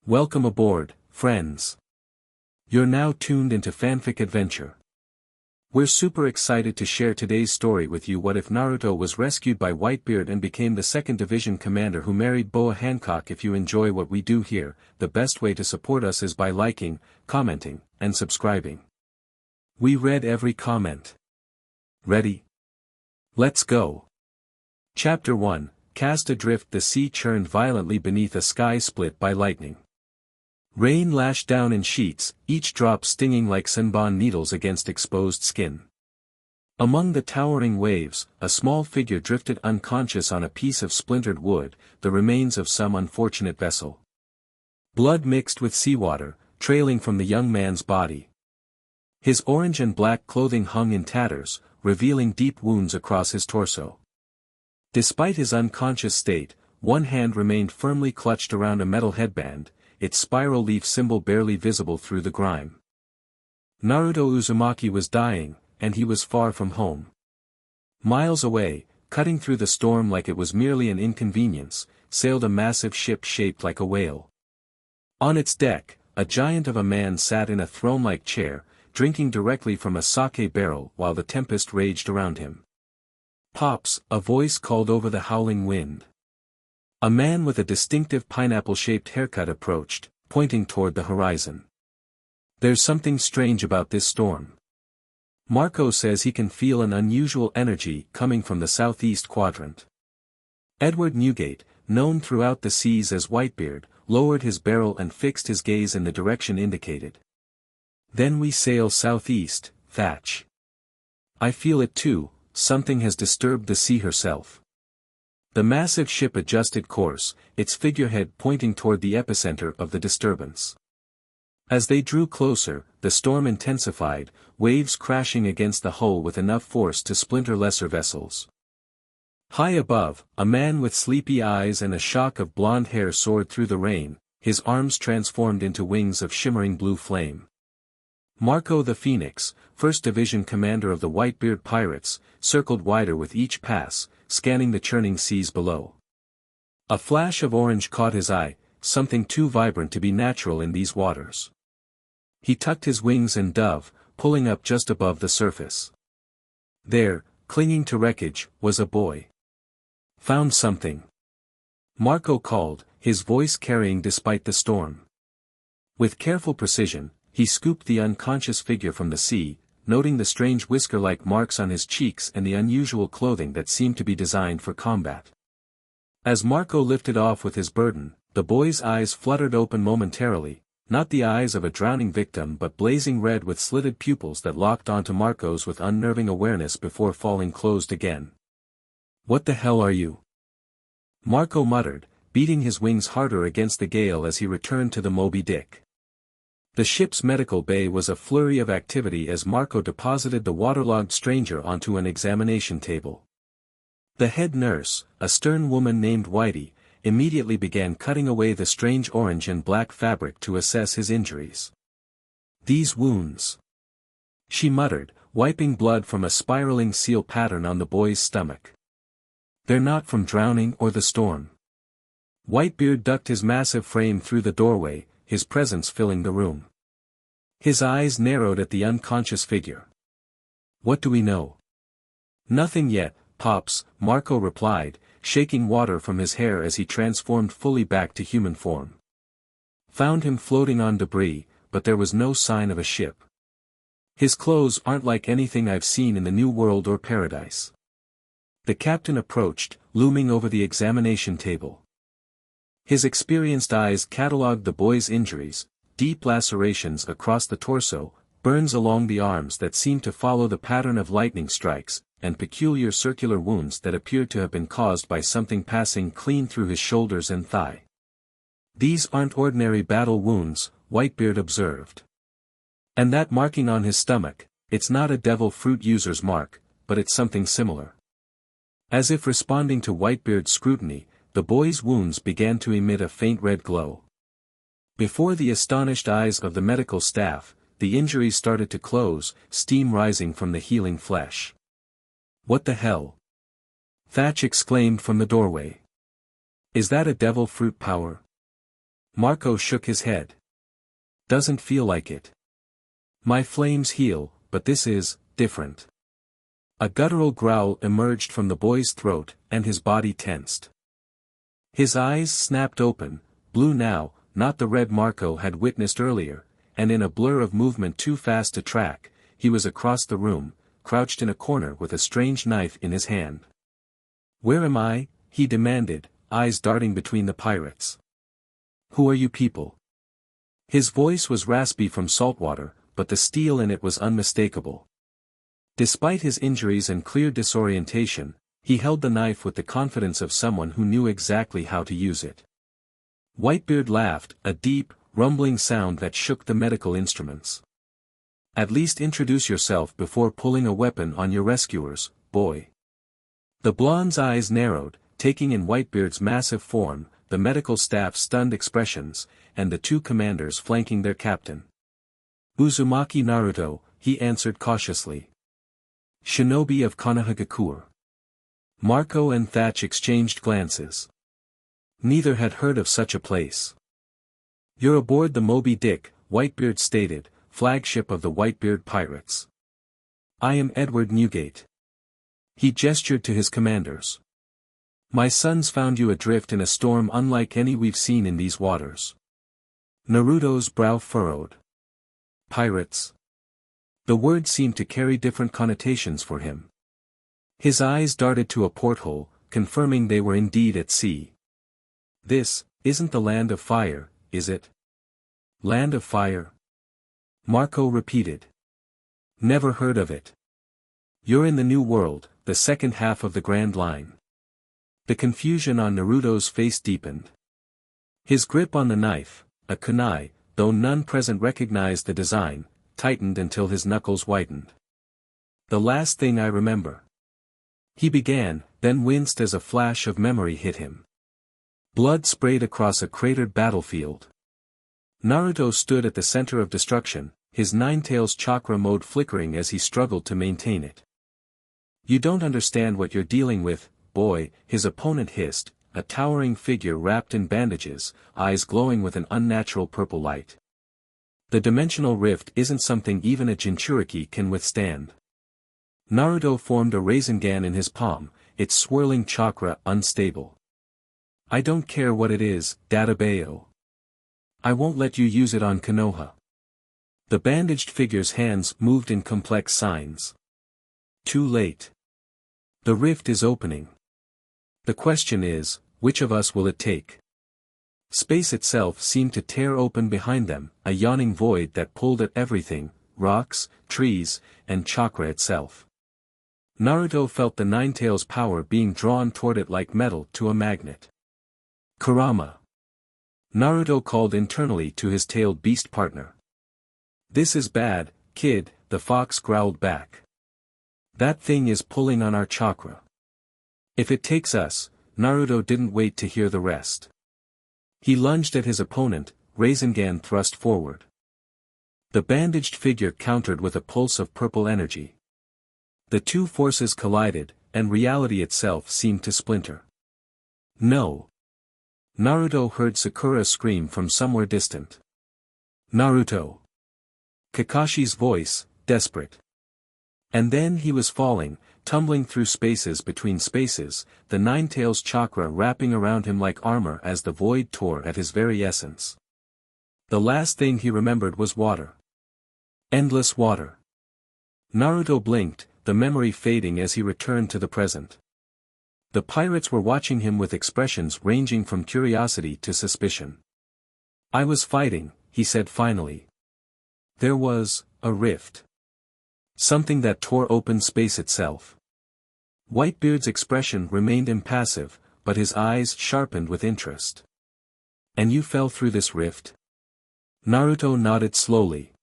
Welcome aboard, friends. You're now tuned into Fanfic Adventure. We're super excited to share today's story with you. What if Naruto was rescued by Whitebeard and became the 2nd Division commander who married Boa Hancock? If you enjoy what we do here, the best way to support us is by liking, commenting, and subscribing. We read every comment. Ready? Let's go. Chapter 1, Cast Adrift. The sea churned violently beneath a sky split by lightning. Rain lashed down in sheets, each drop stinging like senbon needles against exposed skin. Among the towering waves, a small figure drifted unconscious on a piece of splintered wood, the remains of some unfortunate vessel. Blood mixed with seawater, trailing from the young man's body. His orange and black clothing hung in tatters, revealing deep wounds across his torso. Despite his unconscious state, one hand remained firmly clutched around a metal headband, its spiral leaf symbol barely visible through the grime. Naruto Uzumaki was dying, and he was far from home. Miles away, cutting through the storm like it was merely an inconvenience, sailed a massive ship shaped like a whale. On its deck, a giant of a man sat in a throne-like chair, drinking directly from a sake barrel while the tempest raged around him. "Pops," a voice called over the howling wind. A man with a distinctive pineapple-shaped haircut approached, pointing toward the horizon. "There's something strange about this storm. Marco says he can feel an unusual energy coming from the southeast quadrant." Edward Newgate, known throughout the seas as Whitebeard, lowered his barrel and fixed his gaze in the direction indicated. "Then we sail southeast, Thatch. I feel it too, something has disturbed the sea herself." The massive ship adjusted course, its figurehead pointing toward the epicenter of the disturbance. As they drew closer, the storm intensified, waves crashing against the hull with enough force to splinter lesser vessels. High above, a man with sleepy eyes and a shock of blonde hair soared through the rain, his arms transformed into wings of shimmering blue flame. Marco the Phoenix, 1st Division commander of the Whitebeard Pirates, circled wider with each pass, scanning the churning seas below. A flash of orange caught his eye, something too vibrant to be natural in these waters. He tucked his wings and dove, pulling up just above the surface. There, clinging to wreckage, was a boy. "Found something," Marco called, his voice carrying despite the storm. With careful precision, he scooped the unconscious figure from the sea, noting the strange whisker-like marks on his cheeks and the unusual clothing that seemed to be designed for combat. As Marco lifted off with his burden, the boy's eyes fluttered open momentarily, not the eyes of a drowning victim but blazing red with slitted pupils that locked onto Marco's with unnerving awareness before falling closed again. "What the hell are you?" Marco muttered, beating his wings harder against the gale as he returned to the Moby Dick. The ship's medical bay was a flurry of activity as Marco deposited the waterlogged stranger onto an examination table. The head nurse, a stern woman named Whitey, immediately began cutting away the strange orange and black fabric to assess his injuries. "These wounds," she muttered, wiping blood from a spiraling seal pattern on the boy's stomach. "They're not from drowning or the storm." Whitebeard ducked his massive frame through the doorway, his presence filling the room. His eyes narrowed at the unconscious figure. "What do we know?" "Nothing yet, Pops," Marco replied, shaking water from his hair as he transformed fully back to human form. "Found him floating on debris, but there was no sign of a ship. His clothes aren't like anything I've seen in the New World or Paradise." The captain approached, looming over the examination table. His experienced eyes catalogued the boy's injuries: deep lacerations across the torso, burns along the arms that seemed to follow the pattern of lightning strikes, and peculiar circular wounds that appeared to have been caused by something passing clean through his shoulders and thigh. "These aren't ordinary battle wounds," Whitebeard observed. "And that marking on his stomach, it's not a devil fruit user's mark, but it's something similar." As if responding to Whitebeard's scrutiny, the boy's wounds began to emit a faint red glow. Before the astonished eyes of the medical staff, the injuries started to close, steam rising from the healing flesh. "What the hell?" Thatch exclaimed from the doorway. "Is that a devil fruit power?" Marco shook his head. Doesn't feel like it. My flames heal, but this is different. A guttural growl emerged from the boy's throat, and his body tensed. His eyes snapped open, blue now, not the red Marco had witnessed earlier, and in a blur of movement too fast to track, he was across the room, crouched in a corner with a strange knife in his hand. Where am I? He demanded, eyes darting between the pirates. Who are you people? His voice was raspy from saltwater, but the steel in it was unmistakable. Despite his injuries and clear disorientation, he held the knife with the confidence of someone who knew exactly how to use it. Whitebeard laughed, a deep, rumbling sound that shook the medical instruments. At least introduce yourself before pulling a weapon on your rescuers, boy. The blonde's eyes narrowed, taking in Whitebeard's massive form, the medical staff's stunned expressions, and the two commanders flanking their captain. Uzumaki Naruto, he answered cautiously. Shinobi of Konohagakure. Marco and Thatch exchanged glances. Neither had heard of such a place. You're aboard the Moby Dick, Whitebeard stated, flagship of the Whitebeard Pirates. I am Edward Newgate. He gestured to his commanders. My sons found you adrift in a storm unlike any we've seen in these waters. Naruto's brow furrowed. Pirates. The word seemed to carry different connotations for him. His eyes darted to a porthole, confirming they were indeed at sea. This isn't the land of fire, is it? Land of fire? Marco repeated. Never heard of it. You're in the New World, the second half of the Grand Line. The confusion on Naruto's face deepened. His grip on the knife, a kunai, though none present recognized the design, tightened until his knuckles whitened. The last thing I remember. He began, then winced as a flash of memory hit him. Blood sprayed across a cratered battlefield. Naruto stood at the center of destruction, his nine-tails chakra mode flickering as he struggled to maintain it. You don't understand what you're dealing with, boy, his opponent hissed, a towering figure wrapped in bandages, eyes glowing with an unnatural purple light. The dimensional rift isn't something even a Jinchuriki can withstand. Naruto formed a Rasengan in his palm, its swirling chakra unstable. I don't care what it is, Databayo. I won't let you use it on Konoha. The bandaged figure's hands moved in complex signs. Too late. The rift is opening. The question is, which of us will it take? Space itself seemed to tear open behind them, a yawning void that pulled at everything, rocks, trees, and chakra itself. Naruto felt the Nine-Tails' power being drawn toward it like metal to a magnet. Kurama. Naruto called internally to his tailed beast partner. This is bad, kid, the fox growled back. That thing is pulling on our chakra. If it takes us, Naruto didn't wait to hear the rest. He lunged at his opponent, Rasengan thrust forward. The bandaged figure countered with a pulse of purple energy. The two forces collided, and reality itself seemed to splinter. No. Naruto heard Sakura scream from somewhere distant. Naruto. Kakashi's voice, desperate. And then he was falling, tumbling through spaces between spaces, the Nine-Tails chakra wrapping around him like armor as the void tore at his very essence. The last thing he remembered was water. Endless water. Naruto blinked, the memory fading as he returned to the present. The pirates were watching him with expressions ranging from curiosity to suspicion. I was fighting, he said finally. There was a rift. Something that tore open space itself. Whitebeard's expression remained impassive, but his eyes sharpened with interest. And you fell through this rift? Naruto nodded slowly.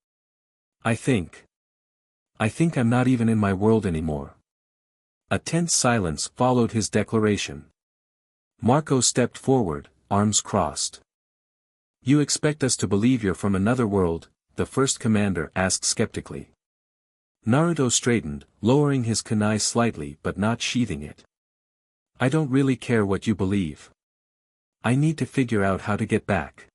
I think I'm not even in my world anymore. A tense silence followed his declaration. Marco stepped forward, arms crossed. You expect us to believe you're from another world? The first commander asked skeptically. Naruto straightened, lowering his kunai slightly but not sheathing it. I don't really care what you believe. I need to figure out how to get back.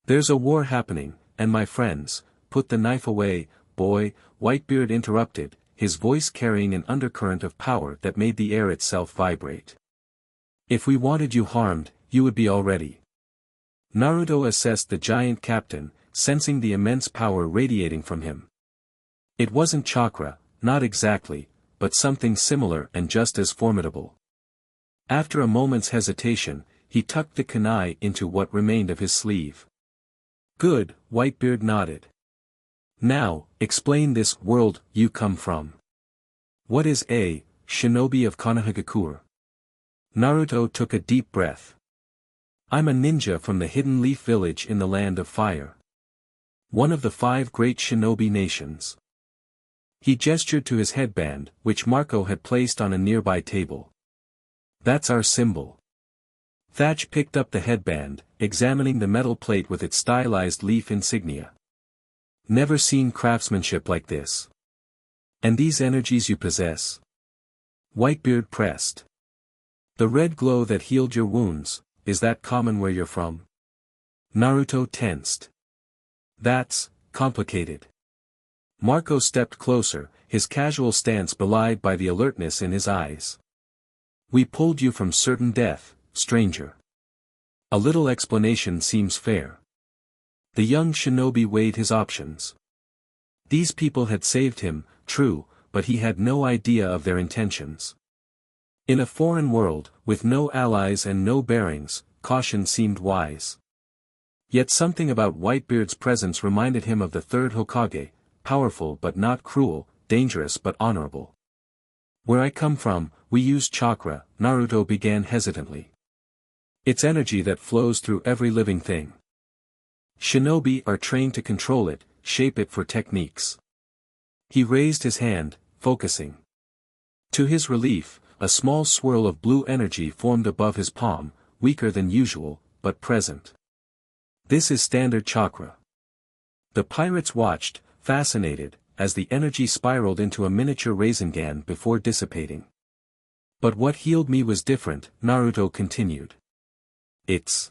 There's a war happening, and my friends, put the knife away, boy, Whitebeard interrupted, his voice carrying an undercurrent of power that made the air itself vibrate. If we wanted you harmed, you would be already. Naruto assessed the giant captain, sensing the immense power radiating from him. It wasn't chakra, not exactly, but something similar and just as formidable. After a moment's hesitation, he tucked the kunai into what remained of his sleeve. Good, Whitebeard nodded. Now, explain this world you come from. What is a shinobi of Konohagakure? Naruto took a deep breath. I'm a ninja from the Hidden Leaf Village in the Land of Fire. One of the 5 great shinobi nations. He gestured to his headband, which Marco had placed on a nearby table. That's our symbol. Thatch picked up the headband, examining the metal plate with its stylized leaf insignia. Never seen craftsmanship like this. And these energies you possess? Whitebeard pressed. The red glow that healed your wounds, is that common where you're from? Naruto tensed. That's complicated. Marco stepped closer, his casual stance belied by the alertness in his eyes. We pulled you from certain death, stranger. A little explanation seems fair. The young shinobi weighed his options. These people had saved him, true, but he had no idea of their intentions. In a foreign world, with no allies and no bearings, caution seemed wise. Yet something about Whitebeard's presence reminded him of the third Hokage, powerful but not cruel, dangerous but honorable. Where I come from, we use chakra, Naruto began hesitantly. It's energy that flows through every living thing. Shinobi are trained to control it, shape it for techniques. He raised his hand, focusing. To his relief, a small swirl of blue energy formed above his palm, weaker than usual, but present. This is standard chakra. The pirates watched, fascinated, as the energy spiraled into a miniature Rasengan before dissipating. But what healed me was different, Naruto continued. It's.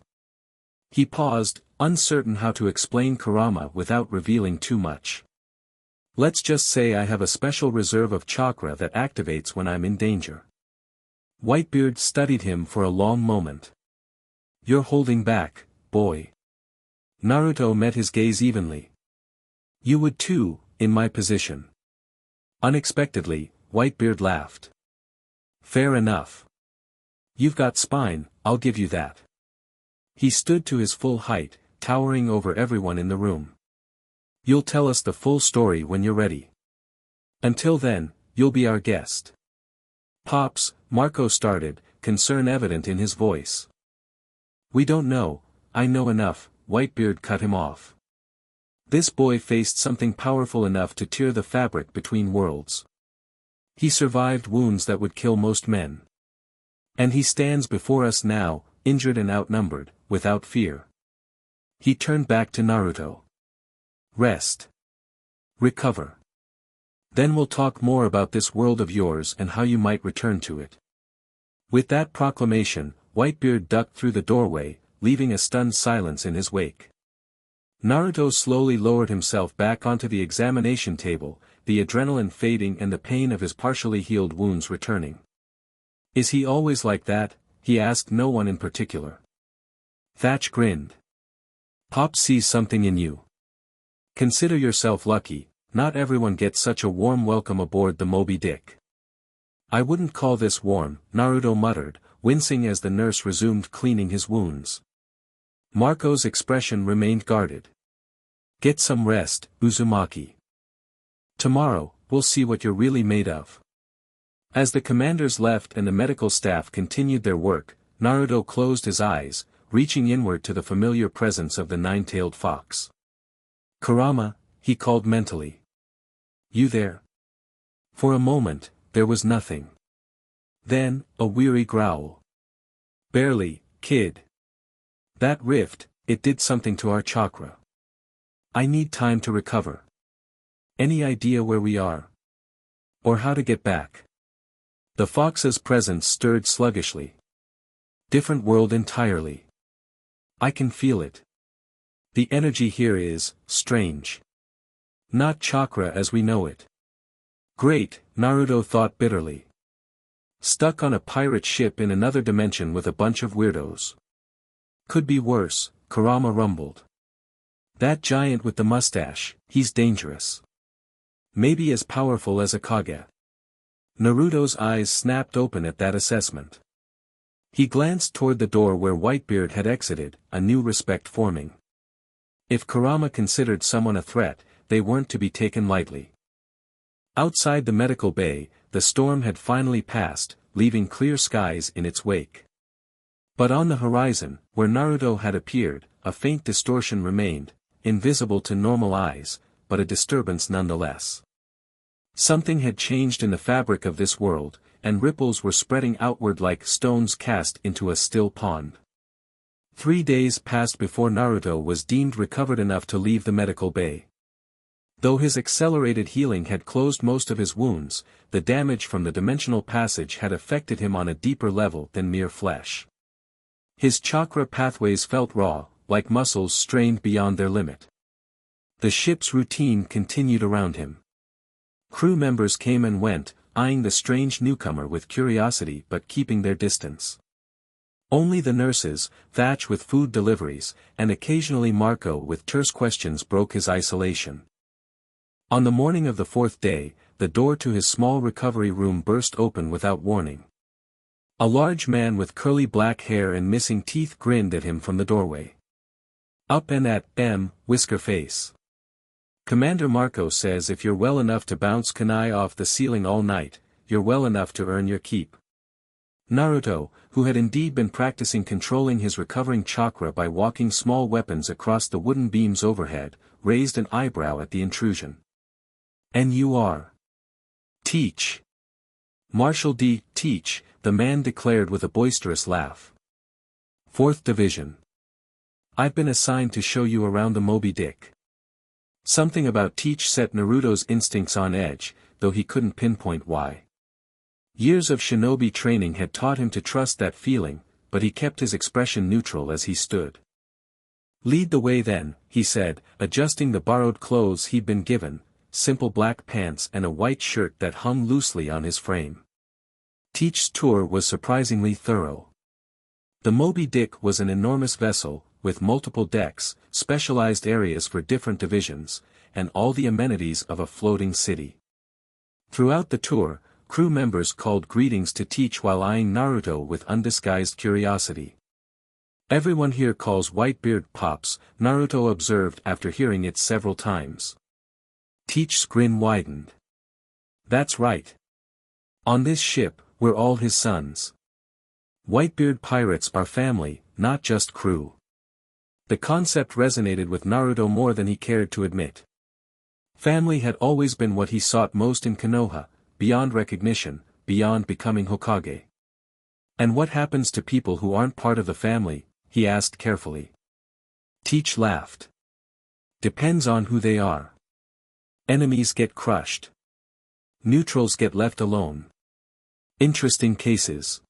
He paused, uncertain how to explain Kurama without revealing too much. Let's just say I have a special reserve of chakra that activates when I'm in danger. Whitebeard studied him for a long moment. You're holding back, boy. Naruto met his gaze evenly. You would too, in my position. Unexpectedly, Whitebeard laughed. Fair enough. You've got spine, I'll give you that. He stood to his full height, towering over everyone in the room. You'll tell us the full story when you're ready. Until then, you'll be our guest. Pops, Marco started, concern evident in his voice. We don't know, I know enough, Whitebeard cut him off. This boy faced something powerful enough to tear the fabric between worlds. He survived wounds that would kill most men. And he stands before us now, injured and outnumbered, without fear. He turned back to Naruto. Rest. Recover. Then we'll talk more about this world of yours and how you might return to it. With that proclamation, Whitebeard ducked through the doorway, leaving a stunned silence in his wake. Naruto slowly lowered himself back onto the examination table, the adrenaline fading and the pain of his partially healed wounds returning. Is he always like that? He asked no one in particular. Thatch grinned. Pop sees something in you. Consider yourself lucky, not everyone gets such a warm welcome aboard the Moby Dick. I wouldn't call this warm, Naruto muttered, wincing as the nurse resumed cleaning his wounds. Marco's expression remained guarded. Get some rest, Uzumaki. Tomorrow, we'll see what you're really made of. As the commanders left and the medical staff continued their work, Naruto closed his eyes, reaching inward to the familiar presence of the nine-tailed fox. Kurama, he called mentally. You there? For a moment, there was nothing. Then, a weary growl. Barely, kid. That rift, it did something to our chakra. I need time to recover. Any idea where we are? Or how to get back? The fox's presence stirred sluggishly. Different world entirely. I can feel it. The energy here is strange. Not chakra as we know it. Great, Naruto thought bitterly. Stuck on a pirate ship in another dimension with a bunch of weirdos. Could be worse, Kurama rumbled. That giant with the mustache, he's dangerous. Maybe as powerful as a Kage. Naruto's eyes snapped open at that assessment. He glanced toward the door where Whitebeard had exited, a new respect forming. If Kurama considered someone a threat, they weren't to be taken lightly. Outside the medical bay, the storm had finally passed, leaving clear skies in its wake. But on the horizon, where Naruto had appeared, a faint distortion remained, invisible to normal eyes, but a disturbance nonetheless. Something had changed in the fabric of this world, and ripples were spreading outward like stones cast into a still pond. 3 days passed before Naruto was deemed recovered enough to leave the medical bay. Though his accelerated healing had closed most of his wounds, the damage from the dimensional passage had affected him on a deeper level than mere flesh. His chakra pathways felt raw, like muscles strained beyond their limit. The ship's routine continued around him. Crew members came and went, eyeing the strange newcomer with curiosity but keeping their distance. Only the nurses, Thatch with food deliveries, and occasionally Marco with terse questions broke his isolation. On the morning of the 4th day, the door to his small recovery room burst open without warning. A large man with curly black hair and missing teeth grinned at him from the doorway. Up and at whisker face. Commander Marco says if you're well enough to bounce kunai off the ceiling all night, you're well enough to earn your keep. Naruto, who had indeed been practicing controlling his recovering chakra by walking small weapons across the wooden beams overhead, raised an eyebrow at the intrusion. And you are? Teach. Marshal D. Teach, the man declared with a boisterous laugh. 4th Division. I've been assigned to show you around the Moby Dick. Something about Teach set Naruto's instincts on edge, though he couldn't pinpoint why. Years of shinobi training had taught him to trust that feeling, but he kept his expression neutral as he stood. Lead the way then, he said, adjusting the borrowed clothes he'd been given, simple black pants and a white shirt that hung loosely on his frame. Teach's tour was surprisingly thorough. The Moby Dick was an enormous vessel, with multiple decks, specialized areas for different divisions, and all the amenities of a floating city. Throughout the tour, crew members called greetings to Teach while eyeing Naruto with undisguised curiosity. Everyone here calls Whitebeard Pops, Naruto observed after hearing it several times. Teach's grin widened. That's right. On this ship, we're all his sons. Whitebeard Pirates are family, not just crew. The concept resonated with Naruto more than he cared to admit. Family had always been what he sought most in Konoha, beyond recognition, beyond becoming Hokage. And what happens to people who aren't part of the family, he asked carefully. Teach laughed. Depends on who they are. Enemies get crushed. Neutrals get left alone. Interesting cases.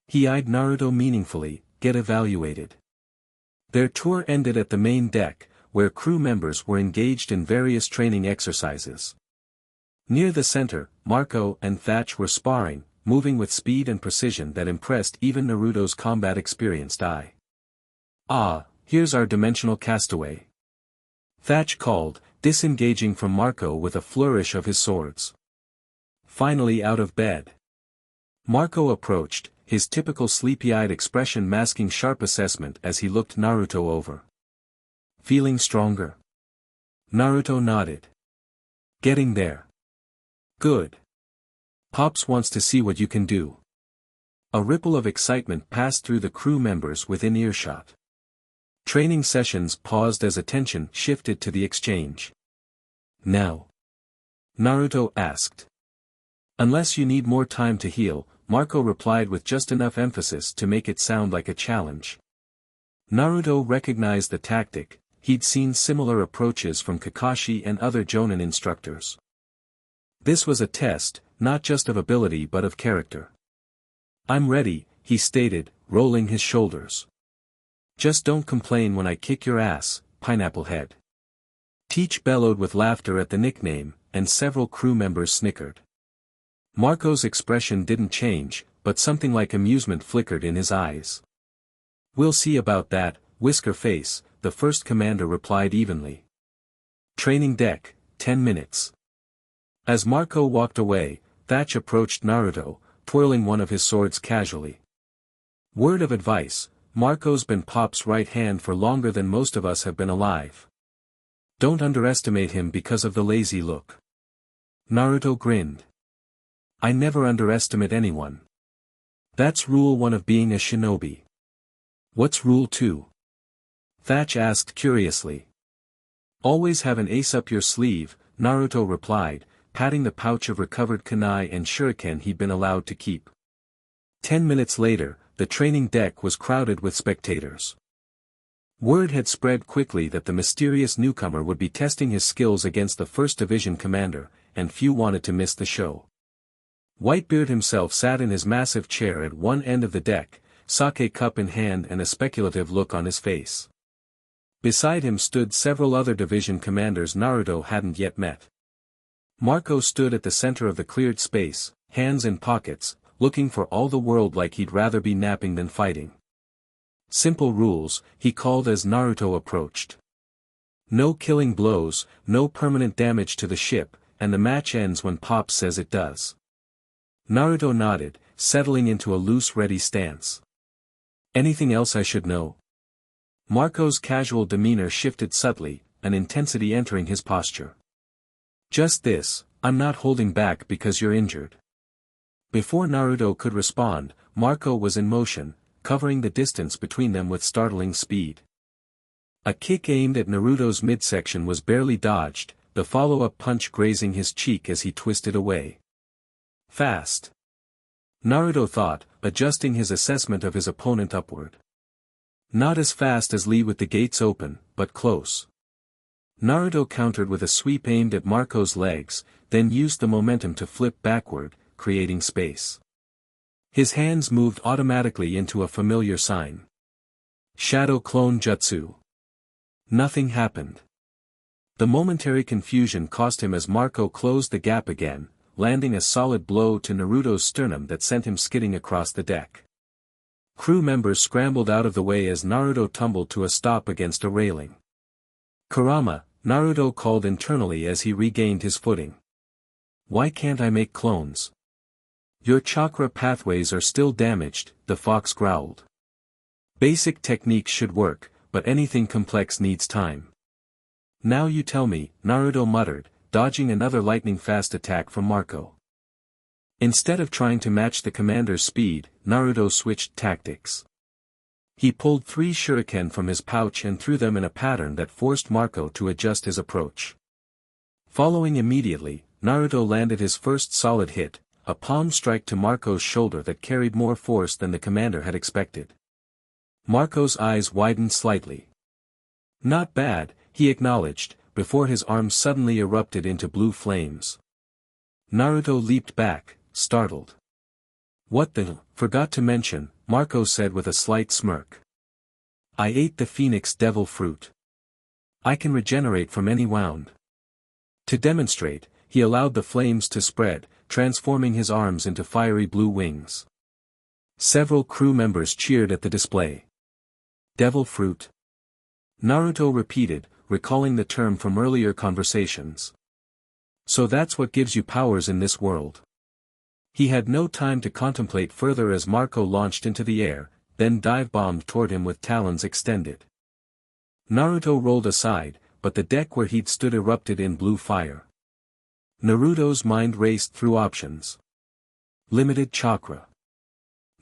He eyed Naruto meaningfully, get evaluated. Their tour ended at the main deck, where crew members were engaged in various training exercises. Near the center, Marco and Thatch were sparring, moving with speed and precision that impressed even Naruto's combat-experienced eye. Ah, here's our dimensional castaway. Thatch called, disengaging from Marco with a flourish of his swords. Finally out of bed. Marco approached, his typical sleepy-eyed expression masking sharp assessment as he looked Naruto over. Feeling stronger? Naruto nodded. Getting there. Good. Pops wants to see what you can do. A ripple of excitement passed through the crew members within earshot. Training sessions paused as attention shifted to the exchange. Now? Naruto asked. Unless you need more time to heal, Marco replied with just enough emphasis to make it sound like a challenge. Naruto recognized the tactic, he'd seen similar approaches from Kakashi and other Jonin instructors. This was a test, not just of ability but of character. I'm ready, he stated, rolling his shoulders. Just don't complain when I kick your ass, Pineapple Head. Teach bellowed with laughter at the nickname, and several crew members snickered. Marco's expression didn't change, but something like amusement flickered in his eyes. We'll see about that, Whisker Face, the first commander replied evenly. Training deck, 10 minutes. As Marco walked away, Thatch approached Naruto, twirling one of his swords casually. Word of advice, Marco's been Pop's right hand for longer than most of us have been alive. Don't underestimate him because of the lazy look. Naruto grinned. I never underestimate anyone. That's rule 1 of being a shinobi. What's rule 2? Thatch asked curiously. Always have an ace up your sleeve, Naruto replied, patting the pouch of recovered kunai and shuriken he'd been allowed to keep. 10 minutes later, the training deck was crowded with spectators. Word had spread quickly that the mysterious newcomer would be testing his skills against the 1st Division commander, and few wanted to miss the show. Whitebeard himself sat in his massive chair at one end of the deck, sake cup in hand and a speculative look on his face. Beside him stood several other division commanders Naruto hadn't yet met. Marco stood at the center of the cleared space, hands in pockets, looking for all the world like he'd rather be napping than fighting. Simple rules, he called as Naruto approached. No killing blows, no permanent damage to the ship, and the match ends when Pop says it does. Naruto nodded, settling into a loose ready stance. Anything else I should know? Marco's casual demeanor shifted subtly, an intensity entering his posture. Just this, I'm not holding back because you're injured. Before Naruto could respond, Marco was in motion, covering the distance between them with startling speed. A kick aimed at Naruto's midsection was barely dodged, the follow-up punch grazing his cheek as he twisted away. Fast. Naruto thought, adjusting his assessment of his opponent upward. Not as fast as Lee with the gates open, but close. Naruto countered with a sweep aimed at Marco's legs, then used the momentum to flip backward, creating space. His hands moved automatically into a familiar sign. Shadow Clone Jutsu. Nothing happened. The momentary confusion cost him as Marco closed the gap again, landing a solid blow to Naruto's sternum that sent him skidding across the deck. Crew members scrambled out of the way as Naruto tumbled to a stop against a railing. Kurama, Naruto called internally as he regained his footing. Why can't I make clones? Your chakra pathways are still damaged, the fox growled. Basic techniques should work, but anything complex needs time. Now you tell me, Naruto muttered, dodging another lightning-fast attack from Marco. Instead of trying to match the commander's speed, Naruto switched tactics. He pulled 3 shuriken from his pouch and threw them in a pattern that forced Marco to adjust his approach. Following immediately, Naruto landed his first solid hit, a palm strike to Marco's shoulder that carried more force than the commander had expected. Marco's eyes widened slightly. Not bad, he acknowledged, before his arms suddenly erupted into blue flames. Naruto leaped back, startled. What the, forgot to mention, Marco said with a slight smirk. I ate the phoenix devil fruit. I can regenerate from any wound. To demonstrate, he allowed the flames to spread, transforming his arms into fiery blue wings. Several crew members cheered at the display. Devil fruit. Naruto repeated, recalling the term from earlier conversations. So that's what gives you powers in this world. He had no time to contemplate further as Marco launched into the air, then dive-bombed toward him with talons extended. Naruto rolled aside, but the deck where he'd stood erupted in blue fire. Naruto's mind raced through options. Limited chakra.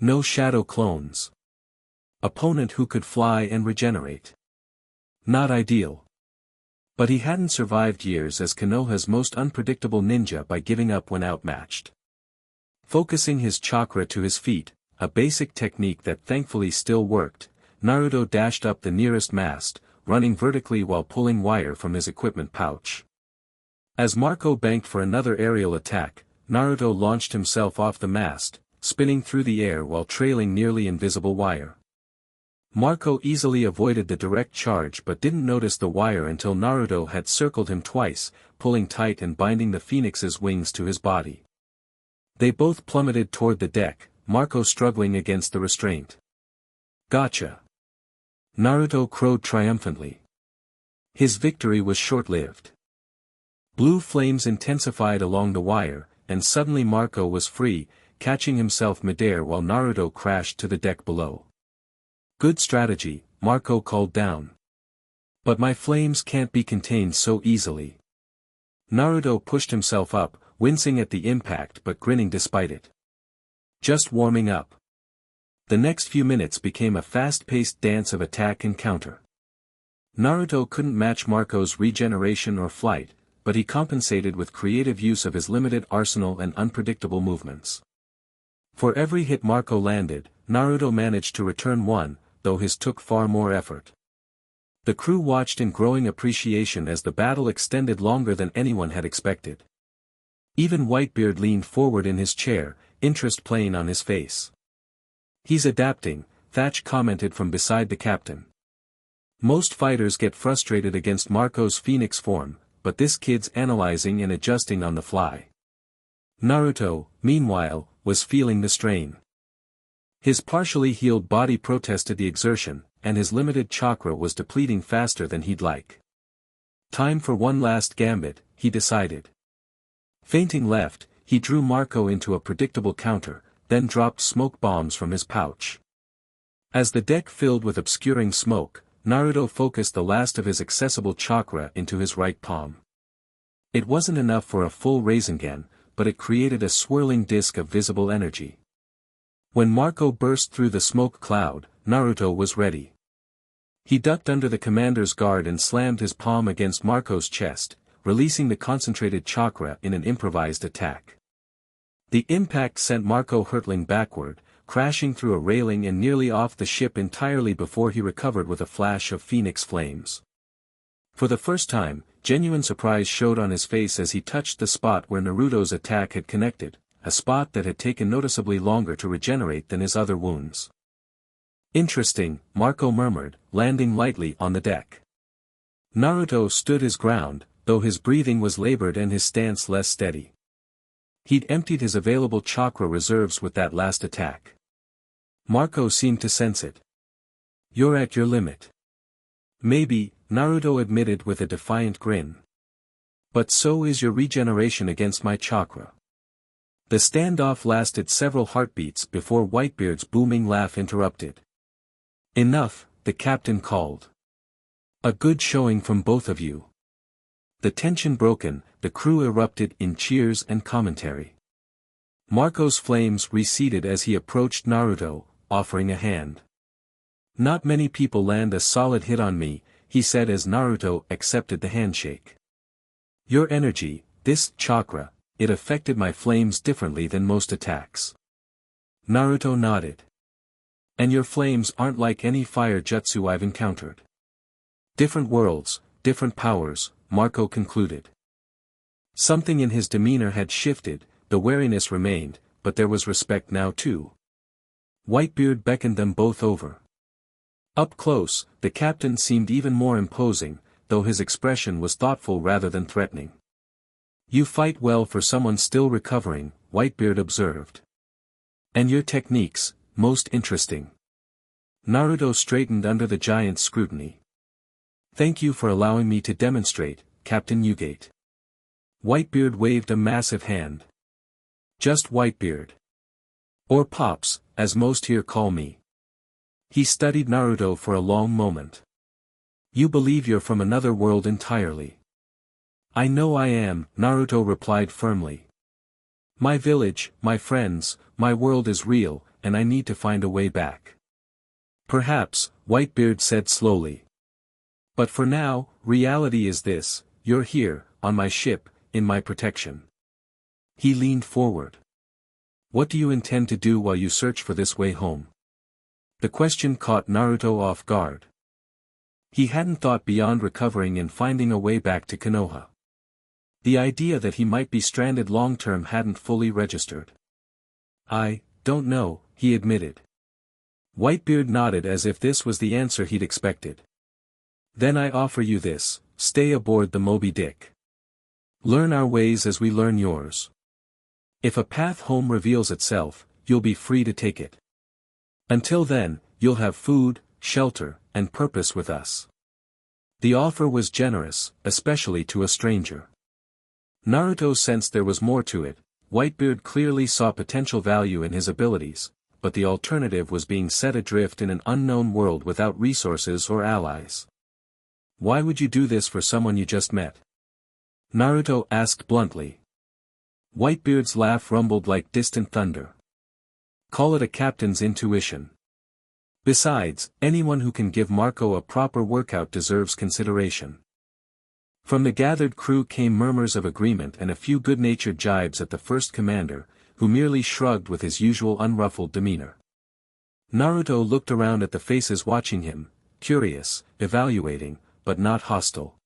No shadow clones. Opponent who could fly and regenerate. Not ideal. But he hadn't survived years as Konoha's most unpredictable ninja by giving up when outmatched. Focusing his chakra to his feet, a basic technique that thankfully still worked, Naruto dashed up the nearest mast, running vertically while pulling wire from his equipment pouch. As Marco banked for another aerial attack, Naruto launched himself off the mast, spinning through the air while trailing nearly invisible wire. Marco easily avoided the direct charge but didn't notice the wire until Naruto had circled him twice, pulling tight and binding the phoenix's wings to his body. They both plummeted toward the deck, Marco struggling against the restraint. Gotcha! Naruto crowed triumphantly. His victory was short-lived. Blue flames intensified along the wire, and suddenly Marco was free, catching himself midair while Naruto crashed to the deck below. Good strategy, Marco called down. But my flames can't be contained so easily. Naruto pushed himself up, wincing at the impact but grinning despite it. Just warming up. The next few minutes became a fast-paced dance of attack and counter. Naruto couldn't match Marco's regeneration or flight, but he compensated with creative use of his limited arsenal and unpredictable movements. For every hit Marco landed, Naruto managed to return one, though his took far more effort. The crew watched in growing appreciation as the battle extended longer than anyone had expected. Even Whitebeard leaned forward in his chair, interest playing on his face. He's adapting, Thatch commented from beside the captain. Most fighters get frustrated against Marco's phoenix form, but this kid's analyzing and adjusting on the fly. Naruto, meanwhile, was feeling the strain. His partially healed body protested the exertion, and his limited chakra was depleting faster than he'd like. Time for one last gambit, he decided. Feinting left, he drew Marco into a predictable counter, then dropped smoke bombs from his pouch. As the deck filled with obscuring smoke, Naruto focused the last of his accessible chakra into his right palm. It wasn't enough for a full Rasengan, but it created a swirling disk of visible energy. When Marco burst through the smoke cloud, Naruto was ready. He ducked under the commander's guard and slammed his palm against Marco's chest, releasing the concentrated chakra in an improvised attack. The impact sent Marco hurtling backward, crashing through a railing and nearly off the ship entirely before he recovered with a flash of phoenix flames. For the first time, genuine surprise showed on his face as he touched the spot where Naruto's attack had connected, a spot that had taken noticeably longer to regenerate than his other wounds. Interesting, Marco murmured, landing lightly on the deck. Naruto stood his ground, though his breathing was labored and his stance less steady. He'd emptied his available chakra reserves with that last attack. Marco seemed to sense it. You're at your limit. Maybe, Naruto admitted with a defiant grin. But so is your regeneration against my chakra. The standoff lasted several heartbeats before Whitebeard's booming laugh interrupted. Enough, the captain called. A good showing from both of you. The tension broken, the crew erupted in cheers and commentary. Marco's flames receded as he approached Naruto, offering a hand. Not many people land a solid hit on me, he said as Naruto accepted the handshake. Your energy, this chakra, it affected my flames differently than most attacks. Naruto nodded. And your flames aren't like any fire jutsu I've encountered. Different worlds, different powers, Marco concluded. Something in his demeanor had shifted, the wariness remained, but there was respect now too. Whitebeard beckoned them both over. Up close, the captain seemed even more imposing, though his expression was thoughtful rather than threatening. You fight well for someone still recovering, Whitebeard observed. And your techniques, most interesting. Naruto straightened under the giant's scrutiny. Thank you for allowing me to demonstrate, Captain Newgate. Whitebeard waved a massive hand. Just Whitebeard. Or Pops, as most here call me. He studied Naruto for a long moment. You believe you're from another world entirely. I know I am, Naruto replied firmly. My village, my friends, my world is real, and I need to find a way back. Perhaps, Whitebeard said slowly. But for now, reality is this, you're here, on my ship, in my protection. He leaned forward. What do you intend to do while you search for this way home? The question caught Naruto off guard. He hadn't thought beyond recovering and finding a way back to Konoha. The idea that he might be stranded long-term hadn't fully registered. I don't know, he admitted. Whitebeard nodded as if this was the answer he'd expected. Then I offer you this, stay aboard the Moby Dick. Learn our ways as we learn yours. If a path home reveals itself, you'll be free to take it. Until then, you'll have food, shelter, and purpose with us. The offer was generous, especially to a stranger. Naruto sensed there was more to it. Whitebeard clearly saw potential value in his abilities, but the alternative was being set adrift in an unknown world without resources or allies. Why would you do this for someone you just met? Naruto asked bluntly. Whitebeard's laugh rumbled like distant thunder. Call it a captain's intuition. Besides, anyone who can give Marco a proper workout deserves consideration. From the gathered crew came murmurs of agreement and a few good-natured jibes at the first commander, who merely shrugged with his usual unruffled demeanor. Naruto looked around at the faces watching him, curious, evaluating, but not hostile.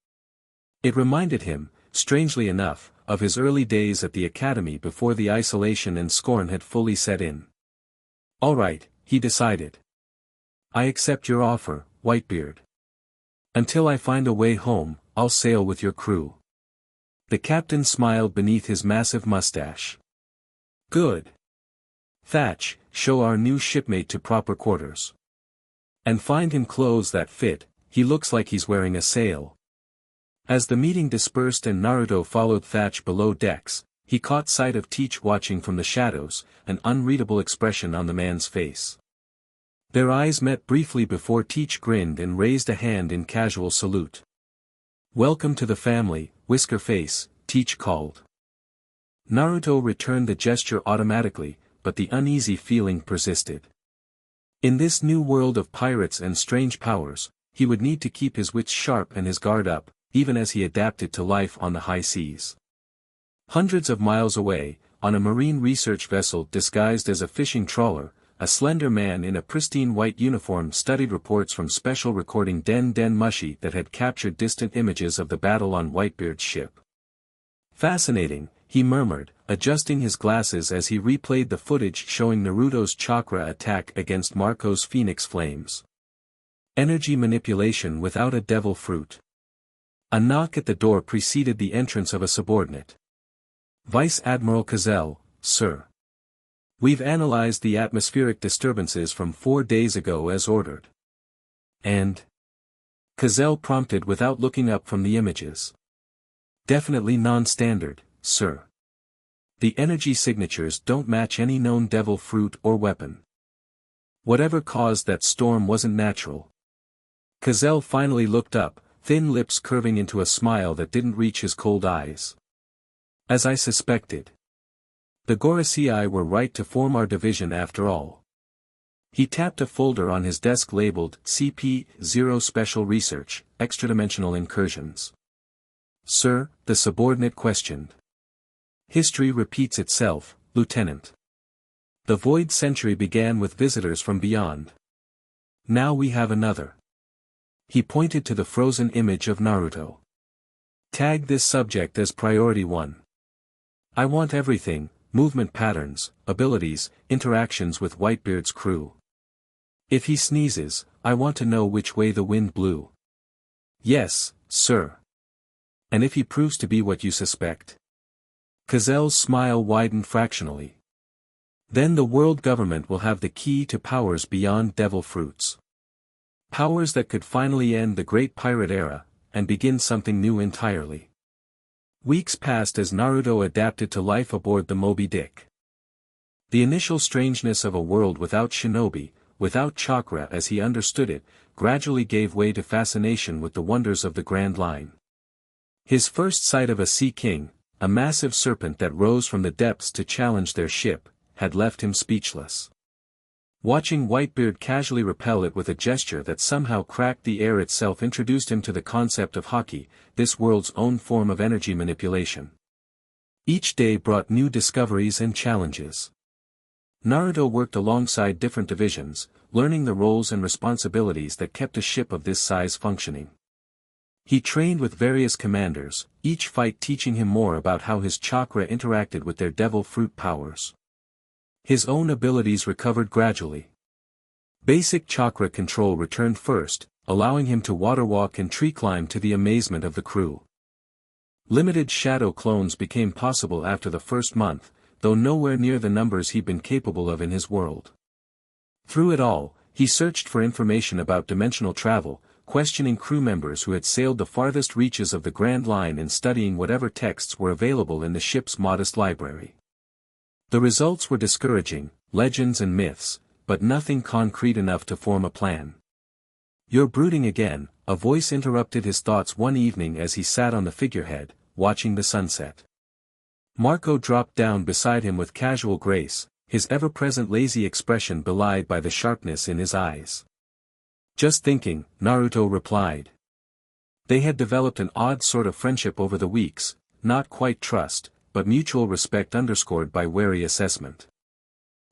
It reminded him, strangely enough, of his early days at the academy before the isolation and scorn had fully set in. All right, he decided. I accept your offer, Whitebeard. Until I find a way home, I'll sail with your crew. The captain smiled beneath his massive mustache. Good. Thatch, show our new shipmate to proper quarters. And find him clothes that fit, he looks like he's wearing a sail. As the meeting dispersed and Naruto followed Thatch below decks, he caught sight of Teach watching from the shadows, an unreadable expression on the man's face. Their eyes met briefly before Teach grinned and raised a hand in casual salute. Welcome to the family, Whisker Face, Teach called. Naruto returned the gesture automatically, but the uneasy feeling persisted. In this new world of pirates and strange powers, he would need to keep his wits sharp and his guard up, even as he adapted to life on the high seas. Hundreds of miles away, on a marine research vessel disguised as a fishing trawler, a slender man in a pristine white uniform studied reports from special recording Den Mushi that had captured distant images of the battle on Whitebeard's ship. Fascinating, he murmured, adjusting his glasses as he replayed the footage showing Naruto's chakra attack against Marco's phoenix flames. Energy manipulation without a devil fruit. A knock at the door preceded the entrance of a subordinate. Vice Admiral Colossal, sir. We've analyzed the atmospheric disturbances from 4 days ago as ordered. And? Colossal prompted without looking up from the images. Definitely non-standard, sir. The energy signatures don't match any known devil fruit or weapon. Whatever caused that storm wasn't natural. Colossal finally looked up, thin lips curving into a smile that didn't reach his cold eyes. As I suspected. The Gorosei were right to form our division after all. He tapped a folder on his desk labeled CP-0 Special Research, Extradimensional Incursions. Sir, the subordinate questioned. History repeats itself, Lieutenant. The void century began with visitors from beyond. Now we have another. He pointed to the frozen image of Naruto. Tag this subject as Priority 1. I want everything, movement patterns, abilities, interactions with Whitebeard's crew. If he sneezes, I want to know which way the wind blew. Yes, sir. And if he proves to be what you suspect? Colosal's smile widened fractionally. Then the world government will have the key to powers beyond devil fruits. Powers that could finally end the great pirate era, and begin something new entirely. Weeks passed as Naruto adapted to life aboard the Moby Dick. The initial strangeness of a world without shinobi, without chakra as he understood it, gradually gave way to fascination with the wonders of the Grand Line. His first sight of a sea king, a massive serpent that rose from the depths to challenge their ship, had left him speechless. Watching Whitebeard casually repel it with a gesture that somehow cracked the air itself introduced him to the concept of haki, this world's own form of energy manipulation. Each day brought new discoveries and challenges. Naruto worked alongside different divisions, learning the roles and responsibilities that kept a ship of this size functioning. He trained with various commanders, each fight teaching him more about how his chakra interacted with their devil fruit powers. His own abilities recovered gradually. Basic chakra control returned first, allowing him to waterwalk and tree climb to the amazement of the crew. Limited shadow clones became possible after the first month, though nowhere near the numbers he'd been capable of in his world. Through it all, he searched for information about dimensional travel, questioning crew members who had sailed the farthest reaches of the Grand Line and studying whatever texts were available in the ship's modest library. The results were discouraging, legends and myths, but nothing concrete enough to form a plan. "You're brooding again," a voice interrupted his thoughts one evening as he sat on the figurehead, watching the sunset. Marco dropped down beside him with casual grace, his ever-present lazy expression belied by the sharpness in his eyes. "Just thinking," Naruto replied. They had developed an odd sort of friendship over the weeks, not quite trust, but mutual respect underscored by wary assessment.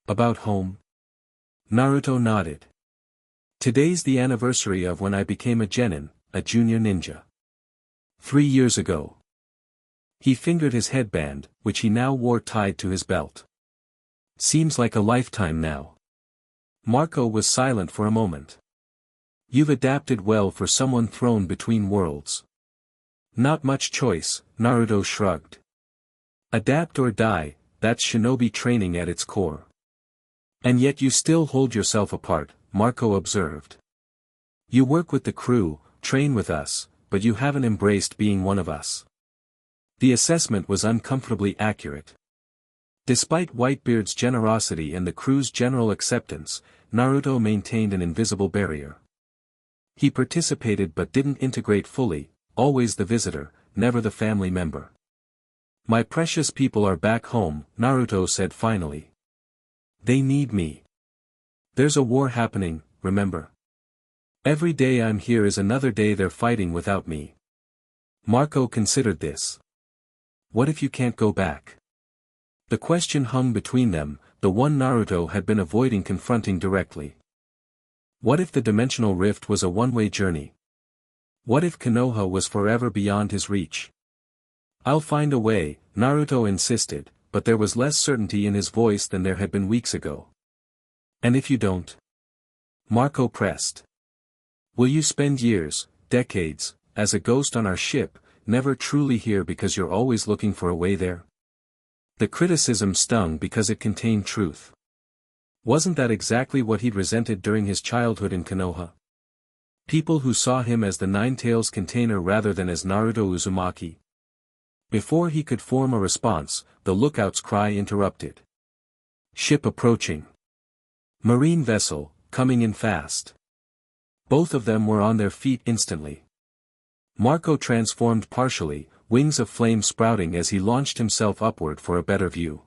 "About home?" Naruto nodded. "Today's the anniversary of when I became a genin, a junior ninja. 3 years ago." He fingered his headband, which he now wore tied to his belt. "Seems like a lifetime now." Marco was silent for a moment. "You've adapted well for someone thrown between worlds." "Not much choice," Naruto shrugged. "Adapt or die, that's shinobi training at its core." "And yet you still hold yourself apart," Marco observed. "You work with the crew, train with us, but you haven't embraced being one of us." The assessment was uncomfortably accurate. Despite Whitebeard's generosity and the crew's general acceptance, Naruto maintained an invisible barrier. He participated but didn't integrate fully, always the visitor, never the family member. "My precious people are back home," Naruto said finally. "They need me. There's a war happening, remember? Every day I'm here is another day they're fighting without me." Marco considered this. "What if you can't go back?" The question hung between them, the one Naruto had been avoiding confronting directly. What if the dimensional rift was a one-way journey? What if Konoha was forever beyond his reach? "I'll find a way," Naruto insisted, but there was less certainty in his voice than there had been weeks ago. "And if you don't?" Marco pressed. "Will you spend years, decades, as a ghost on our ship, never truly here because you're always looking for a way there?" The criticism stung because it contained truth. Wasn't that exactly what he'd resented during his childhood in Konoha? People who saw him as the Nine-Tails container rather than as Naruto Uzumaki. Before he could form a response, the lookout's cry interrupted. "Ship approaching. Marine vessel, coming in fast." Both of them were on their feet instantly. Marco transformed partially, wings of flame sprouting as he launched himself upward for a better view.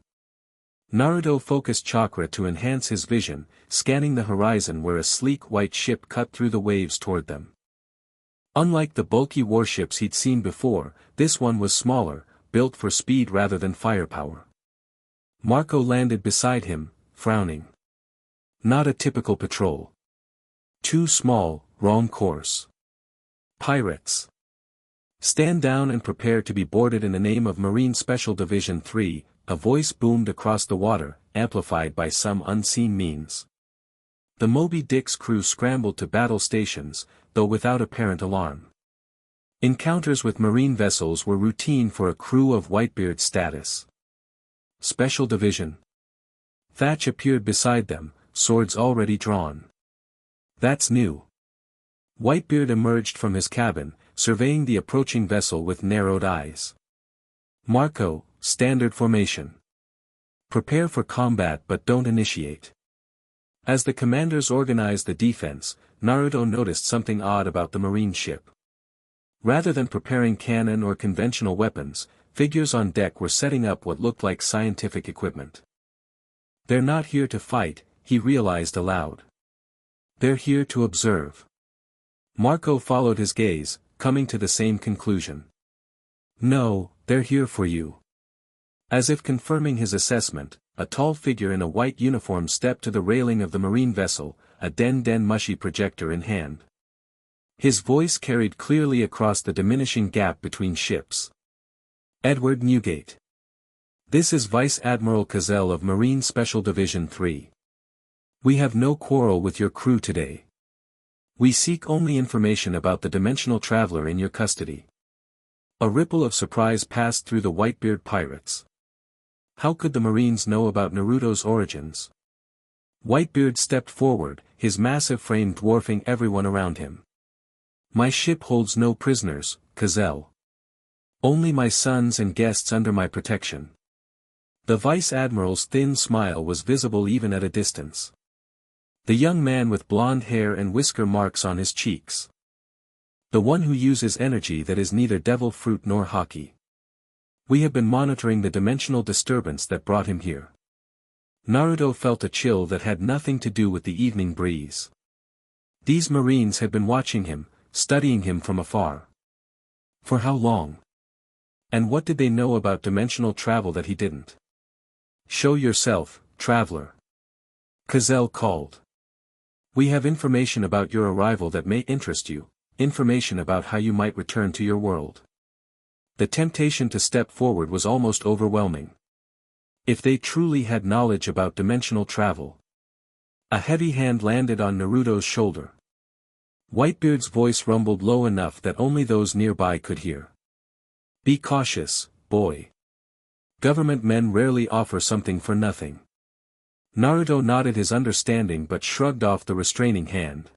Naruto focused chakra to enhance his vision, scanning the horizon where a sleek white ship cut through the waves toward them. Unlike the bulky warships he'd seen before, this one was smaller, built for speed rather than firepower. Marco landed beside him, frowning. Not a typical patrol. Too small, wrong course. Pirates. "Stand down and prepare to be boarded in the name of Marine Special Division 3, a voice boomed across the water, amplified by some unseen means. The Moby Dick's crew scrambled to battle stations, though without apparent alarm. Encounters with marine vessels were routine for a crew of Whitebeard status. Special Division. Thatch appeared beside them, swords already drawn. "That's new." Whitebeard emerged from his cabin, surveying the approaching vessel with narrowed eyes. "Marco, standard formation. Prepare for combat but don't initiate." As the commanders organized the defense, Naruto noticed something odd about the marine ship. Rather than preparing cannon or conventional weapons, figures on deck were setting up what looked like scientific equipment. "They're not here to fight," he realized aloud. "They're here to observe." Marco followed his gaze, coming to the same conclusion. "No, they're here for you." As if confirming his assessment, a tall figure in a white uniform stepped to the railing of the marine vessel, a den mushy projector in hand. His voice carried clearly across the diminishing gap between ships. "Edward Newgate. This is Vice Admiral Cazell of Marine Special Division 3. We have no quarrel with your crew today. We seek only information about the dimensional traveler in your custody. A ripple of surprise passed through the Whitebeard Pirates. How could the Marines know about Naruto's origins? Whitebeard stepped forward, his massive frame dwarfing everyone around him. My ship holds no prisoners, Colossal. Only my sons and guests under my protection. The Vice Admiral's thin smile was visible even at a distance. The young man with blonde hair and whisker marks on his cheeks. The one who uses energy that is neither devil fruit nor hockey. We have been monitoring the dimensional disturbance that brought him here. Naruto felt a chill that had nothing to do with the evening breeze. These Marines had been watching him, studying him from afar. For how long? And what did they know about dimensional travel that he didn't? Show yourself, traveler. Colossal called. We have information about your arrival that may interest you, information about how you might return to your world. The temptation to step forward was almost overwhelming. If they truly had knowledge about dimensional travel. A heavy hand landed on Naruto's shoulder. Whitebeard's voice rumbled low enough that only those nearby could hear. Be cautious, boy. Government men rarely offer something for nothing. Naruto nodded his understanding but shrugged off the restraining hand.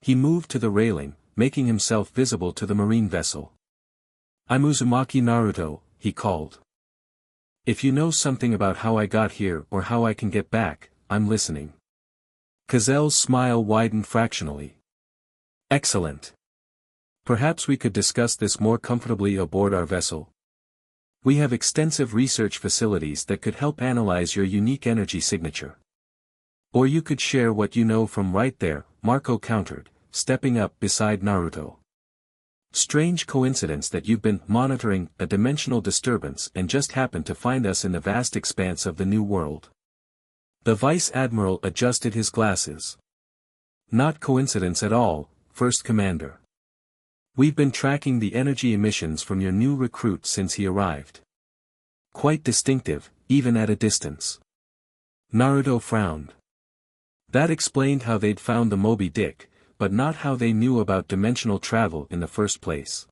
He moved to the railing, making himself visible to the marine vessel. I'm Uzumaki Naruto, he called. If you know something about how I got here or how I can get back, I'm listening. Colosal's smile widened fractionally. Excellent. Perhaps we could discuss this more comfortably aboard our vessel. We have extensive research facilities that could help analyze your unique energy signature. Or you could share what you know from right there, Marco countered, stepping up beside Naruto. Strange coincidence that you've been monitoring a dimensional disturbance and just happened to find us in the vast expanse of the new world. The Vice Admiral adjusted his glasses. Not coincidence at all, First Commander. We've been tracking the energy emissions from your new recruit since he arrived. Quite distinctive, even at a distance. Naruto frowned. That explained how they'd found the Moby Dick, but not how they knew about dimensional travel in the first place.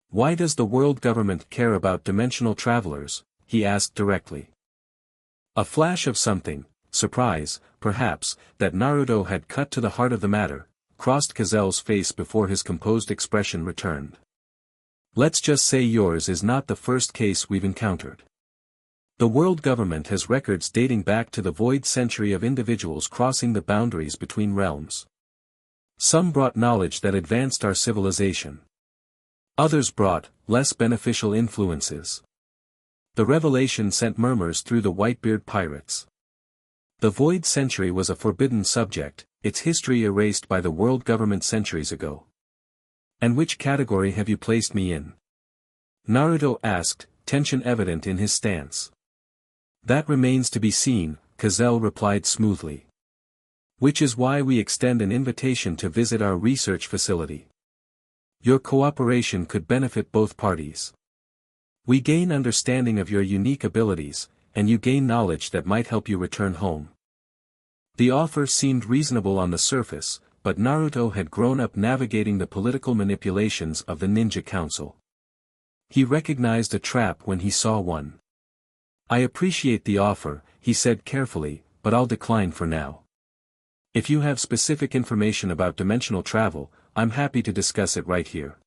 Why does the world government care about dimensional travelers? He asked directly. A flash of something, surprise, perhaps, that Naruto had cut to the heart of the matter, crossed Colosal's face before his composed expression returned. Let's just say yours is not the first case we've encountered. The world government has records dating back to the void century of individuals crossing the boundaries between realms. Some brought knowledge that advanced our civilization. Others brought less beneficial influences. The revelation sent murmurs through the Whitebeard Pirates. The void century was a forbidden subject, its history erased by the world government centuries ago. And which category have you placed me in? Naruto asked, tension evident in his stance. That remains to be seen, Colossal replied smoothly. Which is why we extend an invitation to visit our research facility. Your cooperation could benefit both parties. We gain understanding of your unique abilities, and you gain knowledge that might help you return home. The offer seemed reasonable on the surface, but Naruto had grown up navigating the political manipulations of the Ninja Council. He recognized a trap when he saw one. I appreciate the offer, he said carefully, but I'll decline for now. If you have specific information about dimensional travel, I'm happy to discuss it right here.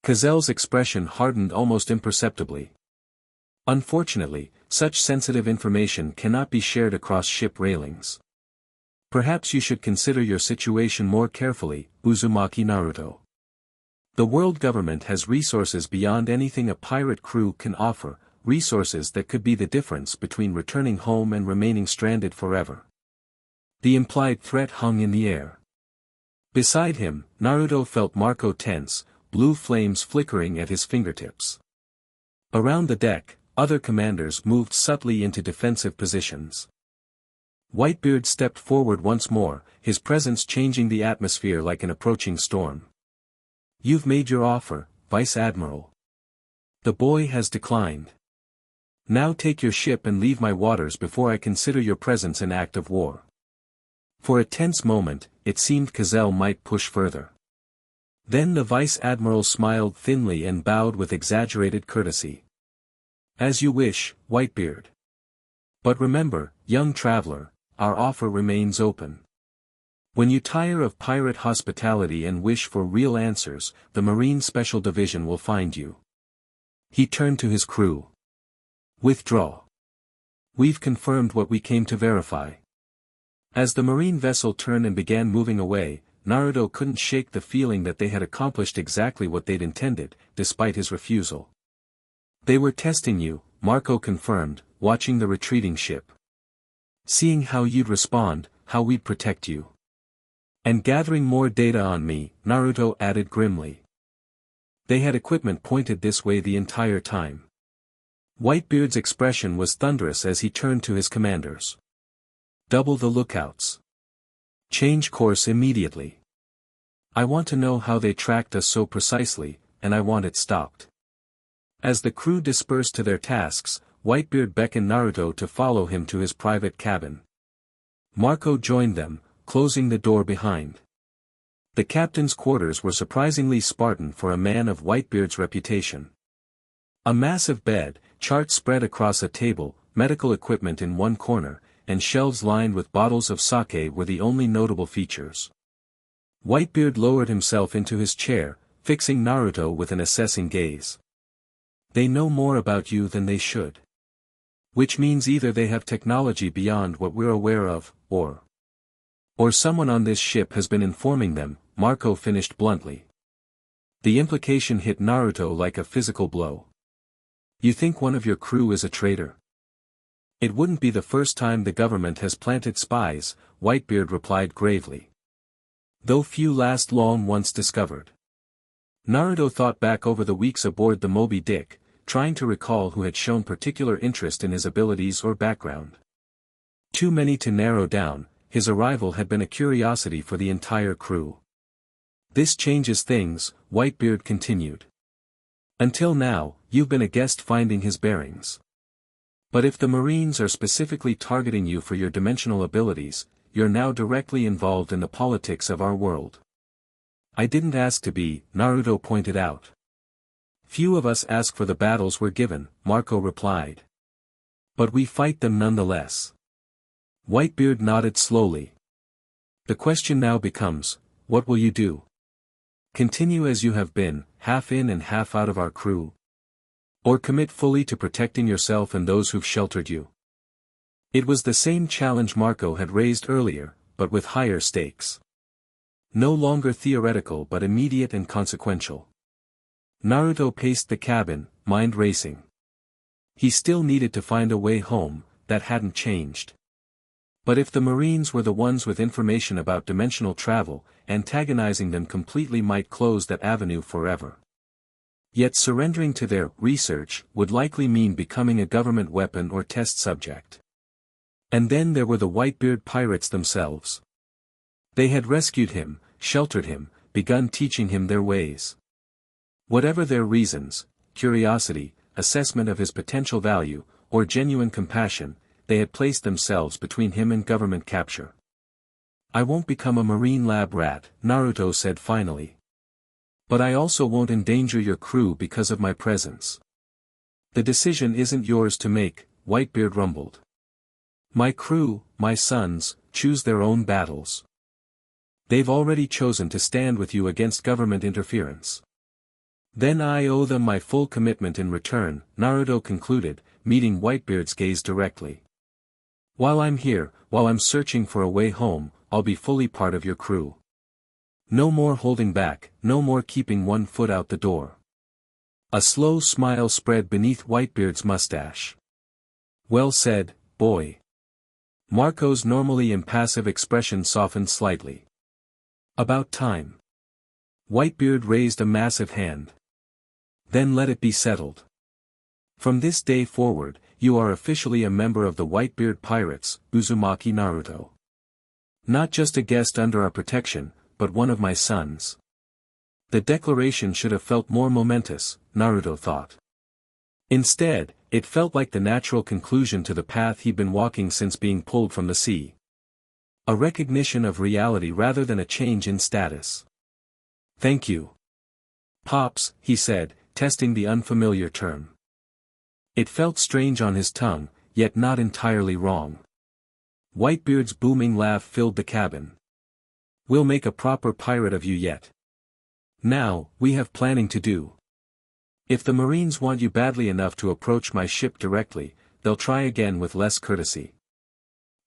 Colosal's expression hardened almost imperceptibly. Unfortunately, such sensitive information cannot be shared across ship railings. Perhaps you should consider your situation more carefully, Uzumaki Naruto. The world government has resources beyond anything a pirate crew can offer, resources that could be the difference between returning home and remaining stranded forever. The implied threat hung in the air. Beside him, Naruto felt Marco tense, blue flames flickering at his fingertips. Around the deck, other commanders moved subtly into defensive positions. Whitebeard stepped forward once more, his presence changing the atmosphere like an approaching storm. You've made your offer, Vice Admiral. The boy has declined. Now take your ship and leave my waters before I consider your presence an act of war. For a tense moment, it seemed Cazelle might push further. Then the Vice Admiral smiled thinly and bowed with exaggerated courtesy. As you wish, Whitebeard. But remember, young traveler, our offer remains open. When you tire of pirate hospitality and wish for real answers, the Marine Special Division will find you. He turned to his crew. Withdraw. We've confirmed what we came to verify. As the marine vessel turned and began moving away, Naruto couldn't shake the feeling that they had accomplished exactly what they'd intended, despite his refusal. They were testing you, Marco confirmed, watching the retreating ship. Seeing how you'd respond, how we'd protect you. And gathering more data on me, Naruto added grimly. They had equipment pointed this way the entire time. Whitebeard's expression was thunderous as he turned to his commanders. Double the lookouts. Change course immediately. I want to know how they tracked us so precisely, and I want it stopped. As the crew dispersed to their tasks, Whitebeard beckoned Naruto to follow him to his private cabin. Marco joined them, closing the door behind. The captain's quarters were surprisingly Spartan for a man of Whitebeard's reputation. A massive bed, charts spread across a table, medical equipment in one corner, and shelves lined with bottles of sake were the only notable features. Whitebeard lowered himself into his chair, fixing Naruto with an assessing gaze. They know more about you than they should. Which means either they have technology beyond what we're aware of, or someone on this ship has been informing them, Marco finished bluntly. The implication hit Naruto like a physical blow. You think one of your crew is a traitor? It wouldn't be the first time the government has planted spies, Whitebeard replied gravely. Though few last long once discovered. Naruto thought back over the weeks aboard the Moby Dick, trying to recall who had shown particular interest in his abilities or background. Too many to narrow down, his arrival had been a curiosity for the entire crew. This changes things, Whitebeard continued. Until now, you've been a guest finding his bearings. But if the Marines are specifically targeting you for your dimensional abilities, you're now directly involved in the politics of our world. I didn't ask to be, Naruto pointed out. Few of us ask for the battles we're given, Marco replied. But we fight them nonetheless. Whitebeard nodded slowly. The question now becomes, what will you do? Continue as you have been, half in and half out of our crew? Or commit fully to protecting yourself and those who've sheltered you? It was the same challenge Marco had raised earlier, but with higher stakes. No longer theoretical but immediate and consequential. Naruto paced the cabin, mind racing. He still needed to find a way home, that hadn't changed. But if the Marines were the ones with information about dimensional travel, antagonizing them completely might close that avenue forever. Yet surrendering to their research would likely mean becoming a government weapon or test subject. And then there were the Whitebeard Pirates themselves. They had rescued him, sheltered him, begun teaching him their ways. Whatever their reasons, curiosity, assessment of his potential value, or genuine compassion, they had placed themselves between him and government capture. I won't become a marine lab rat, Naruto said finally. But I also won't endanger your crew because of my presence. The decision isn't yours to make, Whitebeard rumbled. My crew, my sons, choose their own battles. They've already chosen to stand with you against government interference. Then I owe them my full commitment in return, Naruto concluded, meeting Whitebeard's gaze directly. While I'm here, while I'm searching for a way home, I'll be fully part of your crew. No more holding back, no more keeping one foot out the door. A slow smile spread beneath Whitebeard's mustache. Well said, boy. Marco's normally impassive expression softened slightly. About time. Whitebeard raised a massive hand. Then let it be settled. From this day forward, you are officially a member of the Whitebeard Pirates, Uzumaki Naruto. Not just a guest under our protection, but one of my sons. The declaration should have felt more momentous, Naruto thought. Instead, it felt like the natural conclusion to the path he'd been walking since being pulled from the sea. A recognition of reality rather than a change in status. Thank you. Pops, he said, testing the unfamiliar term. It felt strange on his tongue, yet not entirely wrong. Whitebeard's booming laugh filled the cabin. We'll make a proper pirate of you yet. Now, we have planning to do. If the Marines want you badly enough to approach my ship directly, they'll try again with less courtesy.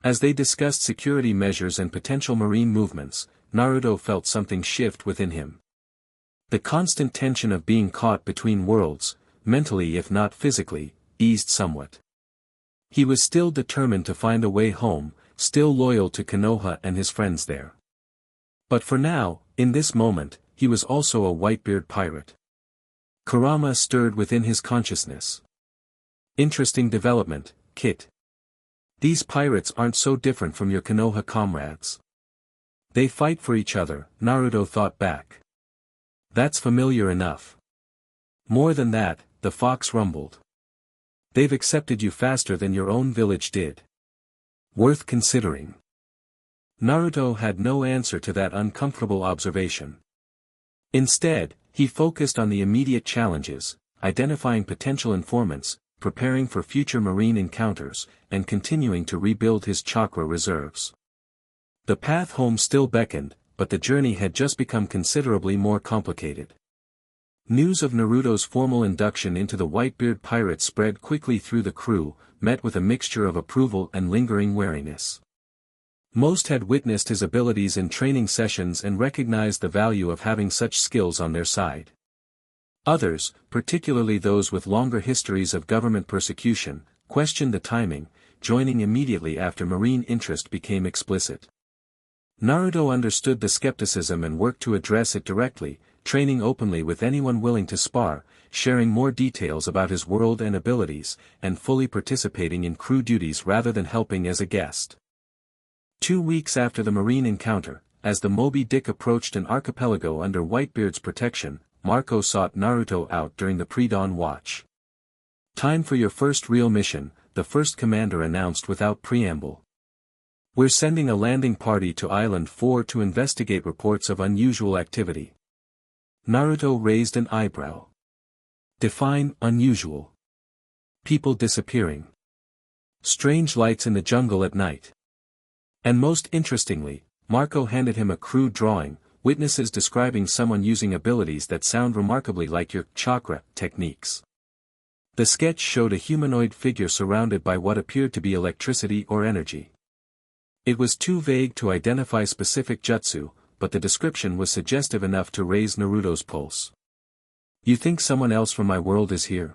As they discussed security measures and potential Marine movements, Naruto felt something shift within him. The constant tension of being caught between worlds, mentally if not physically, eased somewhat. He was still determined to find a way home, still loyal to Konoha and his friends there. But for now, in this moment, he was also a Whitebeard pirate. Kurama stirred within his consciousness. Interesting development, Kit. These pirates aren't so different from your Konoha comrades. They fight for each other, Naruto thought back. That's familiar enough. More than that, the fox rumbled. They've accepted you faster than your own village did. Worth considering. Naruto had no answer to that uncomfortable observation. Instead, he focused on the immediate challenges, identifying potential informants, preparing for future Marine encounters, and continuing to rebuild his chakra reserves. The path home still beckoned, but the journey had just become considerably more complicated. News of Naruto's formal induction into the Whitebeard Pirates spread quickly through the crew, met with a mixture of approval and lingering wariness. Most had witnessed his abilities in training sessions and recognized the value of having such skills on their side. Others, particularly those with longer histories of government persecution, questioned the timing, joining immediately after Marine interest became explicit. Naruto understood the skepticism and worked to address it directly, training openly with anyone willing to spar, sharing more details about his world and abilities, and fully participating in crew duties rather than helping as a guest. 2 weeks after the Marine encounter, as the Moby Dick approached an archipelago under Whitebeard's protection, Marco sought Naruto out during the pre-dawn watch. Time for your first real mission, the first commander announced without preamble. We're sending a landing party to Island 4 to investigate reports of unusual activity. Naruto raised an eyebrow. Define unusual. People disappearing. Strange lights in the jungle at night. And most interestingly, Marco handed him a crude drawing, witnesses describing someone using abilities that sound remarkably like your chakra techniques. The sketch showed a humanoid figure surrounded by what appeared to be electricity or energy. It was too vague to identify specific jutsu, but the description was suggestive enough to raise Naruto's pulse. You think someone else from my world is here?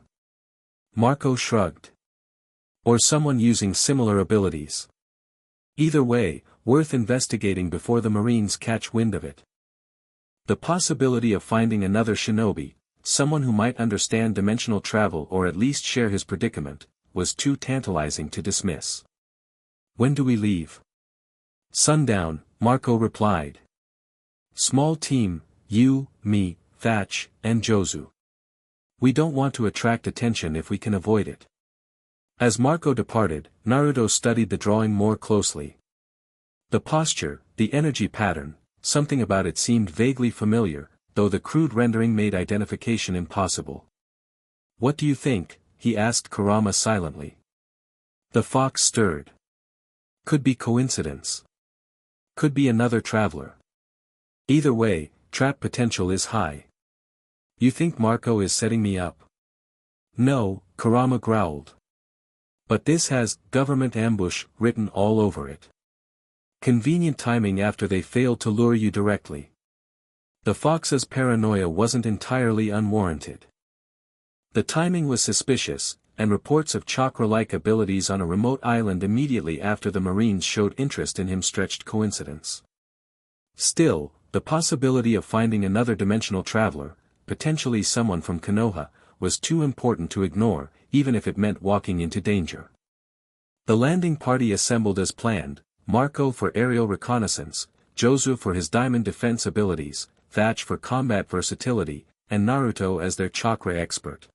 Marco shrugged. Or someone using similar abilities. Either way, worth investigating before the Marines catch wind of it. The possibility of finding another shinobi, someone who might understand dimensional travel or at least share his predicament, was too tantalizing to dismiss. When do we leave? Sundown, Marco replied. Small team, you, me, Thatch, and Jozu. We don't want to attract attention if we can avoid it. As Marco departed, Naruto studied the drawing more closely. The posture, the energy pattern, something about it seemed vaguely familiar, though the crude rendering made identification impossible. What do you think? He asked Kurama silently. The fox stirred. Could be coincidence. Could be another traveler. Either way, trap potential is high. You think Marco is setting me up? No, Kurama growled. But this has government ambush written all over it. Convenient timing after they failed to lure you directly. The fox's paranoia wasn't entirely unwarranted. The timing was suspicious, and reports of chakra-like abilities on a remote island immediately after the Marines showed interest in him stretched coincidence. Still, the possibility of finding another dimensional traveler, potentially someone from Konoha, was too important to ignore, even if it meant walking into danger. The landing party assembled as planned, Marco for aerial reconnaissance, Jozu for his diamond defense abilities, Thatch for combat versatility, and Naruto as their chakra expert.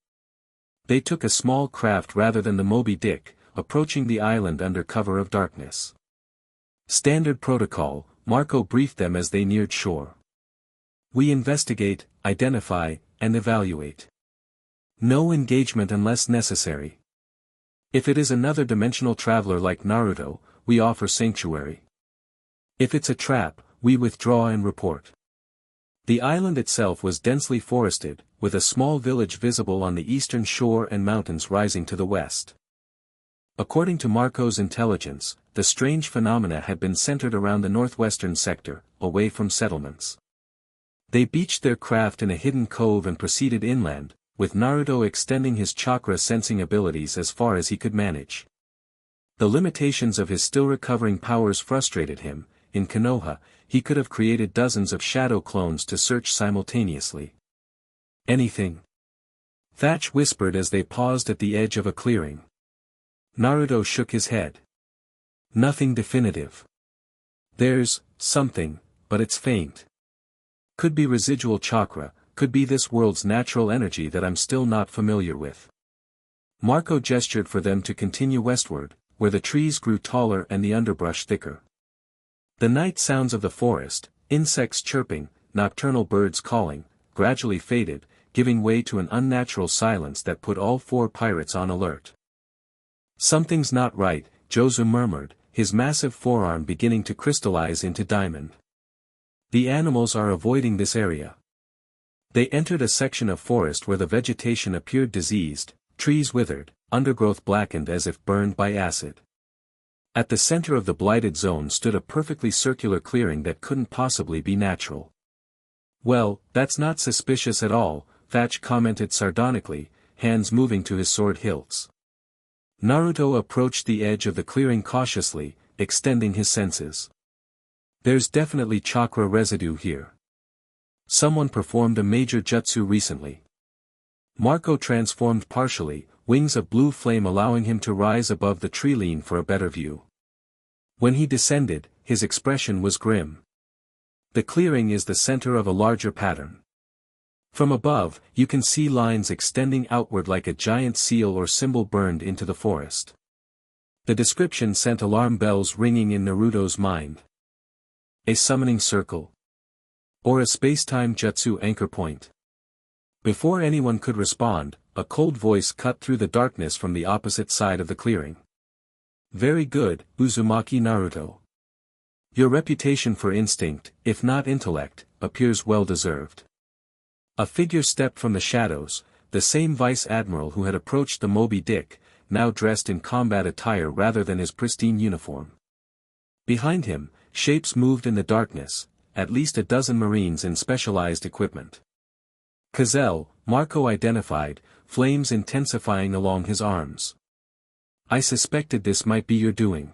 They took a small craft rather than the Moby Dick, approaching the island under cover of darkness. Standard protocol, Marco briefed them as they neared shore. We investigate, identify, and evaluate. No engagement unless necessary. If it is another dimensional traveler like Naruto, we offer sanctuary. If it's a trap, we withdraw and report. The island itself was densely forested, with a small village visible on the eastern shore and mountains rising to the west. According to Marco's intelligence, the strange phenomena had been centered around the northwestern sector, away from settlements. They beached their craft in a hidden cove and proceeded inland, with Naruto extending his chakra sensing abilities as far as he could manage. The limitations of his still-recovering powers frustrated him. In Konoha, he could have created dozens of shadow clones to search simultaneously. Anything? Thatch whispered as they paused at the edge of a clearing. Naruto shook his head. Nothing definitive. There's something, but it's faint. Could be residual chakra, could be this world's natural energy that I'm still not familiar with. Marco gestured for them to continue westward, where the trees grew taller and the underbrush thicker. The night sounds of the forest, insects chirping, nocturnal birds calling, gradually faded, giving way to an unnatural silence that put all four pirates on alert. Something's not right, Jozu murmured, his massive forearm beginning to crystallize into diamond. The animals are avoiding this area. They entered a section of forest where the vegetation appeared diseased, trees withered, undergrowth blackened as if burned by acid. At the center of the blighted zone stood a perfectly circular clearing that couldn't possibly be natural. Well, that's not suspicious at all, Thatch commented sardonically, hands moving to his sword hilts. Naruto approached the edge of the clearing cautiously, extending his senses. There's definitely chakra residue here. Someone performed a major jutsu recently. Marco transformed partially, wings of blue flame allowing him to rise above the tree line for a better view. When he descended, his expression was grim. The clearing is the center of a larger pattern. From above, you can see lines extending outward like a giant seal or symbol burned into the forest. The description sent alarm bells ringing in Naruto's mind. A summoning circle? Or a space-time jutsu anchor point? Before anyone could respond, a cold voice cut through the darkness from the opposite side of the clearing. Very good, Uzumaki Naruto. Your reputation for instinct, if not intellect, appears well deserved. A figure stepped from the shadows, the same vice admiral who had approached the Moby Dick, now dressed in combat attire rather than his pristine uniform. Behind him, shapes moved in the darkness, at least a dozen marines in specialized equipment. Colossal, Marco identified, flames intensifying along his arms. I suspected this might be your doing.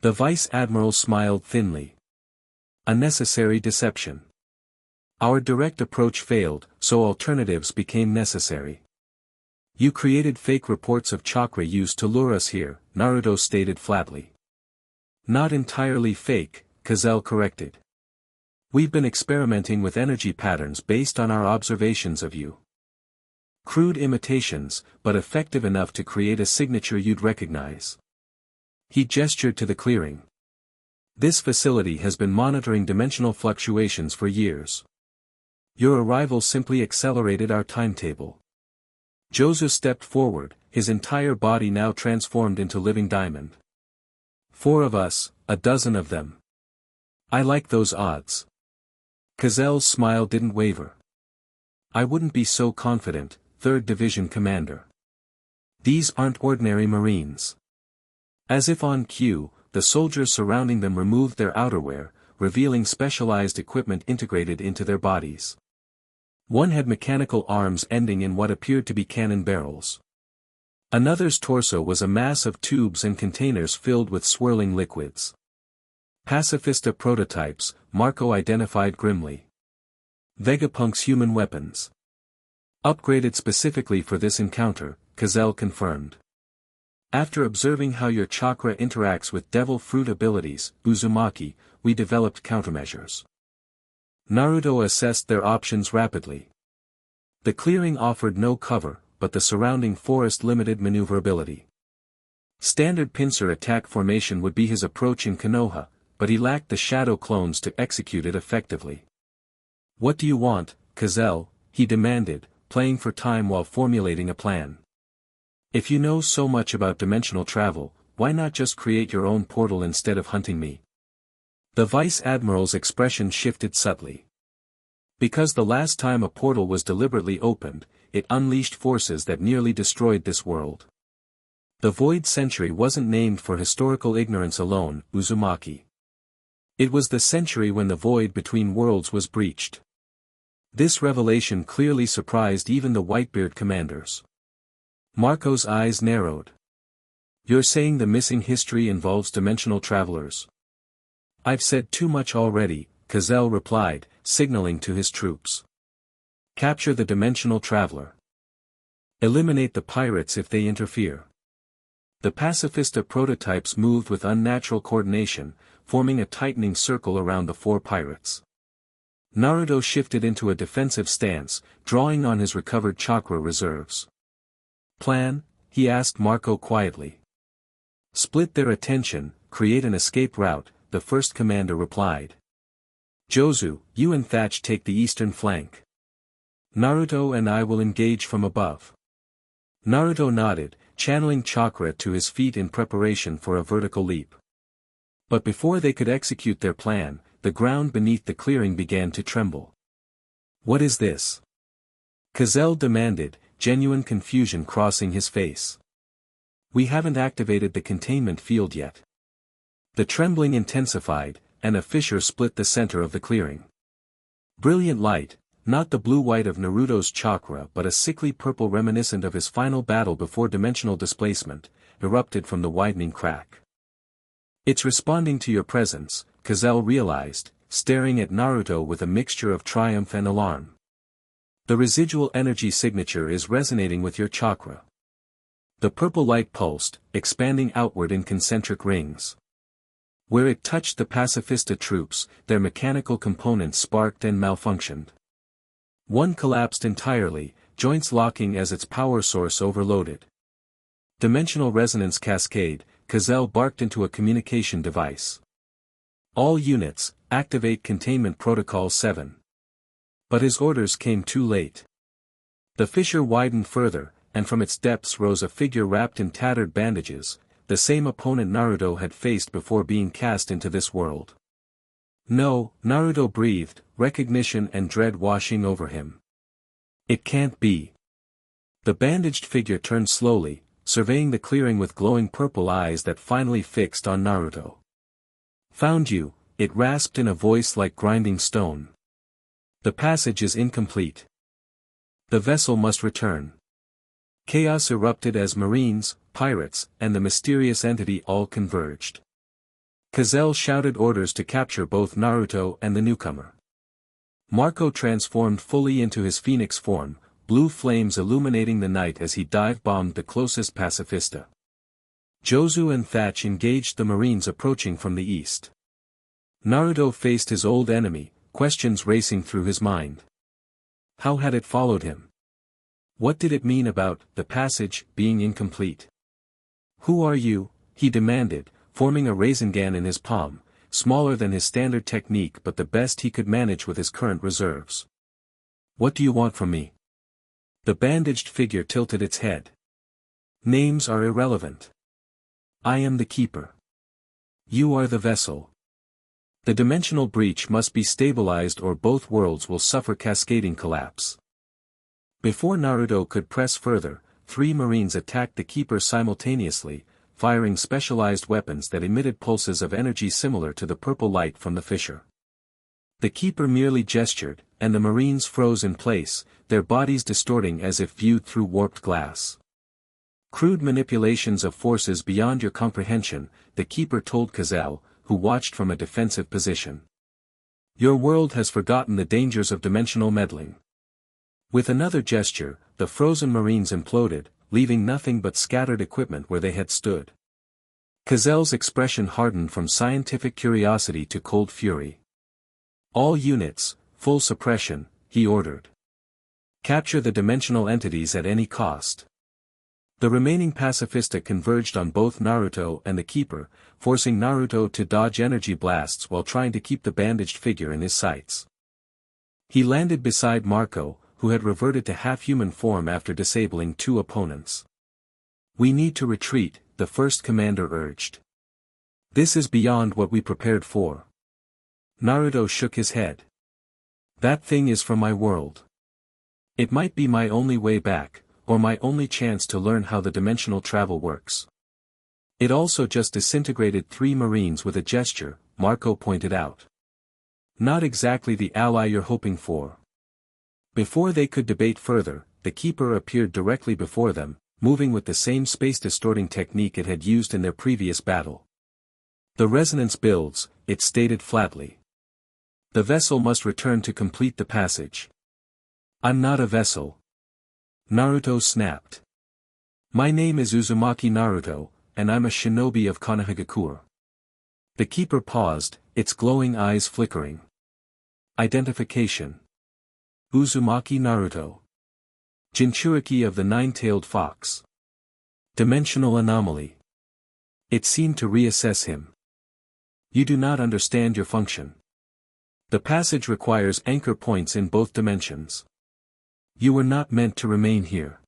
The vice admiral smiled thinly. A necessary deception. Our direct approach failed, so alternatives became necessary. You created fake reports of chakra used to lure us here, Naruto stated flatly. Not entirely fake, Colossal corrected. We've been experimenting with energy patterns based on our observations of you. Crude imitations, but effective enough to create a signature you'd recognize. He gestured to the clearing. This facility has been monitoring dimensional fluctuations for years. Your arrival simply accelerated our timetable. Jozu stepped forward, his entire body now transformed into living diamond. 4 of us, a dozen of them. I like those odds. Colosal's smile didn't waver. I wouldn't be so confident, 3rd Division Commander. These aren't ordinary Marines. As if on cue, the soldiers surrounding them removed their outerwear, revealing specialized equipment integrated into their bodies. One had mechanical arms ending in what appeared to be cannon barrels. Another's torso was a mass of tubes and containers filled with swirling liquids. Pacifista prototypes, Marco identified grimly. Vegapunk's human weapons. Upgraded specifically for this encounter, Colossal confirmed. After observing how your chakra interacts with devil fruit abilities, Uzumaki, we developed countermeasures. Naruto assessed their options rapidly. The clearing offered no cover, but the surrounding forest limited maneuverability. Standard pincer attack formation would be his approach in Konoha, but he lacked the shadow clones to execute it effectively. "What do you want, Gazelle?" he demanded, playing for time while formulating a plan. "If you know so much about dimensional travel, why not just create your own portal instead of hunting me?" The Vice Admiral's expression shifted subtly. "Because the last time a portal was deliberately opened, it unleashed forces that nearly destroyed this world. The Void Century wasn't named for historical ignorance alone, Uzumaki. It was the century when the void between worlds was breached." This revelation clearly surprised even the Whitebeard commanders. Marco's eyes narrowed. "You're saying the missing history involves dimensional travelers?" "I've said too much already," Gazelle replied, signaling to his troops. "Capture the dimensional traveler. Eliminate the pirates if they interfere." The pacifista prototypes moved with unnatural coordination, forming a tightening circle around the 4 pirates. Naruto shifted into a defensive stance, drawing on his recovered chakra reserves. "Plan?" he asked Marco quietly. "Split their attention, create an escape route," the first commander replied. "Jozu, you and Thatch take the eastern flank. Naruto and I will engage from above." Naruto nodded, channeling chakra to his feet in preparation for a vertical leap. But before they could execute their plan, the ground beneath the clearing began to tremble. "What is this?" Gazelle demanded, genuine confusion crossing his face. "We haven't activated the containment field yet." The trembling intensified, and a fissure split the center of the clearing. Brilliant light, not the blue-white of Naruto's chakra but a sickly purple reminiscent of his final battle before dimensional displacement, erupted from the widening crack. "It's responding to your presence," Gazelle realized, staring at Naruto with a mixture of triumph and alarm. "The residual energy signature is resonating with your chakra." The purple light pulsed, expanding outward in concentric rings. Where it touched the pacifista troops, their mechanical components sparked and malfunctioned. One collapsed entirely, joints locking as its power source overloaded. "Dimensional resonance cascade," Gazelle barked into a communication device. "All units, activate Containment Protocol 7. But his orders came too late. The fissure widened further, and from its depths rose a figure wrapped in tattered bandages, the same opponent Naruto had faced before being cast into this world. "No," Naruto breathed, recognition and dread washing over him. "It can't be." The bandaged figure turned slowly, surveying the clearing with glowing purple eyes that finally fixed on Naruto. "Found you," it rasped in a voice like grinding stone. "The passage is incomplete. The vessel must return." Chaos erupted as marines, pirates, and the mysterious entity all converged. Gazelle shouted orders to capture both Naruto and the newcomer. Marco transformed fully into his phoenix form, blue flames illuminating the night as he dive-bombed the closest pacifista. Jozu and Thatch engaged the marines approaching from the east. Naruto faced his old enemy, questions racing through his mind. How had it followed him? What did it mean about the passage being incomplete? "Who are you?" he demanded, forming a Rasengan in his palm, smaller than his standard technique but the best he could manage with his current reserves. "What do you want from me?" The bandaged figure tilted its head. "Names are irrelevant. I am the keeper. You are the vessel. The dimensional breach must be stabilized or both worlds will suffer cascading collapse." Before Naruto could press further, 3 marines attacked the keeper simultaneously, firing specialized weapons that emitted pulses of energy similar to the purple light from the fissure. The keeper merely gestured, and the marines froze in place, their bodies distorting as if viewed through warped glass. "Crude manipulations of forces beyond your comprehension," the keeper told Gazelle, who watched from a defensive position. "Your world has forgotten the dangers of dimensional meddling." With another gesture, the frozen marines imploded, leaving nothing but scattered equipment where they had stood. Gazelle's expression hardened from scientific curiosity to cold fury. "All units, full suppression," he ordered. "Capture the dimensional entities at any cost." The remaining pacifista converged on both Naruto and the Keeper, forcing Naruto to dodge energy blasts while trying to keep the bandaged figure in his sights. He landed beside Marco, who had reverted to half-human form after disabling two opponents. "We need to retreat," the first commander urged. "This is beyond what we prepared for." Naruto shook his head. "That thing is from my world. It might be my only way back, or my only chance to learn how the dimensional travel works." "It also just disintegrated 3 Marines with a gesture," Marco pointed out. "Not exactly the ally you're hoping for." Before they could debate further, the Keeper appeared directly before them, moving with the same space-distorting technique it had used in their previous battle. "The resonance builds," it stated flatly. "The vessel must return to complete the passage." "I'm not a vessel." Naruto snapped. "My name is Uzumaki Naruto, and I'm a shinobi of Konohagakure." The Keeper paused, its glowing eyes flickering. "Identification. Uzumaki Naruto. Jinchuriki of the Nine-Tailed Fox. Dimensional anomaly." It seemed to reassess him. "You do not understand your function. The passage requires anchor points in both dimensions. You were not meant to remain here."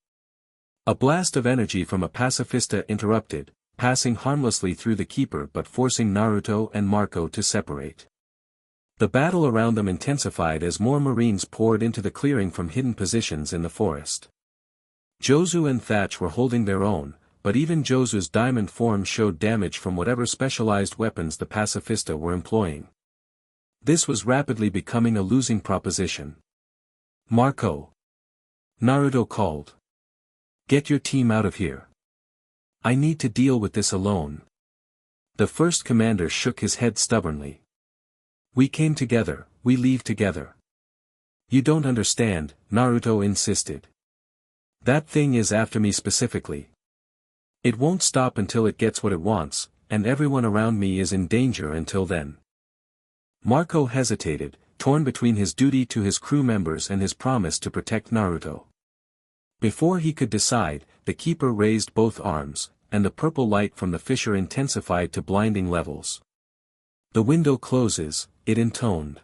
A blast of energy from a pacifista interrupted, passing harmlessly through the Keeper but forcing Naruto and Marco to separate. The battle around them intensified as more Marines poured into the clearing from hidden positions in the forest. Jozu and Thatch were holding their own, but even Jozu's diamond form showed damage from whatever specialized weapons the pacifista were employing. This was rapidly becoming a losing proposition. "Marco!" Naruto called. "Get your team out of here. I need to deal with this alone." The first commander shook his head stubbornly. "We came together, we leave together." "You don't understand," Naruto insisted. "That thing is after me specifically. It won't stop until it gets what it wants, and everyone around me is in danger until then." Marco hesitated, torn between his duty to his crew members and his promise to protect Naruto. Before he could decide, the Keeper raised both arms, and the purple light from the fissure intensified to blinding levels. "The window closes," it intoned.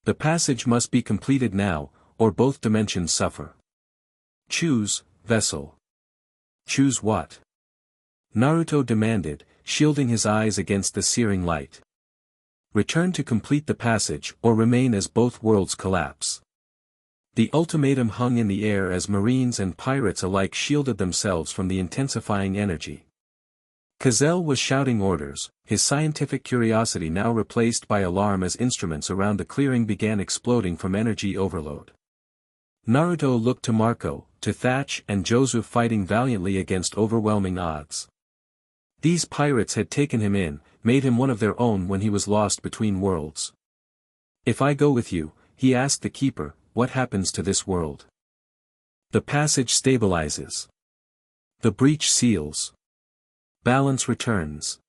"The passage must be completed now, or both dimensions suffer. Choose, vessel." "Choose what?" Naruto demanded, shielding his eyes against the searing light. "Return to complete the passage or remain as both worlds collapse." The ultimatum hung in the air as Marines and pirates alike shielded themselves from the intensifying energy. Cazell was shouting orders, his scientific curiosity now replaced by alarm as instruments around the clearing began exploding from energy overload. Naruto looked to Marco, to Thatch and Jozu fighting valiantly against overwhelming odds. These pirates had taken him in, made him one of their own when he was lost between worlds. "If I go with you," he asked the Keeper, "what happens to this world?" "The passage stabilizes. The breach seals. Balance returns.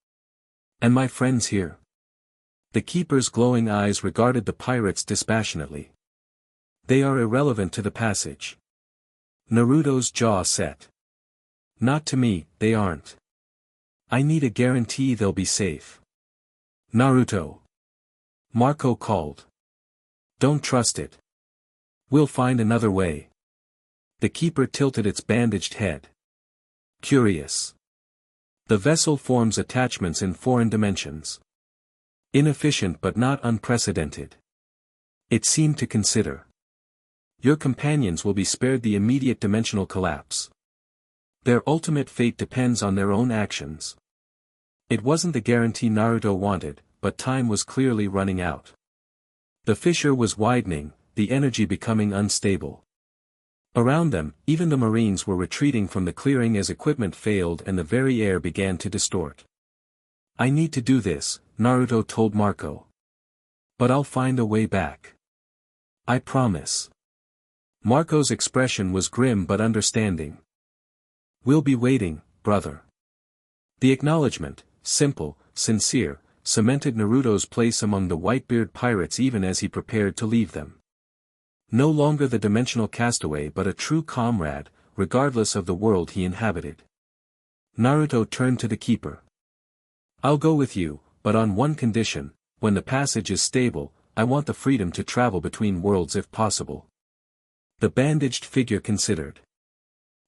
And my friends here?" The Keeper's glowing eyes regarded the pirates dispassionately. "They are irrelevant to the passage." Naruto's jaw set. "Not to me, they aren't. I need a guarantee they'll be safe." "Naruto!" Marco called. "Don't trust it. We'll find another way." The Keeper tilted its bandaged head. "Curious. The vessel forms attachments in foreign dimensions. Inefficient but not unprecedented." It seemed to consider. "Your companions will be spared the immediate dimensional collapse. Their ultimate fate depends on their own actions." It wasn't the guarantee Naruto wanted, but time was clearly running out. The fissure was widening, the energy becoming unstable. Around them, even the Marines were retreating from the clearing as equipment failed and the very air began to distort. "I need to do this," Naruto told Marco. "But I'll find a way back. I promise." Marco's expression was grim but understanding. "We'll be waiting, brother." The acknowledgement, simple, sincere, cemented Naruto's place among the Whitebeard Pirates even as he prepared to leave them. No longer the dimensional castaway but a true comrade, regardless of the world he inhabited. Naruto turned to the keeper. "I'll go with you, but on one condition: when the passage is stable, I want the freedom to travel between worlds if possible." The bandaged figure considered.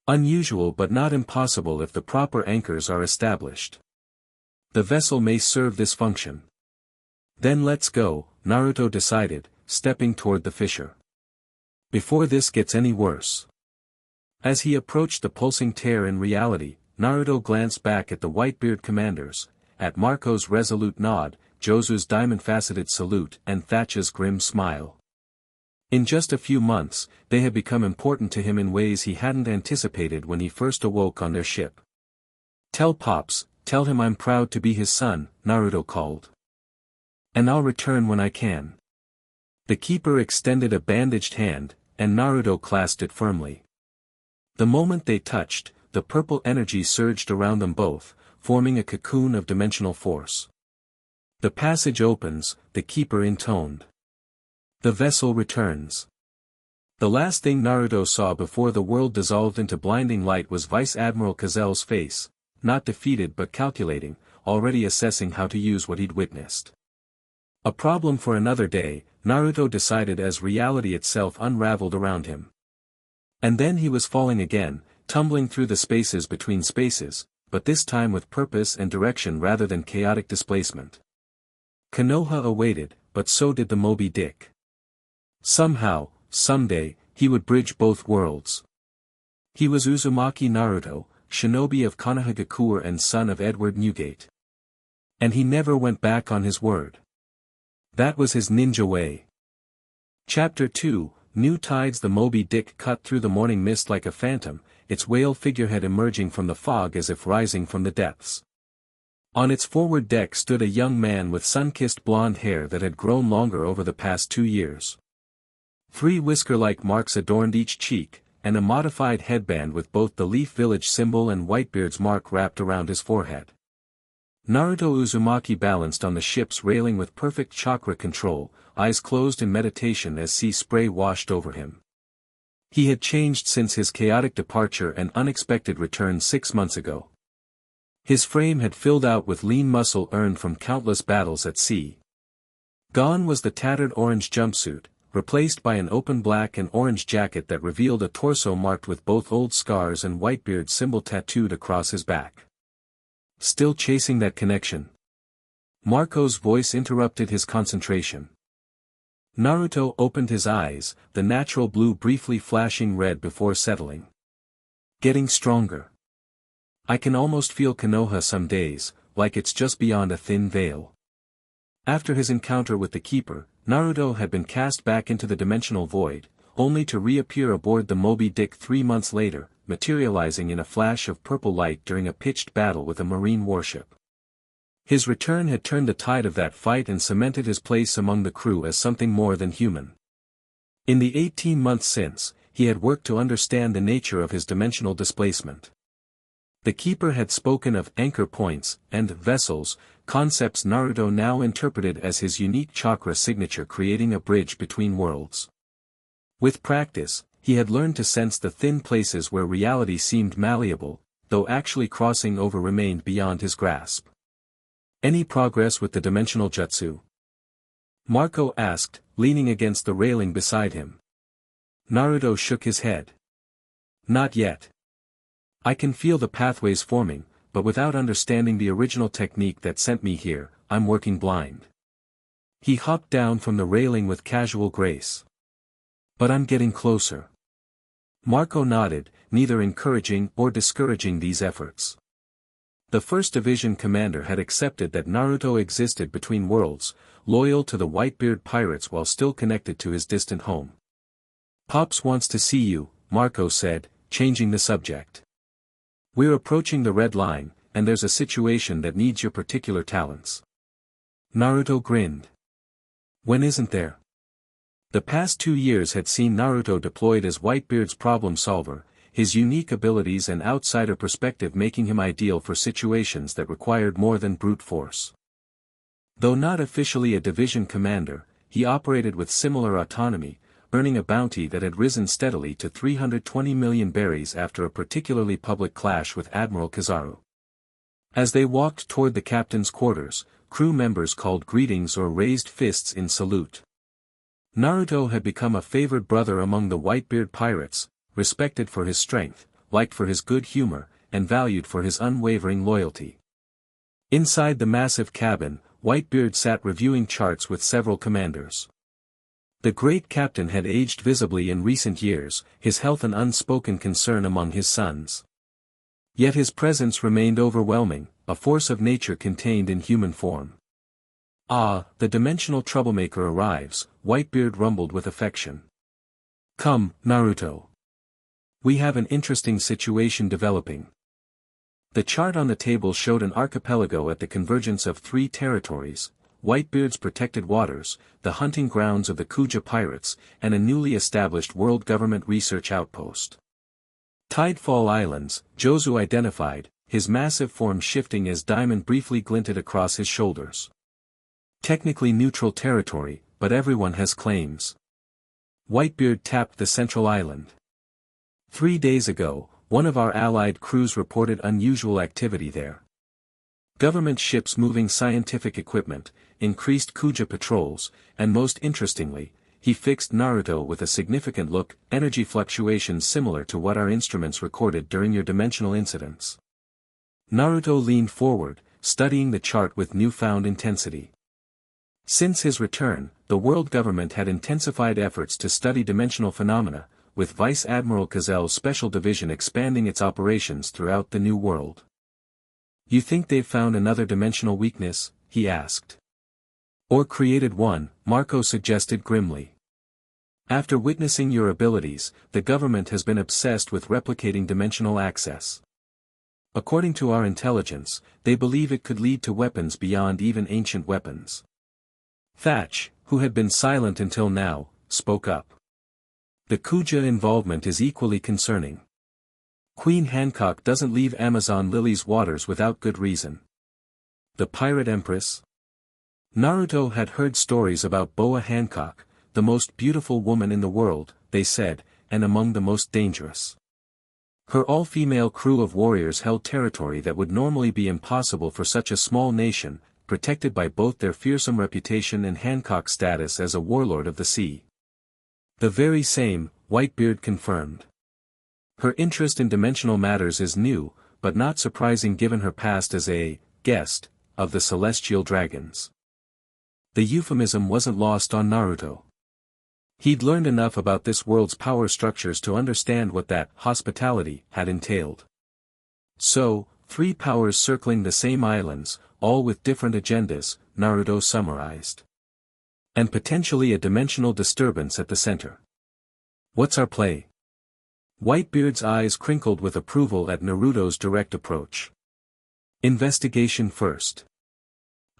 "Unusual but not impossible if the proper anchors are established. The vessel may serve this function." "Then let's go," Naruto decided, stepping toward the fissure. "Before this gets any worse." As he approached the pulsing tear in reality, Naruto glanced back at the Whitebeard commanders, at Marco's resolute nod, Josu's diamond-faceted salute and Thatch's grim smile. In just a few months, they had become important to him in ways he hadn't anticipated when he first awoke on their ship. "Tell Pops, tell him I'm proud to be his son," Naruto called. "And I'll return when I can." The keeper extended a bandaged hand, and Naruto clasped it firmly. The moment they touched, the purple energy surged around them both, forming a cocoon of dimensional force. "The passage opens," the keeper intoned. "The vessel returns." The last thing Naruto saw before the world dissolved into blinding light was Vice Admiral Cazel's face, not defeated but calculating, already assessing how to use what he'd witnessed. A problem for another day, Naruto decided as reality itself unraveled around him. And then he was falling again, tumbling through the spaces between spaces, but this time with purpose and direction rather than chaotic displacement. Konoha awaited, but so did the Moby Dick. Somehow, someday, he would bridge both worlds. He was Uzumaki Naruto, shinobi of Konohagakure and son of Edward Newgate. And he never went back on his word. That was his ninja way. Chapter 2, New Tides. The Moby Dick cut through the morning mist like a phantom, its whale figurehead emerging from the fog as if rising from the depths. On its forward deck stood a young man with sun-kissed blonde hair that had grown longer over the past 2 years. 3 whisker-like marks adorned each cheek, and a modified headband with both the Leaf Village symbol and Whitebeard's mark wrapped around his forehead. Naruto Uzumaki balanced on the ship's railing with perfect chakra control, eyes closed in meditation as sea spray washed over him. He had changed since his chaotic departure and unexpected return 6 months ago. His frame had filled out with lean muscle earned from countless battles at sea. Gone was the tattered orange jumpsuit, replaced by an open black and orange jacket that revealed a torso marked with both old scars and Whitebeard's symbol tattooed across his back. "Still chasing that connection?" Marco's voice interrupted his concentration. Naruto opened his eyes, the natural blue briefly flashing red before settling. "Getting stronger. I can almost feel Konoha some days, like it's just beyond a thin veil." After his encounter with the keeper, Naruto had been cast back into the dimensional void, only to reappear aboard the Moby Dick 3 months later, materializing in a flash of purple light during a pitched battle with a marine warship. His return had turned the tide of that fight and cemented his place among the crew as something more than human. In the 18 months since, he had worked to understand the nature of his dimensional displacement. The keeper had spoken of anchor points and vessels, concepts Naruto now interpreted as his unique chakra signature creating a bridge between worlds. With practice, he had learned to sense the thin places where reality seemed malleable, though actually crossing over remained beyond his grasp. "Any progress with the dimensional jutsu?" Marco asked, leaning against the railing beside him. Naruto shook his head. "Not yet. I can feel the pathways forming, but without understanding the original technique that sent me here, I'm working blind." He hopped down from the railing with casual grace. "But I'm getting closer." Marco nodded, neither encouraging or discouraging these efforts. The 1st Division commander had accepted that Naruto existed between worlds, loyal to the Whitebeard Pirates while still connected to his distant home. "Pops wants to see you," Marco said, changing the subject. "We're approaching the red line, and there's a situation that needs your particular talents." Naruto grinned. "When isn't there?" The past 2 years had seen Naruto deployed as Whitebeard's problem solver, his unique abilities and outsider perspective making him ideal for situations that required more than brute force. Though not officially a division commander, he operated with similar autonomy, earning a bounty that had risen steadily to 320 million berries after a particularly public clash with Admiral Kizaru. As they walked toward the captain's quarters, crew members called greetings or raised fists in salute. Naruto had become a favored brother among the Whitebeard Pirates, respected for his strength, liked for his good humor, and valued for his unwavering loyalty. Inside the massive cabin, Whitebeard sat reviewing charts with several commanders. The great captain had aged visibly in recent years, his health an unspoken concern among his sons. Yet his presence remained overwhelming, a force of nature contained in human form. "Ah, the dimensional troublemaker arrives," Whitebeard rumbled with affection. "Come, Naruto. We have an interesting situation developing." The chart on the table showed an archipelago at the convergence of three territories: Whitebeard's protected waters, the hunting grounds of the Kuja pirates, and a newly established world government research outpost. Tidefall Islands, Jozu identified, his massive form shifting as diamond briefly glinted across his shoulders. Technically neutral territory, but everyone has claims. Whitebeard tapped the central island. 3 days ago, one of our allied crews reported unusual activity there. Government ships moving scientific equipment, increased Kuja patrols, and most interestingly, he fixed Naruto with a significant look, energy fluctuations similar to what our instruments recorded during your dimensional incidents. Naruto leaned forward, studying the chart with newfound intensity. Since his return, the world government had intensified efforts to study dimensional phenomena, with Vice Admiral Cazel's special division expanding its operations throughout the New World. "You think they've found another dimensional weakness?" he asked. "Or created one," Marco suggested grimly. "After witnessing your abilities, the government has been obsessed with replicating dimensional access. According to our intelligence, they believe it could lead to weapons beyond even ancient weapons." Thatch, who had been silent until now, spoke up. "The Kuja involvement is equally concerning. Queen Hancock doesn't leave Amazon Lily's waters without good reason." "The Pirate Empress?" Naruto had heard stories about Boa Hancock, the most beautiful woman in the world, they said, and among the most dangerous. Her all-female crew of warriors held territory that would normally be impossible for such a small nation, protected by both their fearsome reputation and Hancock's status as a warlord of the sea. "The very same," Whitebeard confirmed. "Her interest in dimensional matters is new, but not surprising given her past as a guest of the celestial dragons." The euphemism wasn't lost on Naruto. He'd learned enough about this world's power structures to understand what that hospitality had entailed. "So, 3 powers circling the same islands, all with different agendas," Naruto summarized. "And potentially a dimensional disturbance at the center. What's our play?" Whitebeard's eyes crinkled with approval at Naruto's direct approach. "Investigation first.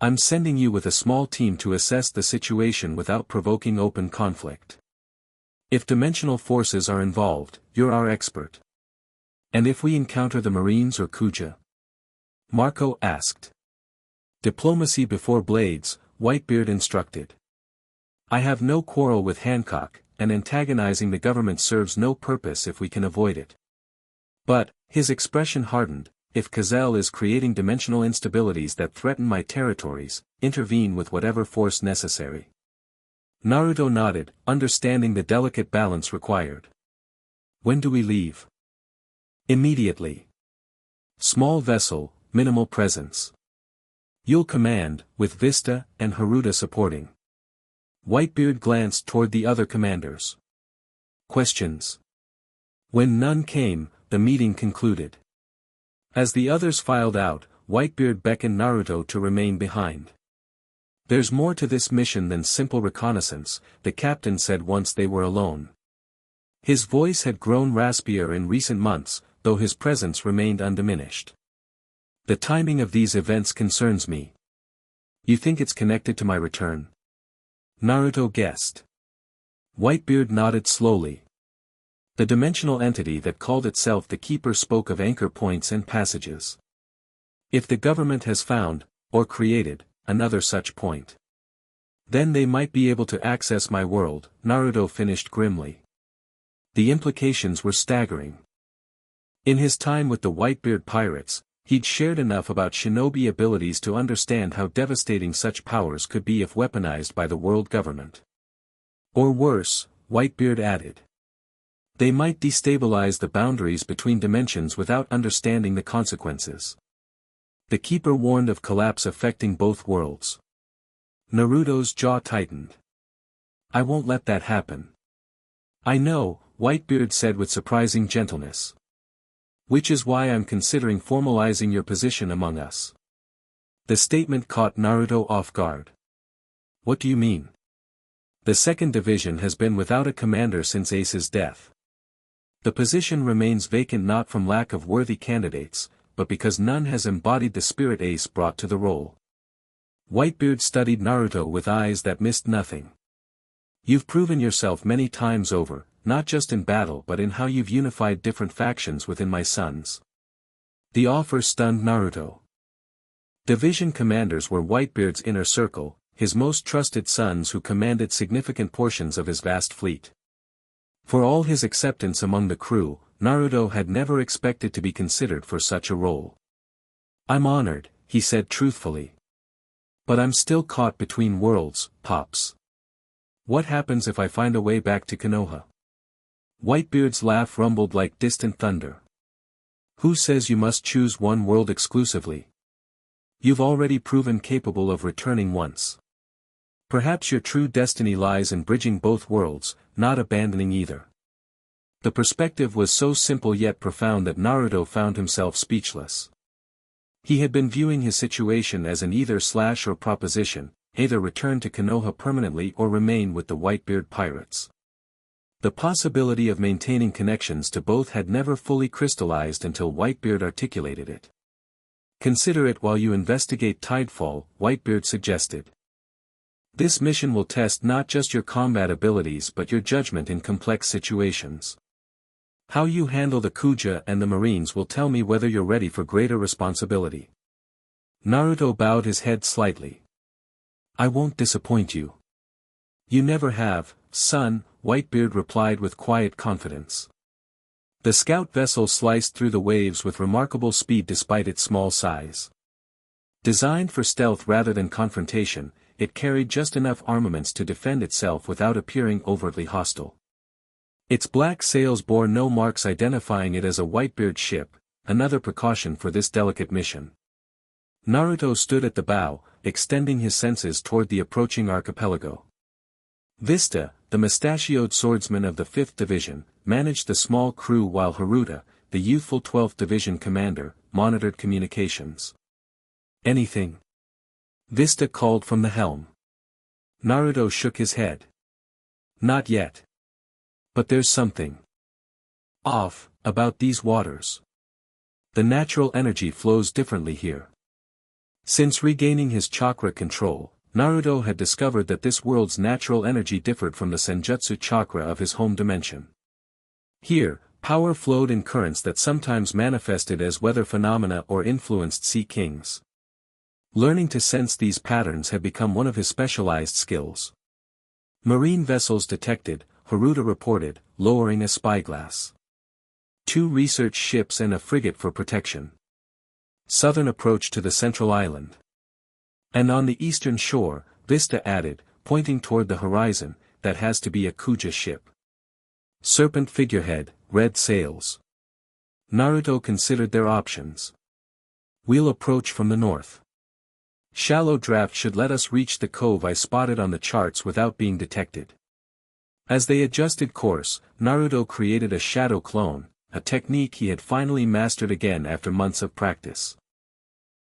I'm sending you with a small team to assess the situation without provoking open conflict. If dimensional forces are involved, you're our expert." "And if we encounter the Marines or Kuja?" Marco asked. "Diplomacy before blades," Whitebeard instructed. "I have no quarrel with Hancock, and antagonizing the government serves no purpose if we can avoid it. But," his expression hardened, "if Cazel is creating dimensional instabilities that threaten my territories, intervene with whatever force necessary." Naruto nodded, understanding the delicate balance required. "When do we leave?" "Immediately. Small vessel, minimal presence. You'll command, with Vista and Haruta supporting." Whitebeard glanced toward the other commanders. "Questions?" When none came, the meeting concluded. As the others filed out, Whitebeard beckoned Naruto to remain behind. "There's more to this mission than simple reconnaissance," the captain said once they were alone. His voice had grown raspier in recent months, though his presence remained undiminished. "The timing of these events concerns me." "You think it's connected to my return?" Naruto guessed. Whitebeard nodded slowly. The dimensional entity that called itself the Keeper spoke of anchor points and passages. If the government has found, or created, another such point, Then they might be able to access my world, Naruto finished grimly. The implications were staggering. In his time with the Whitebeard Pirates, he'd shared enough about shinobi abilities to understand how devastating such powers could be if weaponized by the world government. Or worse, Whitebeard added. They might destabilize the boundaries between dimensions without understanding the consequences. The Keeper warned of collapse affecting both worlds. Naruto's jaw tightened. I won't let that happen. I know, Whitebeard said with surprising gentleness. Which is why I'm considering formalizing your position among us. The statement caught Naruto off guard. What do you mean? The second division has been without a commander since Ace's death. The position remains vacant not from lack of worthy candidates, but because none has embodied the spirit Ace brought to the role. Whitebeard studied Naruto with eyes that missed nothing. You've proven yourself many times over, not just in battle but in how you've unified different factions within my sons. The offer stunned Naruto. Division commanders were Whitebeard's inner circle, his most trusted sons who commanded significant portions of his vast fleet. For all his acceptance among the crew, Naruto had never expected to be considered for such a role. I'm honored, he said truthfully. But I'm still caught between worlds, Pops. What happens if I find a way back to Konoha? Whitebeard's laugh rumbled like distant thunder. Who says you must choose one world exclusively? You've already proven capable of returning once. Perhaps your true destiny lies in bridging both worlds, not abandoning either. The perspective was so simple yet profound that Naruto found himself speechless. He had been viewing his situation as an either/or proposition, either return to Konoha permanently or remain with the Whitebeard Pirates. The possibility of maintaining connections to both had never fully crystallized until Whitebeard articulated it. Consider it while you investigate Tidefall, Whitebeard suggested. This mission will test not just your combat abilities but your judgment in complex situations. How you handle the Kuja and the Marines will tell me whether you're ready for greater responsibility. Naruto bowed his head slightly. I won't disappoint you. You never have, son, Whitebeard replied with quiet confidence. The scout vessel sliced through the waves with remarkable speed despite its small size. Designed for stealth rather than confrontation, it carried just enough armaments to defend itself without appearing overtly hostile. Its black sails bore no marks identifying it as a Whitebeard ship, another precaution for this delicate mission. Naruto stood at the bow, extending his senses toward the approaching archipelago. Vista, the mustachioed swordsman of the 5th Division, managed the small crew while Haruta, the youthful 12th Division commander, monitored communications. Anything? Vista called from the helm. Naruto shook his head. Not yet. But there's something off about these waters. The natural energy flows differently here. Since regaining his chakra control, Naruto had discovered that this world's natural energy differed from the senjutsu chakra of his home dimension. Here, power flowed in currents that sometimes manifested as weather phenomena or influenced sea kings. Learning to sense these patterns had become one of his specialized skills. Marine vessels detected, Haruta reported, lowering a spyglass. 2 research ships and a frigate for protection. Southern approach to the central island. And on the eastern shore, Vista added, pointing toward the horizon, that has to be a Kuja ship. Serpent figurehead, red sails. Naruto considered their options. We'll approach from the north. Shallow draft should let us reach the cove I spotted on the charts without being detected. As they adjusted course, Naruto created a shadow clone, a technique he had finally mastered again after months of practice.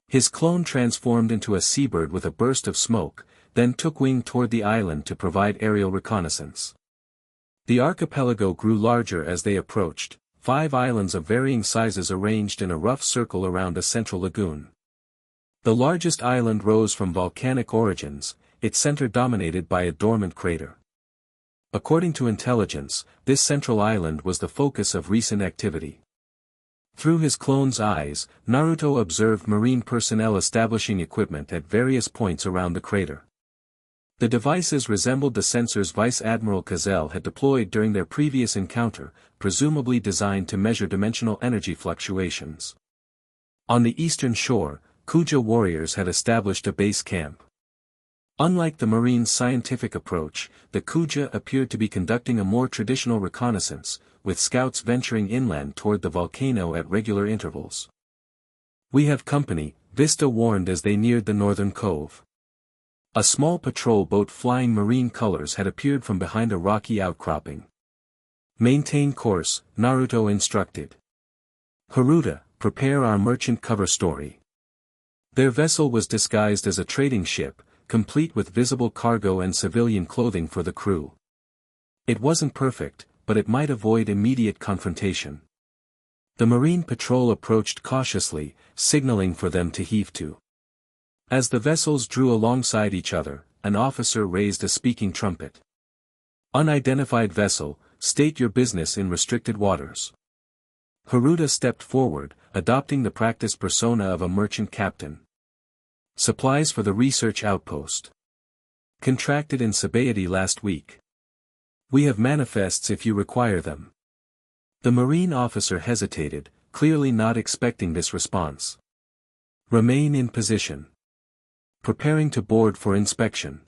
His clone transformed into a seabird with a burst of smoke, then took wing toward the island to provide aerial reconnaissance. The archipelago grew larger as they approached, 5 islands of varying sizes arranged in a rough circle around a central lagoon. The largest island rose from volcanic origins, its center dominated by a dormant crater. According to intelligence, this central island was the focus of recent activity. Through his clone's eyes, Naruto observed marine personnel establishing equipment at various points around the crater. The devices resembled the sensors Vice Admiral Cazell had deployed during their previous encounter, presumably designed to measure dimensional energy fluctuations. On the eastern shore, Kuja warriors had established a base camp. Unlike the Marines' scientific approach, the Kuja appeared to be conducting a more traditional reconnaissance, with scouts venturing inland toward the volcano at regular intervals. "We have company," Vista warned as they neared the northern cove. A small patrol boat flying marine colors had appeared from behind a rocky outcropping. "Maintain course," Naruto instructed. "Haruta, prepare our merchant cover story." Their vessel was disguised as a trading ship, complete with visible cargo and civilian clothing for the crew. It wasn't perfect, but it might avoid immediate confrontation. The marine patrol approached cautiously, signaling for them to heave to. As the vessels drew alongside each other, an officer raised a speaking trumpet. "Unidentified vessel, state your business in restricted waters." Haruta stepped forward, adopting the practiced persona of a merchant captain. "Supplies for the research outpost. Contracted in Sabaody last week. We have manifests if you require them." The marine officer hesitated, clearly not expecting this response. "Remain in position. Preparing to board for inspection."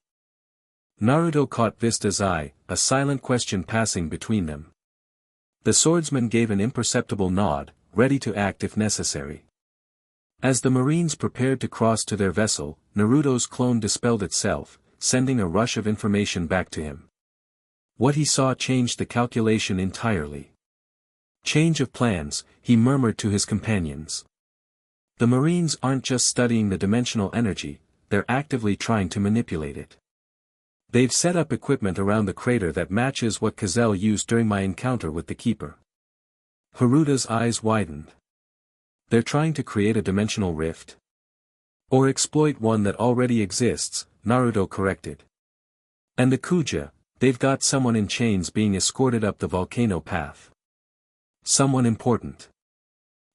Naruto caught Vista's eye, a silent question passing between them. The swordsman gave an imperceptible nod, ready to act if necessary. As the Marines prepared to cross to their vessel, Naruto's clone dispelled itself, sending a rush of information back to him. What he saw changed the calculation entirely. "Change of plans," he murmured to his companions. "The Marines aren't just studying the dimensional energy, they're actively trying to manipulate it. They've set up equipment around the crater that matches what Cazell used during my encounter with the Keeper." Haruta's eyes widened. "They're trying to create a dimensional rift? Or exploit one that already exists," Naruto corrected. "And the Kuja, they've got someone in chains being escorted up the volcano path. Someone important."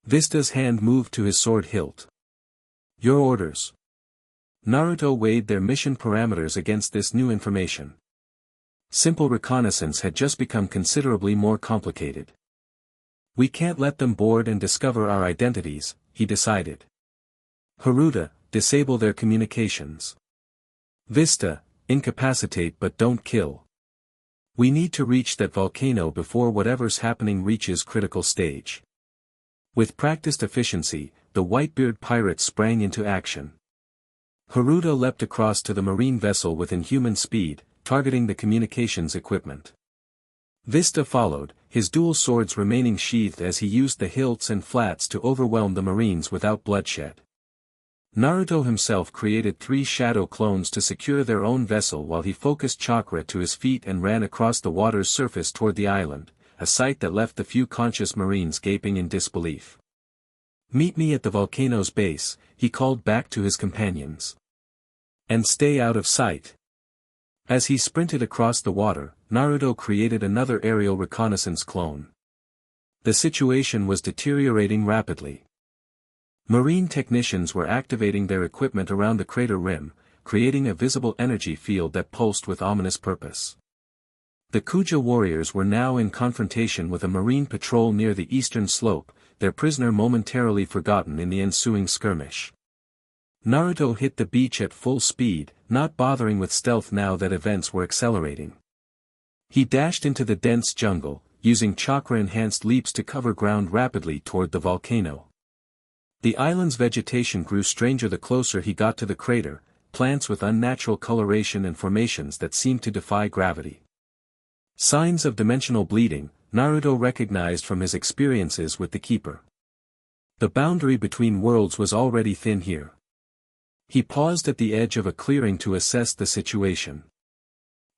Vista's hand moved to his sword hilt. "Your orders." Naruto weighed their mission parameters against this new information. Simple reconnaissance had just become considerably more complicated. "We can't let them board and discover our identities," he decided. "Haruta, disable their communications. Vista, incapacitate but don't kill. We need to reach that volcano before whatever's happening reaches critical stage." With practiced efficiency, the Whitebeard Pirates sprang into action. Haruta leapt across to the marine vessel with inhuman speed, targeting the communications equipment. Vista followed, his dual swords remaining sheathed as he used the hilts and flats to overwhelm the Marines without bloodshed. Naruto himself created 3 shadow clones to secure their own vessel while he focused chakra to his feet and ran across the water's surface toward the island, a sight that left the few conscious Marines gaping in disbelief. "Meet me at the volcano's base," he called back to his companions. "And stay out of sight." As he sprinted across the water, Naruto created another aerial reconnaissance clone. The situation was deteriorating rapidly. Marine technicians were activating their equipment around the crater rim, creating a visible energy field that pulsed with ominous purpose. The Kuja warriors were now in confrontation with a marine patrol near the eastern slope, their prisoner momentarily forgotten in the ensuing skirmish. Naruto hit the beach at full speed, not bothering with stealth now that events were accelerating. He dashed into the dense jungle, using chakra-enhanced leaps to cover ground rapidly toward the volcano. The island's vegetation grew stranger the closer he got to the crater, plants with unnatural coloration and formations that seemed to defy gravity. Signs of dimensional bleeding, Naruto recognized from his experiences with the Keeper. The boundary between worlds was already thin here. He paused at the edge of a clearing to assess the situation.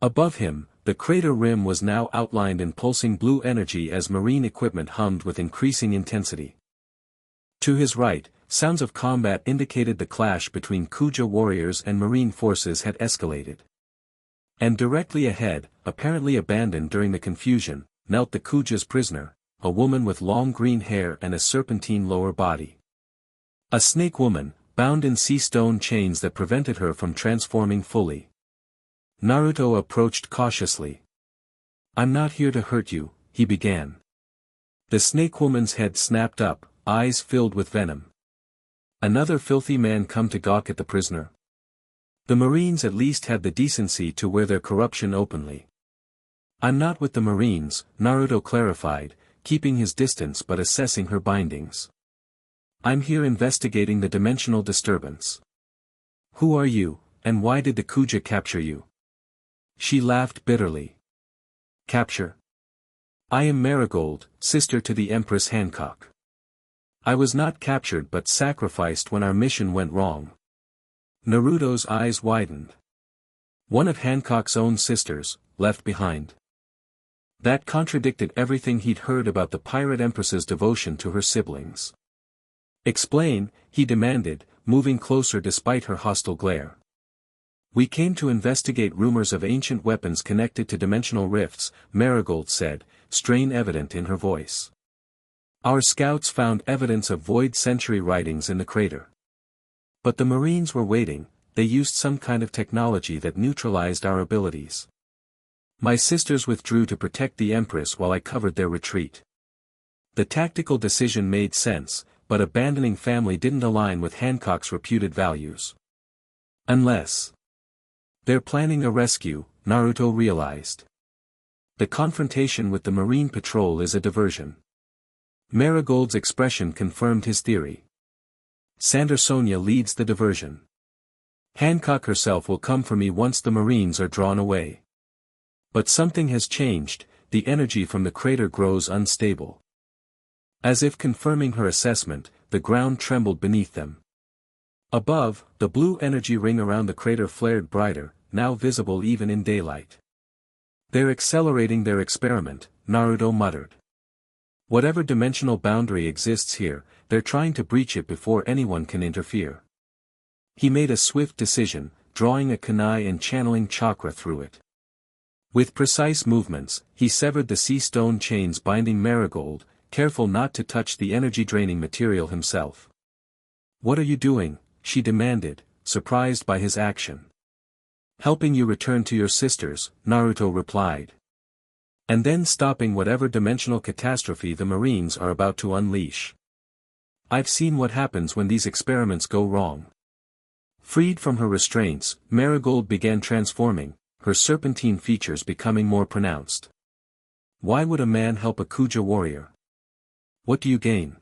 Above him, the crater rim was now outlined in pulsing blue energy as marine equipment hummed with increasing intensity. To his right, sounds of combat indicated the clash between Kuja warriors and marine forces had escalated. And directly ahead, apparently abandoned during the confusion, knelt the Kuja's prisoner, a woman with long green hair and a serpentine lower body. A snake woman, bound in sea stone chains that prevented her from transforming fully. Naruto approached cautiously. "I'm not here to hurt you," he began. The snake woman's head snapped up, eyes filled with venom. Another filthy man come to gawk at the prisoner? The Marines at least had the decency to wear their corruption openly. "I'm not with the Marines," Naruto clarified, keeping his distance but assessing her bindings. "I'm here investigating the dimensional disturbance." "Who are you, and why did the Kuja capture you?" She laughed bitterly. "Capture? I am Marigold, sister to the Empress Hancock. I was not captured but sacrificed when our mission went wrong." Naruto's eyes widened. One of Hancock's own sisters, left behind. That contradicted everything he'd heard about the pirate empress's devotion to her siblings. "Explain," he demanded, moving closer despite her hostile glare. "We came to investigate rumors of ancient weapons connected to dimensional rifts," Marigold said, strain evident in her voice. "Our scouts found evidence of void century writings in the crater. But the Marines were waiting, they used some kind of technology that neutralized our abilities. My sisters withdrew to protect the Empress while I covered their retreat. The tactical decision made sense, but abandoning family didn't align with Hancock's reputed values. Unless they're planning a rescue," Naruto realized. "The confrontation with the Marine Patrol is a diversion." Marigold's expression confirmed his theory. "Sandersonia leads the diversion. Hancock herself will come for me once the Marines are drawn away. But something has changed, the energy from the crater grows unstable." As if confirming her assessment, the ground trembled beneath them. Above, the blue energy ring around the crater flared brighter, now visible even in daylight. "They're accelerating their experiment," Naruto muttered. "Whatever dimensional boundary exists here, they're trying to breach it before anyone can interfere." He made a swift decision, drawing a kunai and channeling chakra through it. With precise movements, he severed the sea stone chains binding Marigold, careful not to touch the energy-draining material himself. "What are you doing?" she demanded, surprised by his action. "Helping you return to your sisters," Naruto replied. "And then stopping whatever dimensional catastrophe the Marines are about to unleash. I've seen what happens when these experiments go wrong." Freed from her restraints, Marigold began transforming, her serpentine features becoming more pronounced. "Why would a man help a Kuja warrior? What do you gain?"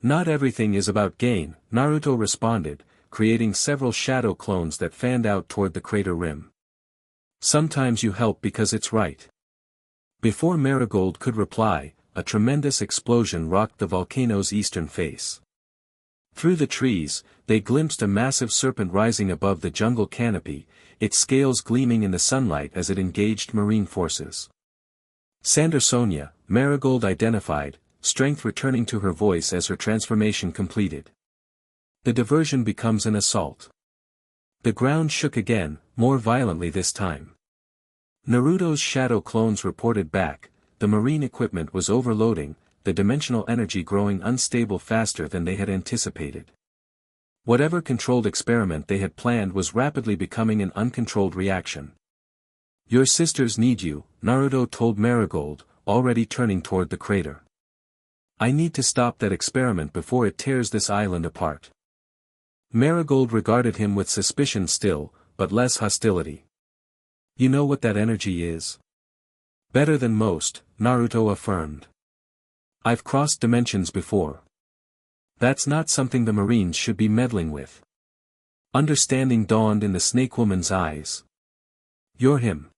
"Not everything is about gain," Naruto responded, creating several shadow clones that fanned out toward the crater rim. "Sometimes you help because it's right." Before Marigold could reply, a tremendous explosion rocked the volcano's eastern face. Through the trees, they glimpsed a massive serpent rising above the jungle canopy, its scales gleaming in the sunlight as it engaged marine forces. Sandersonia, Marigold identified, strength returning to her voice as her transformation completed. The diversion becomes an assault. The ground shook again, more violently this time. Naruto's shadow clones reported back, the marine equipment was overloading, the dimensional energy growing unstable faster than they had anticipated. Whatever controlled experiment they had planned was rapidly becoming an uncontrolled reaction. "Your sisters need you," Naruto told Marigold, already turning toward the crater. "I need to stop that experiment before it tears this island apart." Marigold regarded him with suspicion still, but less hostility. "You know what that energy is?" "Better than most," Naruto affirmed. "I've crossed dimensions before. That's not something the Marines should be meddling with." Understanding dawned in the snake woman's eyes. "You're him.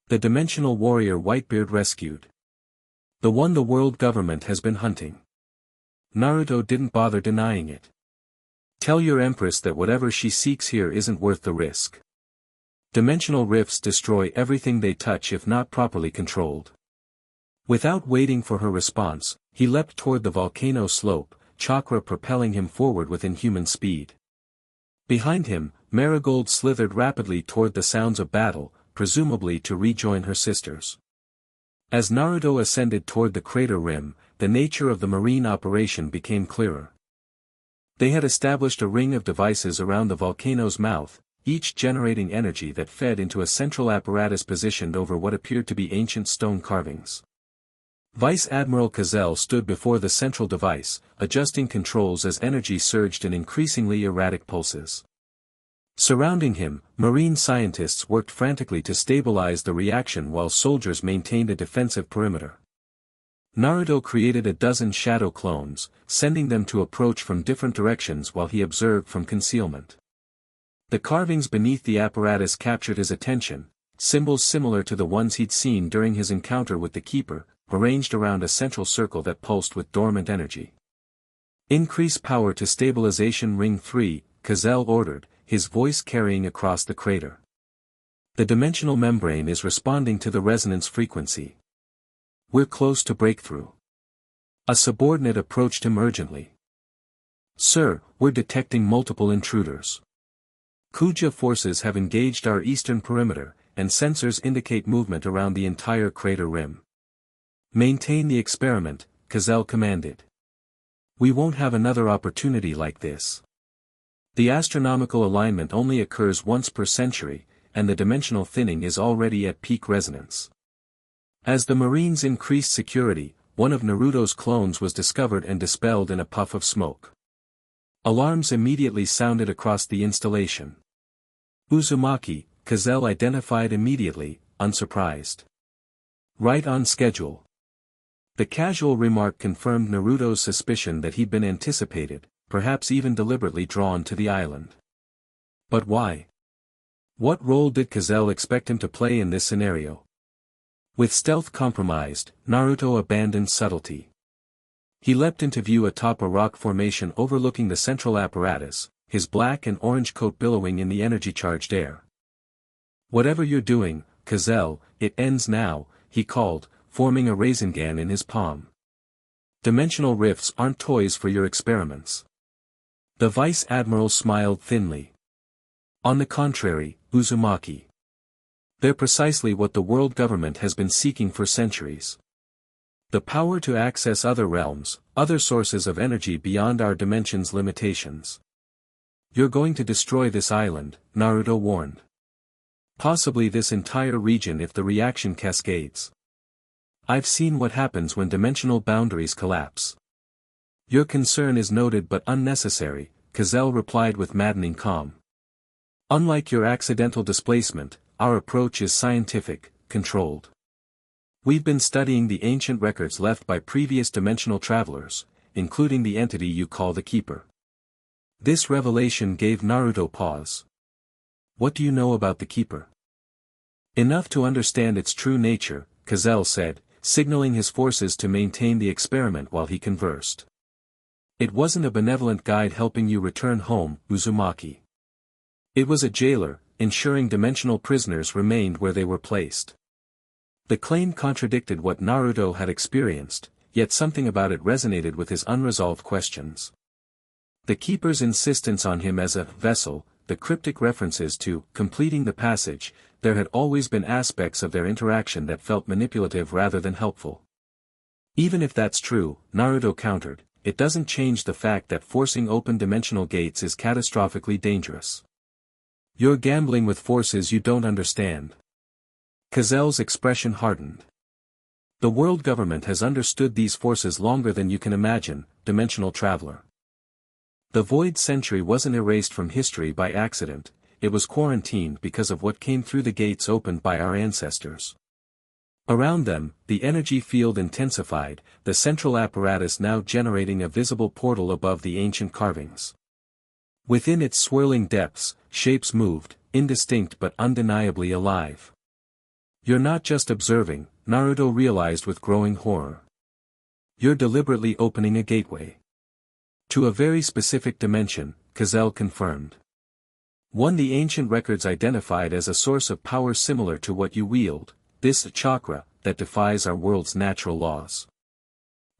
The dimensional warrior Whitebeard rescued. The one the world government has been hunting." Naruto didn't bother denying it. "Tell your empress that whatever she seeks here isn't worth the risk. Dimensional rifts destroy everything they touch if not properly controlled." Without waiting for her response, he leapt toward the volcano slope, chakra propelling him forward with inhuman speed. Behind him, Marigold slithered rapidly toward the sounds of battle, presumably to rejoin her sisters. As Naruto ascended toward the crater rim, the nature of the marine operation became clearer. They had established a ring of devices around the volcano's mouth, each generating energy that fed into a central apparatus positioned over what appeared to be ancient stone carvings. Vice Admiral Cazell stood before the central device, adjusting controls as energy surged in increasingly erratic pulses. Surrounding him, marine scientists worked frantically to stabilize the reaction while soldiers maintained a defensive perimeter. Naruto created a dozen shadow clones, sending them to approach from different directions while he observed from concealment. The carvings beneath the apparatus captured his attention, symbols similar to the ones he'd seen during his encounter with the Keeper, arranged around a central circle that pulsed with dormant energy. Increase power to stabilization ring 3, Cazell ordered, his voice carrying across the crater. The dimensional membrane is responding to the resonance frequency. We're close to breakthrough. A subordinate approached him urgently. Sir, we're detecting multiple intruders. Kuja forces have engaged our eastern perimeter, and sensors indicate movement around the entire crater rim. Maintain the experiment, Cazell commanded. We won't have another opportunity like this. The astronomical alignment only occurs once per century, and the dimensional thinning is already at peak resonance. As the Marines increased security, one of Naruto's clones was discovered and dispelled in a puff of smoke. Alarms immediately sounded across the installation. Uzumaki, Cazell identified immediately, unsurprised. Right on schedule. The casual remark confirmed Naruto's suspicion that he'd been anticipated, perhaps even deliberately drawn to the island. But why? What role did Cazell expect him to play in this scenario? With stealth compromised, Naruto abandoned subtlety. He leapt into view atop a rock formation overlooking the central apparatus, his black and orange coat billowing in the energy-charged air. Whatever you're doing, Cazell, it ends now, he called, forming a Rasengan in his palm. Dimensional rifts aren't toys for your experiments. The Vice Admiral smiled thinly. On the contrary, Uzumaki. They're precisely what the world government has been seeking for centuries. The power to access other realms, other sources of energy beyond our dimension's limitations. You're going to destroy this island, Naruto warned. Possibly this entire region if the reaction cascades. I've seen what happens when dimensional boundaries collapse. Your concern is noted but unnecessary, Cazell replied with maddening calm. Unlike your accidental displacement, our approach is scientific, controlled. We've been studying the ancient records left by previous dimensional travelers, including the entity you call the Keeper. This revelation gave Naruto pause. What do you know about the Keeper? Enough to understand its true nature, Cazell said, signaling his forces to maintain the experiment while he conversed. It wasn't a benevolent guide helping you return home, Uzumaki. It was a jailer, ensuring dimensional prisoners remained where they were placed. The claim contradicted what Naruto had experienced, yet something about it resonated with his unresolved questions. The Keeper's insistence on him as a vessel, the cryptic references to completing the passage, there had always been aspects of their interaction that felt manipulative rather than helpful. Even if that's true, Naruto countered, it doesn't change the fact that forcing open dimensional gates is catastrophically dangerous. You're gambling with forces you don't understand. Cazell's expression hardened. The world government has understood these forces longer than you can imagine, dimensional traveler. The Void Century wasn't erased from history by accident, it was quarantined because of what came through the gates opened by our ancestors. Around them, the energy field intensified, the central apparatus now generating a visible portal above the ancient carvings. Within its swirling depths, shapes moved, indistinct but undeniably alive. You're not just observing, Naruto realized with growing horror. You're deliberately opening a gateway. To a very specific dimension, Cazell confirmed. One the ancient records identified as a source of power similar to what you wield, this chakra, that defies our world's natural laws.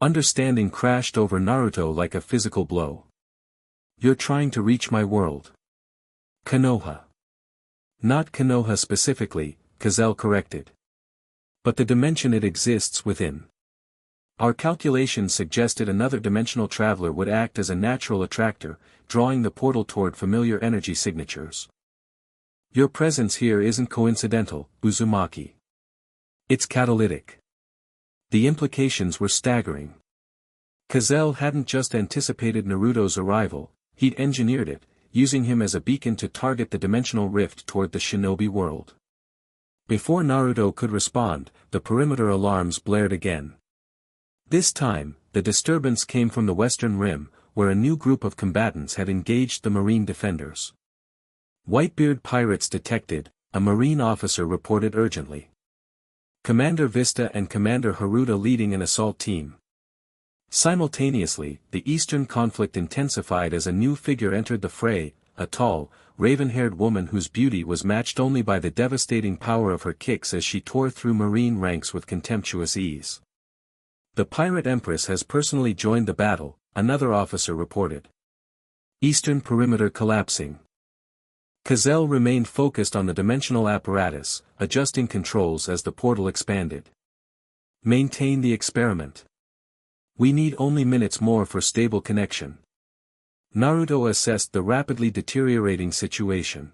Understanding crashed over Naruto like a physical blow. You're trying to reach my world. Konoha. Not Konoha specifically, Cazell corrected. But the dimension it exists within. Our calculations suggested another dimensional traveler would act as a natural attractor, drawing the portal toward familiar energy signatures. Your presence here isn't coincidental, Uzumaki. It's catalytic. The implications were staggering. Colossal hadn't just anticipated Naruto's arrival, he'd engineered it, using him as a beacon to target the dimensional rift toward the shinobi world. Before Naruto could respond, the perimeter alarms blared again. This time, the disturbance came from the western rim, where a new group of combatants had engaged the marine defenders. Whitebeard Pirates detected, a marine officer reported urgently. Commander Vista and Commander Haruta leading an assault team. Simultaneously, the eastern conflict intensified as a new figure entered the fray, a tall, raven-haired woman whose beauty was matched only by the devastating power of her kicks as she tore through marine ranks with contemptuous ease. The pirate empress has personally joined the battle, another officer reported. Eastern perimeter collapsing. Colossal remained focused on the dimensional apparatus, adjusting controls as the portal expanded. Maintain the experiment. We need only minutes more for stable connection. Naruto assessed the rapidly deteriorating situation.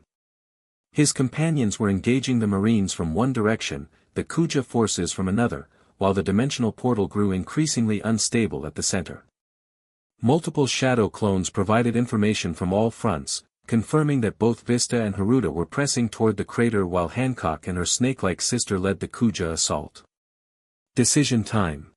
His companions were engaging the marines from one direction, the Kuja forces from another, while the dimensional portal grew increasingly unstable at the center. Multiple shadow clones provided information from all fronts, confirming that both Vista and Haruta were pressing toward the crater while Hancock and her snake-like sister led the Kuja assault. Decision time.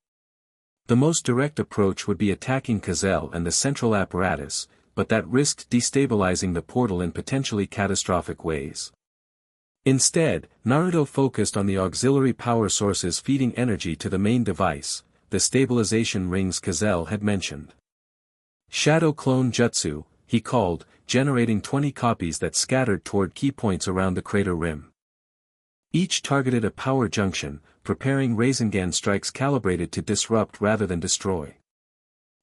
The most direct approach would be attacking Colossal and the central apparatus, but that risked destabilizing the portal in potentially catastrophic ways. Instead, Naruto focused on the auxiliary power sources feeding energy to the main device, the stabilization rings Colossal had mentioned. Shadow Clone Jutsu, he called, generating 20 copies that scattered toward key points around the crater rim. Each targeted a power junction, preparing Rasengan strikes calibrated to disrupt rather than destroy.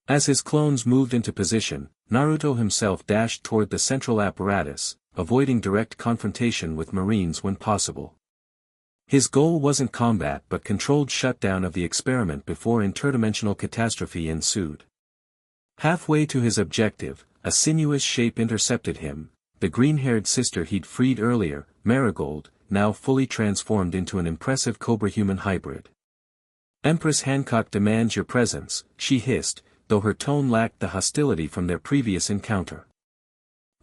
As his clones moved into position, Naruto himself dashed toward the central apparatus, avoiding direct confrontation with marines when possible. His goal wasn't combat but controlled shutdown of the experiment before interdimensional catastrophe ensued. Halfway to his objective, a sinuous shape intercepted him, the green-haired sister he'd freed earlier, Marigold, now fully transformed into an impressive Cobra-human hybrid. Empress Hancock demands your presence, she hissed, though her tone lacked the hostility from their previous encounter.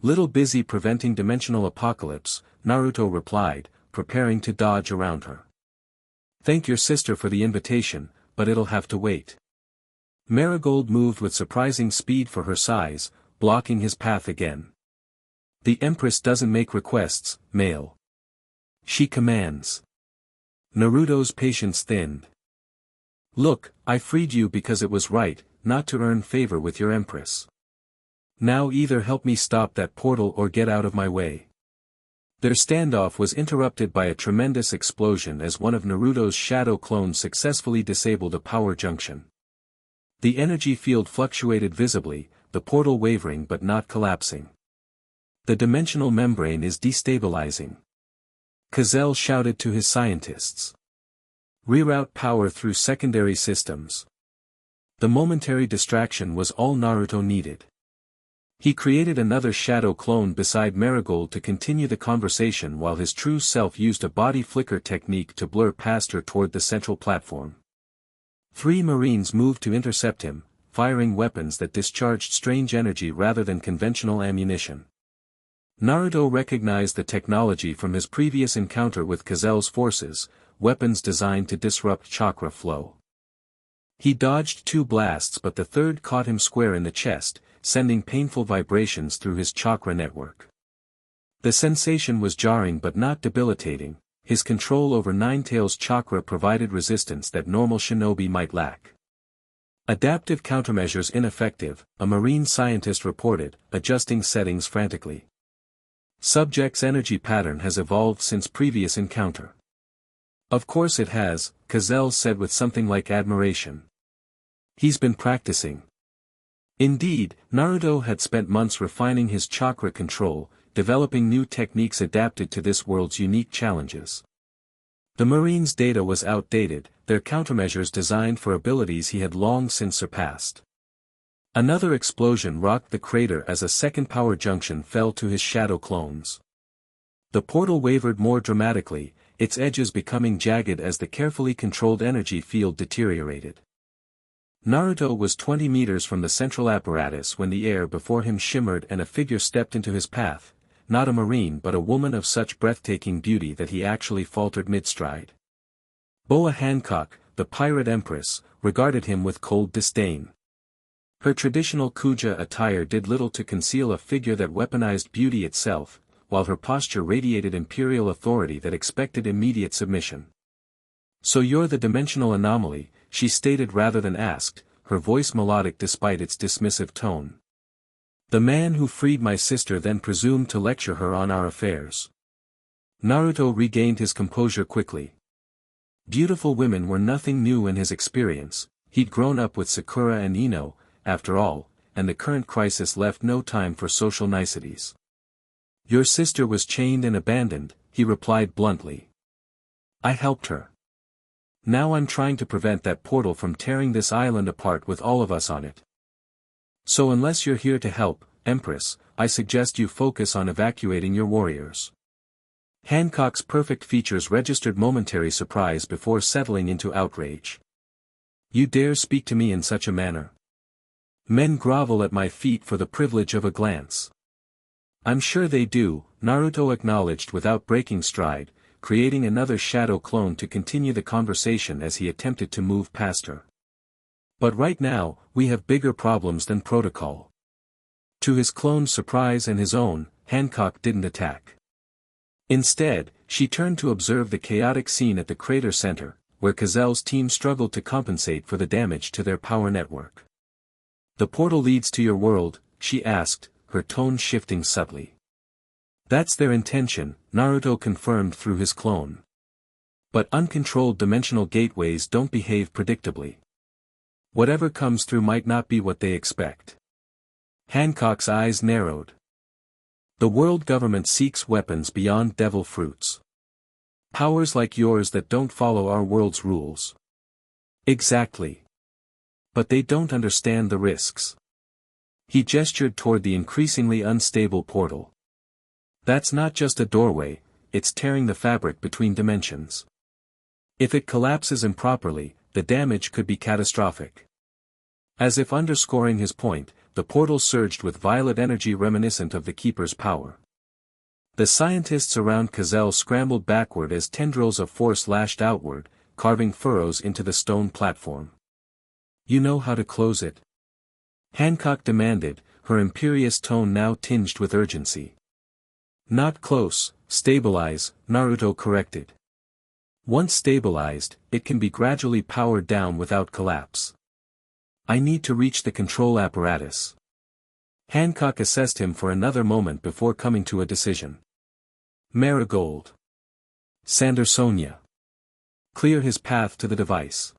Little busy preventing dimensional apocalypse, Naruto replied, preparing to dodge around her. Thank your sister for the invitation, but it'll have to wait. Marigold moved with surprising speed for her size, blocking his path again. The Empress doesn't make requests, male. She commands. Naruto's patience thinned. Look, I freed you because it was right, not to earn favor with your Empress. Now either help me stop that portal or get out of my way. Their standoff was interrupted by a tremendous explosion as one of Naruto's shadow clones successfully disabled a power junction. The energy field fluctuated visibly, the portal wavering but not collapsing. The dimensional membrane is destabilizing. Colossal shouted to his scientists. Reroute power through secondary systems. The momentary distraction was all Naruto needed. He created another shadow clone beside Marigold to continue the conversation while his true self used a body flicker technique to blur past her toward the central platform. 3 Marines moved to intercept him, firing weapons that discharged strange energy rather than conventional ammunition. Naruto recognized the technology from his previous encounter with Colosal's forces, weapons designed to disrupt chakra flow. He dodged 2 blasts but the third caught him square in the chest, sending painful vibrations through his chakra network. The sensation was jarring but not debilitating. His control over Ninetail's chakra provided resistance that normal shinobi might lack. Adaptive countermeasures ineffective, a marine scientist reported, adjusting settings frantically. Subject's energy pattern has evolved since previous encounter. Of course it has, Colossal said with something like admiration. He's been practicing. Indeed, Naruto had spent months refining his chakra control, developing new techniques adapted to this world's unique challenges. The Marine's data was outdated, their countermeasures designed for abilities he had long since surpassed. Another explosion rocked the crater as a second power junction fell to his shadow clones. The portal wavered more dramatically, its edges becoming jagged as the carefully controlled energy field deteriorated. Naruto was 20 meters from the central apparatus when the air before him shimmered and a figure stepped into his path, not a marine but a woman of such breathtaking beauty that he actually faltered mid-stride. Boa Hancock, the pirate empress, regarded him with cold disdain. Her traditional Kuja attire did little to conceal a figure that weaponized beauty itself, while her posture radiated imperial authority that expected immediate submission. "So you're the dimensional anomaly," she stated rather than asked, her voice melodic despite its dismissive tone. "The man who freed my sister then presumed to lecture her on our affairs." Naruto regained his composure quickly. Beautiful women were nothing new in his experience, he'd grown up with Sakura and Ino, after all, and the current crisis left no time for social niceties. "Your sister was chained and abandoned," he replied bluntly. "I helped her. Now I'm trying to prevent that portal from tearing this island apart with all of us on it. So unless you're here to help, Empress, I suggest you focus on evacuating your warriors." Hancock's perfect features registered momentary surprise before settling into outrage. "You dare speak to me in such a manner? Men grovel at my feet for the privilege of a glance." "I'm sure they do," Naruto acknowledged without breaking stride, creating another shadow clone to continue the conversation as he attempted to move past her. "But right now, we have bigger problems than protocol." To his clone's surprise and his own, Hancock didn't attack. Instead, she turned to observe the chaotic scene at the crater center, where Cazel's team struggled to compensate for the damage to their power network. "The portal leads to your world?" she asked, her tone shifting subtly. "That's their intention," Naruto confirmed through his clone. "But uncontrolled dimensional gateways don't behave predictably. Whatever comes through might not be what they expect." Hancock's eyes narrowed. "The world government seeks weapons beyond devil fruits. Powers like yours that don't follow our world's rules." "Exactly. But they don't understand the risks." He gestured toward the increasingly unstable portal. "That's not just a doorway, it's tearing the fabric between dimensions. If it collapses improperly, the damage could be catastrophic." As if underscoring his point, the portal surged with violet energy reminiscent of the Keeper's power. The scientists around Cazel scrambled backward as tendrils of force lashed outward, carving furrows into the stone platform. "You know how to close it?" Hancock demanded, her imperious tone now tinged with urgency. "Not close, stabilize," Naruto corrected. "Once stabilized, it can be gradually powered down without collapse." "I need to reach the control apparatus." Hancock assessed him for another moment before coming to a decision. "Marigold. Sandersonia. Clear his path to the device.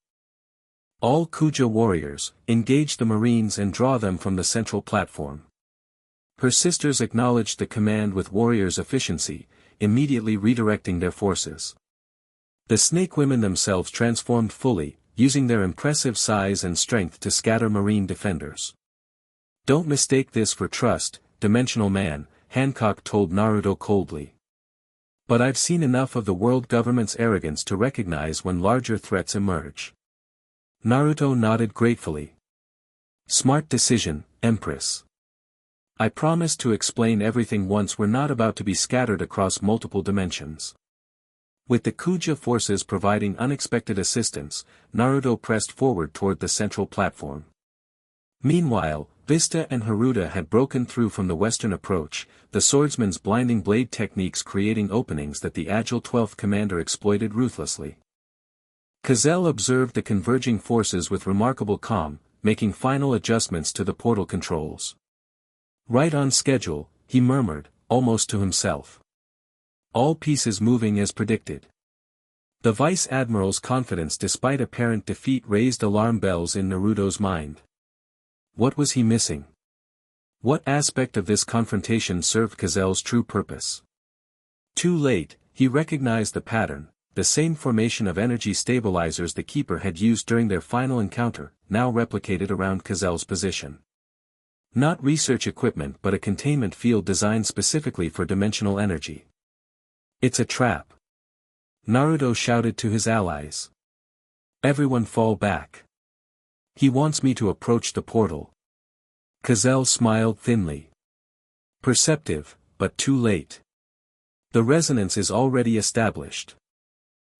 All Kuja warriors, engage the Marines and draw them from the central platform." Her sisters acknowledged the command with warriors' efficiency, immediately redirecting their forces. The snake women themselves transformed fully, using their impressive size and strength to scatter Marine defenders. "Don't mistake this for trust, dimensional man," Hancock told Naruto coldly. "But I've seen enough of the world government's arrogance to recognize when larger threats emerge." Naruto nodded gratefully. "Smart decision, Empress. I promise to explain everything once we're not about to be scattered across multiple dimensions." With the Kuja forces providing unexpected assistance, Naruto pressed forward toward the central platform. Meanwhile, Vista and Haruta had broken through from the western approach, the swordsman's blinding blade techniques creating openings that the agile 12th commander exploited ruthlessly. Cazel observed the converging forces with remarkable calm, making final adjustments to the portal controls. "Right on schedule," he murmured, almost to himself. "All pieces moving as predicted." The Vice Admiral's confidence despite apparent defeat raised alarm bells in Naruto's mind. What was he missing? What aspect of this confrontation served Cazel's true purpose? Too late, he recognized the pattern, the same formation of energy stabilizers the Keeper had used during their final encounter, now replicated around Cazel's position. Not research equipment but a containment field designed specifically for dimensional energy. It's a trap. Naruto shouted to his allies. Everyone fall back. He wants me to approach the portal. Colossal smiled thinly. Perceptive, but too late. The resonance is already established.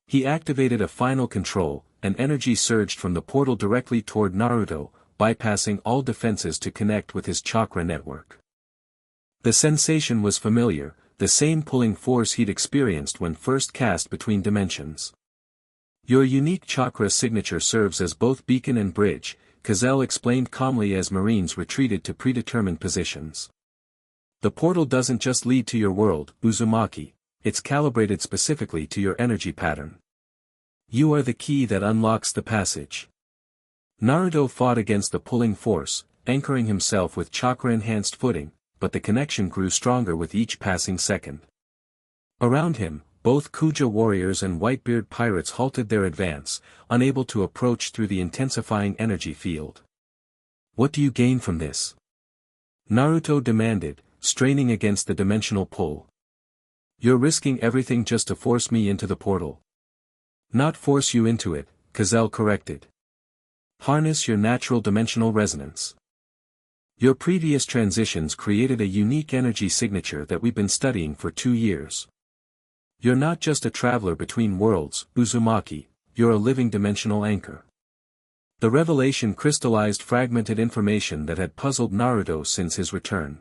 He activated a final control, and energy surged from the portal directly toward Naruto, bypassing all defenses to connect with his chakra network. The sensation was familiar, the same pulling force he'd experienced when first cast between dimensions. Your unique chakra signature serves as both beacon and bridge, Colossal explained calmly as Marines retreated to predetermined positions. The portal doesn't just lead to your world, Uzumaki, it's calibrated specifically to your energy pattern. You are the key that unlocks the passage. Naruto fought against the pulling force, anchoring himself with chakra-enhanced footing, but the connection grew stronger with each passing second. Around him, both Kuja warriors and Whitebeard pirates halted their advance, unable to approach through the intensifying energy field. What do you gain from this? Naruto demanded, straining against the dimensional pull. You're risking everything just to force me into the portal. Not force you into it, Colossal corrected. Harness your natural dimensional resonance. Your previous transitions created a unique energy signature that we've been studying for 2 years. You're not just a traveler between worlds, Uzumaki, you're a living dimensional anchor. The revelation crystallized fragmented information that had puzzled Naruto since his return.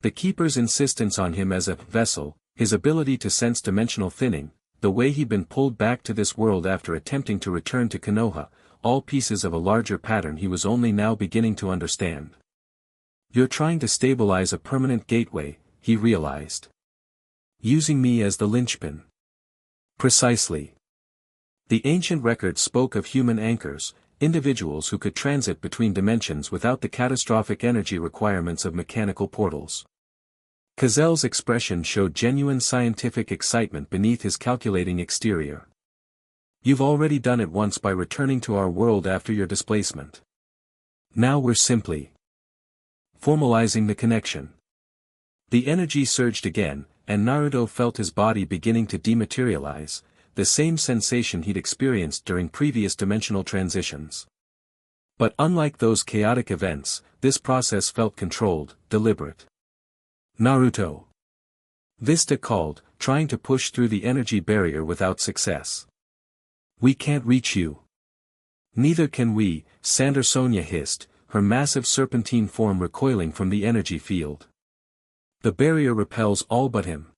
The Keeper's insistence on him as a vessel, his ability to sense dimensional thinning, the way he'd been pulled back to this world after attempting to return to Konoha, all pieces of a larger pattern he was only now beginning to understand. You're trying to stabilize a permanent gateway, he realized. Using me as the linchpin. Precisely. The ancient records spoke of human anchors, individuals who could transit between dimensions without the catastrophic energy requirements of mechanical portals. Colosal's expression showed genuine scientific excitement beneath his calculating exterior. You've already done it once by returning to our world after your displacement. Now we're simply formalizing the connection. The energy surged again, and Naruto felt his body beginning to dematerialize, the same sensation he'd experienced during previous dimensional transitions. But unlike those chaotic events, this process felt controlled, deliberate. Naruto. Vista called, trying to push through the energy barrier without success. We can't reach you. Neither can we, Sandersonia hissed, her massive serpentine form recoiling from the energy field. The barrier repels all but him.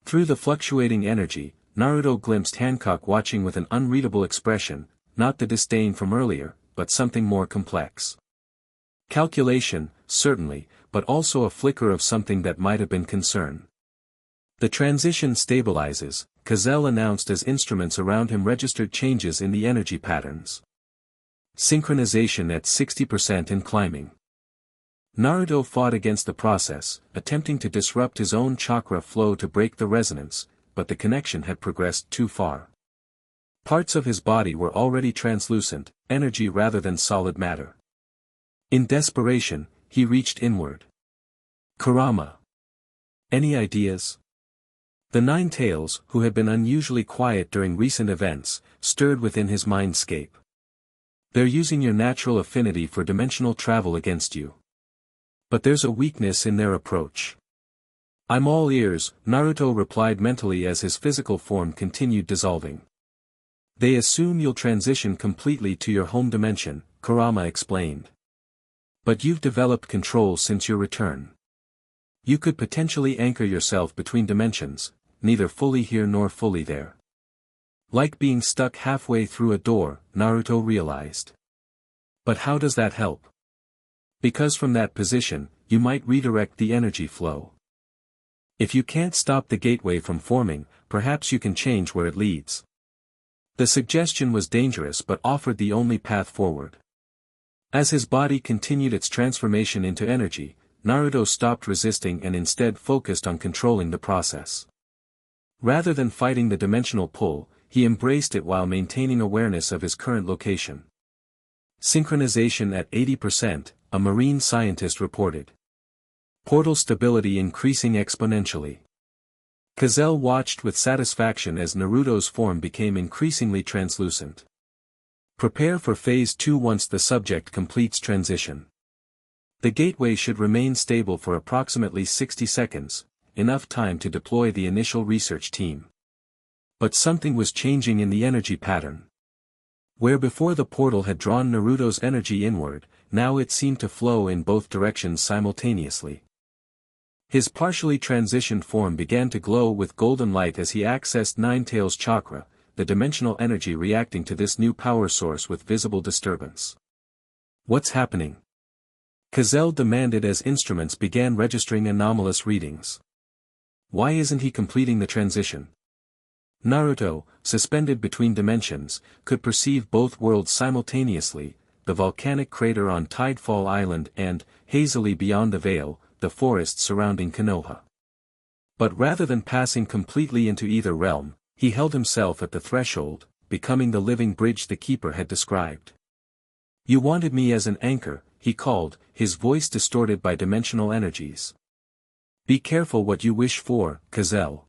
Through the fluctuating energy, Naruto glimpsed Hancock watching with an unreadable expression, not the disdain from earlier, but something more complex. Calculation, certainly, but also a flicker of something that might have been concern. The transition stabilizes, Colossal announced as instruments around him registered changes in the energy patterns. Synchronization at 60% and climbing. Naruto fought against the process, attempting to disrupt his own chakra flow to break the resonance, but the connection had progressed too far. Parts of his body were already translucent, energy rather than solid matter. In desperation, he reached inward. Kurama. Any ideas? The Nine Tails, who had been unusually quiet during recent events, stirred within his mindscape. They're using your natural affinity for dimensional travel against you. But there's a weakness in their approach. I'm all ears, Naruto replied mentally as his physical form continued dissolving. They assume you'll transition completely to your home dimension, Kurama explained. But you've developed control since your return. You could potentially anchor yourself between dimensions, neither fully here nor fully there. Like being stuck halfway through a door, Naruto realized. But how does that help? Because from that position, you might redirect the energy flow. If you can't stop the gateway from forming, perhaps you can change where it leads. The suggestion was dangerous but offered the only path forward. As his body continued its transformation into energy, Naruto stopped resisting and instead focused on controlling the process. Rather than fighting the dimensional pull, he embraced it while maintaining awareness of his current location. Synchronization at 80%, a marine scientist reported. Portal stability increasing exponentially. Gazelle watched with satisfaction as Naruto's form became increasingly translucent. Prepare for Phase 2 once the subject completes transition. The gateway should remain stable for approximately 60 seconds, enough time to deploy the initial research team. But something was changing in the energy pattern. Where before the portal had drawn Naruto's energy inward, now it seemed to flow in both directions simultaneously. His partially transitioned form began to glow with golden light as he accessed Ninetales' chakra, the dimensional energy reacting to this new power source with visible disturbance. What's happening? Gazelle demanded as instruments began registering anomalous readings. Why isn't he completing the transition? Naruto, suspended between dimensions, could perceive both worlds simultaneously, the volcanic crater on Tidefall Island and, hazily beyond the veil, the forest surrounding Konoha. But rather than passing completely into either realm, he held himself at the threshold, becoming the living bridge the keeper had described. You wanted me as an anchor, he called, his voice distorted by dimensional energies. Be careful what you wish for, Gazelle.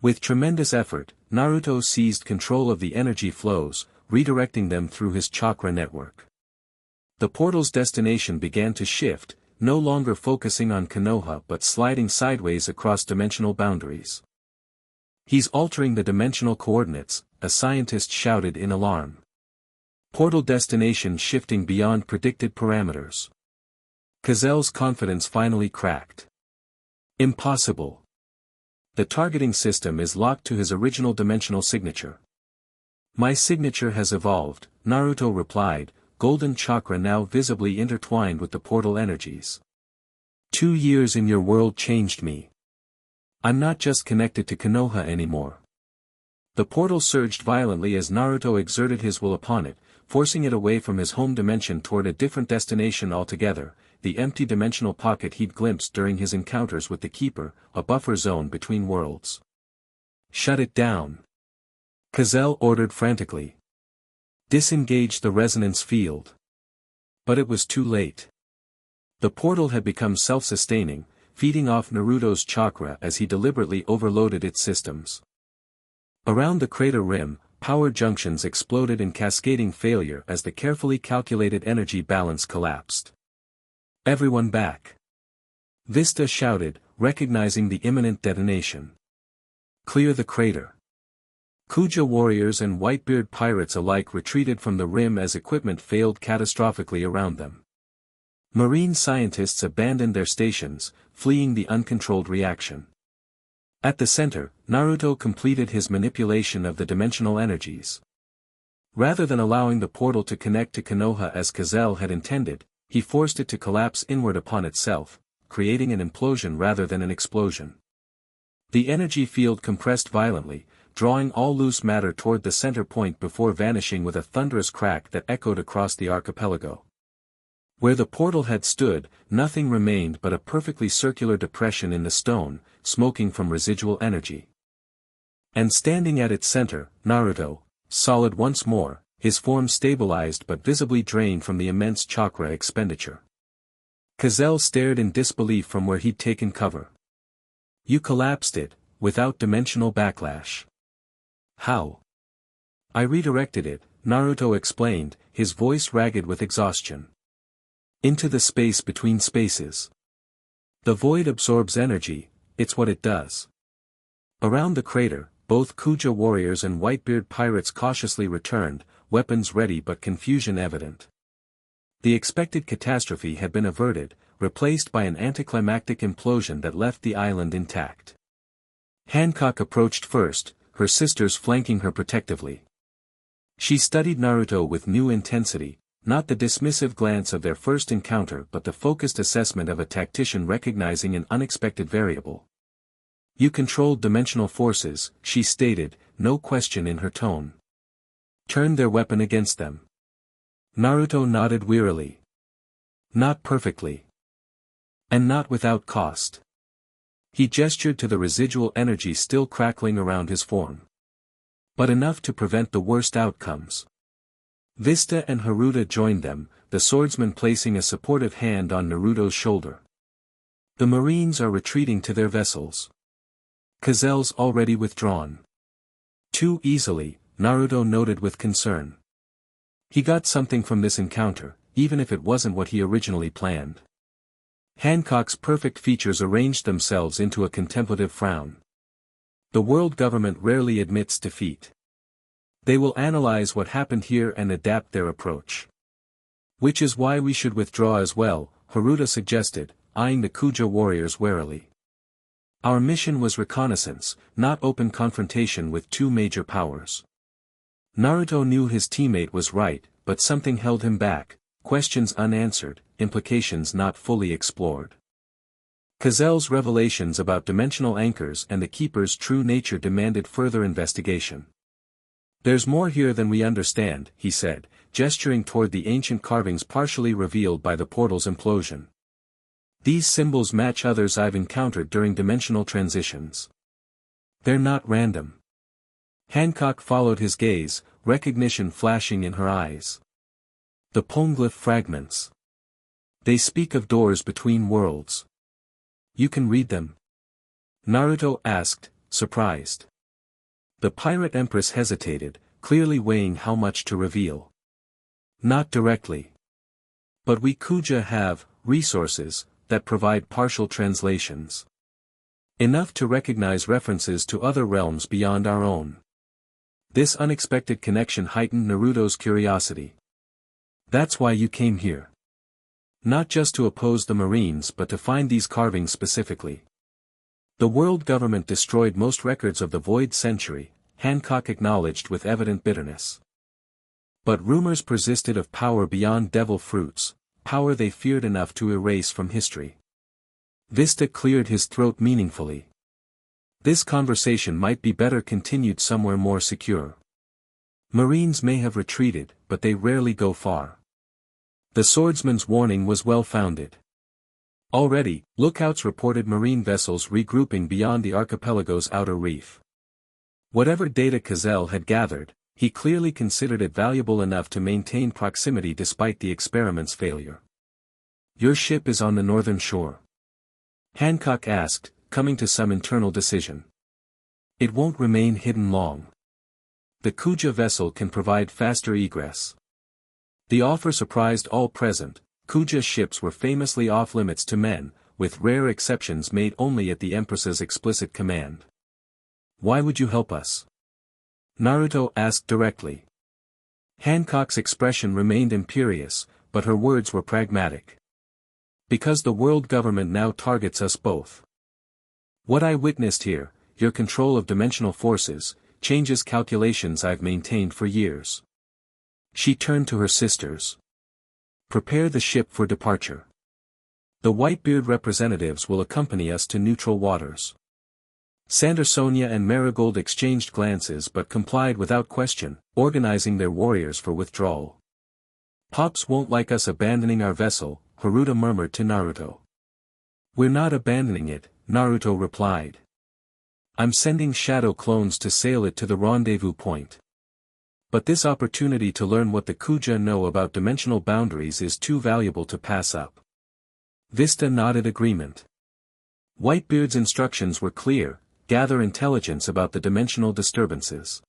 With tremendous effort, Naruto seized control of the energy flows, redirecting them through his chakra network. The portal's destination began to shift, no longer focusing on Konoha but sliding sideways across dimensional boundaries. He's altering the dimensional coordinates, a scientist shouted in alarm. Portal destination shifting beyond predicted parameters. Gazelle's confidence finally cracked. Impossible. The targeting system is locked to his original dimensional signature. My signature has evolved, Naruto replied, golden chakra now visibly intertwined with the portal energies. 2 years in your world changed me. I'm not just connected to Konoha anymore. The portal surged violently as Naruto exerted his will upon it, forcing it away from his home dimension toward a different destination altogether, the empty dimensional pocket he'd glimpsed during his encounters with the Keeper, a buffer zone between worlds. Shut it down. Gazelle ordered frantically. Disengage the resonance field. But it was too late. The portal had become self-sustaining, feeding off Naruto's chakra as he deliberately overloaded its systems. Around the crater rim, power junctions exploded in cascading failure as the carefully calculated energy balance collapsed. Everyone back. Vista shouted, recognizing the imminent detonation. Clear the crater. Kuja warriors and Whitebeard pirates alike retreated from the rim as equipment failed catastrophically around them. Marine scientists abandoned their stations, fleeing the uncontrolled reaction. At the center, Naruto completed his manipulation of the dimensional energies. Rather than allowing the portal to connect to Konoha as Gazelle had intended, he forced it to collapse inward upon itself, creating an implosion rather than an explosion. The energy field compressed violently, drawing all loose matter toward the center point before vanishing with a thunderous crack that echoed across the archipelago. Where the portal had stood, nothing remained but a perfectly circular depression in the stone, smoking from residual energy. And standing at its center, Naruto, solid once more, his form stabilized but visibly drained from the immense chakra expenditure. Gazelle stared in disbelief from where he'd taken cover. You collapsed it, without dimensional backlash. How? I redirected it, Naruto explained, his voice ragged with exhaustion. Into the space between spaces. The void absorbs energy, it's what it does. Around the crater, both Kuja warriors and Whitebeard pirates cautiously returned, weapons ready but confusion evident. The expected catastrophe had been averted, replaced by an anticlimactic implosion that left the island intact. Hancock approached first, her sisters flanking her protectively. She studied Naruto with new intensity, not the dismissive glance of their first encounter but the focused assessment of a tactician recognizing an unexpected variable. You controlled dimensional forces, she stated, no question in her tone. Turn their weapon against them. Naruto nodded wearily. Not perfectly. And not without cost. He gestured to the residual energy still crackling around his form. But enough to prevent the worst outcomes. Vista and Haruta joined them, the swordsman placing a supportive hand on Naruto's shoulder. The Marines are retreating to their vessels. Gazelle's already withdrawn. Too easily, Naruto noted with concern. He got something from this encounter, even if it wasn't what he originally planned. Hancock's perfect features arranged themselves into a contemplative frown. The world government rarely admits defeat. They will analyze what happened here and adapt their approach. Which is why we should withdraw as well, Haruta suggested, eyeing the Kuja warriors warily. Our mission was reconnaissance, not open confrontation with two major powers. Naruto knew his teammate was right, but something held him back, questions unanswered, implications not fully explored. Gazelle's revelations about dimensional anchors and the Keeper's true nature demanded further investigation. There's more here than we understand, he said, gesturing toward the ancient carvings partially revealed by the portal's implosion. These symbols match others I've encountered during dimensional transitions. They're not random. Hancock followed his gaze, recognition flashing in her eyes. The poneglyph fragments. They speak of doors between worlds. You can read them? Naruto asked, surprised. The pirate empress hesitated, clearly weighing how much to reveal. Not directly. But we Kuja have resources that provide partial translations. Enough to recognize references to other realms beyond our own. This unexpected connection heightened Naruto's curiosity. That's why you came here. Not just to oppose the Marines but to find these carvings specifically. The world government destroyed most records of the Void Century, Hancock acknowledged with evident bitterness. But rumors persisted of power beyond devil fruits, power they feared enough to erase from history. Vista cleared his throat meaningfully. This conversation might be better continued somewhere more secure. Marines may have retreated, but they rarely go far. The swordsman's warning was well-founded. Already, lookouts reported Marine vessels regrouping beyond the archipelago's outer reef. Whatever data Gazelle had gathered, he clearly considered it valuable enough to maintain proximity despite the experiment's failure. Your ship is on the northern shore. Hancock asked, coming to some internal decision. It won't remain hidden long. The Kuja vessel can provide faster egress. The offer surprised all present. Kuja ships were famously off-limits to men, with rare exceptions made only at the Empress's explicit command. Why would you help us? Naruto asked directly. Hancock's expression remained imperious, but her words were pragmatic. Because the world government now targets us both. What I witnessed here, your control of dimensional forces, changes calculations I've maintained for years. She turned to her sisters. Prepare the ship for departure. The Whitebeard representatives will accompany us to neutral waters. Sandersonia and Marigold exchanged glances but complied without question, organizing their warriors for withdrawal. Pops won't like us abandoning our vessel, Haruta murmured to Naruto. We're not abandoning it, Naruto replied. I'm sending shadow clones to sail it to the rendezvous point. But this opportunity to learn what the Kuja know about dimensional boundaries is too valuable to pass up. Vista nodded agreement. Whitebeard's instructions were clear, gather intelligence about the dimensional disturbances.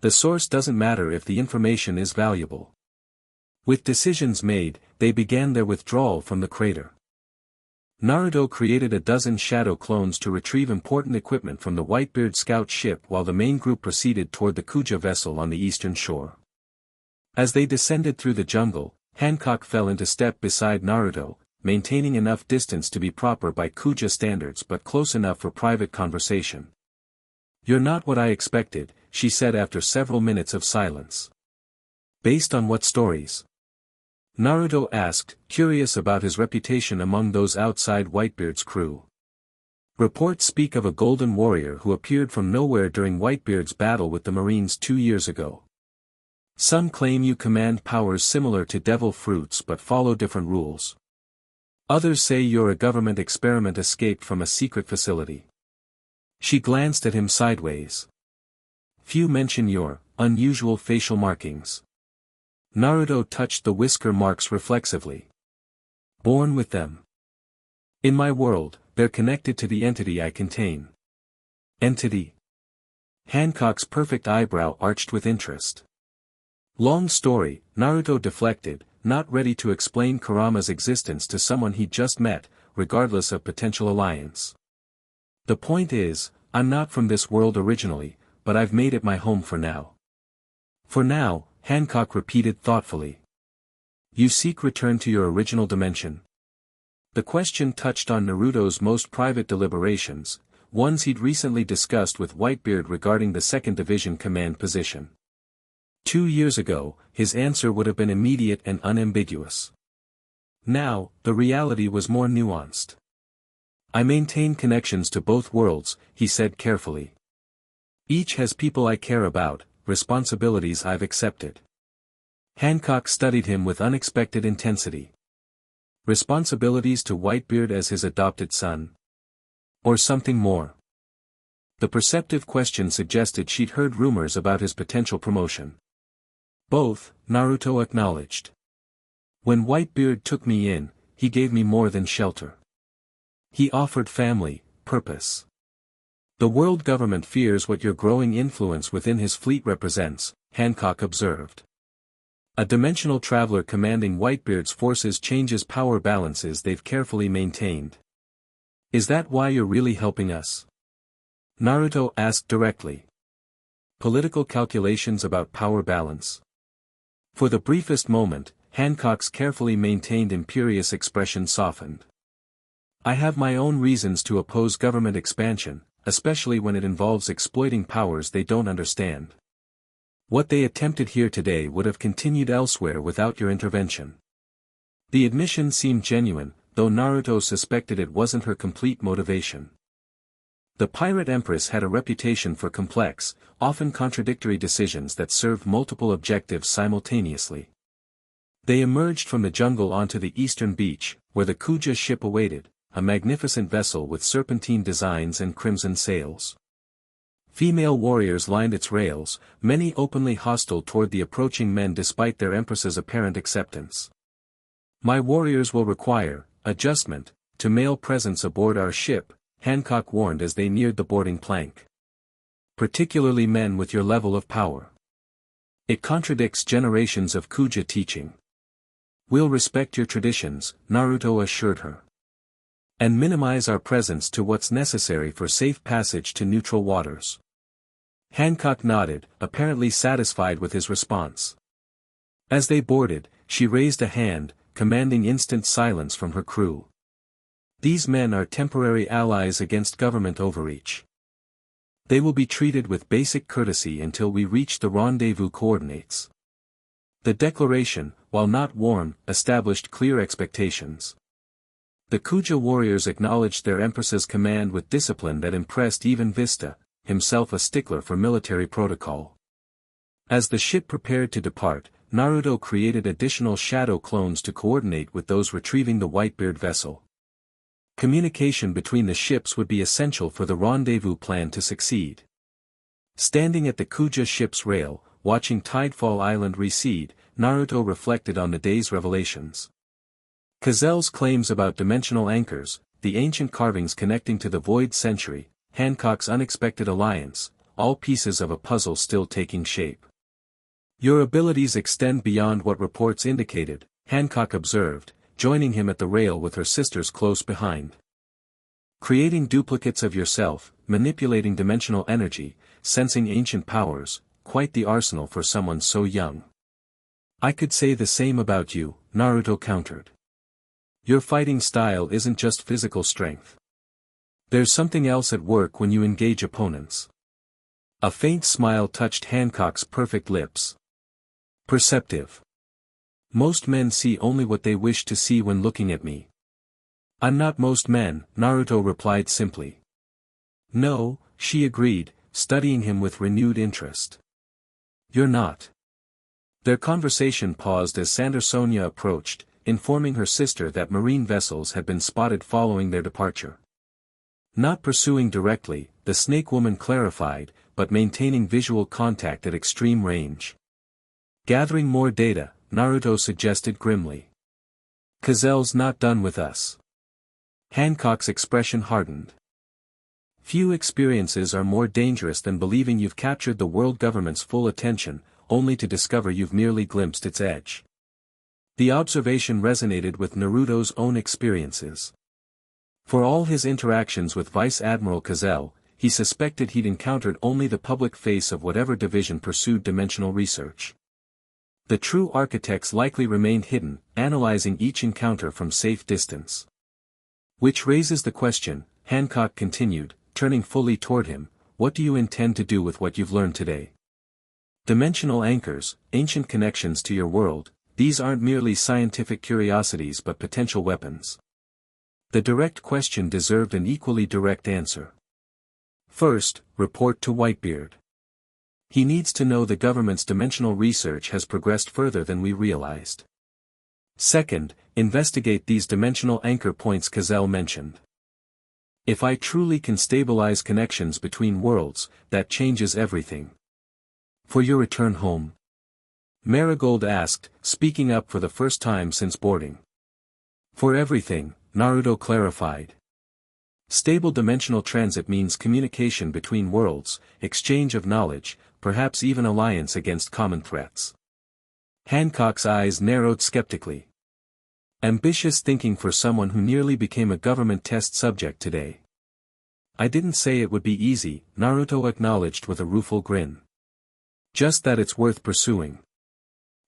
The source doesn't matter if the information is valuable. With decisions made, they began their withdrawal from the crater. Naruto created a dozen shadow clones to retrieve important equipment from the Whitebeard scout ship while the main group proceeded toward the Kuja vessel on the eastern shore. As they descended through the jungle, Hancock fell into step beside Naruto, maintaining enough distance to be proper by Kuja standards but close enough for private conversation. You're not what I expected, she said after several minutes of silence. Based on what stories? Naruto asked, curious about his reputation among those outside Whitebeard's crew. Reports speak of a golden warrior who appeared from nowhere during Whitebeard's battle with the Marines 2 years ago. Some claim you command powers similar to devil fruits but follow different rules. Others say you're a government experiment escaped from a secret facility. She glanced at him sideways. Few mention your unusual facial markings. Naruto touched the whisker marks reflexively. Born with them. In my world, they're connected to the entity I contain. Entity. Hancock's perfect eyebrow arched with interest. Long story, Naruto deflected, not ready to explain Kurama's existence to someone he'd just met, regardless of potential alliance. The point is, I'm not from this world originally, but I've made it my home for now. For now, Hancock repeated thoughtfully. You seek return to your original dimension. The question touched on Naruto's most private deliberations, ones he'd recently discussed with Whitebeard regarding the 2nd Division command position. 2 years ago, his answer would have been immediate and unambiguous. Now, the reality was more nuanced. I maintain connections to both worlds, he said carefully. Each has people I care about, responsibilities I've accepted. Hancock studied him with unexpected intensity. Responsibilities to Whitebeard as his adopted son? Or something more? The perceptive question suggested she'd heard rumors about his potential promotion. Both, Naruto acknowledged. When Whitebeard took me in, he gave me more than shelter. He offered family, purpose. The world government fears what your growing influence within his fleet represents, Hancock observed. A dimensional traveler commanding Whitebeard's forces changes power balances they've carefully maintained. Is that why you're really helping us? Naruto asked directly. Political calculations about power balance. For the briefest moment, Hancock's carefully maintained imperious expression softened. I have my own reasons to oppose government expansion, especially when it involves exploiting powers they don't understand. What they attempted here today would have continued elsewhere without your intervention. The admission seemed genuine, though Naruto suspected it wasn't her complete motivation. The Pirate Empress had a reputation for complex, often contradictory decisions that served multiple objectives simultaneously. They emerged from the jungle onto the eastern beach, where the Kuja ship awaited, a magnificent vessel with serpentine designs and crimson sails. Female warriors lined its rails, many openly hostile toward the approaching men despite their empress's apparent acceptance. My warriors will require adjustment to male presence aboard our ship, Hancock warned as they neared the boarding plank. Particularly men with your level of power. It contradicts generations of Kuja teaching. We'll respect your traditions, Naruto assured her. And minimize our presence to what's necessary for safe passage to neutral waters. Hancock nodded, apparently satisfied with his response. As they boarded, she raised a hand, commanding instant silence from her crew. These men are temporary allies against government overreach. They will be treated with basic courtesy until we reach the rendezvous coordinates. The declaration, while not warm, established clear expectations. The Kuja warriors acknowledged their empress's command with discipline that impressed even Vista, himself a stickler for military protocol. As the ship prepared to depart, Naruto created additional shadow clones to coordinate with those retrieving the Whitebeard vessel. Communication between the ships would be essential for the rendezvous plan to succeed. Standing at the Kuja ship's rail, watching Tidefall Island recede, Naruto reflected on the day's revelations. Cazel's claims about dimensional anchors, the ancient carvings connecting to the Void Century, Hancock's unexpected alliance, all pieces of a puzzle still taking shape. Your abilities extend beyond what reports indicated, Hancock observed, joining him at the rail with her sisters close behind. Creating duplicates of yourself, manipulating dimensional energy, sensing ancient powers, quite the arsenal for someone so young. I could say the same about you, Naruto countered. Your fighting style isn't just physical strength. There's something else at work when you engage opponents. A faint smile touched Hancock's perfect lips. Perceptive. Most men see only what they wish to see when looking at me. I'm not most men, Naruto replied simply. No, she agreed, studying him with renewed interest. You're not. Their conversation paused as Sandersonia approached, informing her sister that marine vessels had been spotted following their departure. Not pursuing directly, the snake woman clarified, but maintaining visual contact at extreme range. Gathering more data, Naruto suggested grimly. Cazel's not done with us. Hancock's expression hardened. Few experiences are more dangerous than believing you've captured the world government's full attention, only to discover you've merely glimpsed its edge. The observation resonated with Naruto's own experiences. For all his interactions with Vice Admiral Colossal, he suspected he'd encountered only the public face of whatever division pursued dimensional research. The true architects likely remained hidden, analyzing each encounter from safe distance. Which raises the question, Hancock continued, turning fully toward him, what do you intend to do with what you've learned today? Dimensional anchors, ancient connections to your world, these aren't merely scientific curiosities but potential weapons. The direct question deserved an equally direct answer. First, report to Whitebeard. He needs to know the government's dimensional research has progressed further than we realized. Second, investigate these dimensional anchor points Colossal mentioned. If I truly can stabilize connections between worlds, that changes everything. For your return home? Marigold asked, speaking up for the first time since boarding. For everything, Naruto clarified. Stable dimensional transit means communication between worlds, exchange of knowledge, perhaps even alliance against common threats. Hancock's eyes narrowed skeptically. Ambitious thinking for someone who nearly became a government test subject today. I didn't say it would be easy, Naruto acknowledged with a rueful grin. Just that it's worth pursuing.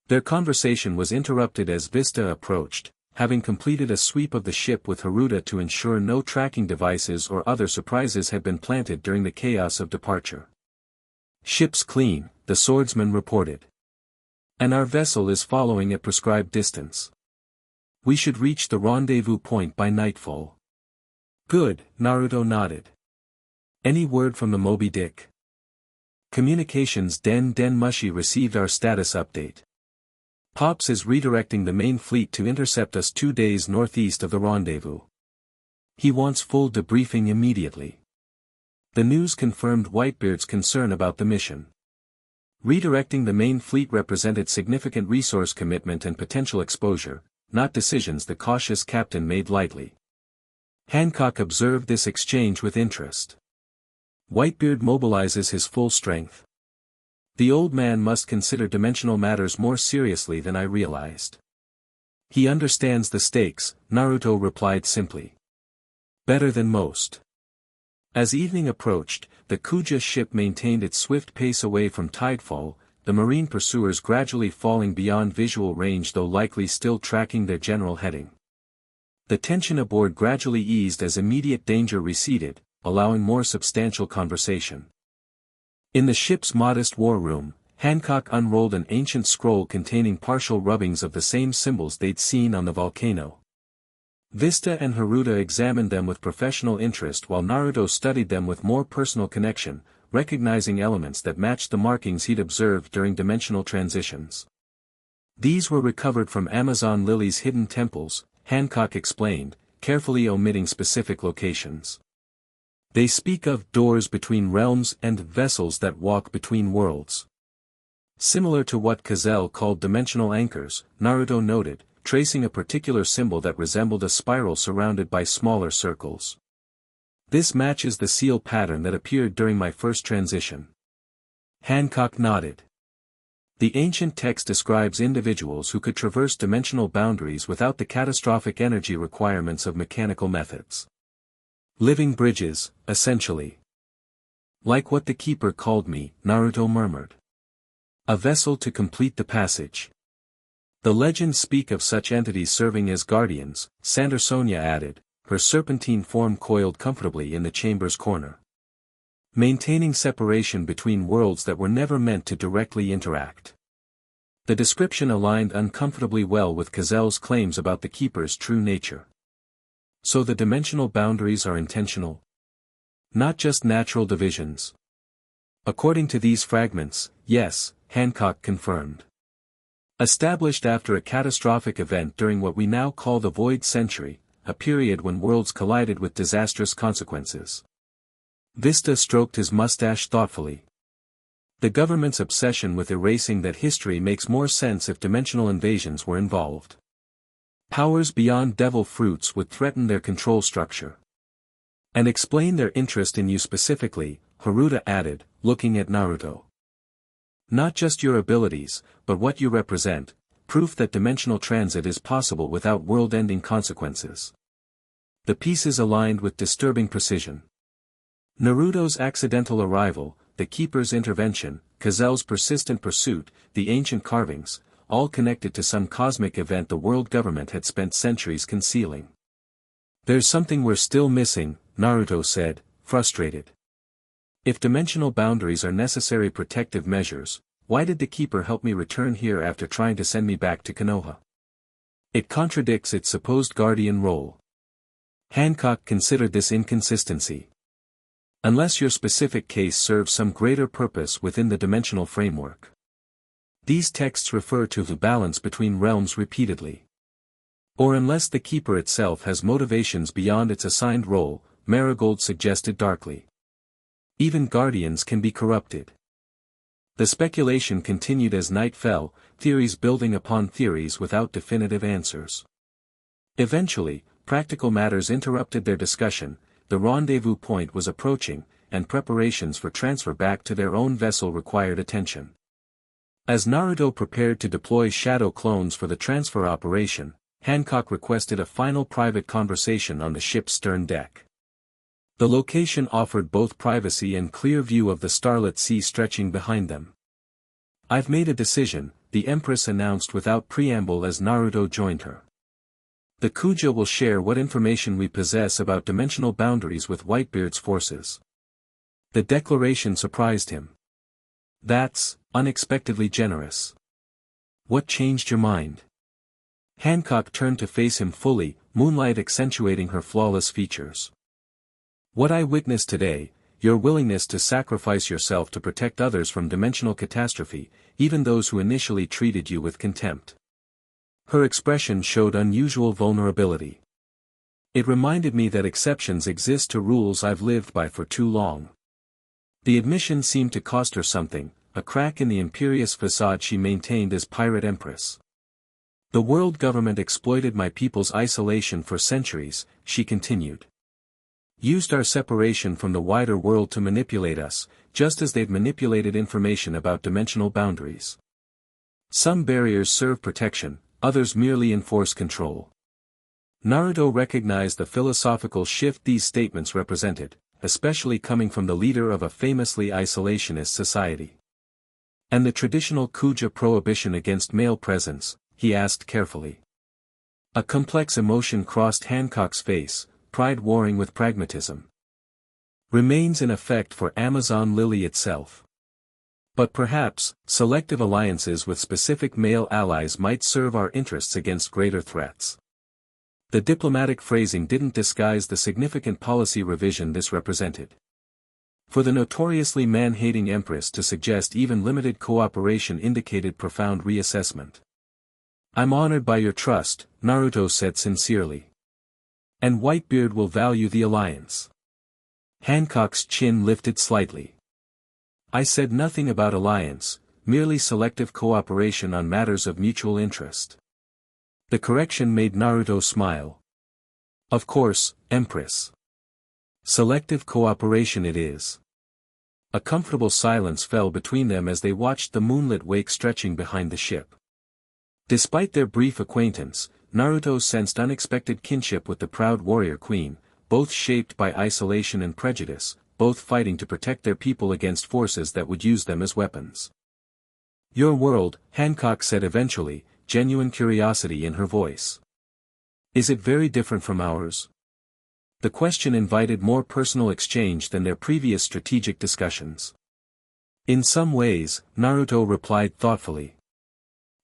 Their conversation was interrupted as Vista approached, having completed a sweep of the ship with Haruta to ensure no tracking devices or other surprises had been planted during the chaos of departure. Ship's clean, the swordsman reported. And our vessel is following a prescribed distance. We should reach the rendezvous point by nightfall. Good, Naruto nodded. Any word from the Moby Dick? Communications Den Mushi received our status update. Pops is redirecting the main fleet to intercept us 2 days northeast of the rendezvous. He wants full debriefing immediately. The news confirmed Whitebeard's concern about the mission. Redirecting the main fleet represented significant resource commitment and potential exposure, not decisions the cautious captain made lightly. Hancock observed this exchange with interest. Whitebeard mobilizes his full strength. The old man must consider dimensional matters more seriously than I realized. He understands the stakes, Naruto replied simply. Better than most. As evening approached, the Kuja ship maintained its swift pace away from tidefall, the marine pursuers gradually falling beyond visual range though likely still tracking their general heading. The tension aboard gradually eased as immediate danger receded, allowing more substantial conversation. In the ship's modest war room, Hancock unrolled an ancient scroll containing partial rubbings of the same symbols they'd seen on the volcano. Vista and Haruta examined them with professional interest while Naruto studied them with more personal connection, recognizing elements that matched the markings he'd observed during dimensional transitions. These were recovered from Amazon Lily's hidden temples, Hancock explained, carefully omitting specific locations. They speak of doors between realms and vessels that walk between worlds. Similar to what Colossal called dimensional anchors, Naruto noted, tracing a particular symbol that resembled a spiral surrounded by smaller circles. This matches the seal pattern that appeared during my first transition. Hancock nodded. The ancient text describes individuals who could traverse dimensional boundaries without the catastrophic energy requirements of mechanical methods. Living bridges, essentially. Like what the keeper called me, Naruto murmured. A vessel to complete the passage. The legends speak of such entities serving as guardians, Sandersonia added, her serpentine form coiled comfortably in the chamber's corner. Maintaining separation between worlds that were never meant to directly interact. The description aligned uncomfortably well with Colosal's claims about the keeper's true nature. So the dimensional boundaries are intentional? Not just natural divisions. According to these fragments, yes, Hancock confirmed. Established after a catastrophic event during what we now call the Void Century, a period when worlds collided with disastrous consequences. Vista stroked his mustache thoughtfully. The government's obsession with erasing that history makes more sense if dimensional invasions were involved. Powers beyond devil fruits would threaten their control structure. And explain their interest in you specifically, Haruta added, looking at Naruto. Not just your abilities, but what you represent, proof that dimensional transit is possible without world-ending consequences. The pieces aligned with disturbing precision. Naruto's accidental arrival, the Keeper's intervention, Kazel's persistent pursuit, the ancient carvings, all connected to some cosmic event the world government had spent centuries concealing. There's something we're still missing, Naruto said, frustrated. If dimensional boundaries are necessary protective measures, why did the Keeper help me return here after trying to send me back to Konoha? It contradicts its supposed guardian role. Hancock considered this inconsistency. Unless your specific case serves some greater purpose within the dimensional framework. These texts refer to the balance between realms repeatedly. Or unless the Keeper itself has motivations beyond its assigned role, Marigold suggested darkly. Even guardians can be corrupted. The speculation continued as night fell, theories building upon theories without definitive answers. Eventually, practical matters interrupted their discussion, the rendezvous point was approaching, and preparations for transfer back to their own vessel required attention. As Naruto prepared to deploy shadow clones for the transfer operation, Hancock requested a final private conversation on the ship's stern deck. The location offered both privacy and clear view of the starlit sea stretching behind them. I've made a decision, the Empress announced without preamble as Naruto joined her. The Kuja will share what information we possess about dimensional boundaries with Whitebeard's forces. The declaration surprised him. That's unexpectedly generous. What changed your mind? Hancock turned to face him fully, moonlight accentuating her flawless features. What I witnessed today, your willingness to sacrifice yourself to protect others from dimensional catastrophe, even those who initially treated you with contempt. Her expression showed unusual vulnerability. It reminded me that exceptions exist to rules I've lived by for too long. The admission seemed to cost her something, a crack in the imperious facade she maintained as Pirate Empress. The world government exploited my people's isolation for centuries, she continued. Used our separation from the wider world to manipulate us, just as they've manipulated information about dimensional boundaries. Some barriers serve protection, others merely enforce control. Naruto recognized the philosophical shift these statements represented, especially coming from the leader of a famously isolationist society. And the traditional Kuja prohibition against male presence, he asked carefully. A complex emotion crossed Hancock's face, pride warring with pragmatism. Remains in effect for Amazon Lily itself. But perhaps, selective alliances with specific male allies might serve our interests against greater threats. The diplomatic phrasing didn't disguise the significant policy revision this represented. For the notoriously man-hating Empress to suggest even limited cooperation indicated profound reassessment. I'm honored by your trust, Naruto said sincerely. And Whitebeard will value the alliance. Hancock's chin lifted slightly. I said nothing about alliance, merely selective cooperation on matters of mutual interest. The correction made Naruto smile. Of course, Empress. Selective cooperation it is. A comfortable silence fell between them as they watched the moonlit wake stretching behind the ship. Despite their brief acquaintance, Naruto sensed unexpected kinship with the proud warrior queen, both shaped by isolation and prejudice, both fighting to protect their people against forces that would use them as weapons. Your world, Hancock said eventually, genuine curiosity in her voice. Is it very different from ours? The question invited more personal exchange than their previous strategic discussions. In some ways, Naruto replied thoughtfully.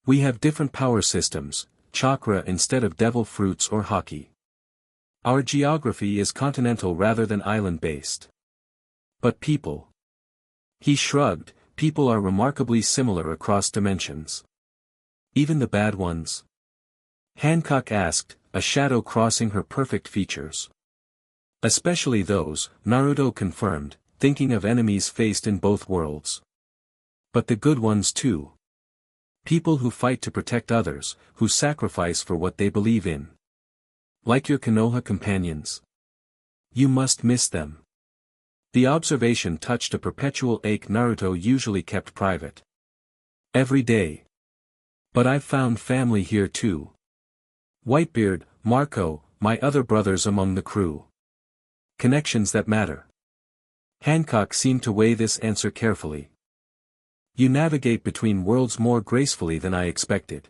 We have different power systems, chakra instead of devil fruits or hockey. Our geography is continental rather than island-based. But people. He shrugged, people are remarkably similar across dimensions. Even the bad ones? Hancock asked, a shadow crossing her perfect features. Especially those, Naruto confirmed, thinking of enemies faced in both worlds. But the good ones too. People who fight to protect others, who sacrifice for what they believe in. Like your Konoha companions. You must miss them. The observation touched a perpetual ache Naruto usually kept private. Every day. But I've found family here too. Whitebeard, Marco, my other brothers among the crew. Connections that matter. Hancock seemed to weigh this answer carefully. You navigate between worlds more gracefully than I expected.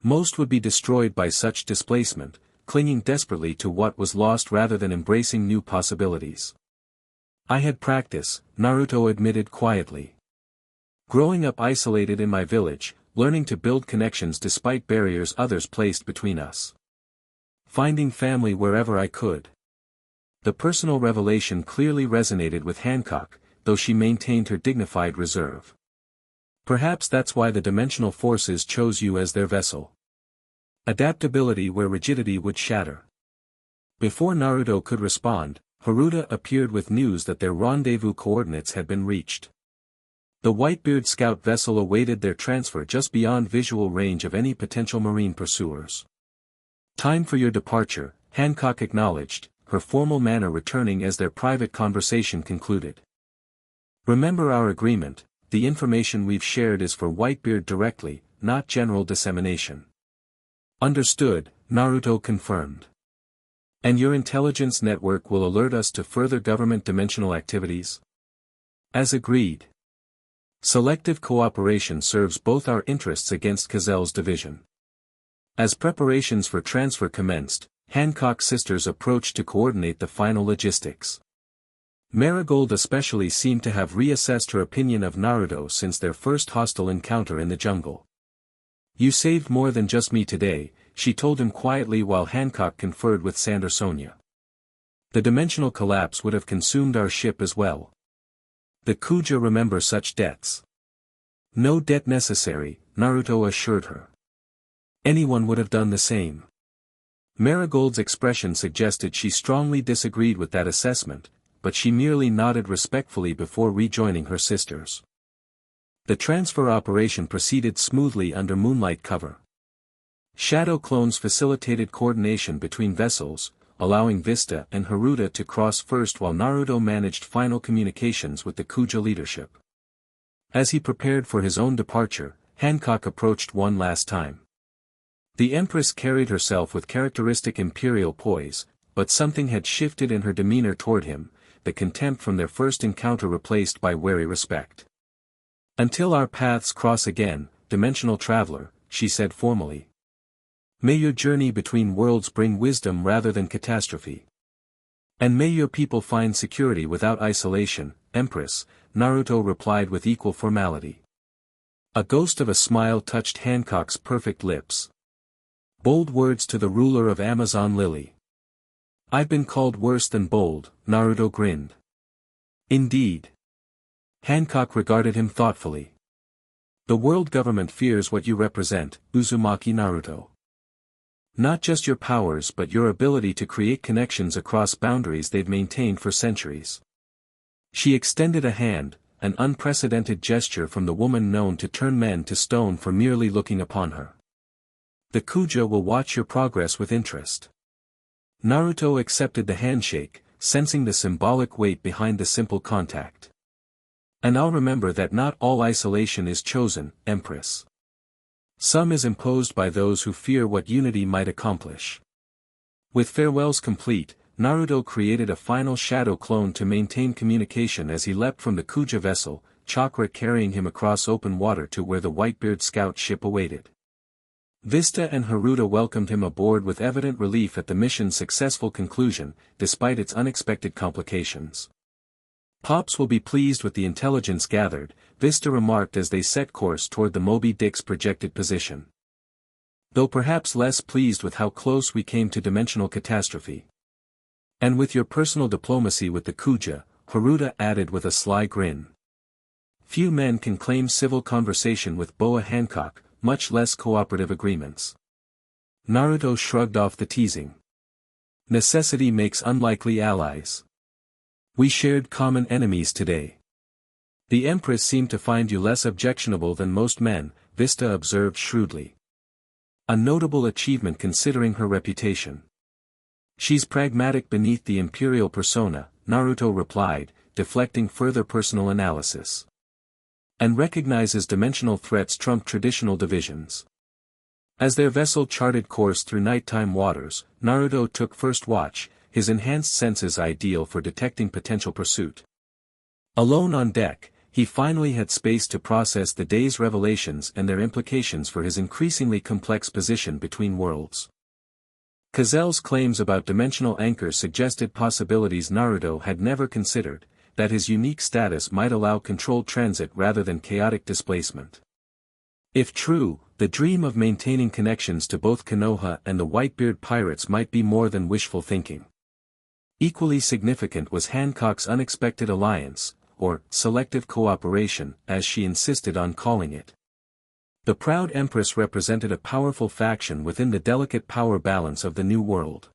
Most would be destroyed by such displacement, clinging desperately to what was lost rather than embracing new possibilities. I had practice, Naruto admitted quietly. Growing up isolated in my village, learning to build connections despite barriers others placed between us. Finding family wherever I could. The personal revelation clearly resonated with Hancock, though she maintained her dignified reserve. Perhaps that's why the dimensional forces chose you as their vessel. Adaptability where rigidity would shatter. Before Naruto could respond, Haruta appeared with news that their rendezvous coordinates had been reached. The Whitebeard scout vessel awaited their transfer just beyond visual range of any potential marine pursuers. Time for your departure, Hancock acknowledged, her formal manner returning as their private conversation concluded. Remember our agreement, the information we've shared is for Whitebeard directly, not general dissemination. Understood, Naruto confirmed. And your intelligence network will alert us to further government dimensional activities? As agreed. Selective cooperation serves both our interests against Cazel's division. As preparations for transfer commenced, Hancock's sisters approached to coordinate the final logistics. Marigold especially seemed to have reassessed her opinion of Naruto since their first hostile encounter in the jungle. You saved more than just me today, she told him quietly while Hancock conferred with Sandersonia. The dimensional collapse would have consumed our ship as well. The Kuja remember such debts. No debt necessary, Naruto assured her. Anyone would have done the same. Marigold's expression suggested she strongly disagreed with that assessment, but she merely nodded respectfully before rejoining her sisters. The transfer operation proceeded smoothly under moonlight cover. Shadow clones facilitated coordination between vessels, allowing Vista and Haruta to cross first while Naruto managed final communications with the Kuja leadership. As he prepared for his own departure, Hancock approached one last time. The Empress carried herself with characteristic imperial poise, but something had shifted in her demeanor toward him, the contempt from their first encounter replaced by wary respect. Until our paths cross again, dimensional traveler, she said formally. May your journey between worlds bring wisdom rather than catastrophe. And may your people find security without isolation, Empress, Naruto replied with equal formality. A ghost of a smile touched Hancock's perfect lips. Bold words to the ruler of Amazon Lily. I've been called worse than bold, Naruto grinned. Indeed. Hancock regarded him thoughtfully. The world government fears what you represent, Uzumaki Naruto. Not just your powers but your ability to create connections across boundaries they've maintained for centuries. She extended a hand, an unprecedented gesture from the woman known to turn men to stone for merely looking upon her. The Kuja will watch your progress with interest. Naruto accepted the handshake, sensing the symbolic weight behind the simple contact. And I'll remember that not all isolation is chosen, Empress. Some is imposed by those who fear what unity might accomplish. With farewells complete, Naruto created a final shadow clone to maintain communication as he leapt from the Kuja vessel, chakra carrying him across open water to where the Whitebeard scout ship awaited. Vista and Haruta welcomed him aboard with evident relief at the mission's successful conclusion, despite its unexpected complications. Pops will be pleased with the intelligence gathered, Vista remarked as they set course toward the Moby Dick's projected position. Though perhaps less pleased with how close we came to dimensional catastrophe. And with your personal diplomacy with the Kuja, Haruta added with a sly grin. Few men can claim civil conversation with Boa Hancock, much less cooperative agreements. Naruto shrugged off the teasing. Necessity makes unlikely allies. We shared common enemies today. The Empress seemed to find you less objectionable than most men, Vista observed shrewdly. A notable achievement considering her reputation. She's pragmatic beneath the imperial persona, Naruto replied, deflecting further personal analysis. And recognizes dimensional threats trump traditional divisions. As their vessel charted course through nighttime waters, Naruto took first watch, his enhanced senses ideal for detecting potential pursuit. Alone on deck, he finally had space to process the day's revelations and their implications for his increasingly complex position between worlds. Cazel's claims about dimensional anchors suggested possibilities Naruto had never considered, that his unique status might allow controlled transit rather than chaotic displacement. If true, the dream of maintaining connections to both Konoha and the Whitebeard Pirates might be more than wishful thinking. Equally significant was Hancock's unexpected alliance, or selective cooperation, as she insisted on calling it. The proud empress represented a powerful faction within the delicate power balance of the New World.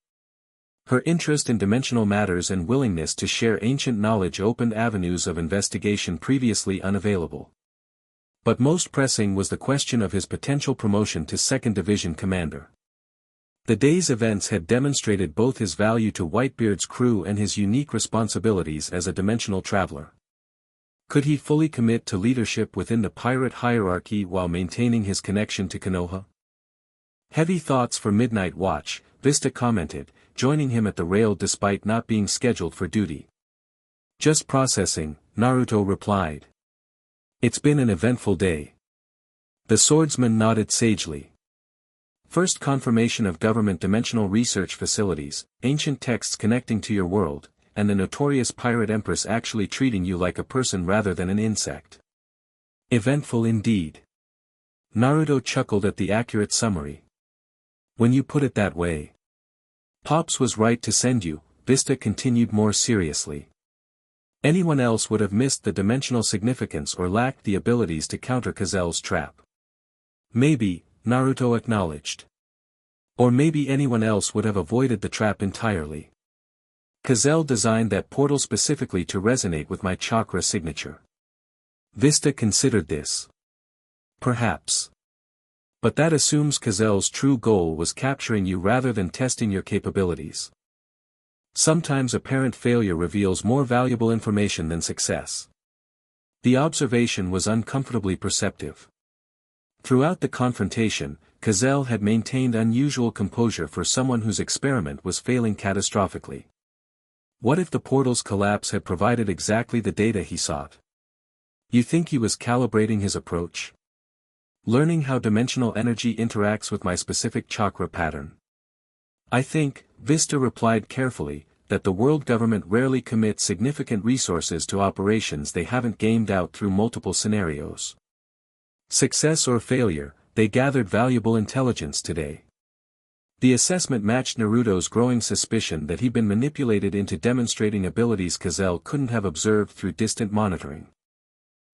Her interest in dimensional matters and willingness to share ancient knowledge opened avenues of investigation previously unavailable. But most pressing was the question of his potential promotion to 2nd Division Commander. The day's events had demonstrated both his value to Whitebeard's crew and his unique responsibilities as a dimensional traveler. Could he fully commit to leadership within the pirate hierarchy while maintaining his connection to Konoha? Heavy thoughts for midnight watch, Vista commented, joining him at the rail despite not being scheduled for duty. Just processing, Naruto replied. It's been an eventful day. The swordsman nodded sagely. First confirmation of government dimensional research facilities, ancient texts connecting to your world, and the notorious pirate empress actually treating you like a person rather than an insect. Eventful indeed. Naruto chuckled at the accurate summary. When you put it that way. Pops was right to send you, Vista continued more seriously. Anyone else would have missed the dimensional significance or lacked the abilities to counter Cazel's trap. Maybe, Naruto acknowledged. Or maybe anyone else would have avoided the trap entirely. Cazel designed that portal specifically to resonate with my chakra signature. Vista considered this. Perhaps. But that assumes Cazel's true goal was capturing you rather than testing your capabilities. Sometimes apparent failure reveals more valuable information than success. The observation was uncomfortably perceptive. Throughout the confrontation, Cazel had maintained unusual composure for someone whose experiment was failing catastrophically. What if the portal's collapse had provided exactly the data he sought? You think he was calibrating his approach? Learning how dimensional energy interacts with my specific chakra pattern. I think, Vista replied carefully, that the world government rarely commits significant resources to operations they haven't gamed out through multiple scenarios. Success or failure, they gathered valuable intelligence today. The assessment matched Naruto's growing suspicion that he'd been manipulated into demonstrating abilities Cazel couldn't have observed through distant monitoring.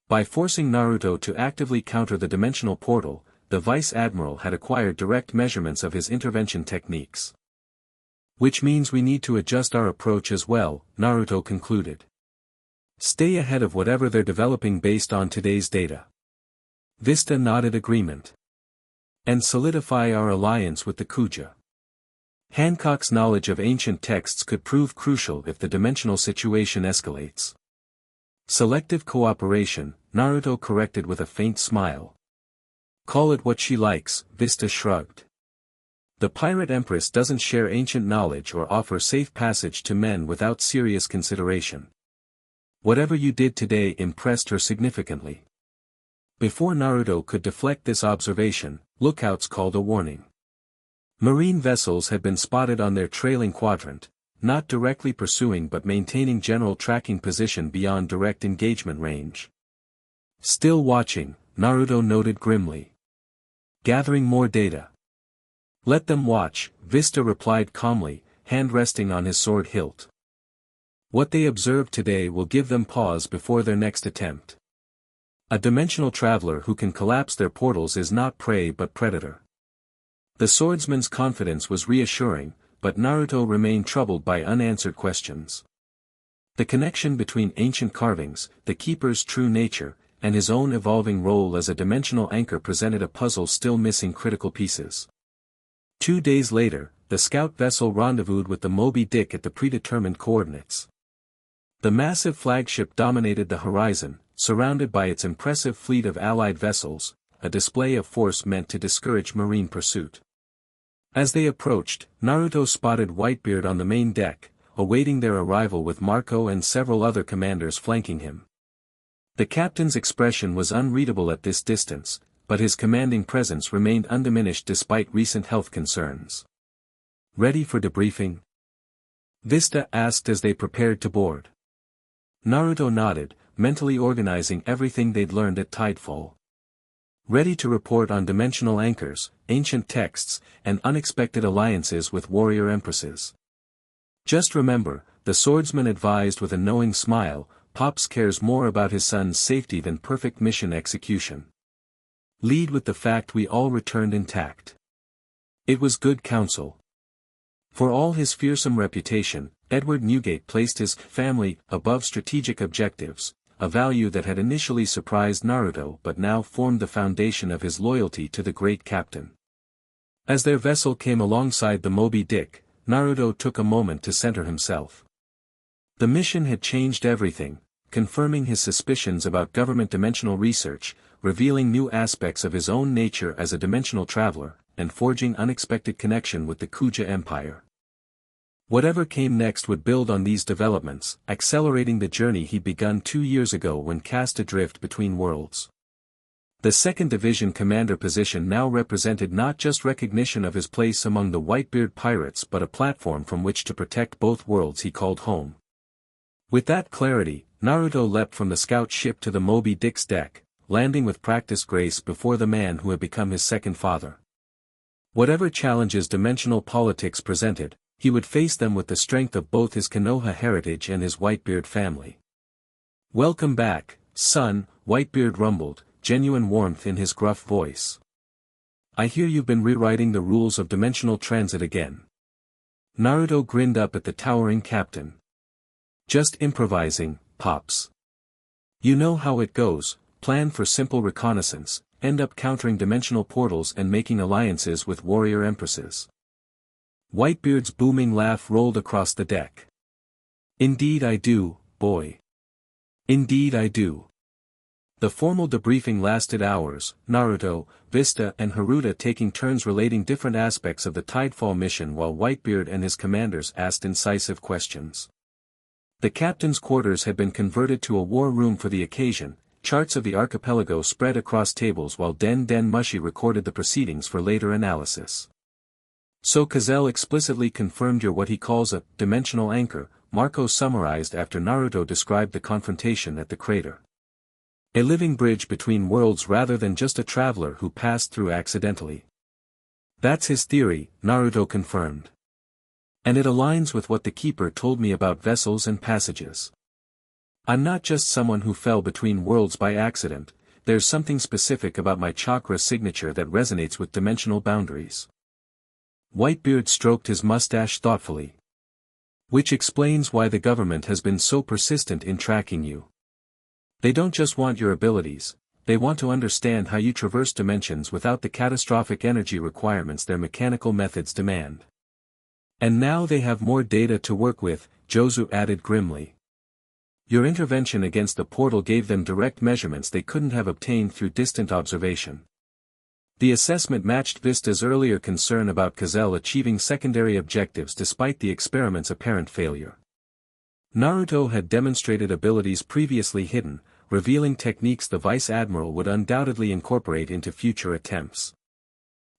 By forcing Naruto to actively counter the dimensional portal, the Vice Admiral had acquired direct measurements of his intervention techniques. Which means we need to adjust our approach as well, Naruto concluded. Stay ahead of whatever they're developing based on today's data. Vista nodded agreement. And solidify our alliance with the Kuja. Hancock's knowledge of ancient texts could prove crucial if the dimensional situation escalates. Selective cooperation, Naruto corrected with a faint smile. Call it what she likes, Vista shrugged. The Pirate Empress doesn't share ancient knowledge or offer safe passage to men without serious consideration. Whatever you did today impressed her significantly. Before Naruto could deflect this observation, lookouts called a warning. Marine vessels had been spotted on their trailing quadrant, not directly pursuing but maintaining general tracking position beyond direct engagement range. Still watching, Naruto noted grimly. Gathering more data. Let them watch, Vista replied calmly, hand resting on his sword hilt. What they observed today will give them pause before their next attempt. A dimensional traveler who can collapse their portals is not prey but predator. The swordsman's confidence was reassuring, but Naruto remained troubled by unanswered questions. The connection between ancient carvings, the keeper's true nature, and his own evolving role as a dimensional anchor presented a puzzle still missing critical pieces. 2 days later, the scout vessel rendezvoused with the Moby Dick at the predetermined coordinates. The massive flagship dominated the horizon, surrounded by its impressive fleet of allied vessels, a display of force meant to discourage marine pursuit. As they approached, Naruto spotted Whitebeard on the main deck, awaiting their arrival with Marco and several other commanders flanking him. The captain's expression was unreadable at this distance, but his commanding presence remained undiminished despite recent health concerns. "Ready for debriefing?" Vista asked as they prepared to board. Naruto nodded, mentally organizing everything they'd learned at Tidefall. "Ready to report on dimensional anchors, ancient texts, and unexpected alliances with warrior empresses. Just remember," the swordsman advised with a knowing smile, "Pops cares more about his son's safety than perfect mission execution. Lead with the fact we all returned intact." It was good counsel. For all his fearsome reputation, Edward Newgate placed his family above strategic objectives, a value that had initially surprised Naruto but now formed the foundation of his loyalty to the great captain. As their vessel came alongside the Moby Dick, Naruto took a moment to center himself. The mission had changed everything, confirming his suspicions about government dimensional research, revealing new aspects of his own nature as a dimensional traveler, and forging unexpected connection with the Kuja Empire. Whatever came next would build on these developments, accelerating the journey he'd begun 2 years ago when cast adrift between worlds. The 2nd Division commander position now represented not just recognition of his place among the Whitebeard Pirates but a platform from which to protect both worlds he called home. With that clarity, Naruto leapt from the scout ship to the Moby Dick's deck, landing with practiced grace before the man who had become his second father. Whatever challenges dimensional politics presented, he would face them with the strength of both his Konoha heritage and his Whitebeard family. "Welcome back, son," Whitebeard rumbled, genuine warmth in his gruff voice. "I hear you've been rewriting the rules of dimensional transit again." Naruto grinned up at the towering captain. "Just improvising, Pops. You know how it goes, plan for simple reconnaissance, end up countering dimensional portals and making alliances with warrior empresses." Whitebeard's booming laugh rolled across the deck. "Indeed I do, boy. Indeed I do." The formal debriefing lasted hours, Naruto, Vista and Haruta taking turns relating different aspects of the Tidefall mission while Whitebeard and his commanders asked incisive questions. The captain's quarters had been converted to a war room for the occasion, charts of the archipelago spread across tables while Den Mushi recorded the proceedings for later analysis. "So Cazell explicitly confirmed you're what he calls a dimensional anchor," Marco summarized after Naruto described the confrontation at the crater. "A living bridge between worlds rather than just a traveler who passed through accidentally." "That's his theory," Naruto confirmed. "And it aligns with what the Keeper told me about vessels and passages. I'm not just someone who fell between worlds by accident, there's something specific about my chakra signature that resonates with dimensional boundaries." Whitebeard stroked his mustache thoughtfully. "Which explains why the government has been so persistent in tracking you. They don't just want your abilities, they want to understand how you traverse dimensions without the catastrophic energy requirements their mechanical methods demand. And now they have more data to work with," Jozu added grimly. "Your intervention against the portal gave them direct measurements they couldn't have obtained through distant observation. The assessment matched Vista's earlier concern about Cazell achieving secondary objectives despite the experiment's apparent failure. Naruto had demonstrated abilities previously hidden, revealing techniques the Vice Admiral would undoubtedly incorporate into future attempts.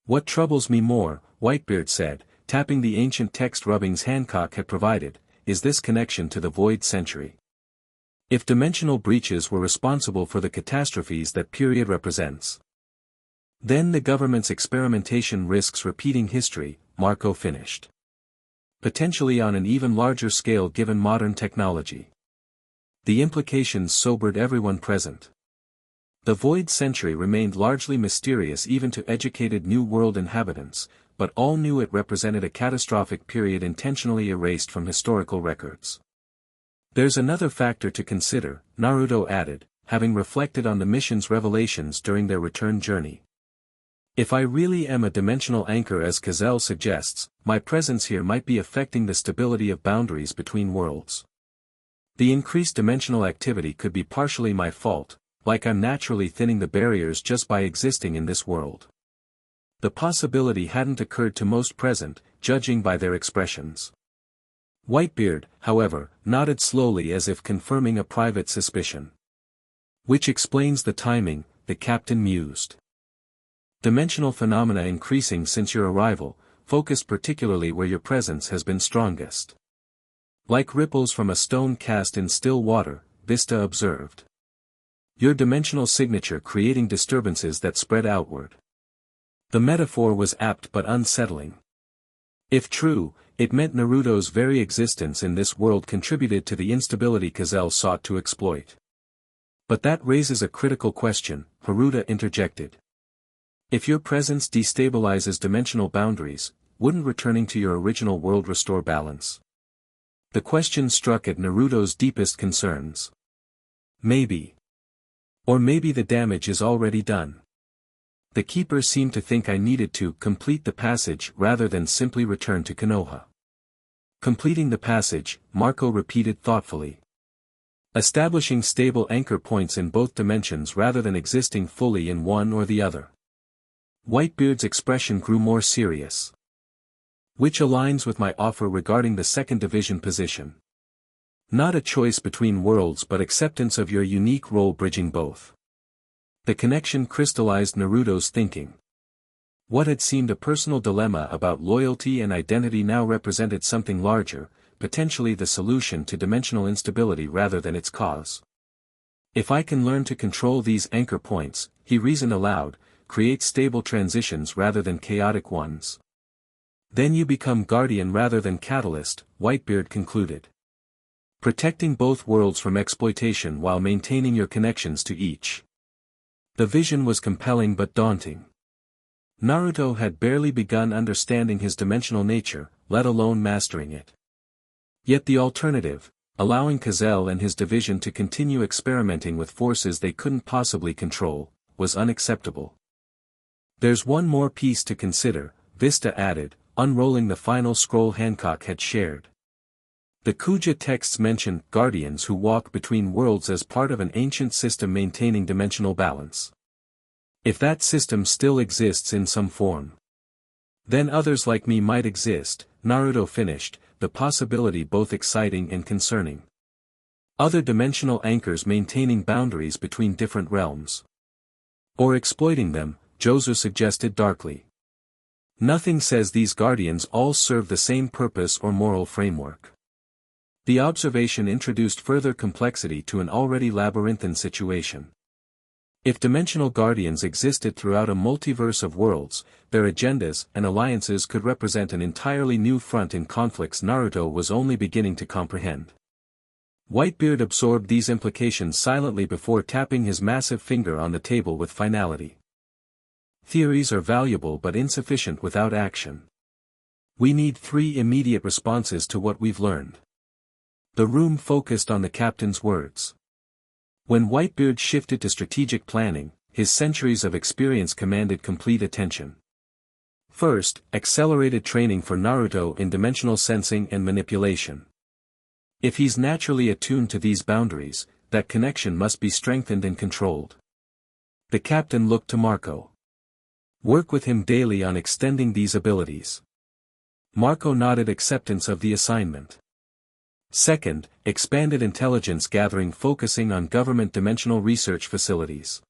"What troubles me more," Whitebeard said, tapping the ancient text rubbings Hancock had provided, "is this connection to the Void Century. If dimensional breaches were responsible for the catastrophes that period represents, then the government's experimentation risks repeating history," Marco finished. "Potentially on an even larger scale given modern technology." The implications sobered everyone present. The Void Century remained largely mysterious even to educated New World inhabitants, but all knew it represented a catastrophic period intentionally erased from historical records. "There's another factor to consider," Naruto added, having reflected on the mission's revelations during their return journey. If I really am a dimensional anchor as Cazell suggests, my presence here might be affecting the stability of boundaries between worlds. The increased dimensional activity could be partially my fault, like I'm naturally thinning the barriers just by existing in this world. The possibility hadn't occurred to most present, judging by their expressions. Whitebeard, however, nodded slowly as if confirming a private suspicion. Which explains the timing, the captain mused. Dimensional phenomena increasing since your arrival, focused particularly where your presence has been strongest. Like ripples from a stone cast in still water, Vista observed. Your dimensional signature creating disturbances that spread outward. The metaphor was apt but unsettling. If true, it meant Naruto's very existence in this world contributed to the instability Cazell sought to exploit. But that raises a critical question, Haruta interjected. If your presence destabilizes dimensional boundaries, wouldn't returning to your original world restore balance? The question struck at Naruto's deepest concerns. Maybe. Or maybe the damage is already done. The keeper seemed to think I needed to complete the passage rather than simply return to Konoha. Completing the passage, Marco repeated thoughtfully. Establishing stable anchor points in both dimensions rather than existing fully in one or the other. Whitebeard's expression grew more serious. Which aligns with my offer regarding the second division position. Not a choice between worlds but acceptance of your unique role bridging both. The connection crystallized Naruto's thinking. What had seemed a personal dilemma about loyalty and identity now represented something larger, potentially the solution to dimensional instability rather than its cause. If I can learn to control these anchor points, he reasoned aloud, create stable transitions rather than chaotic ones. Then you become guardian rather than catalyst, Whitebeard concluded. Protecting both worlds from exploitation while maintaining your connections to each. The vision was compelling but daunting. Naruto had barely begun understanding his dimensional nature, let alone mastering it. Yet the alternative, allowing Cazell and his division to continue experimenting with forces they couldn't possibly control, was unacceptable. There's one more piece to consider, Vista added, unrolling the final scroll Hancock had shared. The Kuja texts mention guardians who walk between worlds as part of an ancient system maintaining dimensional balance. If that system still exists in some form, then others like me might exist, Naruto finished, the possibility both exciting and concerning. Other dimensional anchors maintaining boundaries between different realms. Or exploiting them, Jozu suggested darkly. Nothing says these guardians all serve the same purpose or moral framework. The observation introduced further complexity to an already labyrinthine situation. If dimensional guardians existed throughout a multiverse of worlds, their agendas and alliances could represent an entirely new front in conflicts Naruto was only beginning to comprehend. Whitebeard absorbed these implications silently before tapping his massive finger on the table with finality. Theories are valuable but insufficient without action. We need 3 immediate responses to what we've learned. The room focused on the captain's words. When Whitebeard shifted to strategic planning, his centuries of experience commanded complete attention. First, accelerated training for Naruto in dimensional sensing and manipulation. If he's naturally attuned to these boundaries, that connection must be strengthened and controlled. The captain looked to Marco. Work with him daily on extending these abilities. Marco nodded acceptance of the assignment. Second, expanded intelligence gathering focusing on government dimensional research facilities.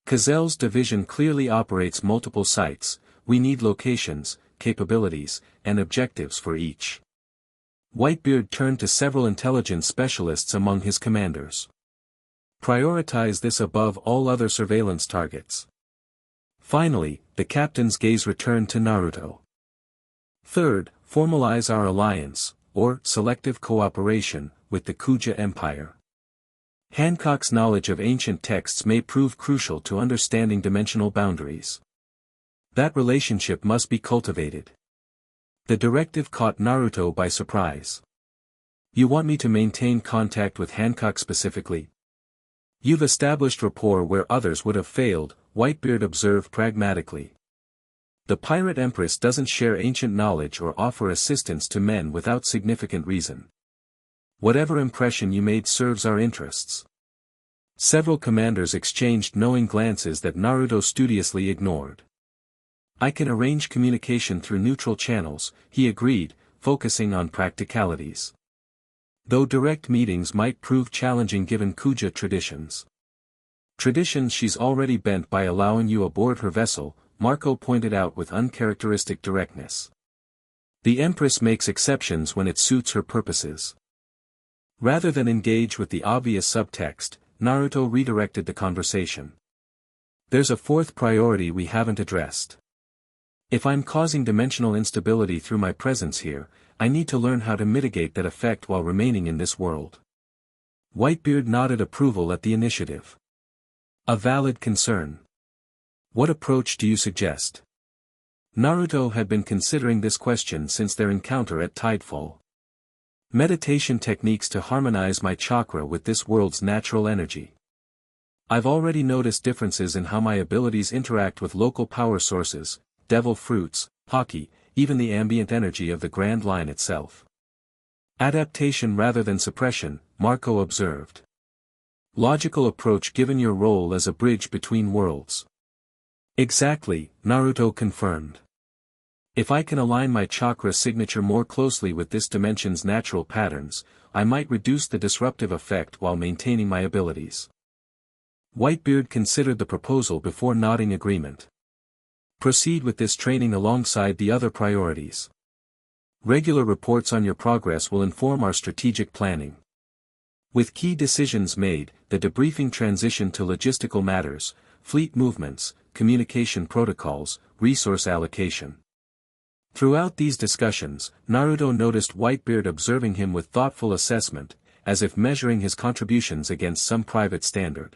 Cazell's division clearly operates multiple sites, we need locations, capabilities, and objectives for each. Whitebeard turned to several intelligence specialists among his commanders. Prioritize this above all other surveillance targets. Finally, the captain's gaze returned to Naruto. Third, formalize our alliance, or selective cooperation, with the Kuja Empire. Hancock's knowledge of ancient texts may prove crucial to understanding dimensional boundaries. That relationship must be cultivated. The directive caught Naruto by surprise. You want me to maintain contact with Hancock specifically? You've established rapport where others would have failed, Whitebeard observed pragmatically. The pirate empress doesn't share ancient knowledge or offer assistance to men without significant reason. Whatever impression you made serves our interests. Several commanders exchanged knowing glances that Naruto studiously ignored. I can arrange communication through neutral channels, he agreed, focusing on practicalities. Though direct meetings might prove challenging given Kuja traditions. Traditions she's already bent by allowing you aboard her vessel, Marco pointed out with uncharacteristic directness. The Empress makes exceptions when it suits her purposes. Rather than engage with the obvious subtext, Naruto redirected the conversation. There's a fourth priority we haven't addressed. If I'm causing dimensional instability through my presence here, I need to learn how to mitigate that effect while remaining in this world. Whitebeard nodded approval at the initiative. A valid concern. What approach do you suggest? Naruto had been considering this question since their encounter at Tidefall. Meditation techniques to harmonize my chakra with this world's natural energy. I've already noticed differences in how my abilities interact with local power sources, devil fruits, hockey, even the ambient energy of the Grand Line itself. Adaptation rather than suppression, Marco observed. Logical approach given your role as a bridge between worlds. Exactly, Naruto confirmed. If I can align my chakra signature more closely with this dimension's natural patterns, I might reduce the disruptive effect while maintaining my abilities. Whitebeard considered the proposal before nodding agreement. Proceed with this training alongside the other priorities. Regular reports on your progress will inform our strategic planning. With key decisions made, the debriefing transitioned to logistical matters, fleet movements, communication protocols, resource allocation. Throughout these discussions, Naruto noticed Whitebeard observing him with thoughtful assessment, as if measuring his contributions against some private standard.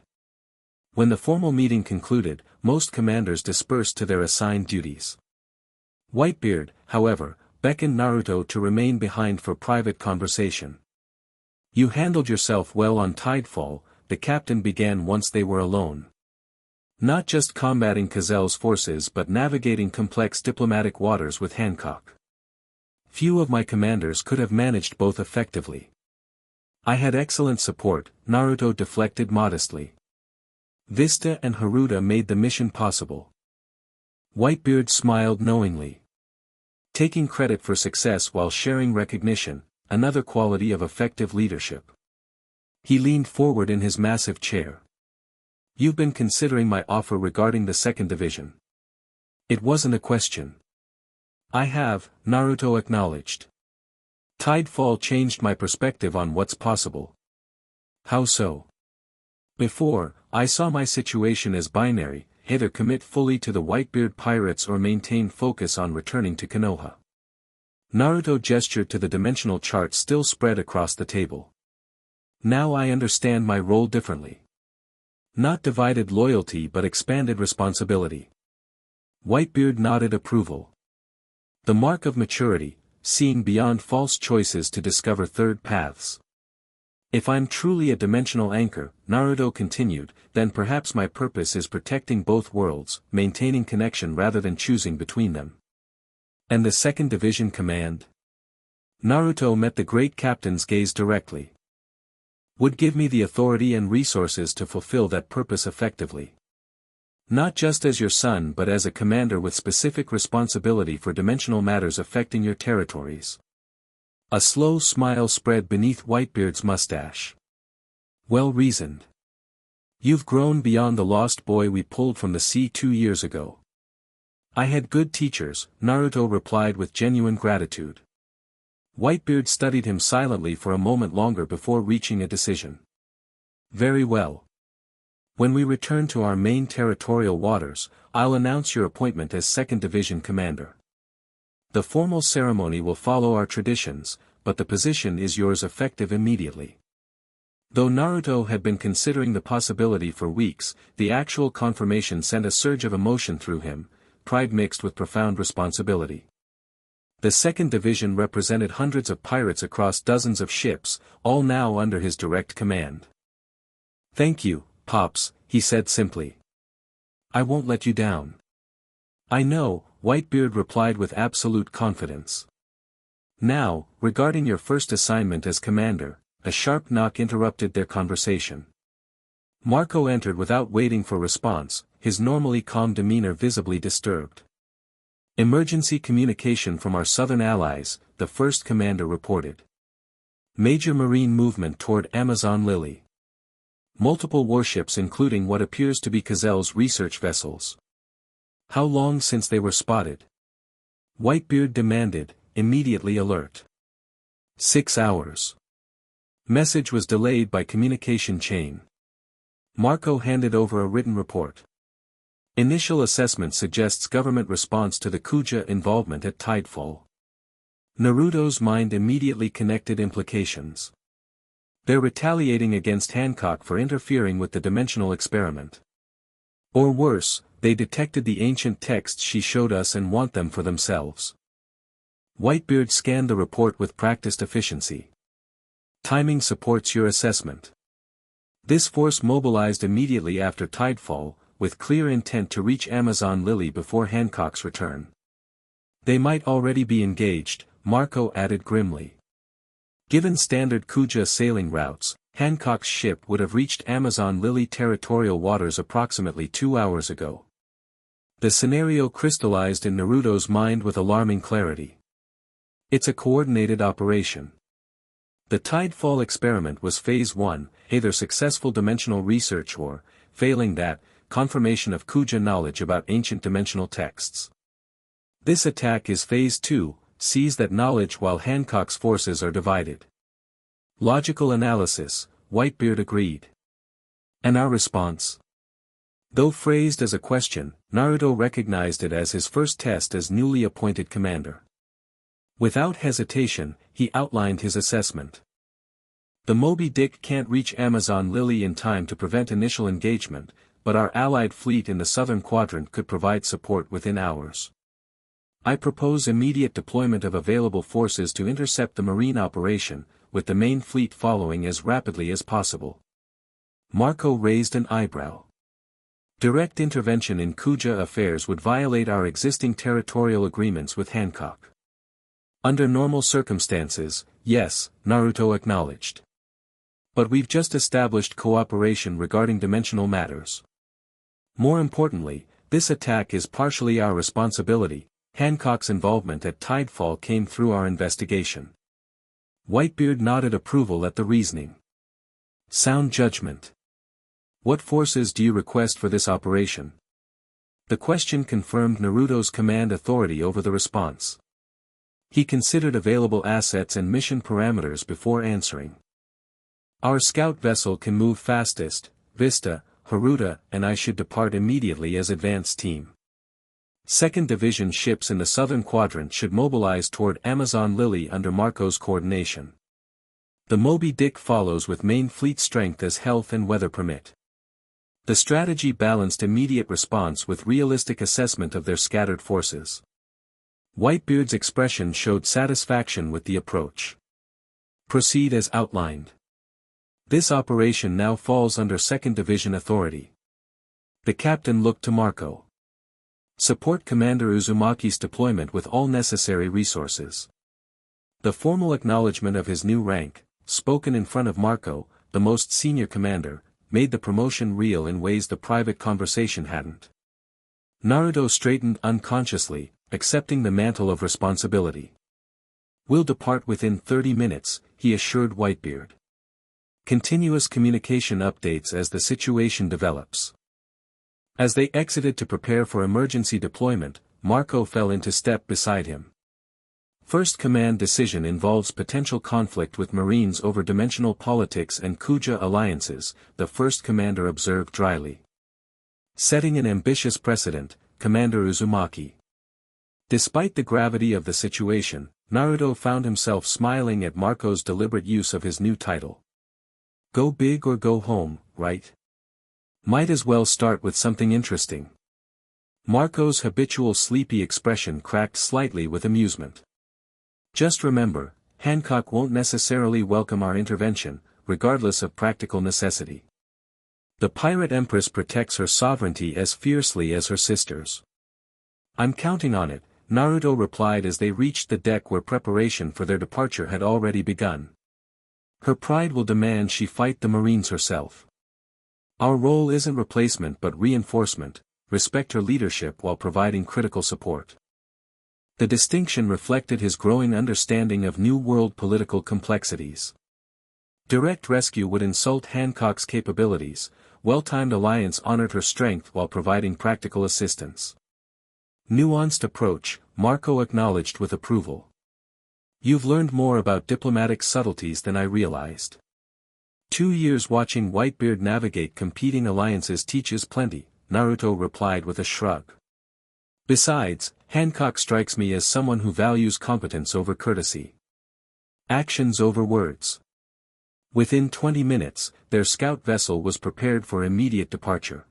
When the formal meeting concluded, most commanders dispersed to their assigned duties. Whitebeard, however, beckoned Naruto to remain behind for private conversation. You handled yourself well on Tidefall, the captain began once they were alone. Not just combating Cazel's forces but navigating complex diplomatic waters with Hancock. Few of my commanders could have managed both effectively. I had excellent support, Naruto deflected modestly. Vista and Haruta made the mission possible. Whitebeard smiled knowingly. Taking credit for success while sharing recognition, another quality of effective leadership. He leaned forward in his massive chair. You've been considering my offer regarding the second division. It wasn't a question. I have, Naruto acknowledged. Tidefall changed my perspective on what's possible. How so? Before, I saw my situation as binary, either commit fully to the Whitebeard Pirates or maintain focus on returning to Konoha. Naruto gestured to the dimensional chart still spread across the table. Now I understand my role differently. Not divided loyalty but expanded responsibility. Whitebeard nodded approval. The mark of maturity, seeing beyond false choices to discover third paths. If I'm truly a dimensional anchor, Naruto continued, then perhaps my purpose is protecting both worlds, maintaining connection rather than choosing between them. And the second division command? Naruto met the great captain's gaze directly. Would give me the authority and resources to fulfill that purpose effectively. Not just as your son but as a commander with specific responsibility for dimensional matters affecting your territories. A slow smile spread beneath Whitebeard's mustache. Well reasoned. You've grown beyond the lost boy we pulled from the sea 2 years ago. I had good teachers, Naruto replied with genuine gratitude. Whitebeard studied him silently for a moment longer before reaching a decision. Very well. When we return to our main territorial waters, I'll announce your appointment as 2nd Division Commander. The formal ceremony will follow our traditions, but the position is yours effective immediately. Though Naruto had been considering the possibility for weeks, the actual confirmation sent a surge of emotion through him, pride mixed with profound responsibility. The 2nd Division represented hundreds of pirates across dozens of ships, all now under his direct command. Thank you, Pops, he said simply. I won't let you down. I know, Whitebeard replied with absolute confidence. Now, regarding your first assignment as commander, a sharp knock interrupted their conversation. Marco entered without waiting for response, his normally calm demeanor visibly disturbed. Emergency communication from our southern allies, the first commander reported. Major marine movement toward Amazon Lily. Multiple warships including what appears to be Cazel's research vessels. How long since they were spotted? Whitebeard demanded, immediately alert. 6 hours. Message was delayed by communication chain. Marco handed over a written report. Initial assessment suggests government response to the Kuja involvement at Tidefall. Naruto's mind immediately connected implications. They're retaliating against Hancock for interfering with the dimensional experiment. Or worse, they detected the ancient texts she showed us and want them for themselves. Whitebeard scanned the report with practiced efficiency. Timing supports your assessment. This force mobilized immediately after Tidefall, with clear intent to reach Amazon Lily before Hancock's return. They might already be engaged, Marco added grimly. Given standard Kuja sailing routes, Hancock's ship would have reached Amazon Lily territorial waters approximately 2 hours ago. The scenario crystallized in Naruto's mind with alarming clarity. It's a coordinated operation. The Tidefall experiment was Phase 1, either successful dimensional research or, failing that, confirmation of Kuja knowledge about ancient dimensional texts. This attack is Phase 2, seize that knowledge while Hancock's forces are divided. Logical analysis, Whitebeard agreed. And our response? Though phrased as a question, Naruto recognized it as his first test as newly appointed commander. Without hesitation, he outlined his assessment. The Moby Dick can't reach Amazon Lily in time to prevent initial engagement, but our allied fleet in the southern quadrant could provide support within hours. I propose immediate deployment of available forces to intercept the marine operation, with the main fleet following as rapidly as possible. Marco raised an eyebrow. Direct intervention in Kuja affairs would violate our existing territorial agreements with Hancock. Under normal circumstances, yes, Naruto acknowledged. But we've just established cooperation regarding dimensional matters. More importantly, this attack is partially our responsibility. Hancock's involvement at Tidefall came through our investigation. Whitebeard nodded approval at the reasoning. Sound judgment. What forces do you request for this operation? The question confirmed Naruto's command authority over the response. He considered available assets and mission parameters before answering. Our scout vessel can move fastest, Vista, Haruta and I should depart immediately as advance team. 2nd Division ships in the southern quadrant should mobilize toward Amazon Lily under Marco's coordination. The Moby Dick follows with main fleet strength as health and weather permit. The strategy balanced immediate response with realistic assessment of their scattered forces. Whitebeard's expression showed satisfaction with the approach. Proceed as outlined. This operation now falls under 2nd Division authority. The captain looked to Marco. Support Commander Uzumaki's deployment with all necessary resources. The formal acknowledgement of his new rank, spoken in front of Marco, the most senior commander, made the promotion real in ways the private conversation hadn't. Naruto straightened unconsciously, accepting the mantle of responsibility. We'll depart within 30 minutes, he assured Whitebeard. Continuous communication updates as the situation develops. As they exited to prepare for emergency deployment, Marco fell into step beside him. First command decision involves potential conflict with Marines over dimensional politics and Kuja alliances, the first commander observed dryly. Setting an ambitious precedent, Commander Uzumaki. Despite the gravity of the situation, Naruto found himself smiling at Marco's deliberate use of his new title. Go big or go home, right? Might as well start with something interesting. Marco's habitual sleepy expression cracked slightly with amusement. Just remember, Hancock won't necessarily welcome our intervention, regardless of practical necessity. The Pirate Empress protects her sovereignty as fiercely as her sisters. I'm counting on it, Naruto replied as they reached the deck where preparation for their departure had already begun. Her pride will demand she fight the Marines herself. Our role isn't replacement but reinforcement, respect her leadership while providing critical support. The distinction reflected his growing understanding of New World political complexities. Direct rescue would insult Hancock's capabilities, well-timed alliance honored her strength while providing practical assistance. Nuanced approach, Marco acknowledged with approval. You've learned more about diplomatic subtleties than I realized. 2 years watching Whitebeard navigate competing alliances teaches plenty, Naruto replied with a shrug. Besides, Hancock strikes me as someone who values competence over courtesy. Actions over words. Within 20 minutes, their scout vessel was prepared for immediate departure.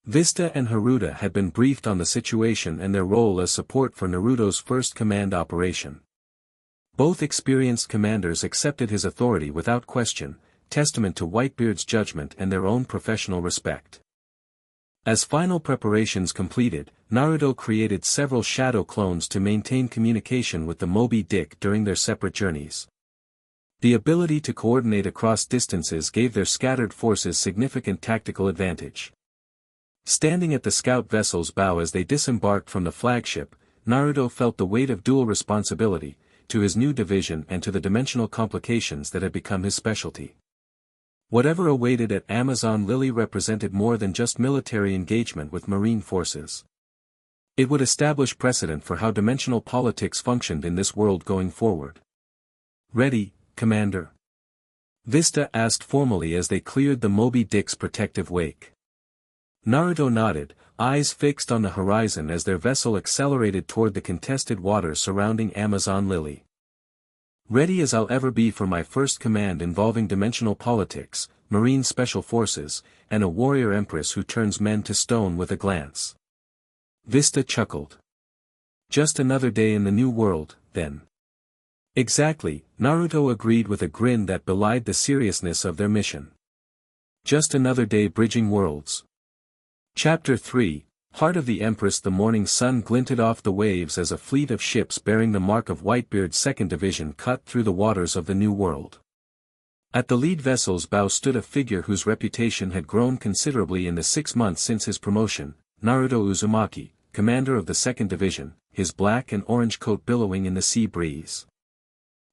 Vista and Haruta had been briefed on the situation and their role as support for Naruto's first command operation. Both experienced commanders accepted his authority without question, testament to Whitebeard's judgment and their own professional respect. As final preparations completed, Naruto created several shadow clones to maintain communication with the Moby Dick during their separate journeys. The ability to coordinate across distances gave their scattered forces significant tactical advantage. Standing at the scout vessel's bow as they disembarked from the flagship, Naruto felt the weight of dual responsibility, to his new division and to the dimensional complications that had become his specialty. Whatever awaited at Amazon Lily represented more than just military engagement with Marine forces. It would establish precedent for how dimensional politics functioned in this world going forward. Ready, Commander? Vista asked formally as they cleared the Moby Dick's protective wake. Naruto nodded, eyes fixed on the horizon as their vessel accelerated toward the contested waters surrounding Amazon Lily. Ready as I'll ever be for my first command involving dimensional politics, Marine Special Forces, and a warrior empress who turns men to stone with a glance. Vista chuckled. Just another day in the new world, then. Exactly, Naruto agreed with a grin that belied the seriousness of their mission. Just another day bridging worlds. Chapter 3, Heart of the Empress. The morning sun glinted off the waves as a fleet of ships bearing the mark of Whitebeard's 2nd Division cut through the waters of the New World. At the lead vessel's bow stood a figure whose reputation had grown considerably in the 6 months since his promotion, Naruto Uzumaki, commander of the 2nd Division, his black and orange coat billowing in the sea breeze.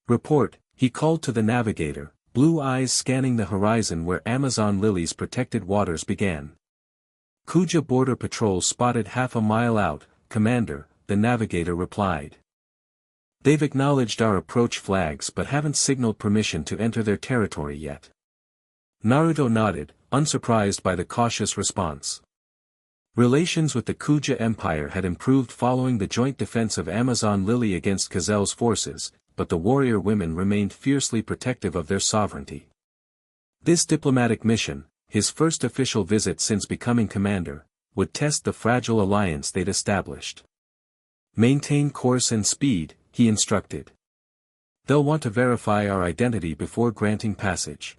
Report, he called to the navigator, blue eyes scanning the horizon where Amazon Lily's protected waters began. Kuja Border Patrol spotted half a mile out, Commander, the navigator replied. They've acknowledged our approach flags but haven't signaled permission to enter their territory yet. Naruto nodded, unsurprised by the cautious response. Relations with the Kuja Empire had improved following the joint defense of Amazon Lily against Kazel's forces, but the warrior women remained fiercely protective of their sovereignty. This diplomatic mission, his first official visit since becoming commander, would test the fragile alliance they'd established. Maintain course and speed, he instructed. They'll want to verify our identity before granting passage.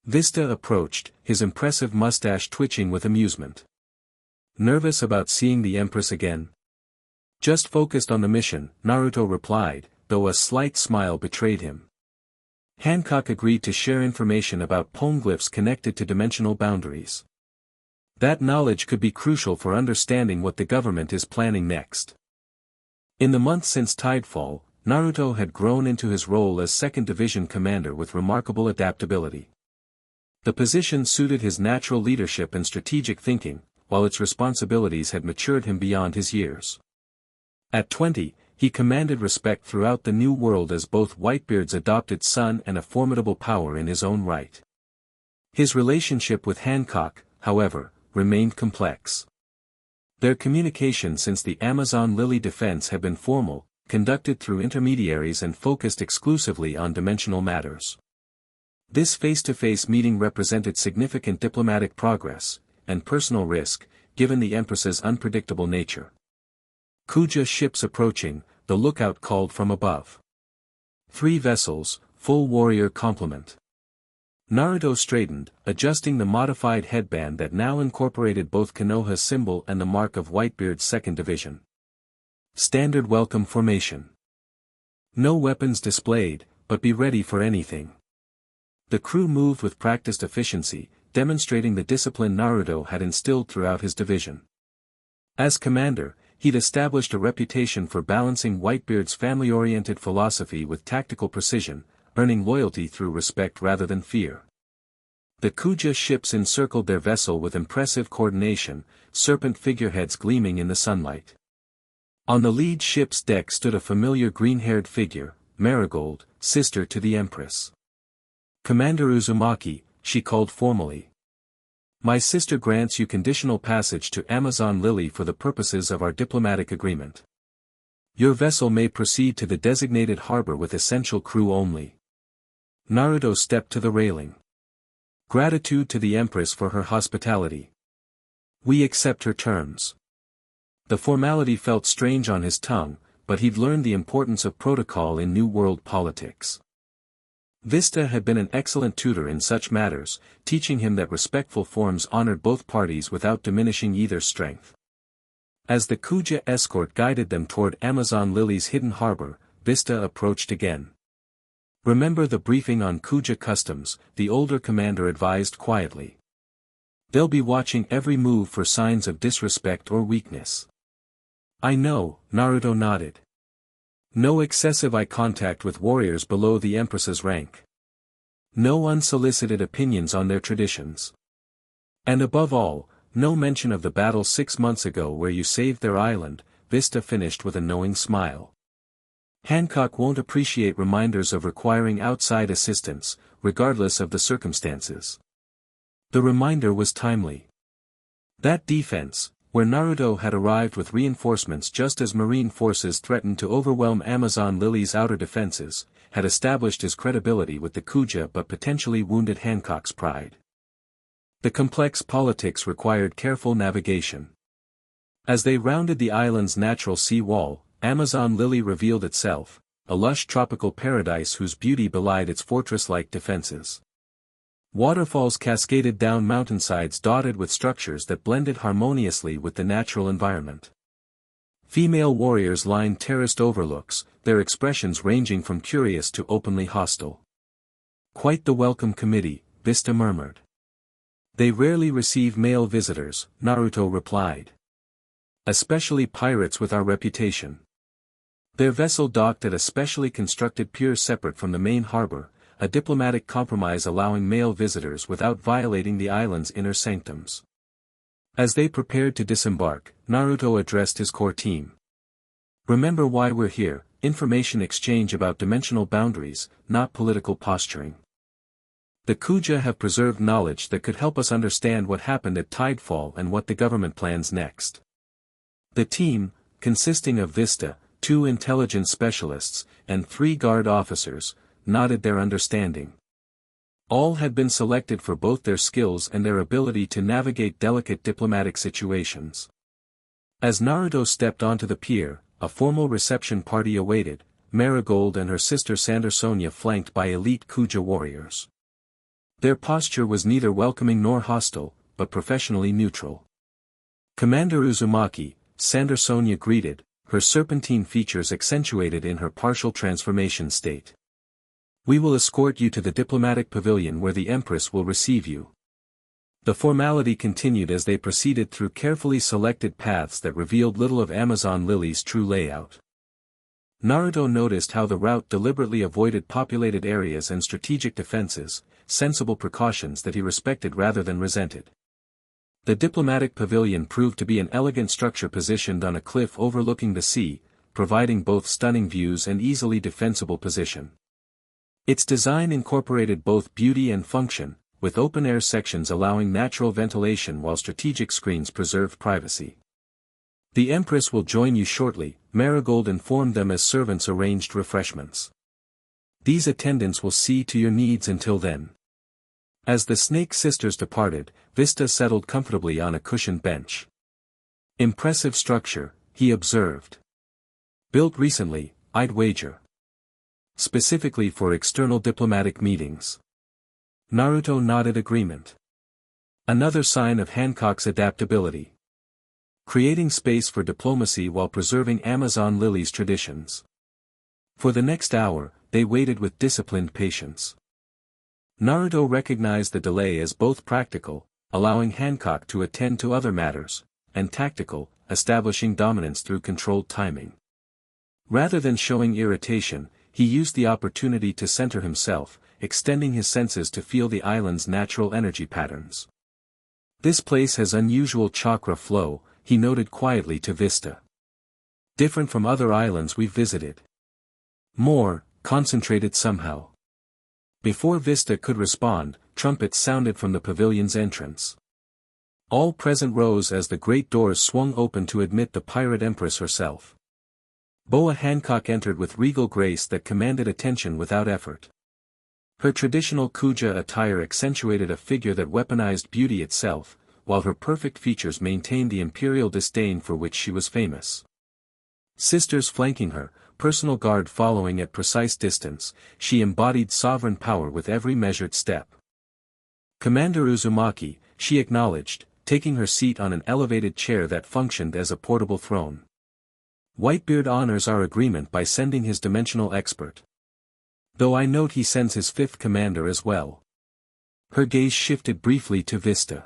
Vista approached, his impressive mustache twitching with amusement. Nervous about seeing the Empress again? Just focused on the mission, Naruto replied, though a slight smile betrayed him. Hancock agreed to share information about poneglyphs connected to dimensional boundaries. That knowledge could be crucial for understanding what the government is planning next. In the months since Tidefall, Naruto had grown into his role as 2nd Division commander with remarkable adaptability. The position suited his natural leadership and strategic thinking, while its responsibilities had matured him beyond his years. At 20, he commanded respect throughout the New World as both Whitebeard's adopted son and a formidable power in his own right. His relationship with Hancock, however, remained complex. Their communication since the Amazon Lily defense had been formal, conducted through intermediaries and focused exclusively on dimensional matters. This face-to-face meeting represented significant diplomatic progress, and personal risk, given the Empress's unpredictable nature. Kuja ships approaching, the lookout called from above. 3 vessels, full warrior complement. Naruto straightened, adjusting the modified headband that now incorporated both Konoha's symbol and the mark of Whitebeard's second division. Standard welcome formation. No weapons displayed, but be ready for anything. The crew moved with practiced efficiency, demonstrating the discipline Naruto had instilled throughout his division. As commander, he'd established a reputation for balancing Whitebeard's family-oriented philosophy with tactical precision, earning loyalty through respect rather than fear. The Kuja ships encircled their vessel with impressive coordination, serpent figureheads gleaming in the sunlight. On the lead ship's deck stood a familiar green-haired figure, Marigold, sister to the Empress. Commander Uzumaki, she called formally. My sister grants you conditional passage to Amazon Lily for the purposes of our diplomatic agreement. Your vessel may proceed to the designated harbor with essential crew only. Naruto stepped to the railing. Gratitude to the Empress for her hospitality. We accept her terms. The formality felt strange on his tongue, but he'd learned the importance of protocol in New World politics. Vista had been an excellent tutor in such matters, teaching him that respectful forms honored both parties without diminishing either's strength. As the Kuja escort guided them toward Amazon Lily's hidden harbor, Vista approached again. Remember the briefing on Kuja customs, the older commander advised quietly. They'll be watching every move for signs of disrespect or weakness. I know, Naruto nodded. No excessive eye contact with warriors below the Empress's rank. No unsolicited opinions on their traditions. And above all, no mention of the battle 6 months ago where you saved their island, Vista finished with a knowing smile. Hancock won't appreciate reminders of requiring outside assistance, regardless of the circumstances. The reminder was timely. That defense, where Naruto had arrived with reinforcements just as Marine forces threatened to overwhelm Amazon Lily's outer defenses, had established his credibility with the Kuja but potentially wounded Hancock's pride. The complex politics required careful navigation. As they rounded the island's natural sea wall, Amazon Lily revealed itself, a lush tropical paradise whose beauty belied its fortress-like defenses. Waterfalls cascaded down mountainsides dotted with structures that blended harmoniously with the natural environment. Female warriors lined terraced overlooks, their expressions ranging from curious to openly hostile. Quite the welcome committee, Vista murmured. They rarely receive male visitors, Naruto replied. Especially pirates with our reputation. Their vessel docked at a specially constructed pier separate from the main harbor, a diplomatic compromise allowing male visitors without violating the island's inner sanctums. As they prepared to disembark, Naruto addressed his core team. Remember why we're here, information exchange about dimensional boundaries, not political posturing. The Kuja have preserved knowledge that could help us understand what happened at Tidefall and what the government plans next. The team, consisting of Vista, 2 intelligence specialists, and 3 guard officers, nodded their understanding. All had been selected for both their skills and their ability to navigate delicate diplomatic situations. As Naruto stepped onto the pier, a formal reception party awaited, Marigold and her sister Sandersonia flanked by elite Kuja warriors. Their posture was neither welcoming nor hostile, but professionally neutral. Commander Uzumaki, Sandersonia greeted, her serpentine features accentuated in her partial transformation state. We will escort you to the diplomatic pavilion where the Empress will receive you. The formality continued as they proceeded through carefully selected paths that revealed little of Amazon Lily's true layout. Naruto noticed how the route deliberately avoided populated areas and strategic defenses, sensible precautions that he respected rather than resented. The diplomatic pavilion proved to be an elegant structure positioned on a cliff overlooking the sea, providing both stunning views and easily defensible position. Its design incorporated both beauty and function, with open-air sections allowing natural ventilation while strategic screens preserved privacy. The Empress will join you shortly, Marigold informed them as servants arranged refreshments. These attendants will see to your needs until then. As the Snake sisters departed, Vista settled comfortably on a cushioned bench. Impressive structure, he observed. Built recently, I'd wager. Specifically for external diplomatic meetings. Naruto nodded agreement. Another sign of Hancock's adaptability. Creating space for diplomacy while preserving Amazon Lily's traditions. For the next hour, they waited with disciplined patience. Naruto recognized the delay as both practical, allowing Hancock to attend to other matters, and tactical, establishing dominance through controlled timing. Rather than showing irritation, he used the opportunity to center himself, extending his senses to feel the island's natural energy patterns. This place has unusual chakra flow, he noted quietly to Vista. Different from other islands we've visited. More, concentrated somehow. Before Vista could respond, trumpets sounded from the pavilion's entrance. All present rose as the great doors swung open to admit the pirate empress herself. Boa Hancock entered with regal grace that commanded attention without effort. Her traditional Kuja attire accentuated a figure that weaponized beauty itself, while her perfect features maintained the imperial disdain for which she was famous. Sisters flanking her, personal guard following at precise distance, she embodied sovereign power with every measured step. Commander Uzumaki, she acknowledged, taking her seat on an elevated chair that functioned as a portable throne. Whitebeard honors our agreement by sending his dimensional expert. Though I note he sends his fifth commander as well. Her gaze shifted briefly to Vista.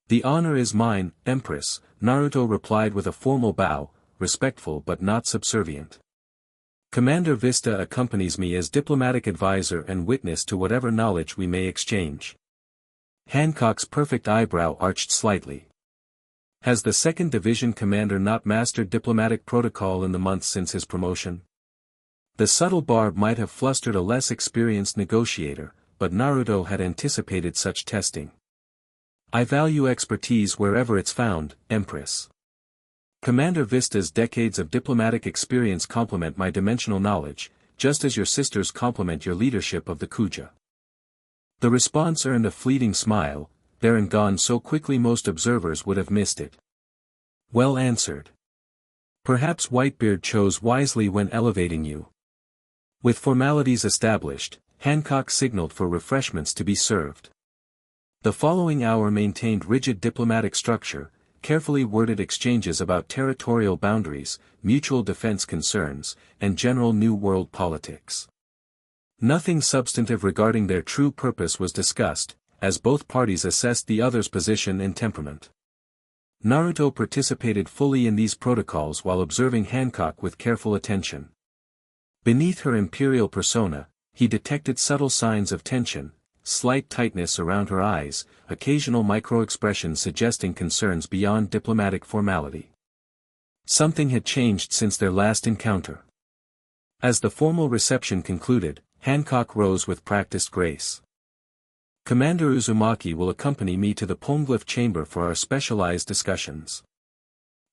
The honor is mine, Empress, Naruto replied with a formal bow, respectful but not subservient. Commander Vista accompanies me as diplomatic advisor and witness to whatever knowledge we may exchange. Hancock's perfect eyebrow arched slightly. Has the 2nd Division commander not mastered diplomatic protocol in the months since his promotion? The subtle barb might have flustered a less experienced negotiator, but Naruto had anticipated such testing. I value expertise wherever it's found, Empress. Commander Vista's decades of diplomatic experience complement my dimensional knowledge, just as your sisters complement your leadership of the Kuja. The response earned a fleeting smile, there and gone so quickly most observers would have missed it. Well answered. Perhaps Whitebeard chose wisely when elevating you. With formalities established, Hancock signaled for refreshments to be served. The following hour maintained rigid diplomatic structure, carefully worded exchanges about territorial boundaries, mutual defense concerns, and general New World politics. Nothing substantive regarding their true purpose was discussed, as both parties assessed the other's position and temperament. Naruto participated fully in these protocols while observing Hancock with careful attention. Beneath her imperial persona, he detected subtle signs of tension, slight tightness around her eyes, occasional micro-expressions suggesting concerns beyond diplomatic formality. Something had changed since their last encounter. As the formal reception concluded, Hancock rose with practiced grace. Commander Uzumaki will accompany me to the Poneglyph chamber for our specialized discussions.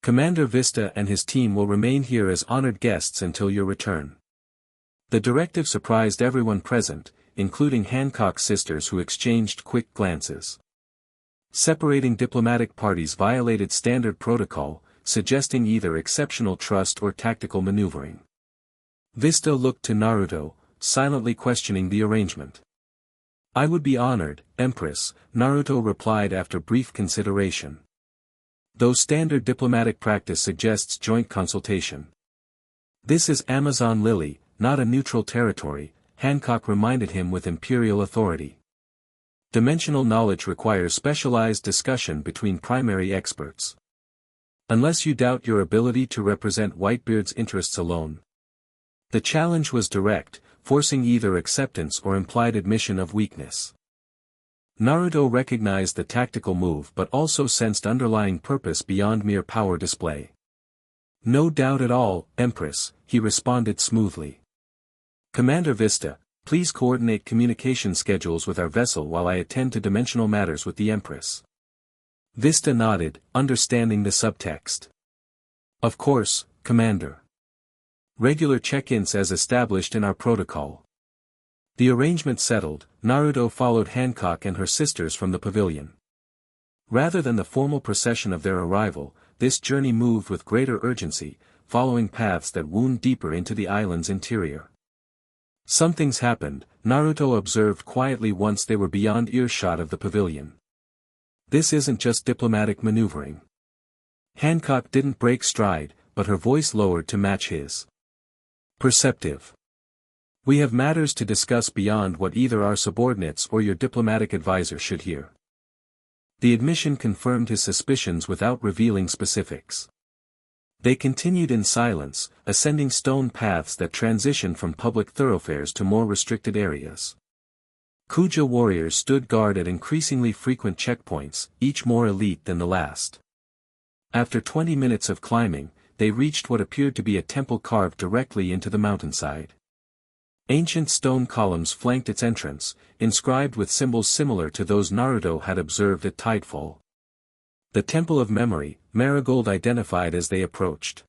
Commander Vista and his team will remain here as honored guests until your return. The directive surprised everyone present, including Hancock's sisters who exchanged quick glances. Separating diplomatic parties violated standard protocol, suggesting either exceptional trust or tactical maneuvering. Vista looked to Naruto, silently questioning the arrangement. I would be honored, Empress, Naruto replied after brief consideration. Though standard diplomatic practice suggests joint consultation. This is Amazon Lily, not a neutral territory, Hancock reminded him with imperial authority. Dimensional knowledge requires specialized discussion between primary experts. Unless you doubt your ability to represent Whitebeard's interests alone. The challenge was direct, forcing either acceptance or implied admission of weakness. Naruto recognized the tactical move but also sensed underlying purpose beyond mere power display. No doubt at all, Empress, he responded smoothly. Commander Vista, please coordinate communication schedules with our vessel while I attend to dimensional matters with the Empress. Vista nodded, understanding the subtext. Of course, Commander. Regular check-ins as established in our protocol. The arrangement settled, Naruto followed Hancock and her sisters from the pavilion. Rather than the formal procession of their arrival, this journey moved with greater urgency, following paths that wound deeper into the island's interior. Something's happened, Naruto observed quietly once they were beyond earshot of the pavilion. This isn't just diplomatic maneuvering. Hancock didn't break stride, but her voice lowered to match his. Perceptive. We have matters to discuss beyond what either our subordinates or your diplomatic advisor should hear. The admission confirmed his suspicions without revealing specifics. They continued in silence, ascending stone paths that transitioned from public thoroughfares to more restricted areas. Kuja warriors stood guard at increasingly frequent checkpoints, each more elite than the last. After 20 minutes of climbing, they reached what appeared to be a temple carved directly into the mountainside. Ancient stone columns flanked its entrance, inscribed with symbols similar to those Naruto had observed at Tidefall. The Temple of Memory, Marigold identified as they approached.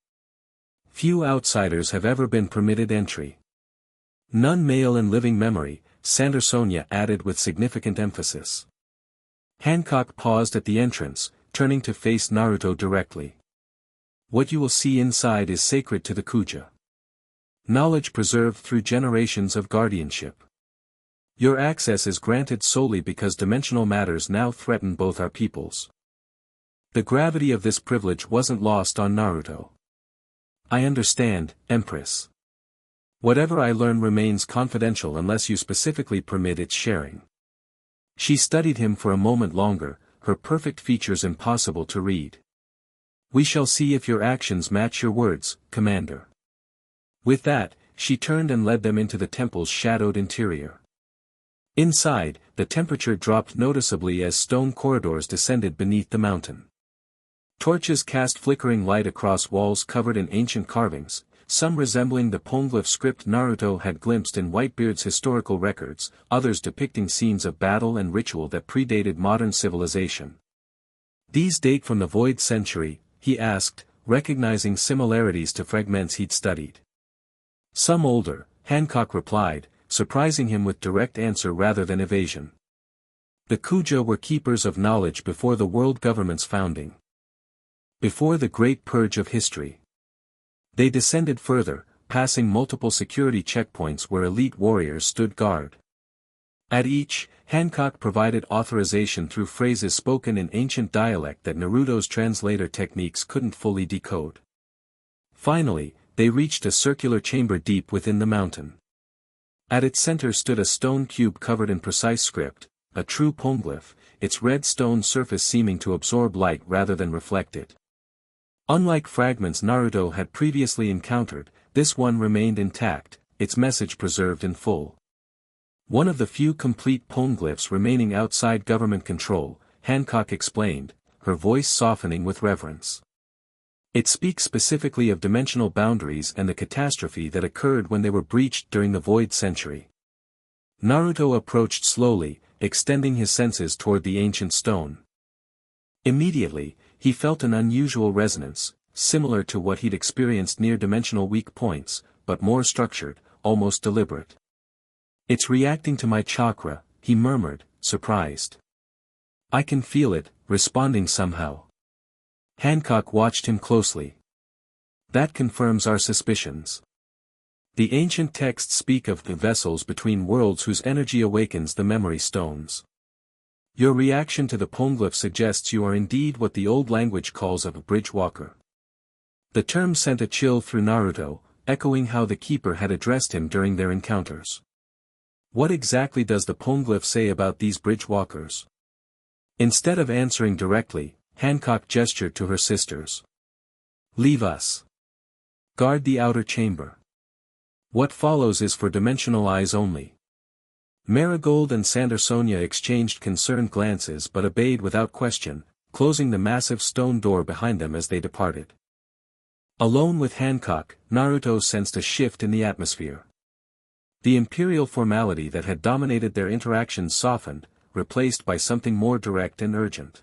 Few outsiders have ever been permitted entry. None male in living memory, Sandersonia added with significant emphasis. Hancock paused at the entrance, turning to face Naruto directly. What you will see inside is sacred to the Kuja. Knowledge preserved through generations of guardianship. Your access is granted solely because dimensional matters now threaten both our peoples. The gravity of this privilege wasn't lost on Naruto. I understand, Empress. Whatever I learn remains confidential unless you specifically permit its sharing. She studied him for a moment longer, her perfect features impossible to read. We shall see if your actions match your words, Commander. With that, she turned and led them into the temple's shadowed interior. Inside, the temperature dropped noticeably as stone corridors descended beneath the mountain. Torches cast flickering light across walls covered in ancient carvings, some resembling the poneglyph script Naruto had glimpsed in Whitebeard's historical records, others depicting scenes of battle and ritual that predated modern civilization. These date from the Void Century, he asked, recognizing similarities to fragments he'd studied. Some older, Hancock replied, surprising him with direct answer rather than evasion. The Kuja were keepers of knowledge before the world government's founding. Before the Great Purge of history. They descended further, passing multiple security checkpoints where elite warriors stood guard. At each, Hancock provided authorization through phrases spoken in ancient dialect that Naruto's translator techniques couldn't fully decode. Finally, they reached a circular chamber deep within the mountain. At its center stood a stone cube covered in precise script, a true poneglyph, its red stone surface seeming to absorb light rather than reflect it. Unlike fragments Naruto had previously encountered, this one remained intact, its message preserved in full. One of the few complete poneglyphs remaining outside government control, Hancock explained, her voice softening with reverence. It speaks specifically of dimensional boundaries and the catastrophe that occurred when they were breached during the Void Century. Naruto approached slowly, extending his senses toward the ancient stone. Immediately, he felt an unusual resonance, similar to what he'd experienced near dimensional weak points, but more structured, almost deliberate. It's reacting to my chakra, he murmured, surprised. I can feel it, responding somehow. Hancock watched him closely. That confirms our suspicions. The ancient texts speak of the vessels between worlds whose energy awakens the memory stones. Your reaction to the poneglyph suggests you are indeed what the old language calls a bridge walker. The term sent a chill through Naruto, echoing how the keeper had addressed him during their encounters. What exactly does the poneglyph say about these bridge walkers? Instead of answering directly, Hancock gestured to her sisters. Leave us. Guard the outer chamber. What follows is for dimensional eyes only. Marigold and Sandersonia exchanged concerned glances but obeyed without question, closing the massive stone door behind them as they departed. Alone with Hancock, Naruto sensed a shift in the atmosphere. The imperial formality that had dominated their interactions softened, replaced by something more direct and urgent.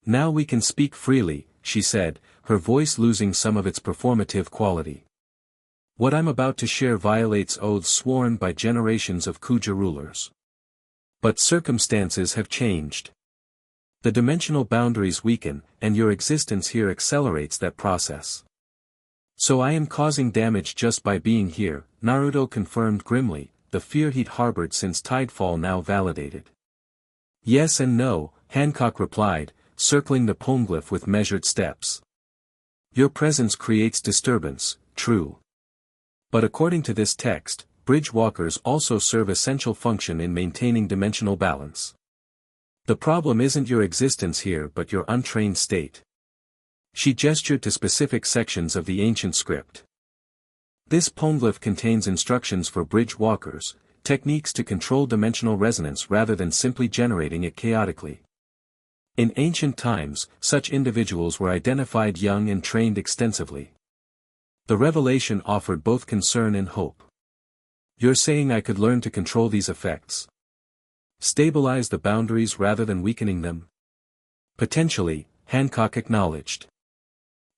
Now we can speak freely, she said, her voice losing some of its performative quality. What I'm about to share violates oaths sworn by generations of Kuja rulers. But circumstances have changed. The dimensional boundaries weaken, and your existence here accelerates that process. So I am causing damage just by being here, Naruto confirmed grimly, the fear he'd harbored since Tidefall now validated. Yes and no, Hancock replied, circling the poneglyph with measured steps. Your presence creates disturbance, true. But according to this text, bridge walkers also serve essential function in maintaining dimensional balance. The problem isn't your existence here but your untrained state. She gestured to specific sections of the ancient script. This poneglyph contains instructions for bridge walkers, techniques to control dimensional resonance rather than simply generating it chaotically. In ancient times, such individuals were identified young and trained extensively. The revelation offered both concern and hope. You're saying I could learn to control these effects? Stabilize the boundaries rather than weakening them? Potentially, Hancock acknowledged.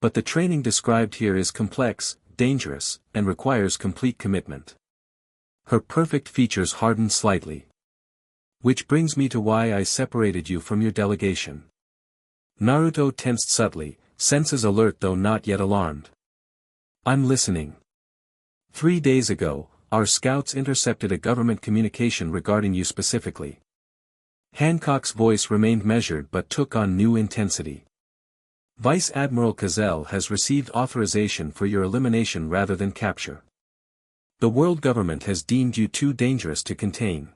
But the training described here is complex, dangerous, and requires complete commitment. Her perfect features hardened slightly. Which brings me to why I separated you from your delegation. Naruto tensed subtly, senses alert though not yet alarmed. I'm listening. 3 days ago, our scouts intercepted a government communication regarding you specifically. Hancock's voice remained measured but took on new intensity. Vice Admiral Cazell has received authorization for your elimination rather than capture. The world government has deemed you too dangerous to contain.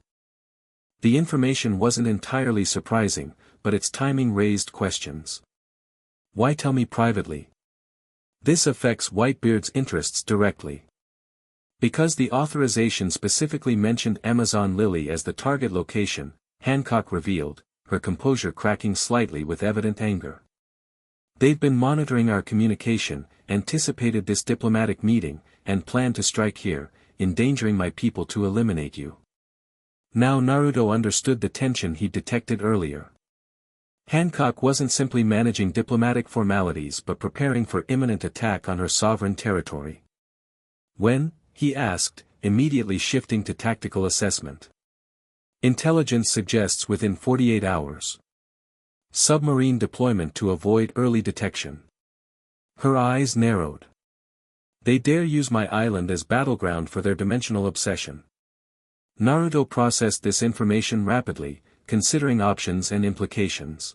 The information wasn't entirely surprising, but its timing raised questions. Why tell me privately? This affects Whitebeard's interests directly. Because the authorization specifically mentioned Amazon Lily as the target location, Hancock revealed, her composure cracking slightly with evident anger. They've been monitoring our communication, anticipated this diplomatic meeting, and planned to strike here, endangering my people to eliminate you. Now Naruto understood the tension he detected earlier. Hancock wasn't simply managing diplomatic formalities but preparing for imminent attack on her sovereign territory. When? He asked, immediately shifting to tactical assessment. Intelligence suggests within 48 hours. Submarine deployment to avoid early detection. Her eyes narrowed. They dare use my island as battleground for their dimensional obsession. Naruto processed this information rapidly, considering options and implications.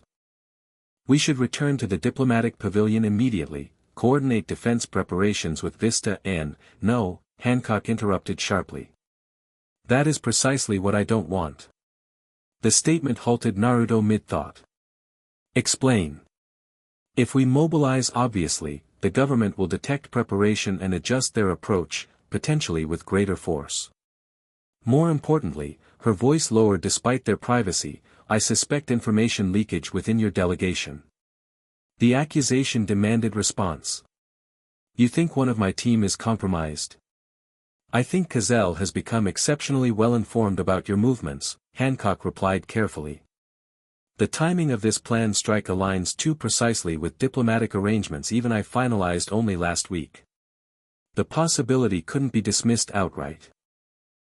We should return to the diplomatic pavilion immediately, coordinate defense preparations with Vista and, no, Hancock interrupted sharply. That is precisely what I don't want. The statement halted Naruto mid-thought. Explain. If we mobilize obviously, the government will detect preparation and adjust their approach, potentially with greater force. More importantly, her voice lowered despite their privacy, I suspect information leakage within your delegation. The accusation demanded response. You think one of my team is compromised? I think Cazell has become exceptionally well informed about your movements, Hancock replied carefully. The timing of this planned strike aligns too precisely with diplomatic arrangements even I finalized only last week. The possibility couldn't be dismissed outright.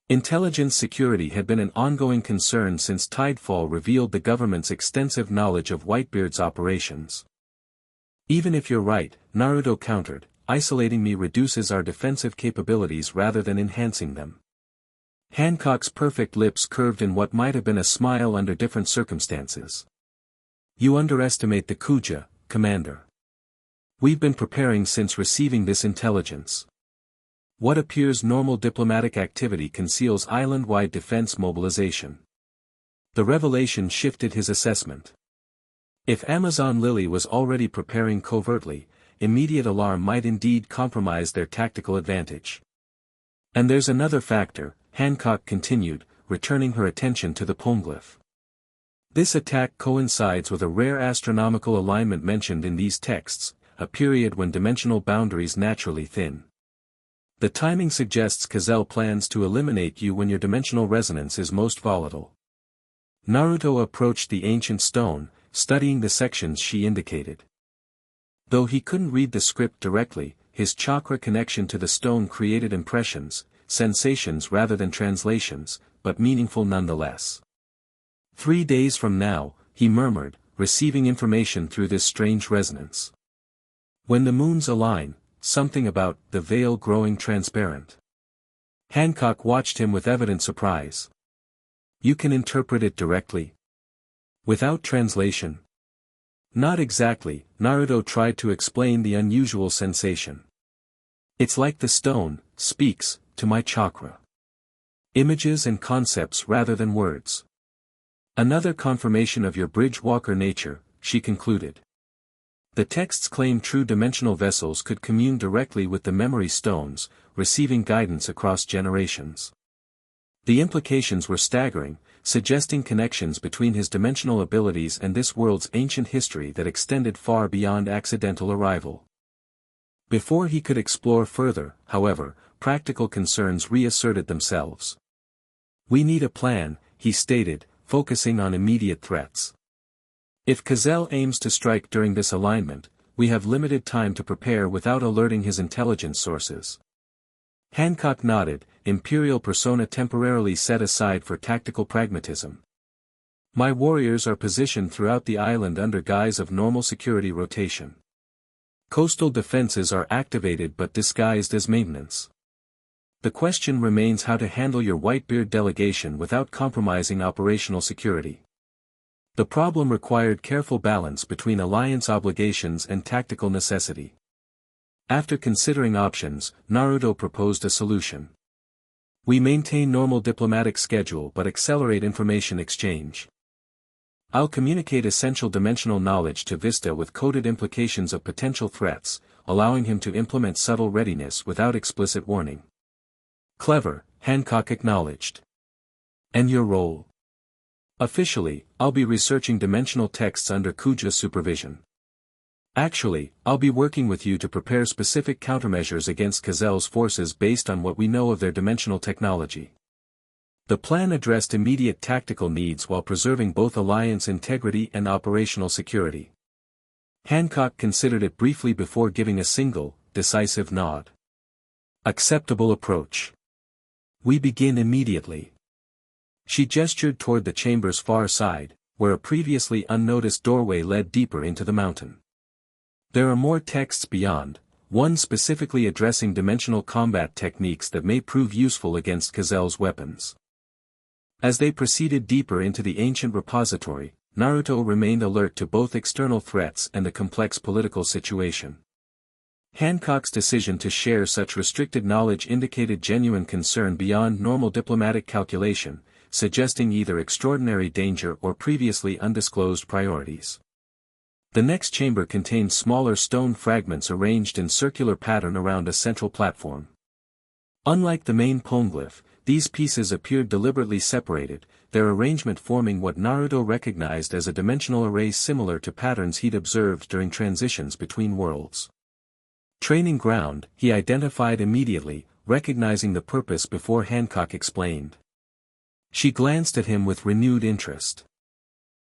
Intelligence security had been an ongoing concern since Tidefall revealed the government's extensive knowledge of Whitebeard's operations. Even if you're right, Naruto countered, isolating me reduces our defensive capabilities rather than enhancing them. Hancock's perfect lips curved in what might have been a smile under different circumstances. You underestimate the Kuja, Commander. We've been preparing since receiving this intelligence. What appears normal diplomatic activity conceals island-wide defense mobilization. The revelation shifted his assessment. If Amazon Lily was already preparing covertly, immediate alarm might indeed compromise their tactical advantage. And there's another factor, Hancock continued, returning her attention to the poneglyph. This attack coincides with a rare astronomical alignment mentioned in these texts, a period when dimensional boundaries naturally thin. The timing suggests Cazell plans to eliminate you when your dimensional resonance is most volatile. Naruto approached the ancient stone, studying the sections she indicated. Though he couldn't read the script directly, his chakra connection to the stone created impressions, sensations rather than translations, but meaningful nonetheless. 3 days from now, he murmured, receiving information through this strange resonance. When the moons align, something about the veil growing transparent. Hancock watched him with evident surprise. You can interpret it directly? Without translation? Not exactly, Naruto tried to explain the unusual sensation. It's like the stone speaks to my chakra. Images and concepts rather than words. Another confirmation of your bridge walker nature, she concluded. The texts claim true dimensional vessels could commune directly with the memory stones, receiving guidance across generations. The implications were staggering, suggesting connections between his dimensional abilities and this world's ancient history that extended far beyond accidental arrival. Before he could explore further, however, practical concerns reasserted themselves. We need a plan, he stated, focusing on immediate threats. If Colossal aims to strike during this alignment, we have limited time to prepare without alerting his intelligence sources. Hancock nodded, Imperial persona temporarily set aside for tactical pragmatism. My warriors are positioned throughout the island under guise of normal security rotation. Coastal defenses are activated but disguised as maintenance. The question remains how to handle your Whitebeard delegation without compromising operational security. The problem required careful balance between alliance obligations and tactical necessity. After considering options, Naruto proposed a solution. We maintain normal diplomatic schedule but accelerate information exchange. I'll communicate essential dimensional knowledge to Vista with coded implications of potential threats, allowing him to implement subtle readiness without explicit warning. Clever, Hancock acknowledged. And your role? Officially, I'll be researching dimensional texts under Kuja's supervision. Actually, I'll be working with you to prepare specific countermeasures against Colosal's forces based on what we know of their dimensional technology. The plan addressed immediate tactical needs while preserving both alliance integrity and operational security. Hancock considered it briefly before giving a single, decisive nod. Acceptable approach. We begin immediately. She gestured toward the chamber's far side, where a previously unnoticed doorway led deeper into the mountain. There are more texts beyond, one specifically addressing dimensional combat techniques that may prove useful against Colosal's weapons. As they proceeded deeper into the ancient repository, Naruto remained alert to both external threats and the complex political situation. Hancock's decision to share such restricted knowledge indicated genuine concern beyond normal diplomatic calculation, suggesting either extraordinary danger or previously undisclosed priorities. The next chamber contained smaller stone fragments arranged in circular pattern around a central platform. Unlike the main poneglyph, these pieces appeared deliberately separated, their arrangement forming what Naruto recognized as a dimensional array similar to patterns he'd observed during transitions between worlds. Training ground, he identified immediately, recognizing the purpose before Hancock explained. She glanced at him with renewed interest.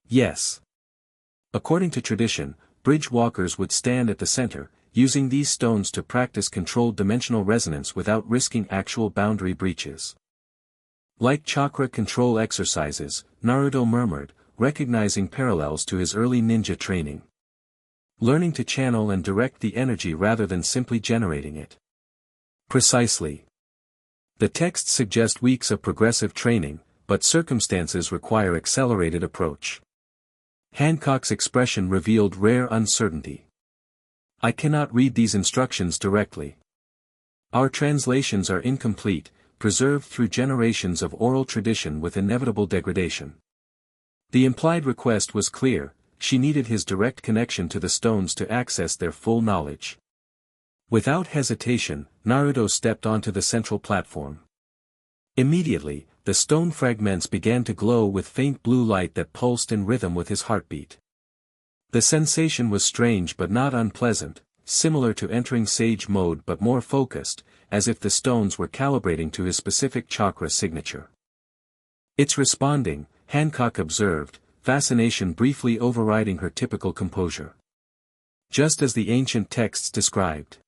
Yes. According to tradition, bridge walkers would stand at the center, using these stones to practice controlled dimensional resonance without risking actual boundary breaches. Like chakra control exercises, Naruto murmured, recognizing parallels to his early ninja training. Learning to channel and direct the energy rather than simply generating it. Precisely. The texts suggest weeks of progressive training, but circumstances require accelerated approach. Hancock's expression revealed rare uncertainty. I cannot read these instructions directly. Our translations are incomplete, preserved through generations of oral tradition with inevitable degradation. The implied request was clear, she needed his direct connection to the stones to access their full knowledge. Without hesitation, Naruto stepped onto the central platform. Immediately, the stone fragments began to glow with faint blue light that pulsed in rhythm with his heartbeat. The sensation was strange but not unpleasant, similar to entering sage mode but more focused, as if the stones were calibrating to his specific chakra signature. It's responding, Hancock observed, fascination briefly overriding her typical composure. Just as the ancient texts described.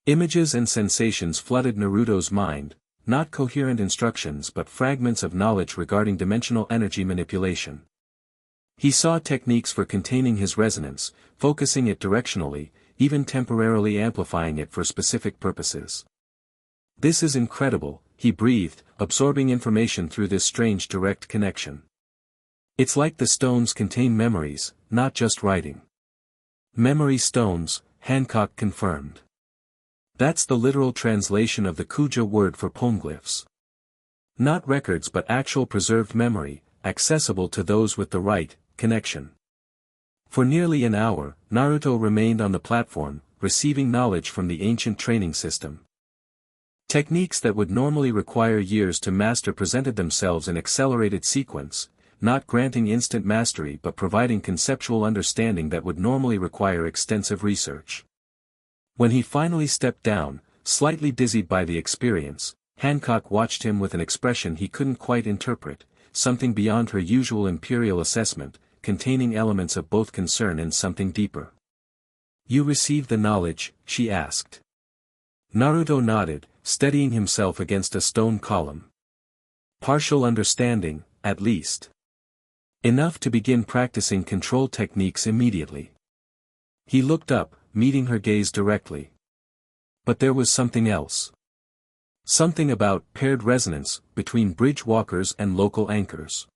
Images and sensations flooded Naruto's mind, not coherent instructions but fragments of knowledge regarding dimensional energy manipulation. He saw techniques for containing his resonance, focusing it directionally, even temporarily amplifying it for specific purposes. "This is incredible," he breathed, absorbing information through this strange direct connection. "It's like the stones contain memories, not just writing." "Memory stones," Hancock confirmed. "That's the literal translation of the Kuja word for poneglyphs. Not records but actual preserved memory, accessible to those with the right connection." For nearly an hour, Naruto remained on the platform, receiving knowledge from the ancient training system. Techniques that would normally require years to master presented themselves in accelerated sequence, not granting instant mastery but providing conceptual understanding that would normally require extensive research. When he finally stepped down, slightly dizzied by the experience, Hancock watched him with an expression he couldn't quite interpret, something beyond her usual imperial assessment, containing elements of both concern and something deeper. "You received the knowledge?" she asked. Naruto nodded, steadying himself against a stone column. "Partial understanding, at least. Enough to begin practicing control techniques immediately." He looked up, meeting her gaze directly. But there was something else. Something about paired resonance between bridge walkers and local anchors.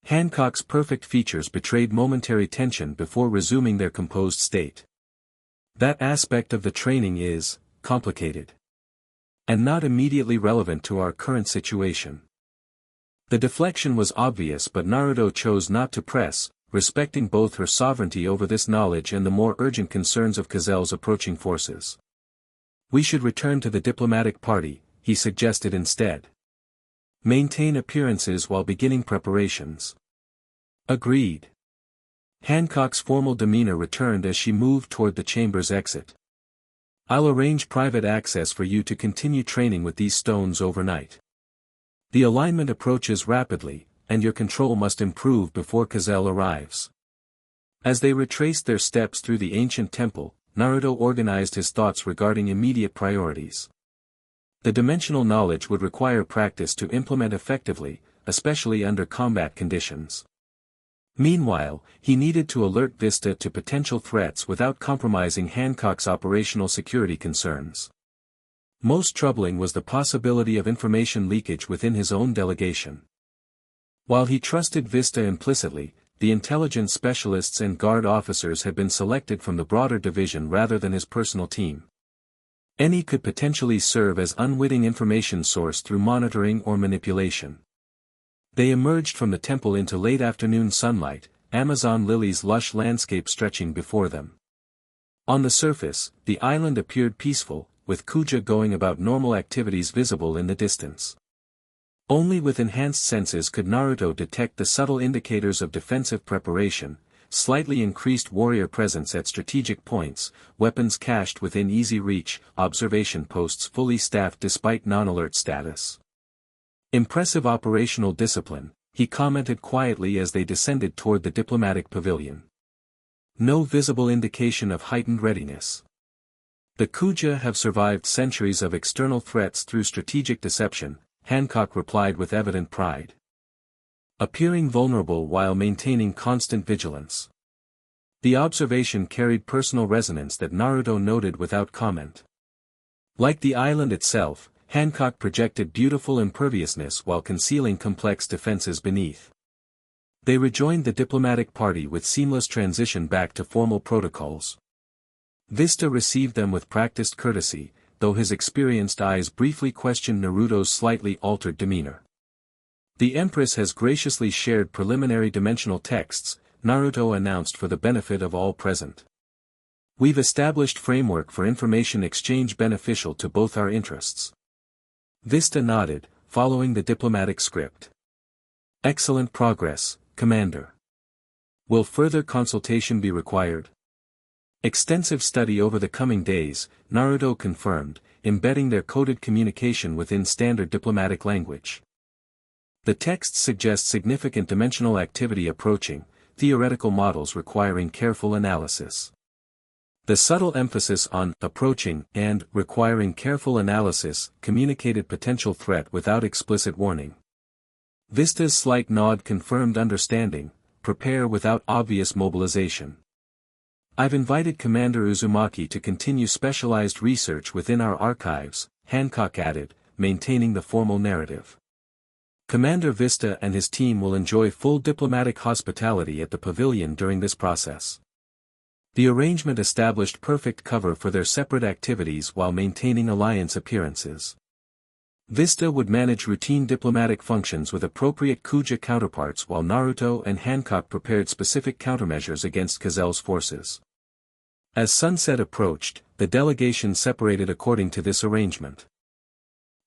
Hancock's perfect features betrayed momentary tension before resuming their composed state. "That aspect of the training is complicated. And not immediately relevant to our current situation." The deflection was obvious but Naruto chose not to press, respecting both her sovereignty over this knowledge and the more urgent concerns of Cazel's approaching forces. "We should return to the diplomatic party," he suggested instead. "Maintain appearances while beginning preparations." "Agreed." Hancock's formal demeanor returned as she moved toward the chamber's exit. "I'll arrange private access for you to continue training with these stones overnight. The alignment approaches rapidly, and your control must improve before Cazel arrives." As they retraced their steps through the ancient temple, Naruto organized his thoughts regarding immediate priorities. The dimensional knowledge would require practice to implement effectively, especially under combat conditions. Meanwhile, he needed to alert Vista to potential threats without compromising Hancock's operational security concerns. Most troubling was the possibility of information leakage within his own delegation. While he trusted Vista implicitly, the intelligence specialists and guard officers had been selected from the broader division rather than his personal team. Any could potentially serve as unwitting information source through monitoring or manipulation. They emerged from the temple into late afternoon sunlight, Amazon lilies' lush landscape stretching before them. On the surface, the island appeared peaceful, with Kuja going about normal activities visible in the distance. Only with enhanced senses could Naruto detect the subtle indicators of defensive preparation, slightly increased warrior presence at strategic points, weapons cached within easy reach, observation posts fully staffed despite non-alert status. "Impressive operational discipline," he commented quietly as they descended toward the diplomatic pavilion. "No visible indication of heightened readiness. The Kuja have survived centuries of external threats through strategic deception," Hancock replied with evident pride. "Appearing vulnerable while maintaining constant vigilance." The observation carried personal resonance that Naruto noted without comment. Like the island itself, Hancock projected beautiful imperviousness while concealing complex defenses beneath. They rejoined the diplomatic party with seamless transition back to formal protocols. Vista received them with practiced courtesy, though his experienced eyes briefly questioned Naruto's slightly altered demeanor. "The Empress has graciously shared preliminary dimensional texts," Naruto announced for the benefit of all present. "We've established framework for information exchange beneficial to both our interests." Vista nodded, following the diplomatic script. "Excellent progress, Commander. Will further consultation be required?" "Extensive study over the coming days," Naruto confirmed, embedding their coded communication within standard diplomatic language. "The texts suggest significant dimensional activity approaching, theoretical models requiring careful analysis." The subtle emphasis on approaching and requiring careful analysis communicated potential threat without explicit warning. Vista's slight nod confirmed understanding, prepare without obvious mobilization. I've invited Commander Uzumaki to continue specialized research within our archives, Hancock added, maintaining the formal narrative. Commander Vista and his team will enjoy full diplomatic hospitality at the pavilion during this process. The arrangement established perfect cover for their separate activities while maintaining alliance appearances. Vista would manage routine diplomatic functions with appropriate Kuja counterparts while Naruto and Hancock prepared specific countermeasures against Cazel's forces. As sunset approached, the delegation separated according to this arrangement.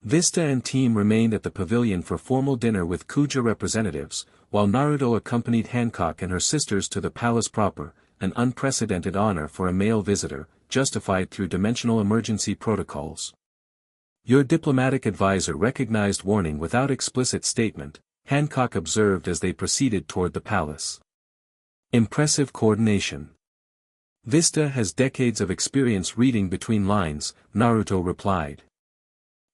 Vista and team remained at the pavilion for formal dinner with Kuja representatives, while Naruto accompanied Hancock and her sisters to the palace proper, an unprecedented honor for a male visitor, justified through dimensional emergency protocols. Your diplomatic advisor recognized warning without explicit statement, Hancock observed as they proceeded toward the palace. Impressive coordination. Vista has decades of experience reading between lines, Naruto replied.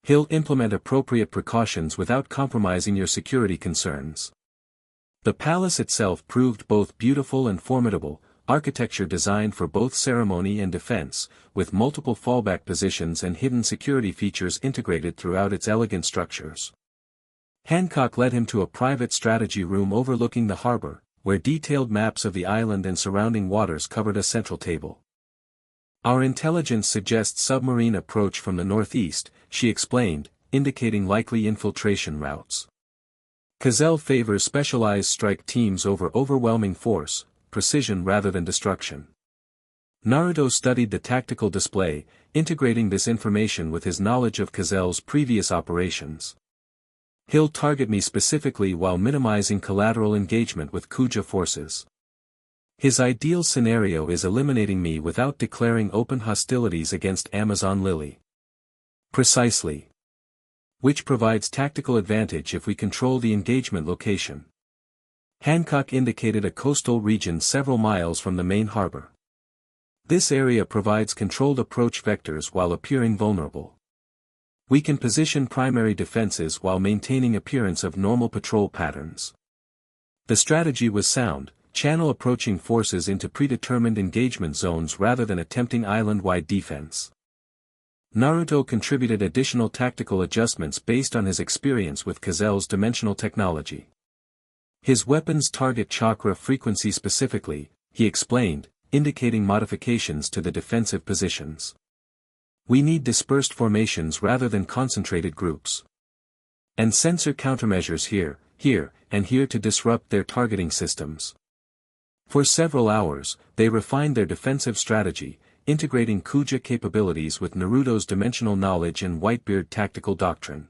He'll implement appropriate precautions without compromising your security concerns. The palace itself proved both beautiful and formidable, architecture designed for both ceremony and defense, with multiple fallback positions and hidden security features integrated throughout its elegant structures. Hancock led him to a private strategy room overlooking the harbor, where detailed maps of the island and surrounding waters covered a central table. Our intelligence suggests submarine approach from the northeast, she explained, indicating likely infiltration routes. Cazel favors specialized strike teams over overwhelming force, precision rather than destruction. Naruto studied the tactical display, integrating this information with his knowledge of Cazel's previous operations. He'll target me specifically while minimizing collateral engagement with Kuja forces. His ideal scenario is eliminating me without declaring open hostilities against Amazon Lily. Precisely. Which provides tactical advantage if we control the engagement location. Hancock indicated a coastal region several miles from the main harbor. This area provides controlled approach vectors while appearing vulnerable. We can position primary defenses while maintaining appearance of normal patrol patterns. The strategy was sound, channel approaching forces into predetermined engagement zones rather than attempting island-wide defense. Naruto contributed additional tactical adjustments based on his experience with Cazel's dimensional technology. His weapons target chakra frequency specifically, he explained, indicating modifications to the defensive positions. We need dispersed formations rather than concentrated groups. And sensor countermeasures here, and here to disrupt their targeting systems. For several hours, they refined their defensive strategy, integrating Kuja capabilities with Naruto's dimensional knowledge and Whitebeard tactical doctrine.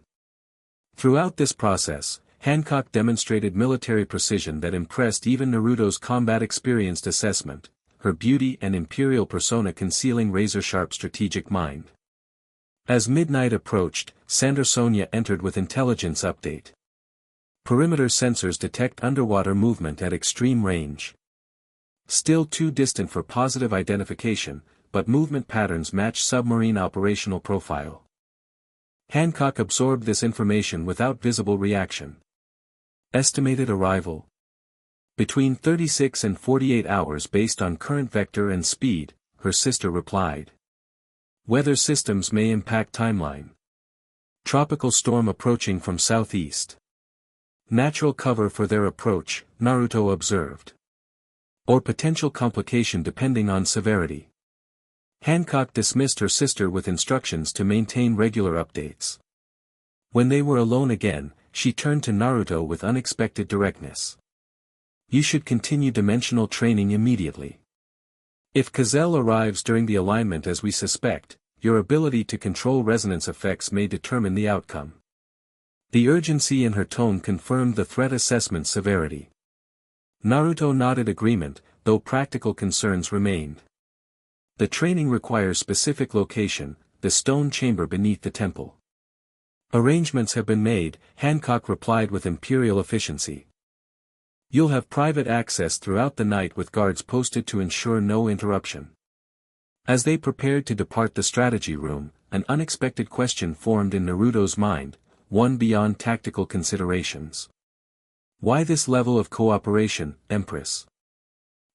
Throughout this process, Hancock demonstrated military precision that impressed even Naruto's combat-experienced assessment, her beauty and imperial persona concealing razor-sharp strategic mind. As midnight approached, Sandersonia entered with intelligence update. Perimeter sensors detect underwater movement at extreme range. Still too distant for positive identification, but movement patterns match submarine operational profile. Hancock absorbed this information without visible reaction. Estimated arrival. Between 36 and 48 hours based on current vector and speed, her sister replied. Weather systems may impact timeline. Tropical storm approaching from southeast. Natural cover for their approach, Naruto observed. Or potential complication depending on severity. Hancock dismissed her sister with instructions to maintain regular updates. When they were alone again, she turned to Naruto with unexpected directness. You should continue dimensional training immediately. If Cazel arrives during the alignment as we suspect, your ability to control resonance effects may determine the outcome. The urgency in her tone confirmed the threat assessment's severity. Naruto nodded agreement, though practical concerns remained. The training requires specific location, the stone chamber beneath the temple. Arrangements have been made, Hancock replied with imperial efficiency. You'll have private access throughout the night with guards posted to ensure no interruption. As they prepared to depart the strategy room, an unexpected question formed in Naruto's mind, one beyond tactical considerations. Why this level of cooperation, Empress?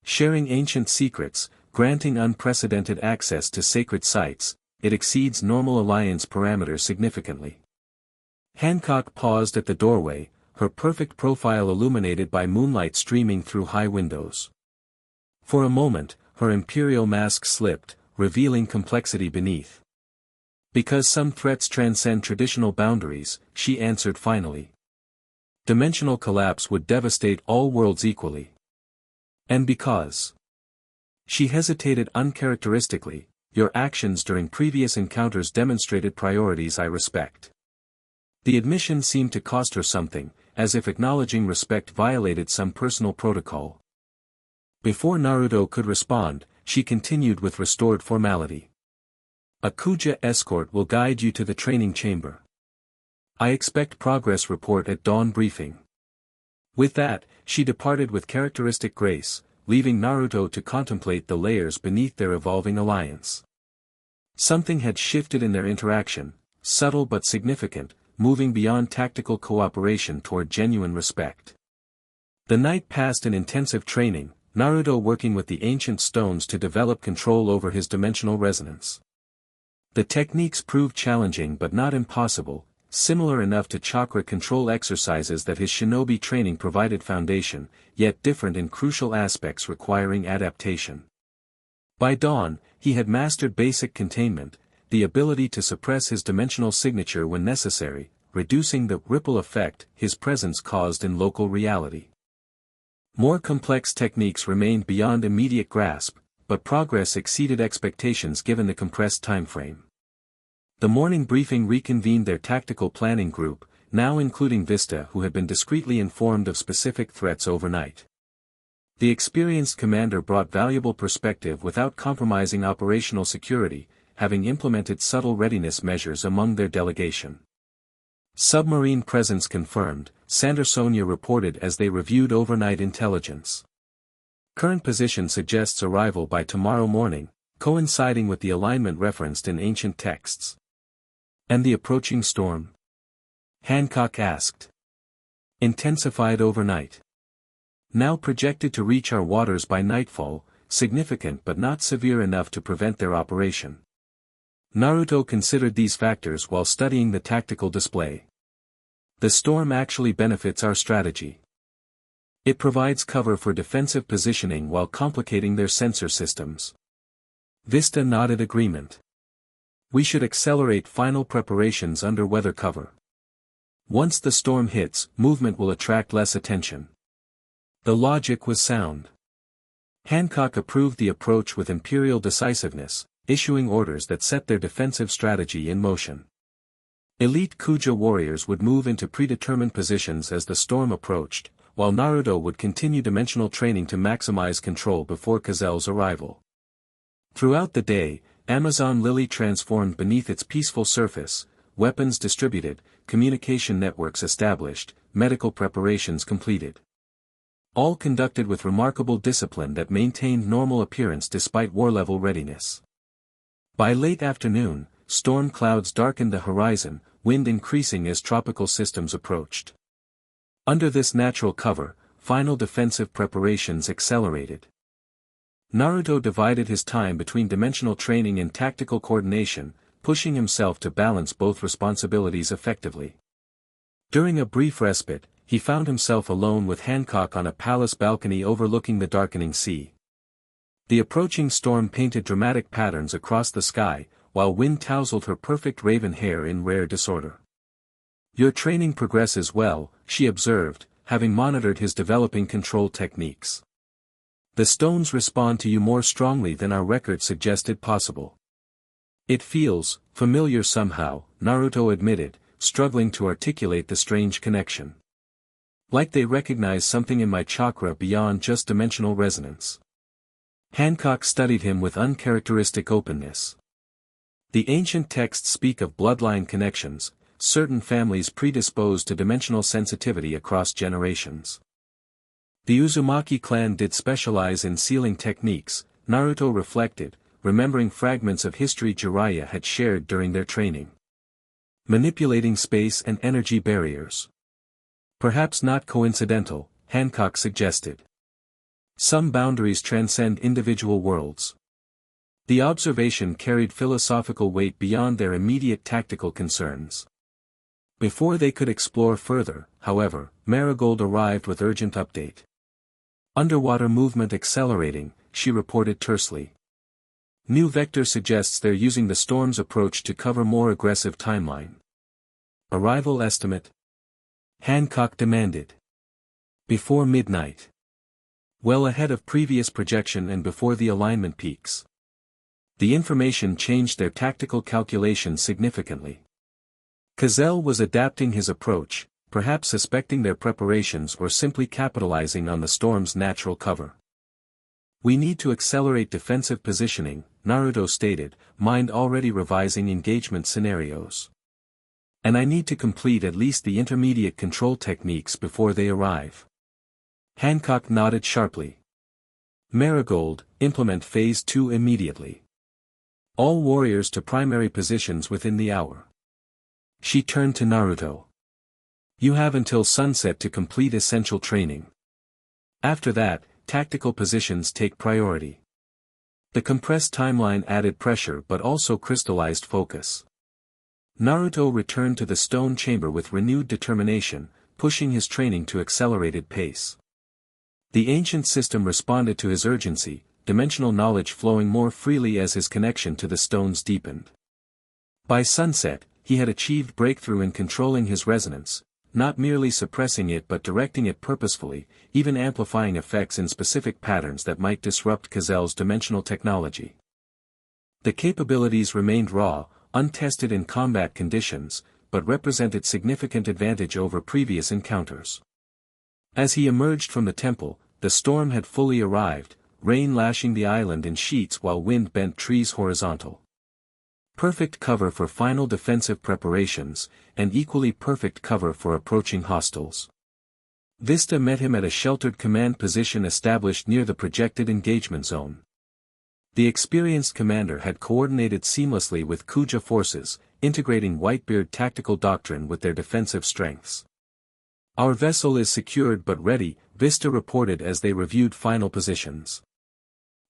Sharing ancient secrets, granting unprecedented access to sacred sites. It exceeds normal alliance parameters significantly. Hancock paused at the doorway, her perfect profile illuminated by moonlight streaming through high windows. For a moment, her imperial mask slipped, revealing complexity beneath. Because some threats transcend traditional boundaries, she answered finally. Dimensional collapse would devastate all worlds equally. And because. She hesitated uncharacteristically. Your actions during previous encounters demonstrated priorities I respect. The admission seemed to cost her something, as if acknowledging respect violated some personal protocol. Before Naruto could respond, she continued with restored formality. A Kuja escort will guide you to the training chamber. I expect progress report at dawn briefing. With that, she departed with characteristic grace, leaving Naruto to contemplate the layers beneath their evolving alliance. Something had shifted in their interaction, subtle but significant, moving beyond tactical cooperation toward genuine respect. The night passed in intensive training, Naruto working with the ancient stones to develop control over his dimensional resonance. The techniques proved challenging but not impossible, similar enough to chakra control exercises that his shinobi training provided foundation, yet different in crucial aspects requiring adaptation. By dawn, he had mastered basic containment, the ability to suppress his dimensional signature when necessary, reducing the ripple effect his presence caused in local reality. More complex techniques remained beyond immediate grasp, but progress exceeded expectations given the compressed time frame. The morning briefing reconvened their tactical planning group, now including Vista, who had been discreetly informed of specific threats overnight. The experienced commander brought valuable perspective without compromising operational security, having implemented subtle readiness measures among their delegation. Submarine presence confirmed, Sandersonia reported as they reviewed overnight intelligence. Current position suggests arrival by tomorrow morning, coinciding with the alignment referenced in ancient texts. And the approaching storm? Hancock asked. Intensified overnight. Now projected to reach our waters by nightfall, significant but not severe enough to prevent their operation. Naruto considered these factors while studying the tactical display. The storm actually benefits our strategy. It provides cover for defensive positioning while complicating their sensor systems. Vista nodded agreement. We should accelerate final preparations under weather cover. Once the storm hits, movement will attract less attention. The logic was sound. Hancock approved the approach with imperial decisiveness, issuing orders that set their defensive strategy in motion. Elite Kuja warriors would move into predetermined positions as the storm approached, while Naruto would continue dimensional training to maximize control before Cazel's arrival. Throughout the day, Amazon Lily transformed beneath its peaceful surface, weapons distributed, communication networks established, medical preparations completed. All conducted with remarkable discipline that maintained normal appearance despite war-level readiness. By late afternoon, storm clouds darkened the horizon, wind increasing as tropical systems approached. Under this natural cover, final defensive preparations accelerated. Naruto divided his time between dimensional training and tactical coordination, pushing himself to balance both responsibilities effectively. During a brief respite, he found himself alone with Hancock on a palace balcony overlooking the darkening sea. The approaching storm painted dramatic patterns across the sky, while wind tousled her perfect raven hair in rare disorder. Your training progresses well, she observed, having monitored his developing control techniques. The stones respond to you more strongly than our record suggested possible. It feels familiar somehow, Naruto admitted, struggling to articulate the strange connection. Like they recognize something in my chakra beyond just dimensional resonance. Hancock studied him with uncharacteristic openness. The ancient texts speak of bloodline connections, certain families predisposed to dimensional sensitivity across generations. The Uzumaki clan did specialize in sealing techniques, Naruto reflected, remembering fragments of history Jiraiya had shared during their training. Manipulating space and energy barriers. Perhaps not coincidental, Hancock suggested. Some boundaries transcend individual worlds. The observation carried philosophical weight beyond their immediate tactical concerns. Before they could explore further, however, Marigold arrived with urgent update. Underwater movement accelerating, she reported tersely. New vector suggests they're using the storm's approach to cover more aggressive timeline. Arrival estimate? Hancock demanded. Before midnight. Well ahead of previous projection and before the alignment peaks. The information changed their tactical calculations significantly. Cazell was adapting his approach, perhaps suspecting their preparations or simply capitalizing on the storm's natural cover. We need to accelerate defensive positioning, Naruto stated, mind already revising engagement scenarios. And I need to complete at least the intermediate control techniques before they arrive. Hancock nodded sharply. Marigold, implement Phase 2 immediately. All warriors to primary positions within the hour. She turned to Naruto. You have until sunset to complete essential training. After that, tactical positions take priority. The compressed timeline added pressure but also crystallized focus. Naruto returned to the stone chamber with renewed determination, pushing his training to accelerated pace. The ancient system responded to his urgency, dimensional knowledge flowing more freely as his connection to the stones deepened. By sunset, he had achieved breakthrough in controlling his resonance, not merely suppressing it but directing it purposefully, even amplifying effects in specific patterns that might disrupt Cazell's dimensional technology. The capabilities remained raw, untested in combat conditions, but represented significant advantage over previous encounters. As he emerged from the temple, the storm had fully arrived, rain lashing the island in sheets while wind bent trees horizontal. Perfect cover for final defensive preparations, and equally perfect cover for approaching hostiles. Vista met him at a sheltered command position established near the projected engagement zone. The experienced commander had coordinated seamlessly with Kuja forces, integrating Whitebeard tactical doctrine with their defensive strengths. Our vessel is secured but ready, Vista reported as they reviewed final positions.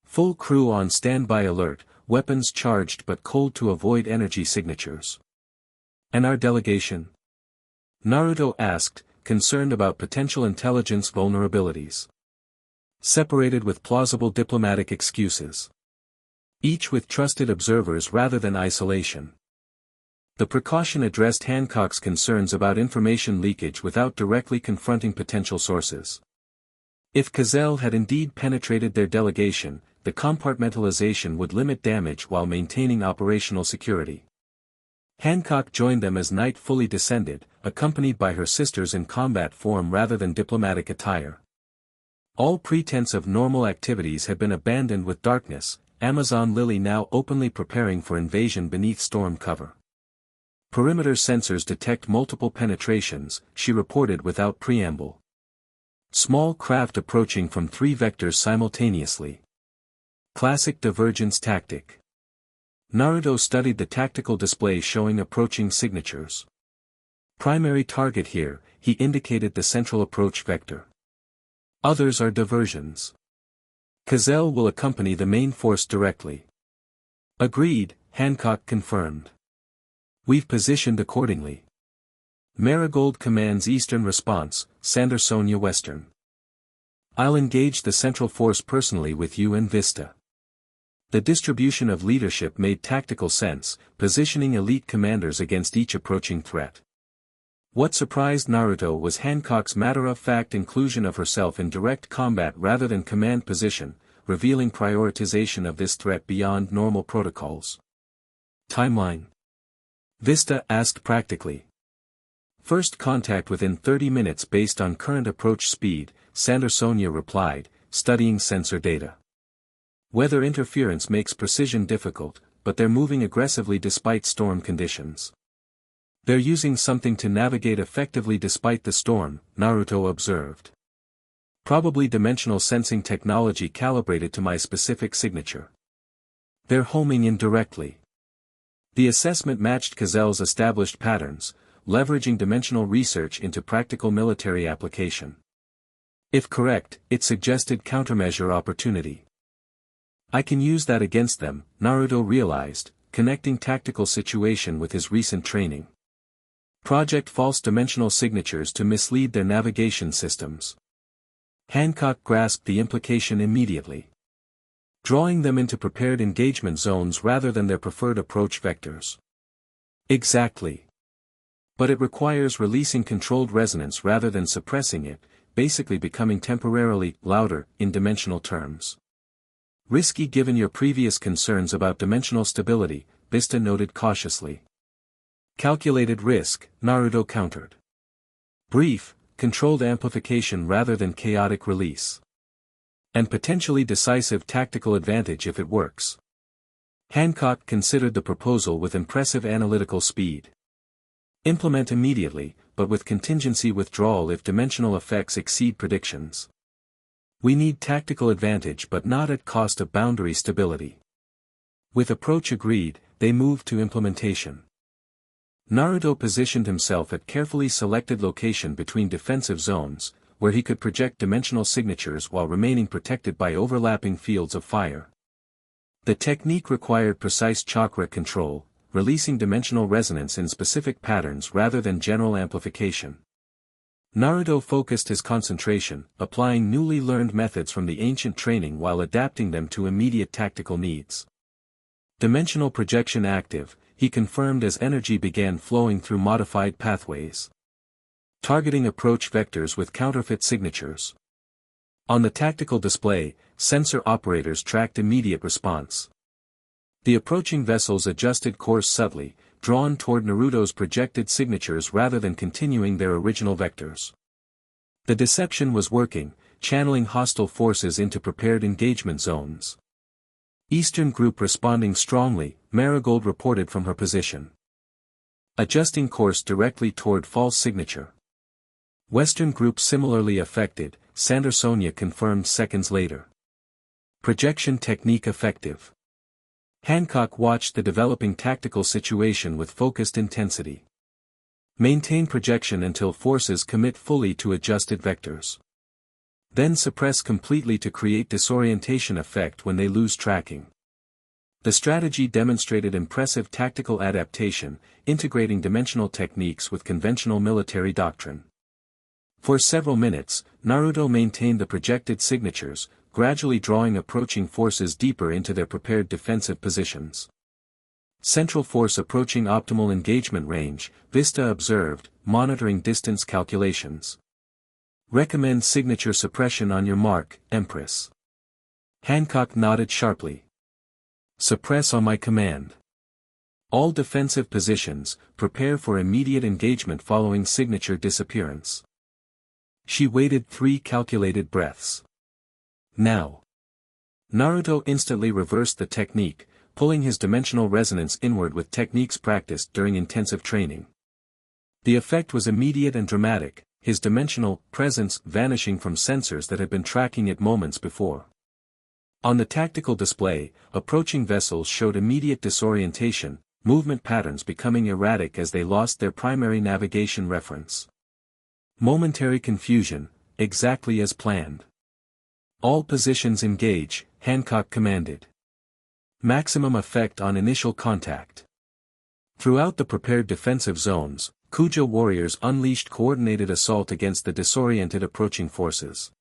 Full crew on standby alert, weapons charged but cold to avoid energy signatures. And our delegation? Naruto asked, concerned about potential intelligence vulnerabilities. Separated with plausible diplomatic excuses. Each with trusted observers rather than isolation. The precaution addressed Hancock's concerns about information leakage without directly confronting potential sources. If Cazell had indeed penetrated their delegation, the compartmentalization would limit damage while maintaining operational security. Hancock joined them as night fully descended, accompanied by her sisters in combat form rather than diplomatic attire. All pretense of normal activities had been abandoned with darkness, Amazon Lily now openly preparing for invasion beneath storm cover. Perimeter sensors detect multiple penetrations, she reported without preamble. Small craft approaching from 3 vectors simultaneously. Classic divergence tactic. Naruto studied the tactical display showing approaching signatures. Primary target here, he indicated the central approach vector. Others are diversions. Cazell will accompany the main force directly. Agreed, Hancock confirmed. We've positioned accordingly. Marigold commands eastern response, Sandersonia western. I'll engage the central force personally with you and Vista. The distribution of leadership made tactical sense, positioning elite commanders against each approaching threat. What surprised Naruto was Hancock's matter-of-fact inclusion of herself in direct combat rather than command position, revealing prioritization of this threat beyond normal protocols. Timeline? Vista asked practically. First contact within 30 minutes based on current approach speed, Sandersonia replied, studying sensor data. Weather interference makes precision difficult, but they're moving aggressively despite storm conditions. They're using something to navigate effectively despite the storm, Naruto observed. Probably dimensional sensing technology calibrated to my specific signature. They're homing in directly. The assessment matched Cazell's established patterns, leveraging dimensional research into practical military application. If correct, it suggested countermeasure opportunity. I can use that against them, Naruto realized, connecting tactical situation with his recent training. Project false dimensional signatures to mislead their navigation systems. Hancock grasped the implication immediately. Drawing them into prepared engagement zones rather than their preferred approach vectors. Exactly. But it requires releasing controlled resonance rather than suppressing it, basically becoming temporarily louder, in dimensional terms. Risky given your previous concerns about dimensional stability, Vista noted cautiously. Calculated risk, Naruto countered. Brief, controlled amplification rather than chaotic release. And potentially decisive tactical advantage if it works. Hancock considered the proposal with impressive analytical speed. Implement immediately, but with contingency withdrawal if dimensional effects exceed predictions. We need tactical advantage but not at cost of boundary stability. With approach agreed, they moved to implementation. Naruto positioned himself at carefully selected location between defensive zones, where he could project dimensional signatures while remaining protected by overlapping fields of fire. The technique required precise chakra control, releasing dimensional resonance in specific patterns rather than general amplification. Naruto focused his concentration, applying newly learned methods from the ancient training while adapting them to immediate tactical needs. Dimensional projection active, he confirmed as energy began flowing through modified pathways. Targeting approach vectors with counterfeit signatures. On the tactical display, sensor operators tracked immediate response. The approaching vessels adjusted course subtly, drawn toward Naruto's projected signatures rather than continuing their original vectors. The deception was working, channeling hostile forces into prepared engagement zones. Eastern Group responding strongly, Marigold reported from her position. Adjusting course directly toward false signature. Western Group similarly affected, Sandersonia confirmed seconds later. Projection technique effective. Hancock watched the developing tactical situation with focused intensity. Maintain projection until forces commit fully to adjusted vectors. Then suppress completely to create disorientation effect when they lose tracking. The strategy demonstrated impressive tactical adaptation, integrating dimensional techniques with conventional military doctrine. For several minutes, Naruto maintained the projected signatures, gradually drawing approaching forces deeper into their prepared defensive positions. Central force approaching optimal engagement range, Vista observed, monitoring distance calculations. Recommend signature suppression on your mark, Empress. Hancock nodded sharply. Suppress on my command. All defensive positions, prepare for immediate engagement following signature disappearance. She waited 3 calculated breaths. Now. Naruto instantly reversed the technique, pulling his dimensional resonance inward with techniques practiced during intensive training. The effect was immediate and dramatic, his dimensional presence vanishing from sensors that had been tracking it moments before. On the tactical display, approaching vessels showed immediate disorientation, movement patterns becoming erratic as they lost their primary navigation reference. Momentary confusion, exactly as planned. All positions engage, Hancock commanded. Maximum effect on initial contact. Throughout the prepared defensive zones, Kuja warriors unleashed coordinated assault against the disoriented approaching forces.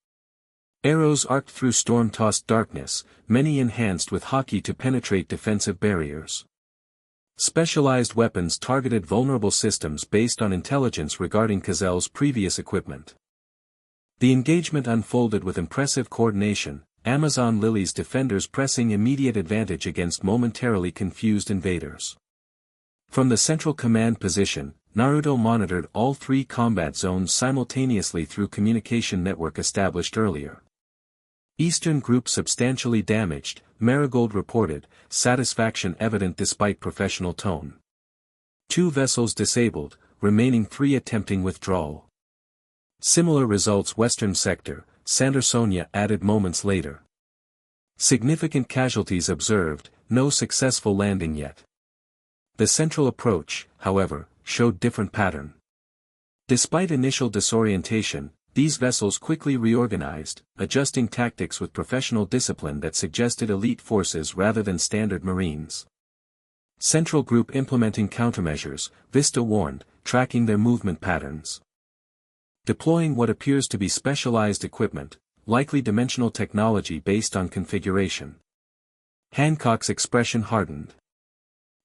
Arrows arced through storm-tossed darkness, many enhanced with haki to penetrate defensive barriers. Specialized weapons targeted vulnerable systems based on intelligence regarding Cazel's previous equipment. The engagement unfolded with impressive coordination, Amazon Lily's defenders pressing immediate advantage against momentarily confused invaders. From the central command position, Naruto monitored all 3 combat zones simultaneously through communication network established earlier. Eastern Group substantially damaged, Marigold reported, satisfaction evident despite professional tone. 2 vessels disabled, remaining 3 attempting withdrawal. Similar results Western Sector, Sandersonia added moments later. Significant casualties observed, no successful landing yet. The central approach, however, showed different pattern. Despite initial disorientation, these vessels quickly reorganized, adjusting tactics with professional discipline that suggested elite forces rather than standard marines. Central Group implementing countermeasures, Vista warned, tracking their movement patterns. Deploying what appears to be specialized equipment, likely dimensional technology based on configuration. Hancock's expression hardened.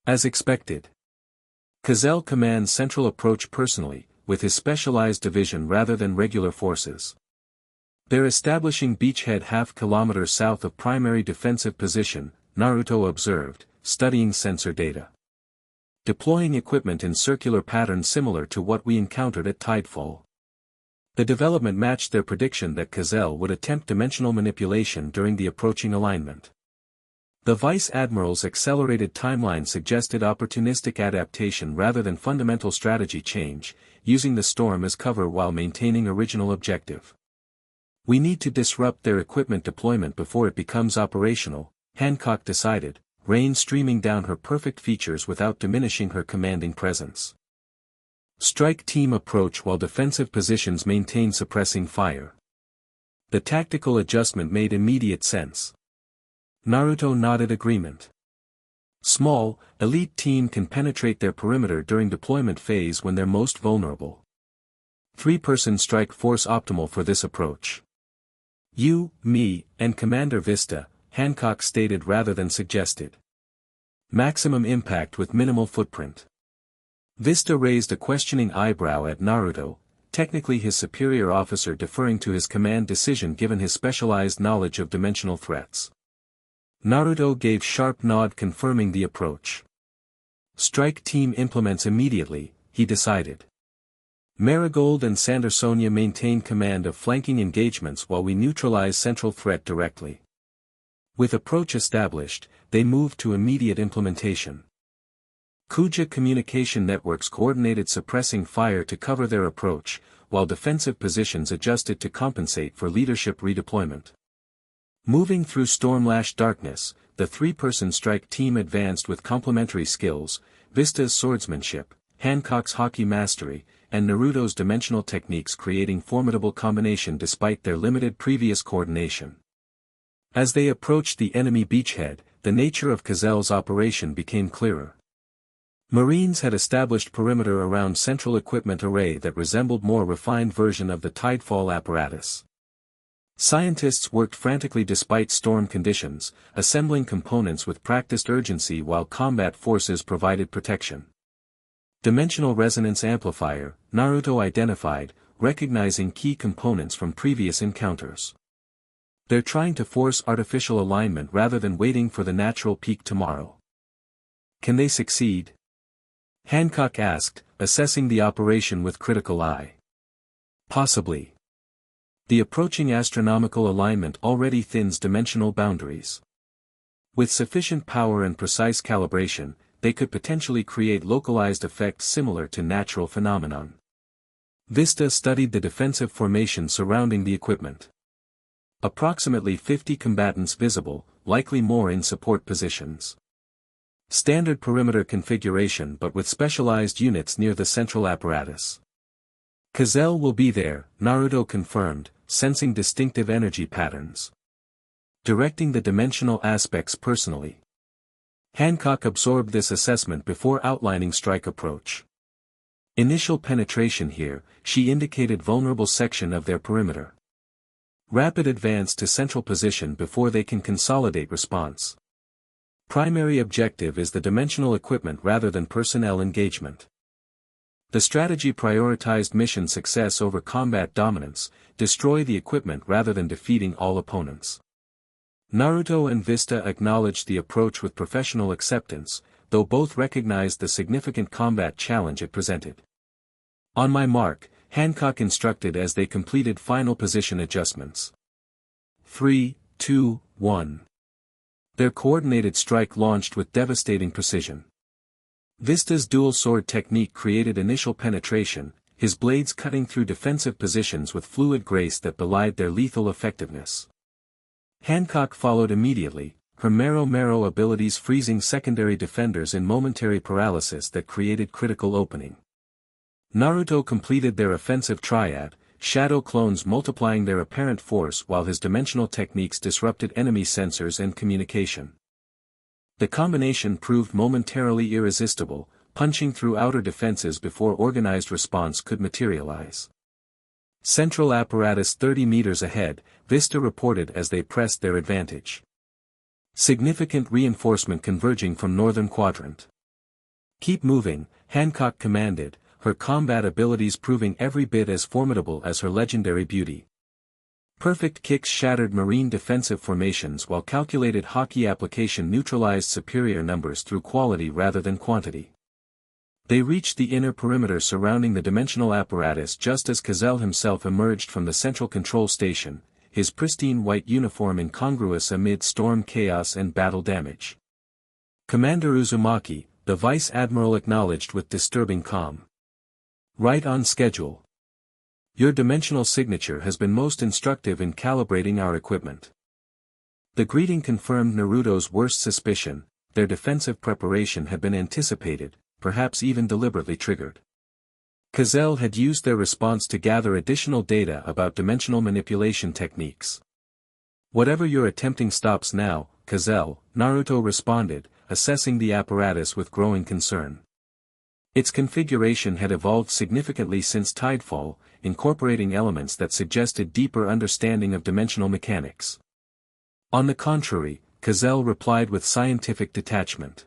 As expected. Cazell commands Central Approach personally, with his specialized division rather than regular forces. They're establishing beachhead half-kilometer south of primary defensive position, Naruto observed, studying sensor data. Deploying equipment in circular pattern similar to what we encountered at Tidefall. The development matched their prediction that Cazell would attempt dimensional manipulation during the approaching alignment. The Vice Admiral's accelerated timeline suggested opportunistic adaptation rather than fundamental strategy change, using the storm as cover while maintaining original objective. We need to disrupt their equipment deployment before it becomes operational, Hancock decided, rain streaming down her perfect features without diminishing her commanding presence. Strike team approach while defensive positions maintain suppressing fire. The tactical adjustment made immediate sense. Naruto nodded agreement. Small, elite team can penetrate their perimeter during deployment phase when they're most vulnerable. 3-person strike force optimal for this approach. You, me, and Commander Vista, Hancock stated rather than suggested. Maximum impact with minimal footprint. Vista raised a questioning eyebrow at Naruto, technically his superior officer deferring to his command decision given his specialized knowledge of dimensional threats. Naruto gave sharp nod confirming the approach. Strike team implements immediately, he decided. Marigold and Sandersonia maintain command of flanking engagements while we neutralize central threat directly. With approach established, they moved to immediate implementation. Kuja communication networks coordinated suppressing fire to cover their approach, while defensive positions adjusted to compensate for leadership redeployment. Moving through storm-lashed darkness, the 3-person strike team advanced with complementary skills, Vista's swordsmanship, Hancock's hockey mastery, and Naruto's dimensional techniques creating formidable combination despite their limited previous coordination. As they approached the enemy beachhead, the nature of Cazell's operation became clearer. Marines had established perimeter around central equipment array that resembled more refined version of the Tidefall apparatus. Scientists worked frantically despite storm conditions, assembling components with practiced urgency while combat forces provided protection. Dimensional resonance amplifier, Naruto identified, recognizing key components from previous encounters. They're trying to force artificial alignment rather than waiting for the natural peak tomorrow. Can they succeed? Hancock asked, assessing the operation with critical eye. Possibly. The approaching astronomical alignment already thins dimensional boundaries. With sufficient power and precise calibration, they could potentially create localized effects similar to natural phenomenon. Vista studied the defensive formation surrounding the equipment. Approximately 50 combatants visible, likely more in support positions. Standard perimeter configuration but with specialized units near the central apparatus. Cazell will be there, Naruto confirmed, sensing distinctive energy patterns. Directing the dimensional aspects personally. Hancock absorbed this assessment before outlining strike approach. Initial penetration here, she indicated vulnerable section of their perimeter. Rapid advance to central position before they can consolidate response. Primary objective is the dimensional equipment rather than personnel engagement. The strategy prioritized mission success over combat dominance, destroy the equipment rather than defeating all opponents. Naruto and Vista acknowledged the approach with professional acceptance, though both recognized the significant combat challenge it presented. On my mark, Hancock instructed as they completed final position adjustments. 3, 2, 1. Their coordinated strike launched with devastating precision. Vista's dual sword technique created initial penetration, his blades cutting through defensive positions with fluid grace that belied their lethal effectiveness. Hancock followed immediately, her Mero abilities freezing secondary defenders in momentary paralysis that created critical opening. Naruto completed their offensive triad, shadow clones multiplying their apparent force while his dimensional techniques disrupted enemy sensors and communication. The combination proved momentarily irresistible, punching through outer defenses before organized response could materialize. Central apparatus 30 meters ahead, Vista reported as they pressed their advantage. Significant reinforcement converging from northern quadrant. Keep moving, Hancock commanded, her combat abilities proving every bit as formidable as her legendary beauty. Perfect kicks shattered marine defensive formations while calculated hockey application neutralized superior numbers through quality rather than quantity. They reached the inner perimeter surrounding the dimensional apparatus just as Cazell himself emerged from the central control station, his pristine white uniform incongruous amid storm chaos and battle damage. Commander Uzumaki, the Vice Admiral acknowledged with disturbing calm. Right on schedule. Your dimensional signature has been most instructive in calibrating our equipment. The greeting confirmed Naruto's worst suspicion, their defensive preparation had been anticipated, perhaps even deliberately triggered. Cazell had used their response to gather additional data about dimensional manipulation techniques. Whatever you're attempting stops now, Cazell, Naruto responded, assessing the apparatus with growing concern. Its configuration had evolved significantly since Tidefall, incorporating elements that suggested deeper understanding of dimensional mechanics. On the contrary, Cazell replied with scientific detachment.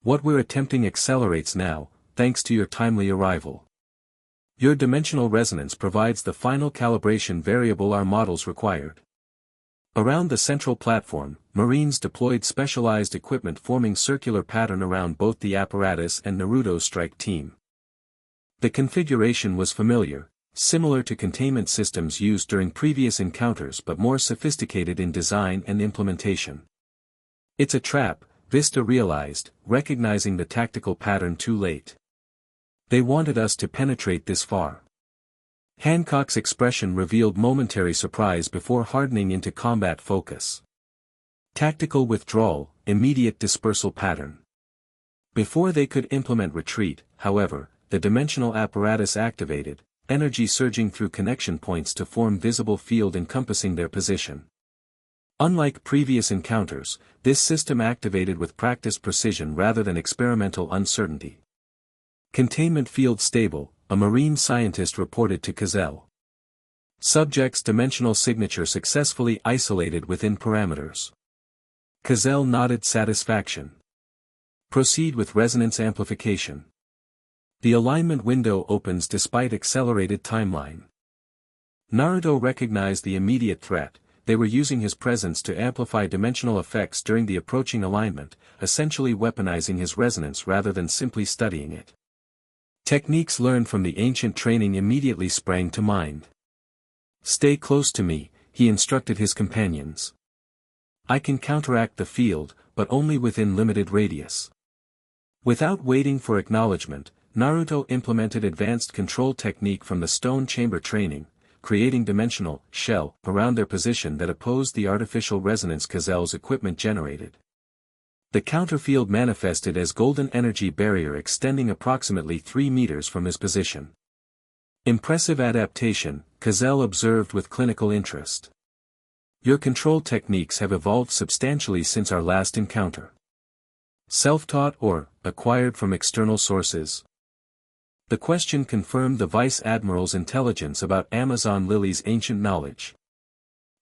What we're attempting accelerates now, thanks to your timely arrival. Your dimensional resonance provides the final calibration variable our models required. Around the central platform, Marines deployed specialized equipment forming circular pattern around both the apparatus and Naruto's strike team. The configuration was familiar, similar to containment systems used during previous encounters but more sophisticated in design and implementation. It's a trap, Vista realized, recognizing the tactical pattern too late. They wanted us to penetrate this far. Hancock's expression revealed momentary surprise before hardening into combat focus. Tactical withdrawal, immediate dispersal pattern. Before they could implement retreat, however, the dimensional apparatus activated, energy surging through connection points to form visible field encompassing their position. Unlike previous encounters, this system activated with practiced precision rather than experimental uncertainty. Containment field stable, a marine scientist reported to Cazell. Subject's dimensional signature successfully isolated within parameters. Cazell nodded satisfaction. Proceed with resonance amplification. The alignment window opens despite accelerated timeline. Naruto recognized the immediate threat. They were using his presence to amplify dimensional effects during the approaching alignment, essentially weaponizing his resonance rather than simply studying it. Techniques learned from the ancient training immediately sprang to mind. Stay close to me, he instructed his companions. I can counteract the field, but only within limited radius. Without waiting for acknowledgement, Naruto implemented advanced control technique from the stone chamber training, creating dimensional shell around their position that opposed the artificial resonance Cazell's equipment generated. The counterfield manifested as golden energy barrier extending approximately 3 meters from his position. Impressive adaptation, Cazell observed with clinical interest. Your control techniques have evolved substantially since our last encounter. Self-taught or acquired from external sources? The question confirmed the Vice Admiral's intelligence about Amazon Lily's ancient knowledge.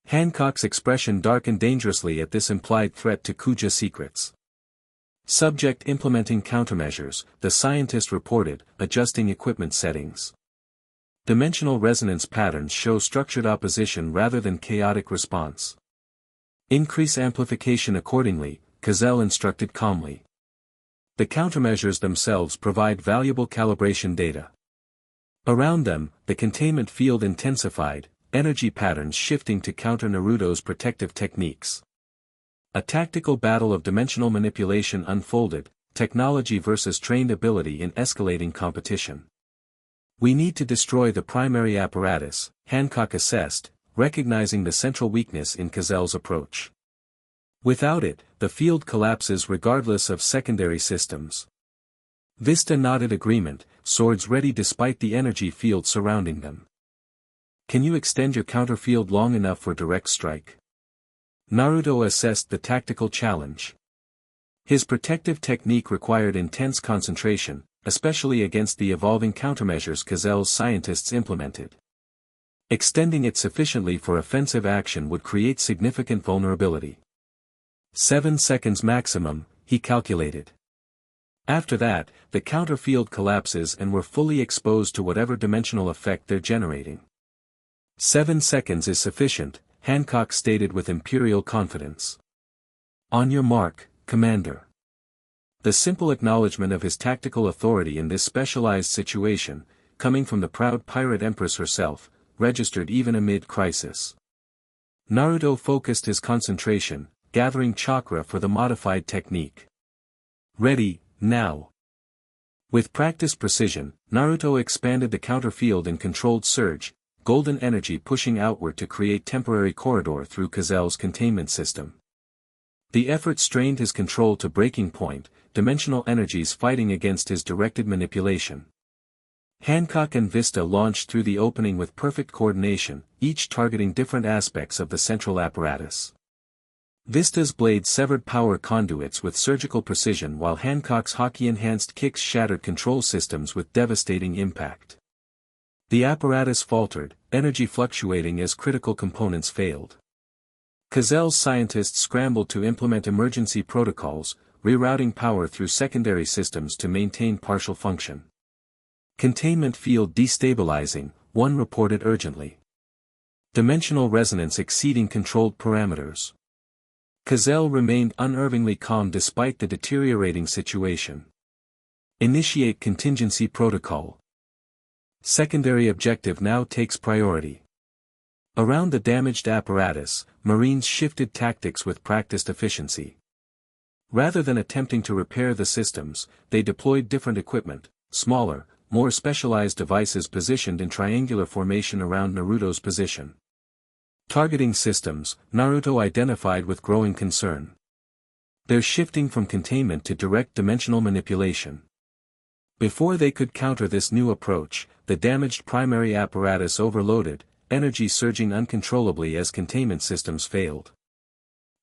Hancock's expression darkened dangerously at this implied threat to Kuja secrets. Subject implementing countermeasures, the scientist reported, adjusting equipment settings. Dimensional resonance patterns show structured opposition rather than chaotic response. Increase amplification accordingly, Cazell instructed calmly. The countermeasures themselves provide valuable calibration data. Around them, the containment field intensified, energy patterns shifting to counter Naruto's protective techniques. A tactical battle of dimensional manipulation unfolded, technology versus trained ability in escalating competition. We need to destroy the primary apparatus, Hancock assessed, recognizing the central weakness in Cazell's approach. Without it, the field collapses regardless of secondary systems. Vista nodded agreement, swords ready despite the energy field surrounding them. Can you extend your counter field long enough for direct strike? Naruto assessed the tactical challenge. His protective technique required intense concentration, especially against the evolving countermeasures Cazel's scientists implemented. Extending it sufficiently for offensive action would create significant vulnerability. 7 seconds maximum, he calculated. After that, the counter field collapses and we're fully exposed to whatever dimensional effect they're generating. 7 seconds is sufficient, Hancock stated with imperial confidence. On your mark, Commander. The simple acknowledgement of his tactical authority in this specialized situation, coming from the proud pirate empress herself, registered even amid crisis. Naruto focused his concentration, gathering chakra for the modified technique. Ready, now. With practiced precision, Naruto expanded the counter field in controlled surge, golden energy pushing outward to create temporary corridor through Cazel's containment system. The effort strained his control to breaking point, dimensional energies fighting against his directed manipulation. Hancock and Vista launched through the opening with perfect coordination, each targeting different aspects of the central apparatus. Vista's blades severed power conduits with surgical precision while Hancock's hockey-enhanced kicks shattered control systems with devastating impact. The apparatus faltered, energy fluctuating as critical components failed. Cazel's scientists scrambled to implement emergency protocols, rerouting power through secondary systems to maintain partial function. Containment field destabilizing, one reported urgently. Dimensional resonance exceeding controlled parameters. Cazel remained unerringly calm despite the deteriorating situation. Initiate contingency protocol. Secondary objective now takes priority. Around the damaged apparatus, Marines shifted tactics with practiced efficiency. Rather than attempting to repair the systems, they deployed different equipment, smaller, more specialized devices positioned in triangular formation around Naruto's position. Targeting systems, Naruto identified with growing concern. They're shifting from containment to direct dimensional manipulation. Before they could counter this new approach, the damaged primary apparatus overloaded, energy surging uncontrollably as containment systems failed.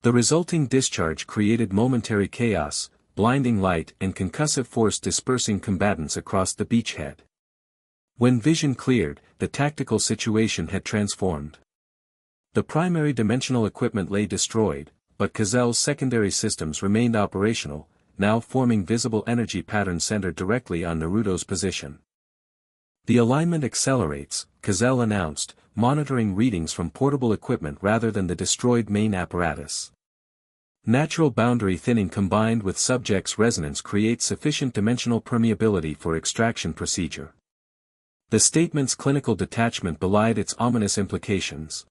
The resulting discharge created momentary chaos, blinding light and concussive force dispersing combatants across the beachhead. When vision cleared, the tactical situation had transformed. The primary dimensional equipment lay destroyed, but Cazel's secondary systems remained operational, now forming visible energy patterns centered directly on Naruto's position. The alignment accelerates, Cazel announced, monitoring readings from portable equipment rather than the destroyed main apparatus. Natural boundary thinning combined with subject's resonance creates sufficient dimensional permeability for extraction procedure. The statement's clinical detachment belied its ominous implications.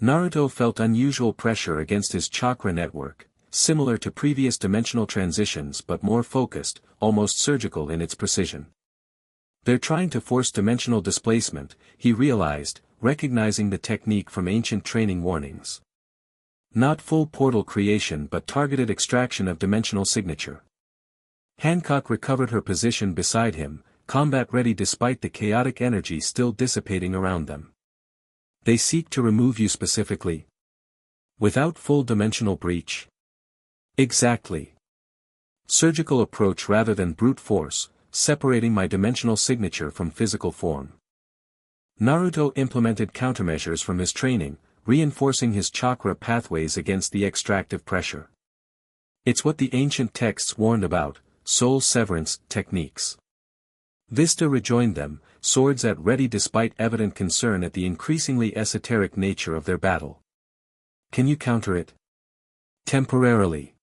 Naruto felt unusual pressure against his chakra network, similar to previous dimensional transitions but more focused, almost surgical in its precision. They're trying to force dimensional displacement, he realized, recognizing the technique from ancient training warnings. Not full portal creation but targeted extraction of dimensional signature. Hancock recovered her position beside him, combat-ready despite the chaotic energy still dissipating around them. They seek to remove you specifically. Without full dimensional breach? Exactly. Surgical approach rather than brute force, separating my dimensional signature from physical form. Naruto implemented countermeasures from his training, reinforcing his chakra pathways against the extractive pressure. It's what the ancient texts warned about, soul severance techniques. Vista rejoined them, swords at ready despite evident concern at the increasingly esoteric nature of their battle. Can you counter it? Temporarily.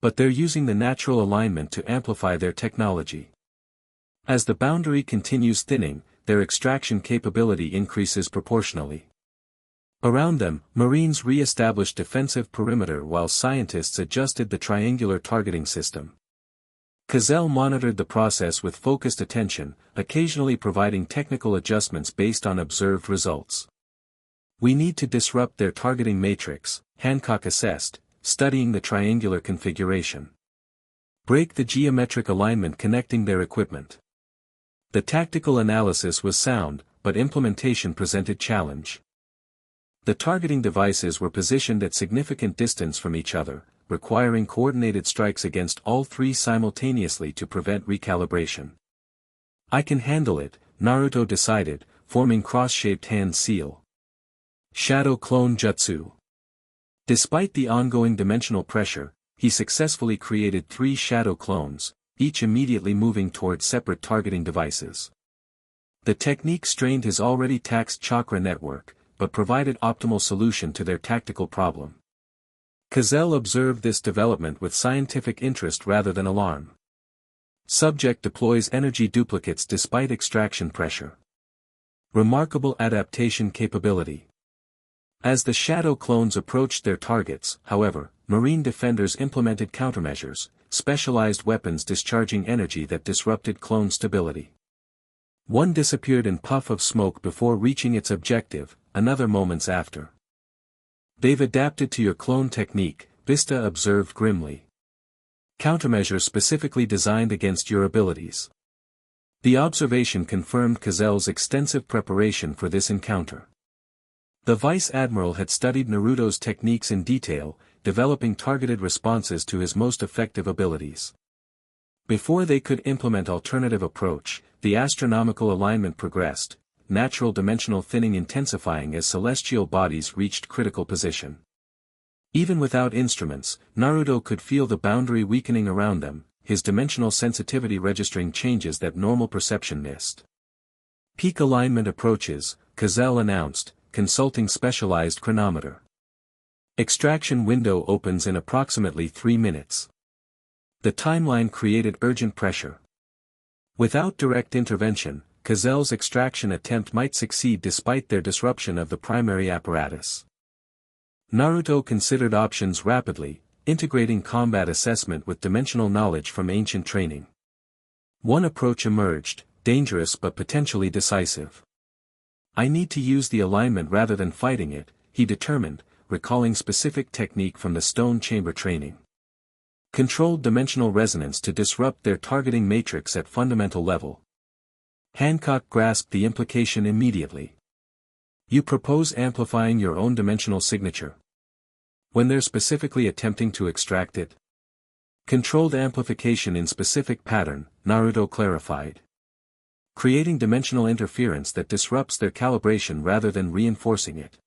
But they're using the natural alignment to amplify their technology. As the boundary continues thinning, their extraction capability increases proportionally. Around them, Marines re-established defensive perimeter while scientists adjusted the triangular targeting system. Cazel monitored the process with focused attention, occasionally providing technical adjustments based on observed results. We need to disrupt their targeting matrix, Hancock assessed, studying the triangular configuration. Break the geometric alignment connecting their equipment. The tactical analysis was sound, but implementation presented challenge. The targeting devices were positioned at significant distance from each other, requiring coordinated strikes against all three simultaneously to prevent recalibration. "I can handle it," Naruto decided, forming cross-shaped hand seal. Shadow Clone Jutsu. Despite the ongoing dimensional pressure, he successfully created 3 shadow clones, each immediately moving toward separate targeting devices. The technique strained his already taxed chakra network, but provided optimal solution to their tactical problem. Cazell observed this development with scientific interest rather than alarm. Subject deploys energy duplicates despite extraction pressure. Remarkable adaptation capability. As the shadow clones approached their targets, however, marine defenders implemented countermeasures, specialized weapons discharging energy that disrupted clone stability. One disappeared in puff of smoke before reaching its objective, another moments after. "They've adapted to your clone technique," Vista observed grimly. "Countermeasures specifically designed against your abilities." The observation confirmed Cazell's extensive preparation for this encounter. The Vice Admiral had studied Naruto's techniques in detail, developing targeted responses to his most effective abilities. Before they could implement alternative approach, the astronomical alignment progressed, natural dimensional thinning intensifying as celestial bodies reached critical position. Even without instruments, Naruto could feel the boundary weakening around them, his dimensional sensitivity registering changes that normal perception missed. "Peak alignment approaches," Cazell announced, consulting specialized chronometer. "Extraction window opens in approximately 3 minutes." The timeline created urgent pressure. Without direct intervention, Cazell's extraction attempt might succeed despite their disruption of the primary apparatus. Naruto considered options rapidly, integrating combat assessment with dimensional knowledge from ancient training. One approach emerged, dangerous but potentially decisive. "I need to use the alignment rather than fighting it," he determined, recalling specific technique from the stone chamber training. Controlled dimensional resonance to disrupt their targeting matrix at fundamental level. Hancock grasped the implication immediately. "You propose amplifying your own dimensional signature when they're specifically attempting to extract it?" "Controlled amplification in specific pattern," Naruto clarified. "Creating dimensional interference that disrupts their calibration rather than reinforcing it."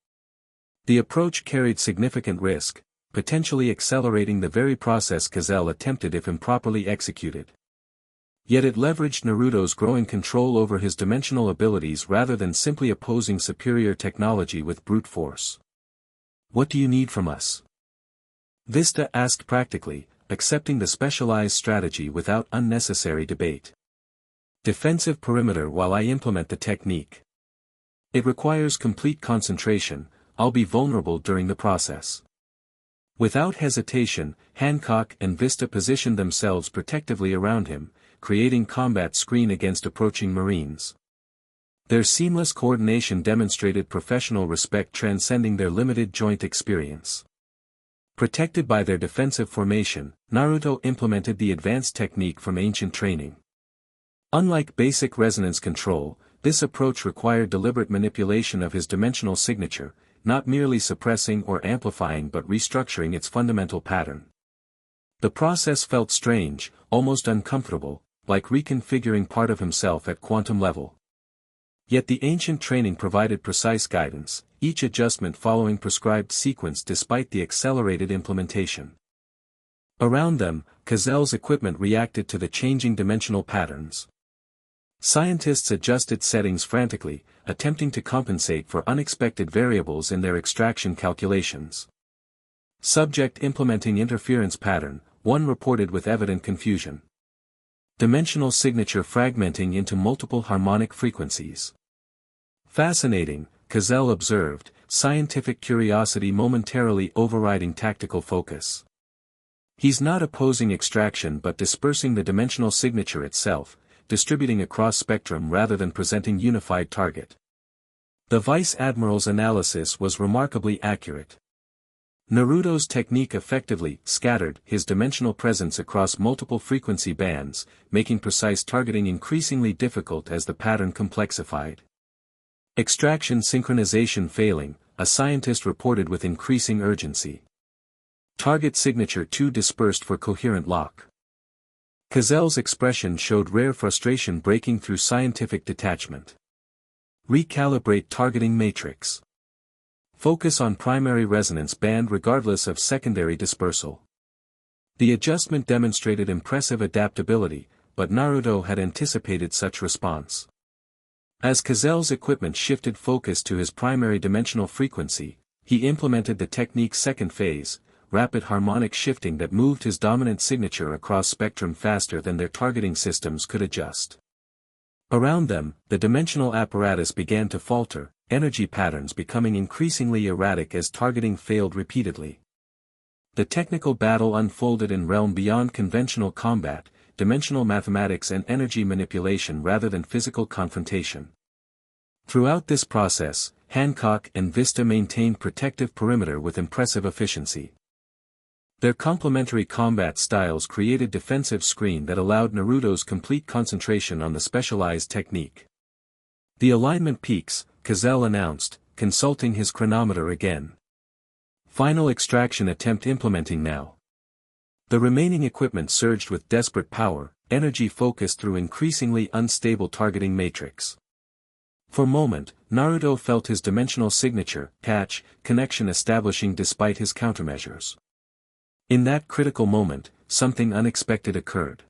The approach carried significant risk, potentially accelerating the very process Cazell attempted if improperly executed. Yet it leveraged Naruto's growing control over his dimensional abilities rather than simply opposing superior technology with brute force. "What do you need from us?" Vista asked practically, accepting the specialized strategy without unnecessary debate. "Defensive perimeter while I implement the technique. It requires complete concentration, I'll be vulnerable during the process." Without hesitation, Hancock and Vista positioned themselves protectively around him, creating combat screen against approaching Marines. Their seamless coordination demonstrated professional respect transcending their limited joint experience. Protected by their defensive formation, Naruto implemented the advanced technique from ancient training. Unlike basic resonance control, this approach required deliberate manipulation of his dimensional signature, not merely suppressing or amplifying but restructuring its fundamental pattern. The process felt strange, almost uncomfortable, like reconfiguring part of himself at quantum level. Yet the ancient training provided precise guidance, each adjustment following prescribed sequence despite the accelerated implementation. Around them, Cazell's equipment reacted to the changing dimensional patterns. Scientists adjusted settings frantically, attempting to compensate for unexpected variables in their extraction calculations. Subject implementing interference pattern, one reported with evident confusion. Dimensional signature fragmenting into multiple harmonic frequencies. "Fascinating," Cazell observed, scientific curiosity momentarily overriding tactical focus. "He's not opposing extraction but dispersing the dimensional signature itself, distributing across spectrum rather than presenting unified target." The Vice Admiral's analysis was remarkably accurate. Naruto's technique effectively scattered his dimensional presence across multiple frequency bands, making precise targeting increasingly difficult as the pattern complexified. Extraction synchronization failing, a scientist reported with increasing urgency. Target signature too dispersed for coherent lock. Cazel's expression showed rare frustration breaking through scientific detachment. Recalibrate targeting matrix. Focus on primary resonance band regardless of secondary dispersal. The adjustment demonstrated impressive adaptability, but Naruto had anticipated such response. As Cazel's equipment shifted focus to his primary dimensional frequency, he implemented the technique's second phase, rapid harmonic shifting that moved his dominant signature across spectrum faster than their targeting systems could adjust. Around them, the dimensional apparatus began to falter, energy patterns becoming increasingly erratic as targeting failed repeatedly. The technical battle unfolded in realm beyond conventional combat, dimensional mathematics and energy manipulation rather than physical confrontation. Throughout this process, Hancock and Vista maintained protective perimeter with impressive efficiency. Their complementary combat styles created defensive screen that allowed Naruto's complete concentration on the specialized technique. The alignment peaks, Cazel announced, consulting his chronometer again. Final extraction attempt implementing now. The remaining equipment surged with desperate power, energy focused through increasingly unstable targeting matrix. For a moment, Naruto felt his dimensional signature, catch, connection establishing despite his countermeasures. In that critical moment, something unexpected occurred.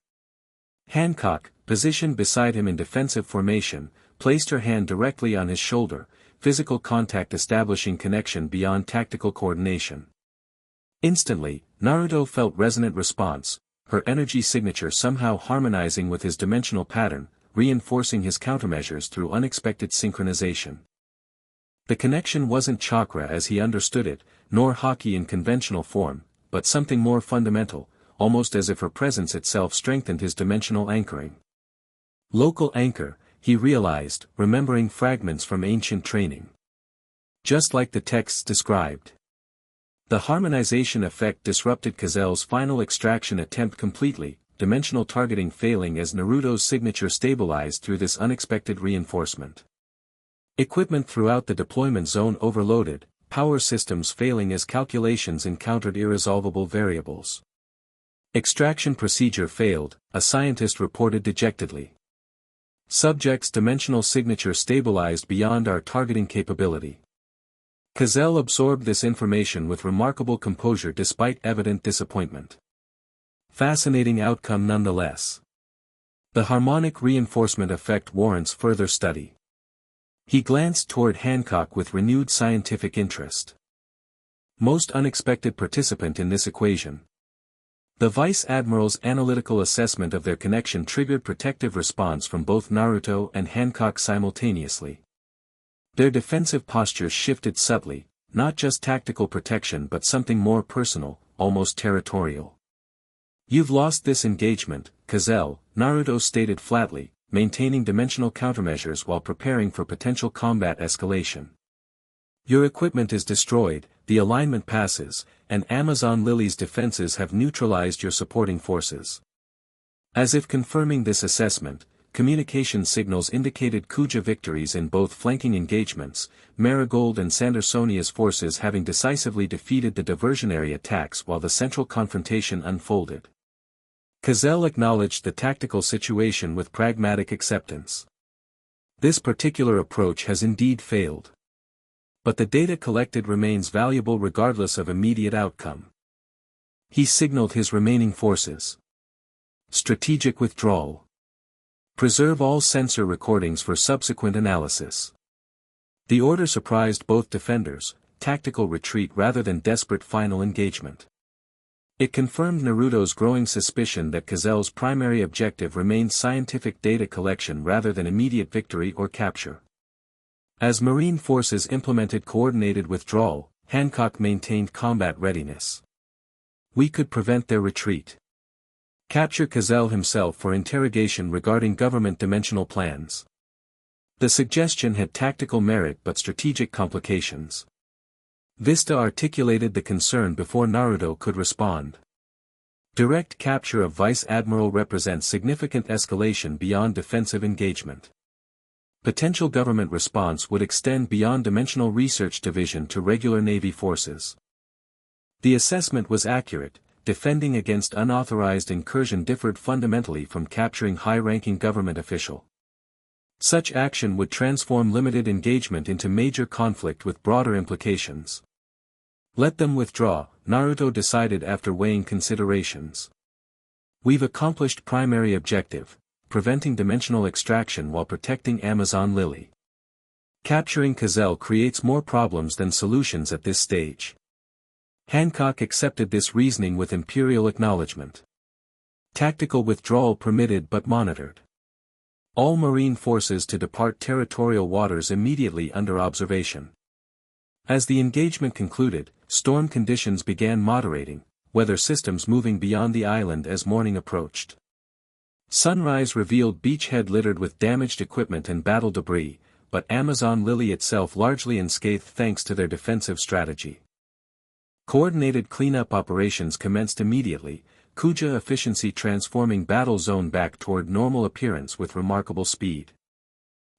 Hancock, positioned beside him in defensive formation, placed her hand directly on his shoulder, physical contact establishing connection beyond tactical coordination. Instantly, Naruto felt resonant response, her energy signature somehow harmonizing with his dimensional pattern, reinforcing his countermeasures through unexpected synchronization. The connection wasn't chakra as he understood it, nor haki in conventional form, but something more fundamental, almost as if her presence itself strengthened his dimensional anchoring. Local anchor, he realized, remembering fragments from ancient training. Just like the texts described. The harmonization effect disrupted Cazel's final extraction attempt completely, dimensional targeting failing as Naruto's signature stabilized through this unexpected reinforcement. Equipment throughout the deployment zone overloaded, power systems failing as calculations encountered irresolvable variables. Extraction procedure failed, a scientist reported dejectedly. Subject's dimensional signature stabilized beyond our targeting capability. Cazel absorbed this information with remarkable composure despite evident disappointment. Fascinating outcome nonetheless. The harmonic reinforcement effect warrants further study. He glanced toward Hancock with renewed scientific interest. Most unexpected participant in this equation. The Vice Admiral's analytical assessment of their connection triggered protective response from both Naruto and Hancock simultaneously. Their defensive postures shifted subtly, not just tactical protection but something more personal, almost territorial. You've lost this engagement, Cazel, Naruto stated flatly, maintaining dimensional countermeasures while preparing for potential combat escalation. Your equipment is destroyed, the alignment passes, and Amazon Lily's defenses have neutralized your supporting forces. As if confirming this assessment, communication signals indicated Kuja victories in both flanking engagements, Marigold and Sandersonia's forces having decisively defeated the diversionary attacks while the central confrontation unfolded. Cazel acknowledged the tactical situation with pragmatic acceptance. This particular approach has indeed failed. But the data collected remains valuable regardless of immediate outcome. He signaled his remaining forces. Strategic withdrawal. Preserve all sensor recordings for subsequent analysis. The order surprised both defenders, tactical retreat rather than desperate final engagement. It confirmed Naruto's growing suspicion that Cazel's primary objective remained scientific data collection rather than immediate victory or capture. As Marine forces implemented coordinated withdrawal, Hancock maintained combat readiness. We could prevent their retreat. Capture Cazel himself for interrogation regarding government dimensional plans. The suggestion had tactical merit but strategic complications. Vista articulated the concern before Naruto could respond. Direct capture of Vice Admiral represents significant escalation beyond defensive engagement. Potential government response would extend beyond Dimensional Research Division to regular Navy forces. The assessment was accurate. Defending against unauthorized incursion differed fundamentally from capturing high-ranking government official. Such action would transform limited engagement into major conflict with broader implications. Let them withdraw, Naruto decided after weighing considerations. We've accomplished primary objective, preventing dimensional extraction while protecting Amazon Lily. Capturing Colossal creates more problems than solutions at this stage. Hancock accepted this reasoning with imperial acknowledgement. Tactical withdrawal permitted but monitored. All marine forces to depart territorial waters immediately under observation. As the engagement concluded, storm conditions began moderating, weather systems moving beyond the island as morning approached. Sunrise revealed beachhead littered with damaged equipment and battle debris, but Amazon Lily itself largely unscathed thanks to their defensive strategy. Coordinated cleanup operations commenced immediately, Kuja efficiency transforming battle zone back toward normal appearance with remarkable speed.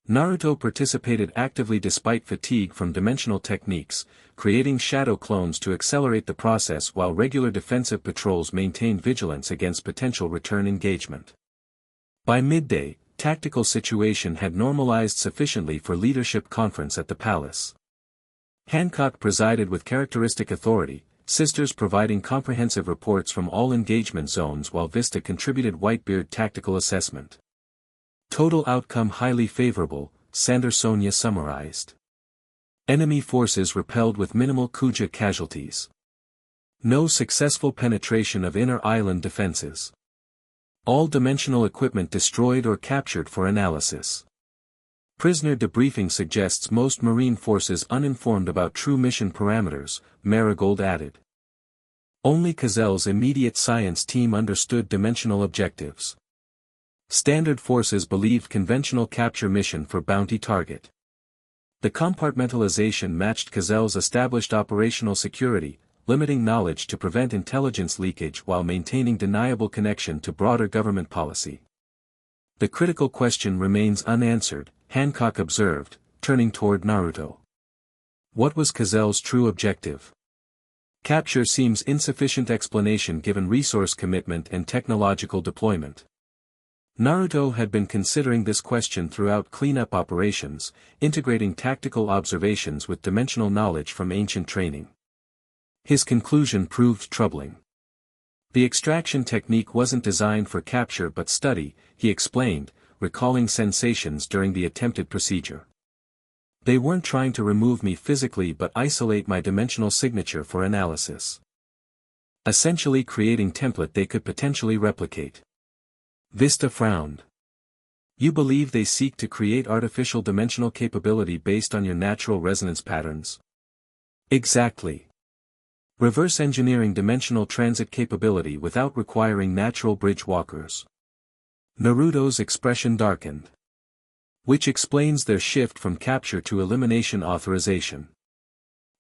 Naruto participated actively despite fatigue from dimensional techniques, creating shadow clones to accelerate the process while regular defensive patrols maintained vigilance against potential return engagement. By midday, tactical situation had normalized sufficiently for leadership conference at the palace. Hancock presided with characteristic authority, sisters providing comprehensive reports from all engagement zones while Vista contributed Whitebeard tactical assessment. Total outcome highly favorable, Sonia summarized. Enemy forces repelled with minimal Kuja casualties. No successful penetration of inner island defenses. All dimensional equipment destroyed or captured for analysis. Prisoner debriefing suggests most marine forces uninformed about true mission parameters, Marigold added. Only Colosal's immediate science team understood dimensional objectives. Standard forces believed conventional capture mission for bounty target. The compartmentalization matched Colosal's established operational security, limiting knowledge to prevent intelligence leakage while maintaining deniable connection to broader government policy. The critical question remains unanswered, Hancock observed, turning toward Naruto. What was Colosal's true objective? Capture seems insufficient explanation given resource commitment and technological deployment. Naruto had been considering this question throughout cleanup operations, integrating tactical observations with dimensional knowledge from ancient training. His conclusion proved troubling. The extraction technique wasn't designed for capture but study, he explained, recalling sensations during the attempted procedure. They weren't trying to remove me physically but isolate my dimensional signature for analysis. Essentially creating template they could potentially replicate. Vista frowned. You believe they seek to create artificial dimensional capability based on your natural resonance patterns? Exactly. Reverse engineering dimensional transit capability without requiring natural bridge walkers. Naruto's expression darkened. Which explains their shift from capture to elimination authorization.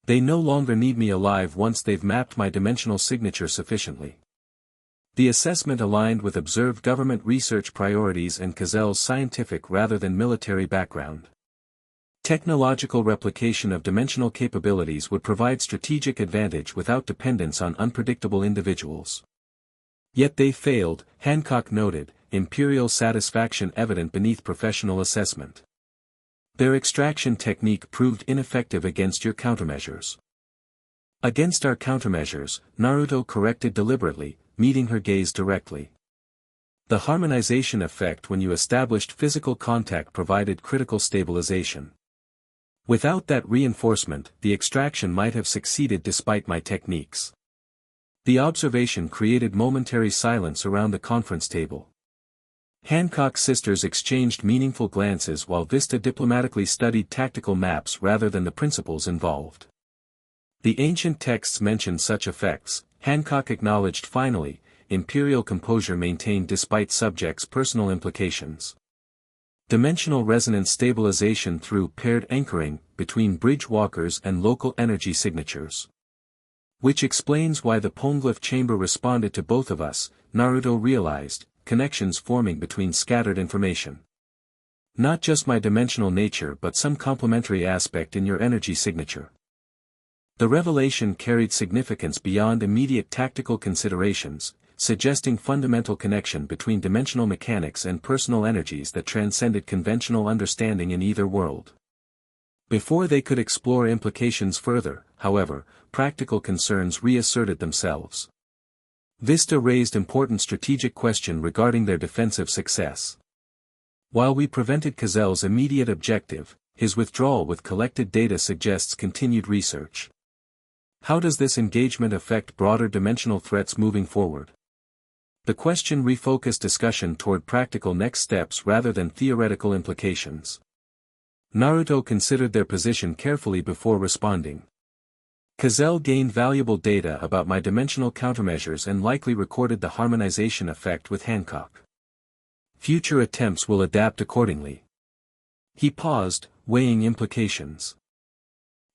They no longer need me alive once they've mapped my dimensional signature sufficiently. The assessment aligned with observed government research priorities and Colosal's scientific rather than military background. Technological replication of dimensional capabilities would provide strategic advantage without dependence on unpredictable individuals. Yet they failed, Hancock noted, imperial satisfaction evident beneath professional assessment. Their extraction technique proved ineffective against your countermeasures. Against our countermeasures, Naruto corrected deliberately, meeting her gaze directly. The harmonization effect when you established physical contact provided critical stabilization. Without that reinforcement, the extraction might have succeeded despite my techniques. The observation created momentary silence around the conference table. Hancock's sisters exchanged meaningful glances while Vista diplomatically studied tactical maps rather than the principles involved. The ancient texts mentioned such effects, Hancock acknowledged finally, imperial composure maintained despite subjects' personal implications. Dimensional resonance stabilization through paired anchoring between bridge walkers and local energy signatures. Which explains why the Poneglyph chamber responded to both of us, Naruto realized, connections forming between scattered information. Not just my dimensional nature but some complementary aspect in your energy signature. The revelation carried significance beyond immediate tactical considerations, suggesting fundamental connection between dimensional mechanics and personal energies that transcended conventional understanding in either world. Before they could explore implications further, however, practical concerns reasserted themselves. Vista raised important strategic questions regarding their defensive success. While we prevented Cazel's immediate objective, his withdrawal with collected data suggests continued research. How does this engagement affect broader dimensional threats moving forward? The question refocused discussion toward practical next steps rather than theoretical implications. Naruto considered their position carefully before responding. Cazel gained valuable data about my dimensional countermeasures and likely recorded the harmonization effect with Hancock. Future attempts will adapt accordingly. He paused, weighing implications.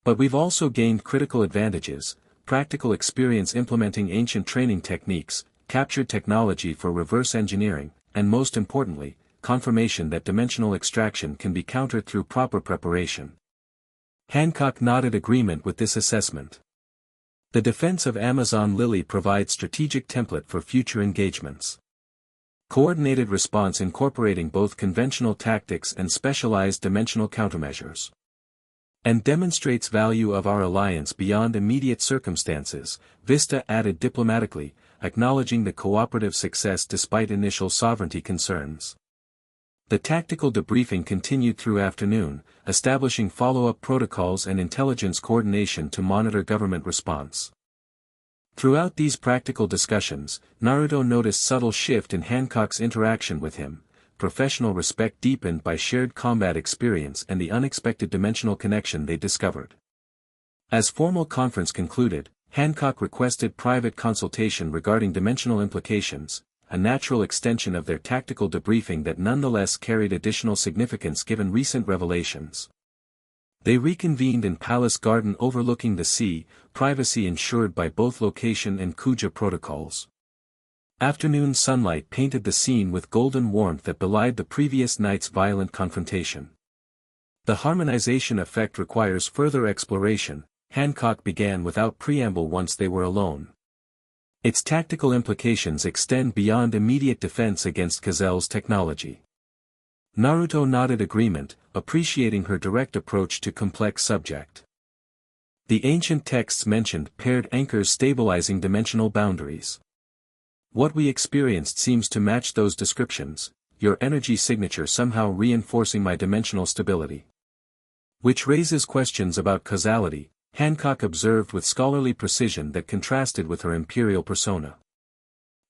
But we've also gained critical advantages, practical experience implementing ancient training techniques, captured technology for reverse engineering, and most importantly, confirmation that dimensional extraction can be countered through proper preparation. Hancock nodded agreement with this assessment. The defense of Amazon Lily provides strategic template for future engagements. Coordinated response incorporating both conventional tactics and specialized dimensional countermeasures. And demonstrates value of our alliance beyond immediate circumstances, Vista added diplomatically, acknowledging the cooperative success despite initial sovereignty concerns. The tactical debriefing continued through afternoon, establishing follow-up protocols and intelligence coordination to monitor government response. Throughout these practical discussions, Naruto noticed subtle shift in Hancock's interaction with him, professional respect deepened by shared combat experience and the unexpected dimensional connection they discovered. As formal conference concluded, Hancock requested private consultation regarding dimensional implications, a natural extension of their tactical debriefing that nonetheless carried additional significance given recent revelations. They reconvened in Palace Garden overlooking the sea, privacy ensured by both location and Kuja protocols. Afternoon sunlight painted the scene with golden warmth that belied the previous night's violent confrontation. The harmonization effect requires further exploration, Hancock began without preamble once they were alone. Its tactical implications extend beyond immediate defense against Cazel's technology. Naruto nodded agreement, appreciating her direct approach to complex subject. The ancient texts mentioned paired anchors stabilizing dimensional boundaries. What we experienced seems to match those descriptions, your energy signature somehow reinforcing my dimensional stability. Which raises questions about causality, Hancock observed with scholarly precision that contrasted with her imperial persona.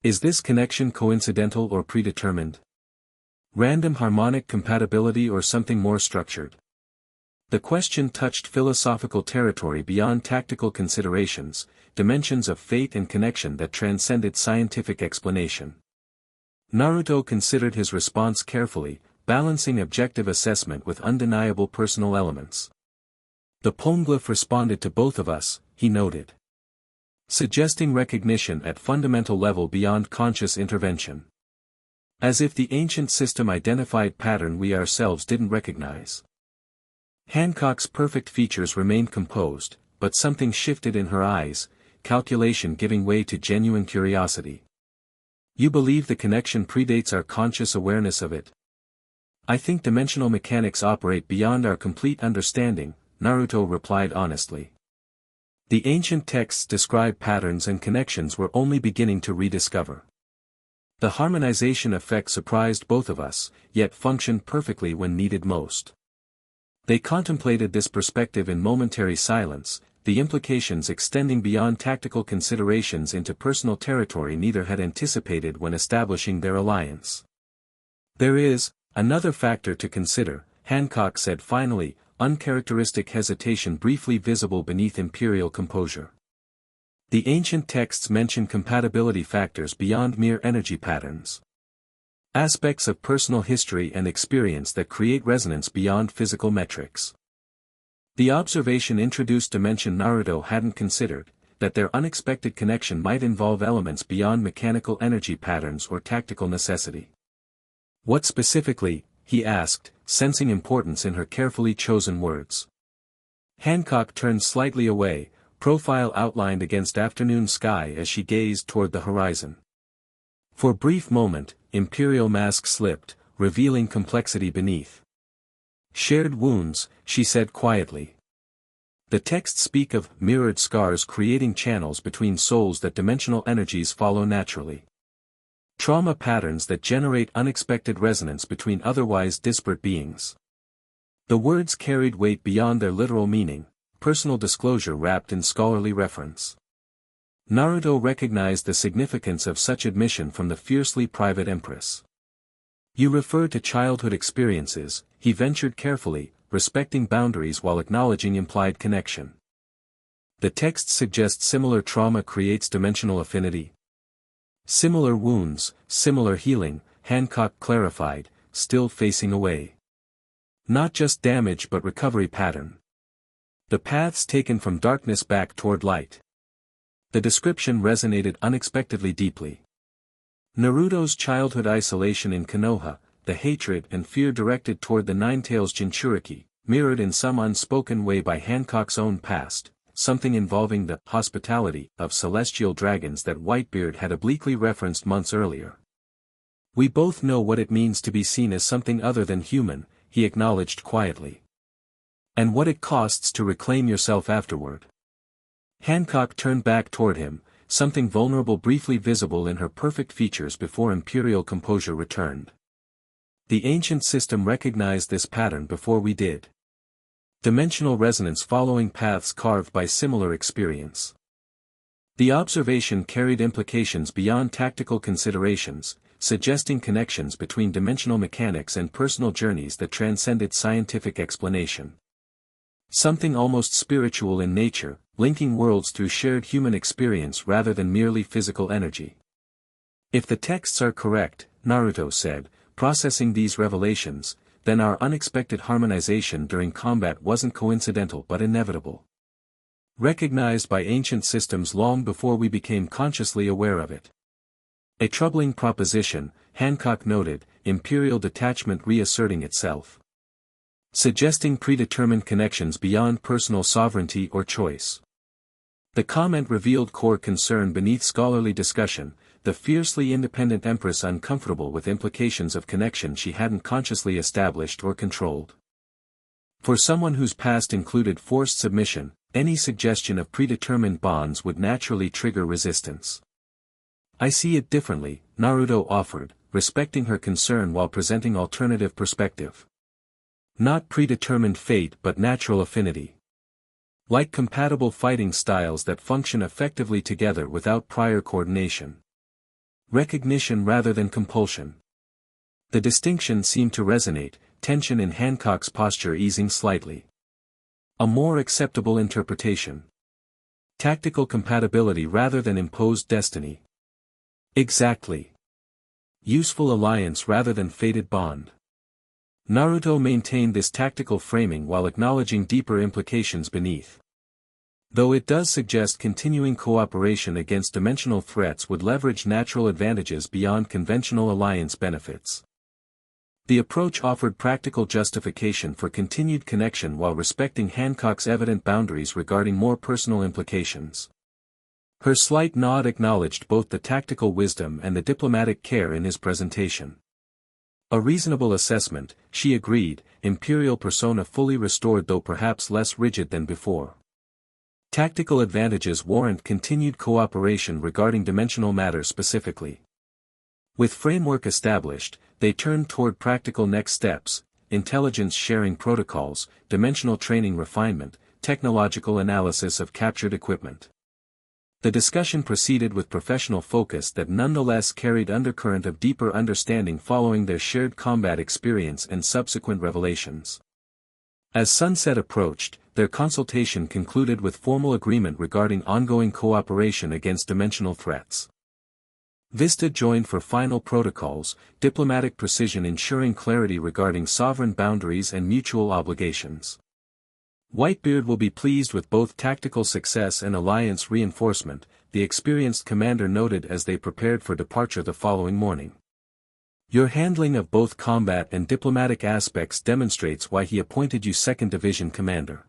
Is this connection coincidental or predetermined? Random harmonic compatibility or something more structured? The question touched philosophical territory beyond tactical considerations, dimensions of fate and connection that transcended scientific explanation. Naruto considered his response carefully, balancing objective assessment with undeniable personal elements. The Poneglyph responded to both of us, he noted. Suggesting recognition at fundamental level beyond conscious intervention. As if the ancient system identified pattern we ourselves didn't recognize. Hancock's perfect features remained composed, but something shifted in her eyes, calculation giving way to genuine curiosity. You believe the connection predates our conscious awareness of it? I think dimensional mechanics operate beyond our complete understanding, Naruto replied honestly. The ancient texts describe patterns and connections we're only beginning to rediscover. The harmonization effect surprised both of us, yet functioned perfectly when needed most. They contemplated this perspective in momentary silence, the implications extending beyond tactical considerations into personal territory neither had anticipated when establishing their alliance. There is another factor to consider, Hancock said finally, uncharacteristic hesitation briefly visible beneath imperial composure. The ancient texts mention compatibility factors beyond mere energy patterns. Aspects of personal history and experience that create resonance beyond physical metrics. The observation introduced dimension Naruto hadn't considered, that their unexpected connection might involve elements beyond mechanical energy patterns or tactical necessity. What specifically, he asked, sensing importance in her carefully chosen words. Hancock turned slightly away, profile outlined against afternoon sky as she gazed toward the horizon. For a brief moment, Imperial mask slipped, revealing complexity beneath. Shared wounds, she said quietly. The texts speak of mirrored scars creating channels between souls that dimensional energies follow naturally. Trauma patterns that generate unexpected resonance between otherwise disparate beings. The words carried weight beyond their literal meaning, personal disclosure wrapped in scholarly reference. Naruto recognized the significance of such admission from the fiercely private empress. You refer to childhood experiences, he ventured carefully, respecting boundaries while acknowledging implied connection. The text suggests similar trauma creates dimensional affinity. Similar wounds, similar healing, Hancock clarified, still facing away. Not just damage but recovery pattern. The paths taken from darkness back toward light. The description resonated unexpectedly deeply. Naruto's childhood isolation in Konoha, the hatred and fear directed toward the Ninetales Jinchuriki, mirrored in some unspoken way by Hancock's own past, something involving the hospitality of celestial dragons that Whitebeard had obliquely referenced months earlier. We both know what it means to be seen as something other than human, he acknowledged quietly. And what it costs to reclaim yourself afterward. Hancock turned back toward him, something vulnerable briefly visible in her perfect features before imperial composure returned. The ancient system recognized this pattern before we did. Dimensional resonance following paths carved by similar experience. The observation carried implications beyond tactical considerations, suggesting connections between dimensional mechanics and personal journeys that transcended scientific explanation. Something almost spiritual in nature, linking worlds through shared human experience rather than merely physical energy. If the texts are correct, Naruto said, processing these revelations, then our unexpected harmonization during combat wasn't coincidental but inevitable. Recognized by ancient systems long before we became consciously aware of it. A troubling proposition, Hancock noted, imperial detachment reasserting itself. Suggesting predetermined connections beyond personal sovereignty or choice. The comment revealed core concern beneath scholarly discussion, the fiercely independent empress uncomfortable with implications of connection she hadn't consciously established or controlled. For someone whose past included forced submission, any suggestion of predetermined bonds would naturally trigger resistance. I see it differently, Naruto offered, respecting her concern while presenting alternative perspective. Not predetermined fate but natural affinity. Like compatible fighting styles that function effectively together without prior coordination. Recognition rather than compulsion. The distinction seemed to resonate, tension in Hancock's posture easing slightly. A more acceptable interpretation. Tactical compatibility rather than imposed destiny. Exactly. Useful alliance rather than fated bond. Naruto maintained this tactical framing while acknowledging deeper implications beneath. Though it does suggest continuing cooperation against dimensional threats would leverage natural advantages beyond conventional alliance benefits. The approach offered practical justification for continued connection while respecting Hancock's evident boundaries regarding more personal implications. Her slight nod acknowledged both the tactical wisdom and the diplomatic care in his presentation. A reasonable assessment, she agreed, imperial persona fully restored though perhaps less rigid than before. Tactical advantages warrant continued cooperation regarding dimensional matters specifically. With framework established, they turned toward practical next steps, intelligence sharing protocols, dimensional training refinement, technological analysis of captured equipment. The discussion proceeded with professional focus that nonetheless carried undercurrent of deeper understanding following their shared combat experience and subsequent revelations. As sunset approached, their consultation concluded with formal agreement regarding ongoing cooperation against dimensional threats. Vista joined for final protocols, diplomatic precision ensuring clarity regarding sovereign boundaries and mutual obligations. Whitebeard will be pleased with both tactical success and alliance reinforcement, the experienced commander noted as they prepared for departure the following morning. Your handling of both combat and diplomatic aspects demonstrates why he appointed you 2nd Division Commander.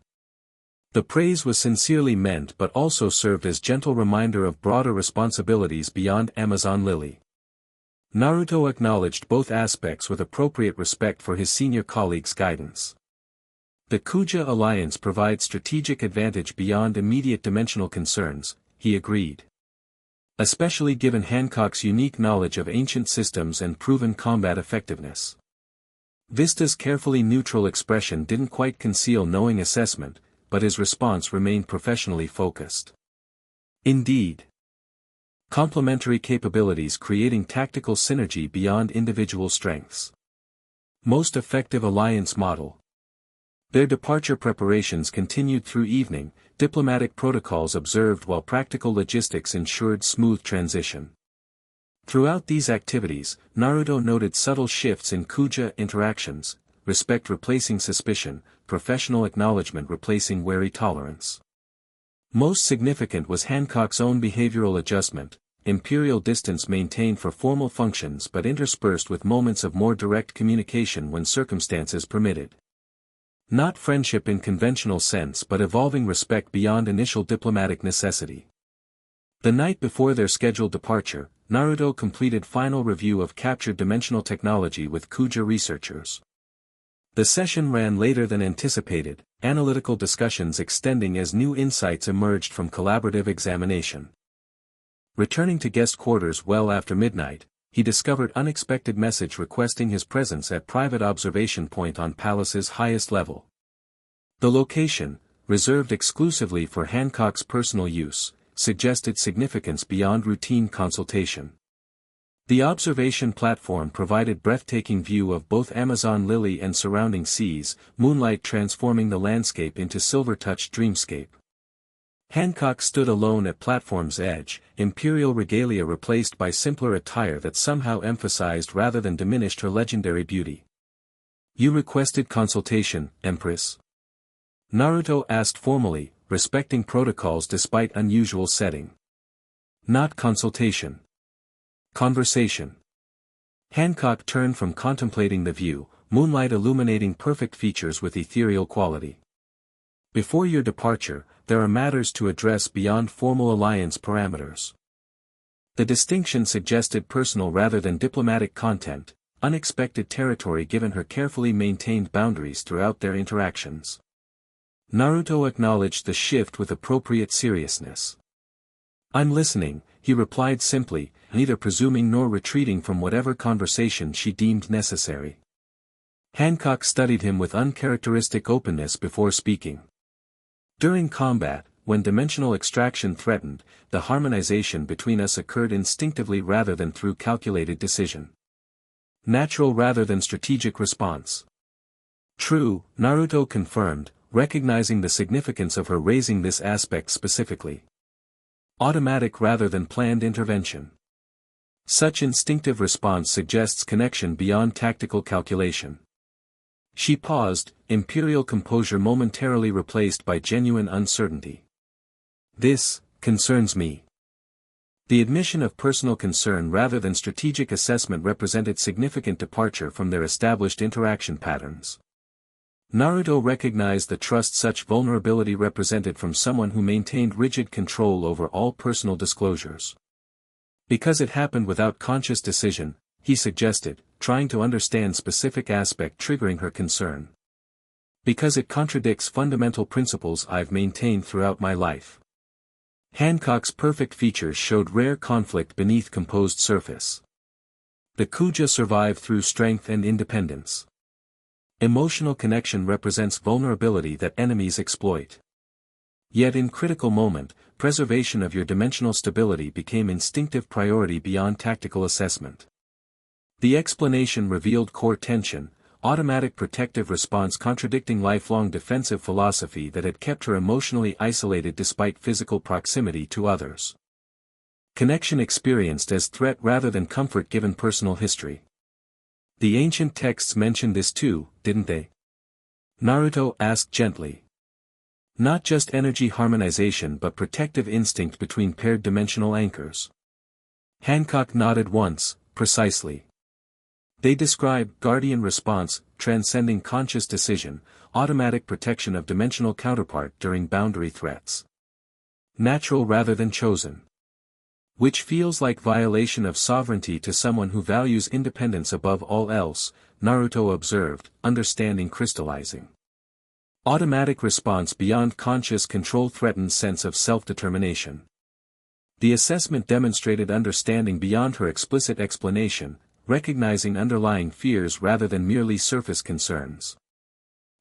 The praise was sincerely meant but also served as gentle reminder of broader responsibilities beyond Amazon Lily. Naruto acknowledged both aspects with appropriate respect for his senior colleague's guidance. The Kuja alliance provides strategic advantage beyond immediate dimensional concerns, he agreed. Especially given Hancock's unique knowledge of ancient systems and proven combat effectiveness. Vista's carefully neutral expression didn't quite conceal knowing assessment, but his response remained professionally focused. Indeed. Complementary capabilities creating tactical synergy beyond individual strengths. Most effective alliance model. Their departure preparations continued through evening, diplomatic protocols observed while practical logistics ensured smooth transition. Throughout these activities, Naruto noted subtle shifts in Kuja interactions, respect replacing suspicion, professional acknowledgement replacing wary tolerance. Most significant was Hancock's own behavioral adjustment, imperial distance maintained for formal functions but interspersed with moments of more direct communication when circumstances permitted. Not friendship in conventional sense but evolving respect beyond initial diplomatic necessity. The night before their scheduled departure, Naruto completed final review of captured dimensional technology with Kuja researchers. The session ran later than anticipated, analytical discussions extending as new insights emerged from collaborative examination. Returning to guest quarters well after midnight, he discovered unexpected message requesting his presence at private observation point on Palace's highest level. The location, reserved exclusively for Hancock's personal use, suggested significance beyond routine consultation. The observation platform provided breathtaking view of both Amazon Lily and surrounding seas, moonlight transforming the landscape into silver-touched dreamscape. Hancock stood alone at platform's edge, imperial regalia replaced by simpler attire that somehow emphasized rather than diminished her legendary beauty. "You requested consultation, Empress?" Naruto asked formally, respecting protocols despite unusual setting. "Not consultation. Conversation." Hancock turned from contemplating the view, moonlight illuminating perfect features with ethereal quality. "Before your departure, there are matters to address beyond formal alliance parameters." The distinction suggested personal rather than diplomatic content, unexpected territory given her carefully maintained boundaries throughout their interactions. Naruto acknowledged the shift with appropriate seriousness. "I'm listening," he replied simply, neither presuming nor retreating from whatever conversation she deemed necessary. Hancock studied him with uncharacteristic openness before speaking. "During combat, when dimensional extraction threatened, the harmonization between us occurred instinctively rather than through calculated decision. Natural rather than strategic response." "True," Naruto confirmed, recognizing the significance of her raising this aspect specifically. "Automatic rather than planned intervention. Such instinctive response suggests connection beyond tactical calculation." She paused, imperial composure momentarily replaced by genuine uncertainty. "This concerns me." The admission of personal concern rather than strategic assessment represented significant departure from their established interaction patterns. Naruto recognized the trust such vulnerability represented from someone who maintained rigid control over all personal disclosures. "Because it happened without conscious decision," he suggested, trying to understand specific aspect triggering her concern. "Because it contradicts fundamental principles I've maintained throughout my life." Hancock's perfect features showed rare conflict beneath composed surface. The Kuja survive through strength and independence. Emotional connection represents vulnerability that enemies exploit. Yet in critical moment, preservation of your dimensional stability became instinctive priority beyond tactical assessment. The explanation revealed core tension, automatic protective response contradicting lifelong defensive philosophy that had kept her emotionally isolated despite physical proximity to others. Connection experienced as threat rather than comfort given personal history. "The ancient texts mentioned this too, didn't they?" Naruto asked gently. "Not just energy harmonization but protective instinct between paired dimensional anchors." Hancock nodded once, precisely. They describe guardian response, transcending conscious decision, automatic protection of dimensional counterpart during boundary threats. Natural rather than chosen. Which feels like violation of sovereignty to someone who values independence above all else, Naruto observed, understanding crystallizing. Automatic response beyond conscious control threatens sense of self-determination. The assessment demonstrated understanding beyond her explicit explanation, recognizing underlying fears rather than merely surface concerns.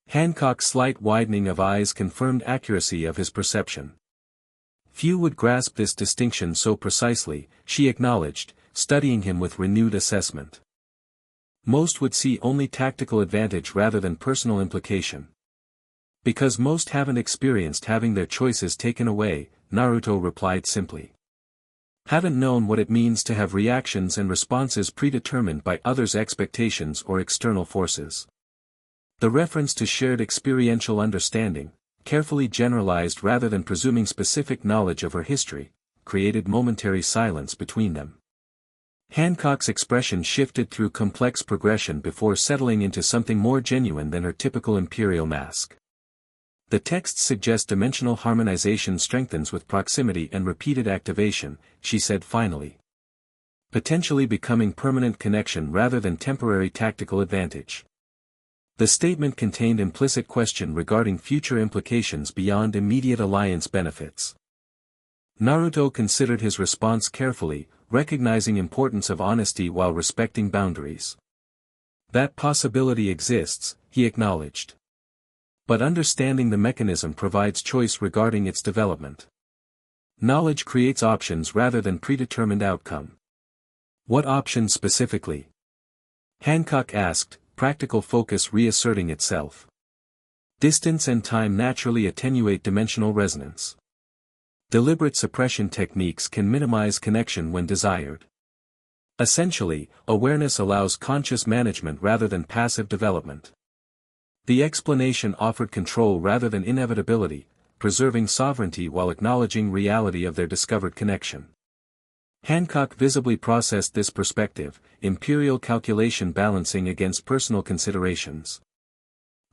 Hancock's slight widening of eyes confirmed accuracy of his perception. Few would grasp this distinction so precisely, she acknowledged, studying him with renewed assessment. Most would see only tactical advantage rather than personal implication. Because most haven't experienced having their choices taken away, Naruto replied simply. Haven't known what it means to have reactions and responses predetermined by others' expectations or external forces. The reference to shared experiential understanding, carefully generalized rather than presuming specific knowledge of her history, created momentary silence between them. Hancock's expression shifted through complex progression before settling into something more genuine than her typical imperial mask. The text suggests dimensional harmonization strengthens with proximity and repeated activation, she said finally. Potentially becoming permanent connection rather than temporary tactical advantage. The statement contained implicit question regarding future implications beyond immediate alliance benefits. Naruto considered his response carefully, recognizing importance of honesty while respecting boundaries. That possibility exists, he acknowledged. But understanding the mechanism provides choice regarding its development. Knowledge creates options rather than predetermined outcome. What options specifically? Hancock asked, practical focus reasserting itself. Distance and time naturally attenuate dimensional resonance. Deliberate suppression techniques can minimize connection when desired. Essentially, awareness allows conscious management rather than passive development. The explanation offered control rather than inevitability, preserving sovereignty while acknowledging reality of their discovered connection. Hancock visibly processed this perspective, imperial calculation balancing against personal considerations.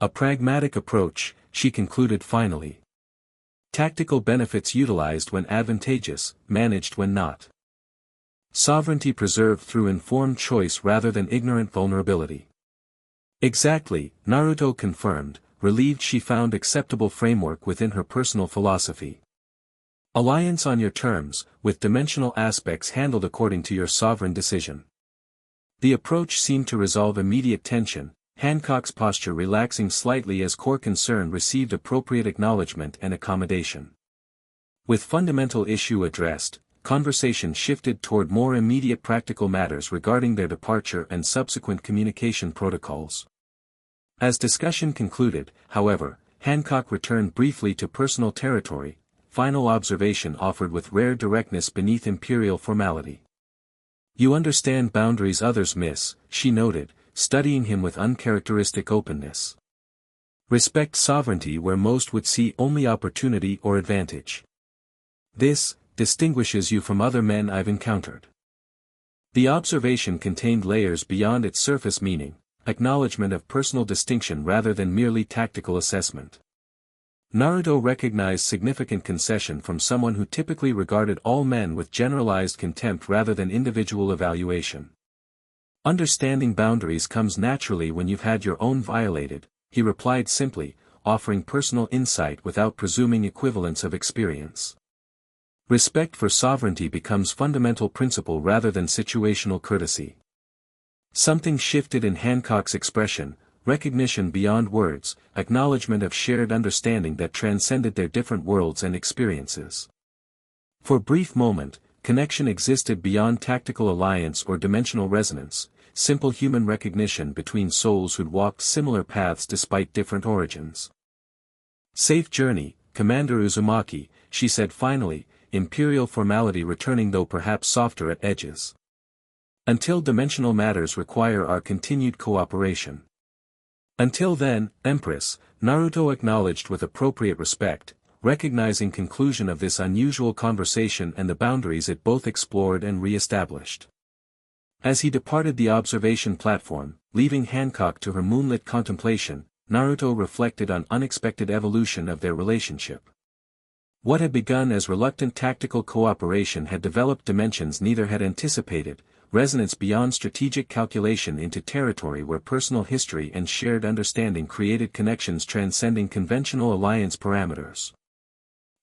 A pragmatic approach, she concluded finally. Tactical benefits utilized when advantageous, managed when not. Sovereignty preserved through informed choice rather than ignorant vulnerability. Exactly, Naruto confirmed, relieved she found acceptable framework within her personal philosophy. Alliance on your terms, with dimensional aspects handled according to your sovereign decision. The approach seemed to resolve immediate tension, Hancock's posture relaxing slightly as core concern received appropriate acknowledgement and accommodation. With fundamental issue addressed, conversation shifted toward more immediate practical matters regarding their departure and subsequent communication protocols. As discussion concluded, however, Hancock returned briefly to personal territory, final observation offered with rare directness beneath imperial formality. You understand boundaries others miss, she noted, studying him with uncharacteristic openness. Respect sovereignty where most would see only opportunity or advantage. This distinguishes you from other men I've encountered. The observation contained layers beyond its surface meaning, acknowledgement of personal distinction rather than merely tactical assessment. Naruto recognized significant concession from someone who typically regarded all men with generalized contempt rather than individual evaluation. Understanding boundaries comes naturally when you've had your own violated, he replied simply, offering personal insight without presuming equivalence of experience. Respect for sovereignty becomes fundamental principle rather than situational courtesy. Something shifted in Hancock's expression, recognition beyond words, acknowledgement of shared understanding that transcended their different worlds and experiences. For a brief moment, connection existed beyond tactical alliance or dimensional resonance, simple human recognition between souls who'd walked similar paths despite different origins. Safe journey, Commander Uzumaki, she said finally, imperial formality returning though perhaps softer at edges. Until dimensional matters require our continued cooperation. Until then, Empress, Naruto acknowledged with appropriate respect, recognizing conclusion of this unusual conversation and the boundaries it both explored and re-established. As he departed the observation platform, leaving Hancock to her moonlit contemplation, Naruto reflected on unexpected evolution of their relationship. What had begun as reluctant tactical cooperation had developed dimensions neither had anticipated, resonance beyond strategic calculation into territory where personal history and shared understanding created connections transcending conventional alliance parameters.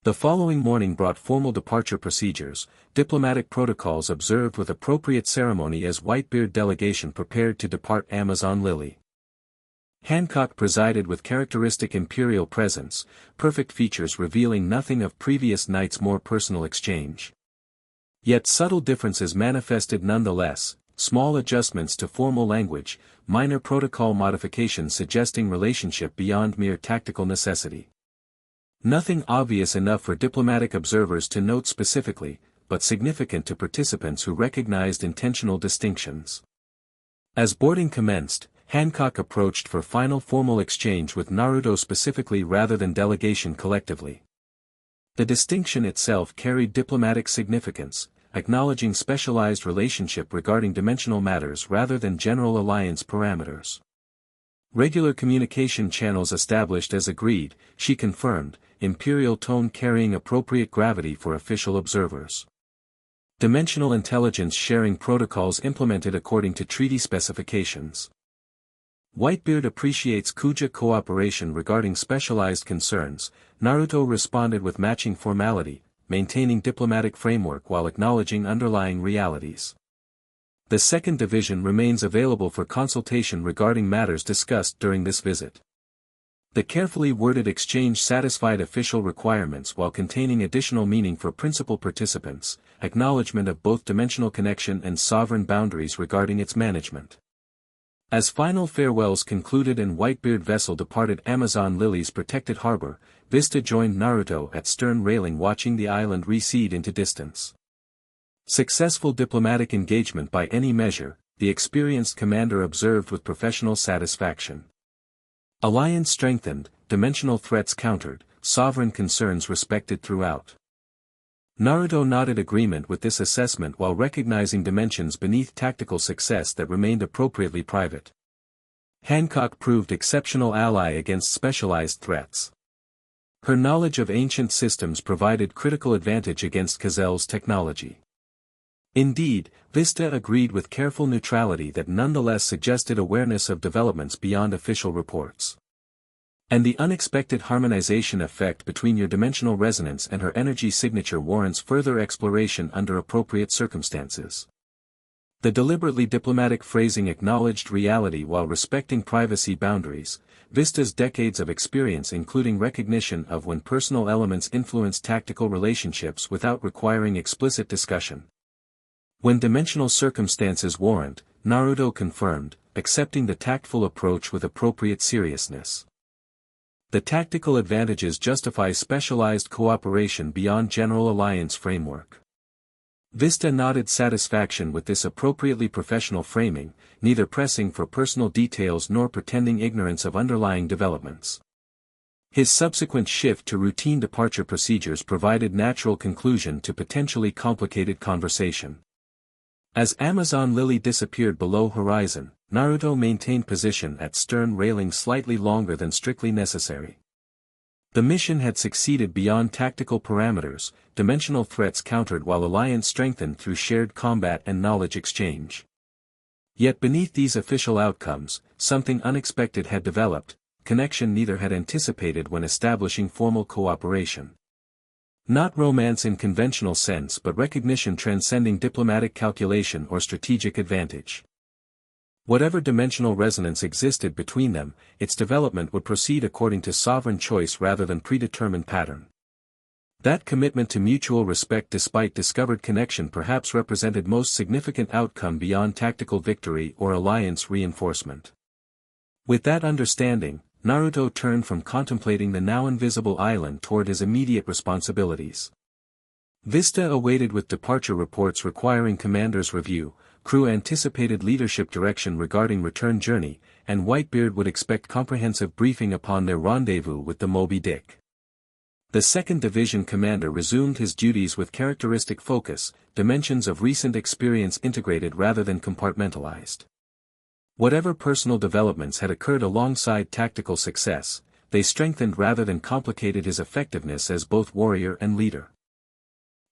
The following morning brought formal departure procedures, diplomatic protocols observed with appropriate ceremony as Whitebeard delegation prepared to depart Amazon Lily. Hancock presided with characteristic imperial presence, perfect features revealing nothing of previous night's more personal exchange. Yet subtle differences manifested nonetheless, small adjustments to formal language, minor protocol modifications suggesting relationship beyond mere tactical necessity. Nothing obvious enough for diplomatic observers to note specifically, but significant to participants who recognized intentional distinctions. As boarding commenced, Hancock approached for final formal exchange with Naruto specifically rather than delegation collectively. The distinction itself carried diplomatic significance, acknowledging specialized relationship regarding dimensional matters rather than general alliance parameters. Regular communication channels established as agreed, she confirmed, imperial tone carrying appropriate gravity for official observers. Dimensional intelligence sharing protocols implemented according to treaty specifications. Whitebeard appreciates Kuja cooperation regarding specialized concerns. Naruto responded with matching formality, maintaining diplomatic framework while acknowledging underlying realities. The second division remains available for consultation regarding matters discussed during this visit. The carefully worded exchange satisfied official requirements while containing additional meaning for principal participants, acknowledgement of both dimensional connection and sovereign boundaries regarding its management. As final farewells concluded and Whitebeard vessel departed Amazon Lily's protected harbor, Vista joined Naruto at stern railing watching the island recede into distance. Successful diplomatic engagement by any measure, the experienced commander observed with professional satisfaction. Alliance strengthened, dimensional threats countered, sovereign concerns respected throughout. Naruto nodded agreement with this assessment while recognizing dimensions beneath tactical success that remained appropriately private. Hancock proved exceptional ally against specialized threats. Her knowledge of ancient systems provided critical advantage against Cazel's technology. Indeed, Vista agreed with careful neutrality that nonetheless suggested awareness of developments beyond official reports. And the unexpected harmonization effect between your dimensional resonance and her energy signature warrants further exploration under appropriate circumstances. The deliberately diplomatic phrasing acknowledged reality while respecting privacy boundaries. Vista's decades of experience including recognition of when personal elements influence tactical relationships without requiring explicit discussion. When dimensional circumstances warrant, Naruto confirmed, accepting the tactful approach with appropriate seriousness. The tactical advantages justify specialized cooperation beyond general alliance framework. Vista nodded satisfaction with this appropriately professional framing, neither pressing for personal details nor pretending ignorance of underlying developments. His subsequent shift to routine departure procedures provided natural conclusion to potentially complicated conversation. As Amazon Lily disappeared below horizon, Naruto maintained position at stern railing slightly longer than strictly necessary. The mission had succeeded beyond tactical parameters, dimensional threats countered while alliance strengthened through shared combat and knowledge exchange. Yet beneath these official outcomes, something unexpected had developed, connection neither had anticipated when establishing formal cooperation. Not romance in conventional sense but recognition transcending diplomatic calculation or strategic advantage. Whatever dimensional resonance existed between them, its development would proceed according to sovereign choice rather than predetermined pattern. That commitment to mutual respect despite discovered connection perhaps represented most significant outcome beyond tactical victory or alliance reinforcement. With that understanding, Naruto turned from contemplating the now invisible island toward his immediate responsibilities. Vista awaited with departure reports requiring commander's review, crew anticipated leadership direction regarding return journey, and Whitebeard would expect comprehensive briefing upon their rendezvous with the Moby Dick. The 2nd Division commander resumed his duties with characteristic focus, dimensions of recent experience integrated rather than compartmentalized. Whatever personal developments had occurred alongside tactical success, they strengthened rather than complicated his effectiveness as both warrior and leader.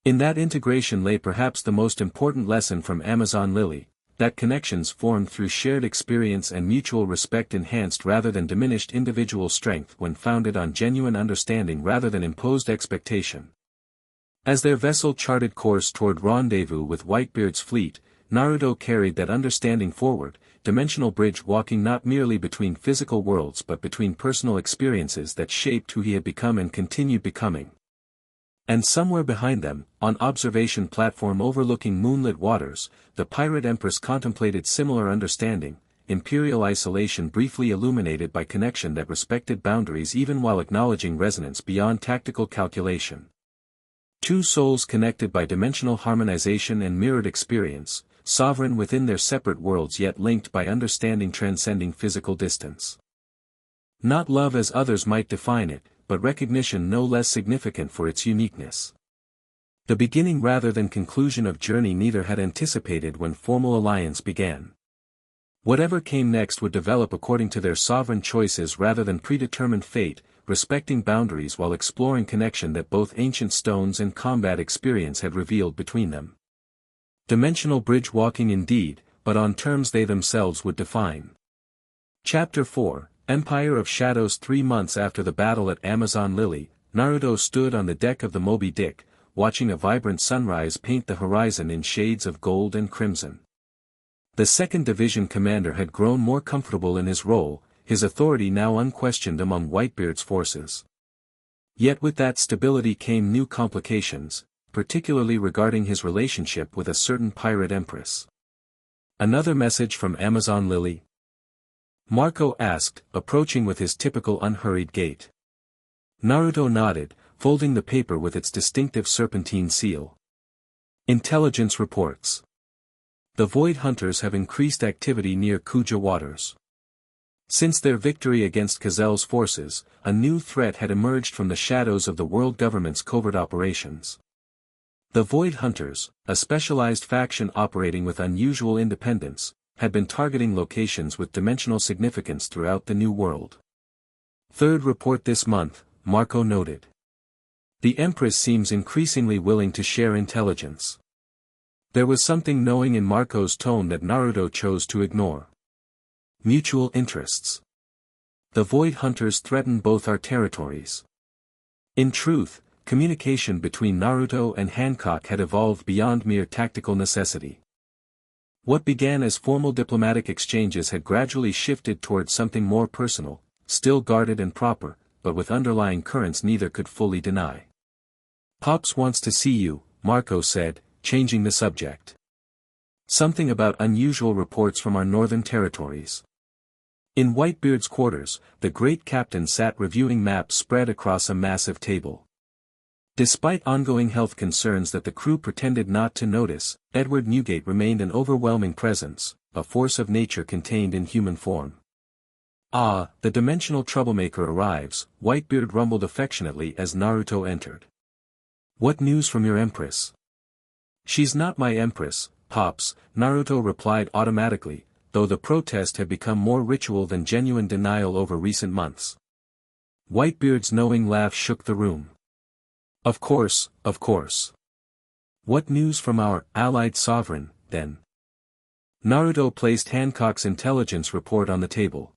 In that integration lay perhaps the most important lesson from Amazon Lily, that connections formed through shared experience and mutual respect enhanced rather than diminished individual strength when founded on genuine understanding rather than imposed expectation. As their vessel charted course toward rendezvous with Whitebeard's fleet, Naruto carried that understanding forward, dimensional bridge walking not merely between physical worlds but between personal experiences that shaped who he had become and continued becoming. And somewhere behind them, on observation platform overlooking moonlit waters, the pirate empress contemplated similar understanding, imperial isolation briefly illuminated by connection that respected boundaries even while acknowledging resonance beyond tactical calculation. Two souls connected by dimensional harmonization and mirrored experience, sovereign within their separate worlds yet linked by understanding transcending physical distance. Not love as others might define it, but recognition no less significant for its uniqueness. The beginning rather than conclusion of journey neither had anticipated when formal alliance began. Whatever came next would develop according to their sovereign choices rather than predetermined fate, respecting boundaries while exploring connection that both ancient stones and combat experience had revealed between them. Dimensional bridge walking indeed, but on terms they themselves would define. Chapter 4, Empire of Shadows. 3 months after the battle at Amazon Lily, Naruto stood on the deck of the Moby Dick, watching a vibrant sunrise paint the horizon in shades of gold and crimson. The 2nd Division commander had grown more comfortable in his role, his authority now unquestioned among Whitebeard's forces. Yet with that stability came new complications, particularly regarding his relationship with a certain pirate empress. Another message from Amazon Lily? Marco asked, approaching with his typical unhurried gait. Naruto nodded, folding the paper with its distinctive serpentine seal. Intelligence reports. The Void Hunters have increased activity near Kuja waters. Since their victory against Kazel's forces, a new threat had emerged from the shadows of the world government's covert operations. The Void Hunters, a specialized faction operating with unusual independence, had been targeting locations with dimensional significance throughout the New World. 3rd report this month, Marco noted. The Empress seems increasingly willing to share intelligence. There was something knowing in Marco's tone that Naruto chose to ignore. Mutual interests. The Void Hunters threaten both our territories. In truth, communication between Naruto and Hancock had evolved beyond mere tactical necessity. What began as formal diplomatic exchanges had gradually shifted towards something more personal, still guarded and proper, but with underlying currents neither could fully deny. Pops wants to see you, Marco said, changing the subject. Something about unusual reports from our northern territories. In Whitebeard's quarters, the great captain sat reviewing maps spread across a massive table. Despite ongoing health concerns that the crew pretended not to notice, Edward Newgate remained an overwhelming presence, a force of nature contained in human form. Ah, the dimensional troublemaker arrives, Whitebeard rumbled affectionately as Naruto entered. What news from your empress? She's not my empress, Pops, Naruto replied automatically, though the protest had become more ritual than genuine denial over recent months. Whitebeard's knowing laugh shook the room. Of course, of course. What news from our allied sovereign, then? Naruto placed Hancock's intelligence report on the table.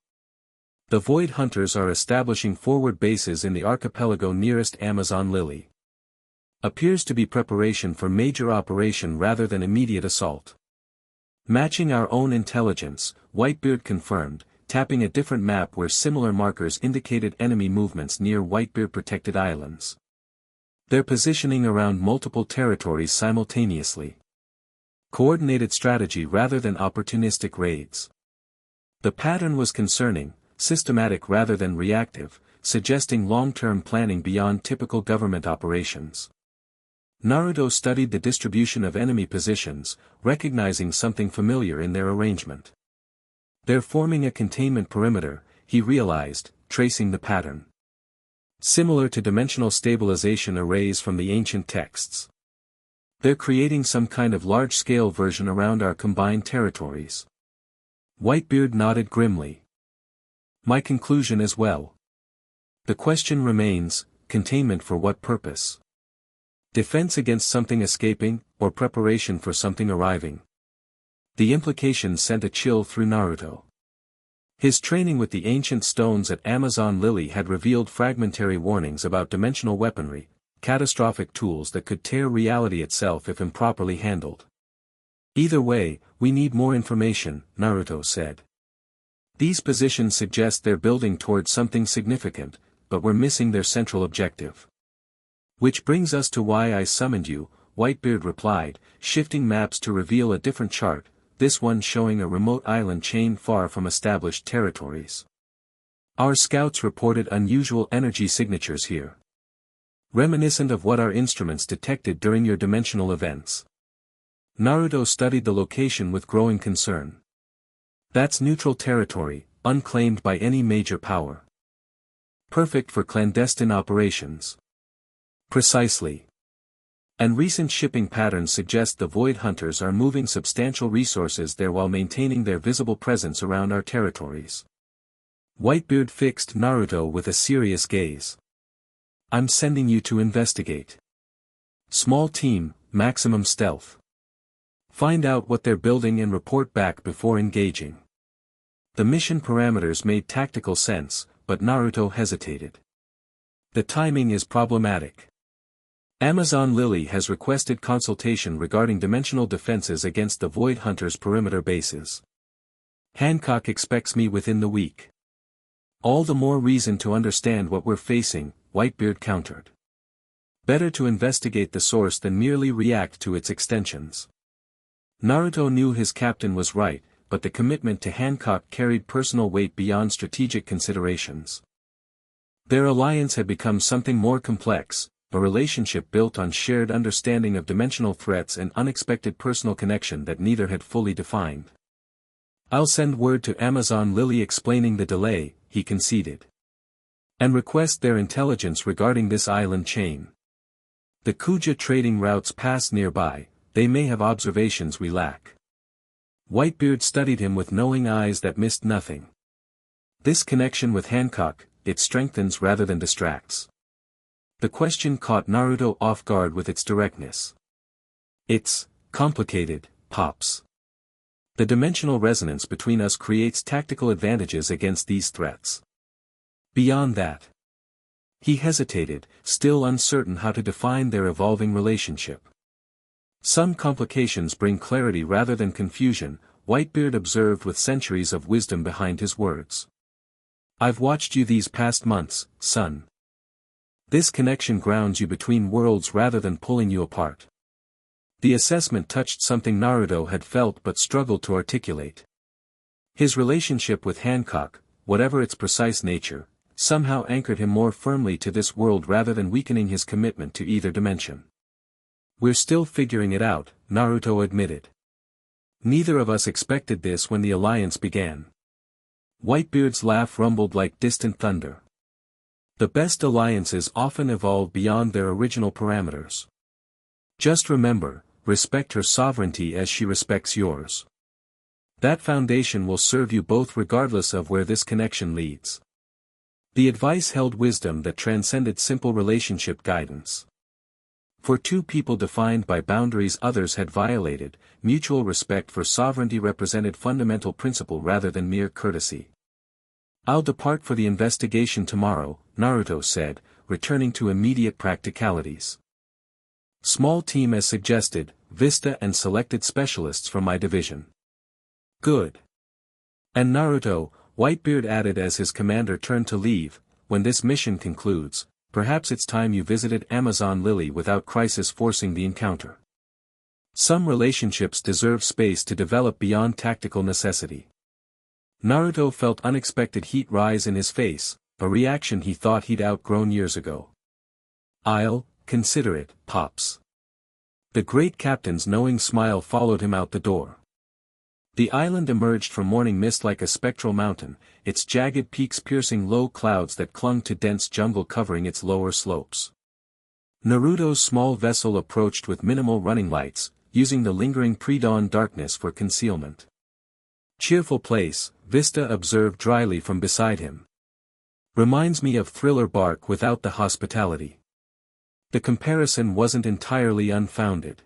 The Void Hunters are establishing forward bases in the archipelago nearest Amazon Lily. Appears to be preparation for major operation rather than immediate assault. Matching our own intelligence, Whitebeard confirmed, tapping a different map where similar markers indicated enemy movements near Whitebeard-protected islands. They're positioning around multiple territories simultaneously. Coordinated strategy rather than opportunistic raids. The pattern was concerning, systematic rather than reactive, suggesting long-term planning beyond typical government operations. Naruto studied the distribution of enemy positions, recognizing something familiar in their arrangement. They're forming a containment perimeter, he realized, tracing the pattern. Similar to dimensional stabilization arrays from the ancient texts. They're creating some kind of large-scale version around our combined territories. Whitebeard nodded grimly. My conclusion as well. The question remains, containment for what purpose? Defense against something escaping, or preparation for something arriving? The implications sent a chill through Naruto. His training with the ancient stones at Amazon Lily had revealed fragmentary warnings about dimensional weaponry, catastrophic tools that could tear reality itself if improperly handled. Either way, we need more information, Naruto said. These positions suggest they're building towards something significant, but we're missing their central objective. Which brings us to why I summoned you, Whitebeard replied, shifting maps to reveal a different chart, this one showing a remote island chain far from established territories. Our scouts reported unusual energy signatures here. Reminiscent of what our instruments detected during your dimensional events. Naruto studied the location with growing concern. That's neutral territory, unclaimed by any major power. Perfect for clandestine operations. Precisely. And recent shipping patterns suggest the Void Hunters are moving substantial resources there while maintaining their visible presence around our territories. Whitebeard fixed Naruto with a serious gaze. I'm sending you to investigate. Small team, maximum stealth. Find out what they're building and report back before engaging. The mission parameters made tactical sense, but Naruto hesitated. The timing is problematic. Amazon Lily has requested consultation regarding dimensional defenses against the Void Hunters' perimeter bases. Hancock expects me within the week. All the more reason to understand what we're facing, Whitebeard countered. Better to investigate the source than merely react to its extensions. Naruto knew his captain was right, but the commitment to Hancock carried personal weight beyond strategic considerations. Their alliance had become something more complex, a relationship built on shared understanding of dimensional threats and unexpected personal connection that neither had fully defined. I'll send word to Amazon Lily explaining the delay, he conceded. And request their intelligence regarding this island chain. The Kuja trading routes pass nearby, they may have observations we lack. Whitebeard studied him with knowing eyes that missed nothing. This connection with Hancock, it strengthens rather than distracts. The question caught Naruto off guard with its directness. It's complicated, Pops. The dimensional resonance between us creates tactical advantages against these threats. Beyond that. He hesitated, still uncertain how to define their evolving relationship. Some complications bring clarity rather than confusion, Whitebeard observed with centuries of wisdom behind his words. I've watched you these past months, son. This connection grounds you between worlds rather than pulling you apart. The assessment touched something Naruto had felt but struggled to articulate. His relationship with Hancock, whatever its precise nature, somehow anchored him more firmly to this world rather than weakening his commitment to either dimension. We're still figuring it out, Naruto admitted. Neither of us expected this when the alliance began. Whitebeard's laugh rumbled like distant thunder. The best alliances often evolve beyond their original parameters. Just remember, respect her sovereignty as she respects yours. That foundation will serve you both regardless of where this connection leads. The advice held wisdom that transcended simple relationship guidance. For two people defined by boundaries others had violated, mutual respect for sovereignty represented fundamental principle rather than mere courtesy. I'll depart for the investigation tomorrow, Naruto said, returning to immediate practicalities. Small team as suggested, Vista and selected specialists from my division. Good. And Naruto, Whitebeard added as his commander turned to leave, when this mission concludes, perhaps it's time you visited Amazon Lily without crisis forcing the encounter. Some relationships deserve space to develop beyond tactical necessity. Naruto felt unexpected heat rise in his face, a reaction he thought he'd outgrown years ago. I'll consider it, Pops. The great captain's knowing smile followed him out the door. The island emerged from morning mist like a spectral mountain, its jagged peaks piercing low clouds that clung to dense jungle covering its lower slopes. Naruto's small vessel approached with minimal running lights, using the lingering pre-dawn darkness for concealment. "Cheerful place," Vista observed dryly from beside him. "Reminds me of Thriller Bark without the hospitality." The comparison wasn't entirely unfounded.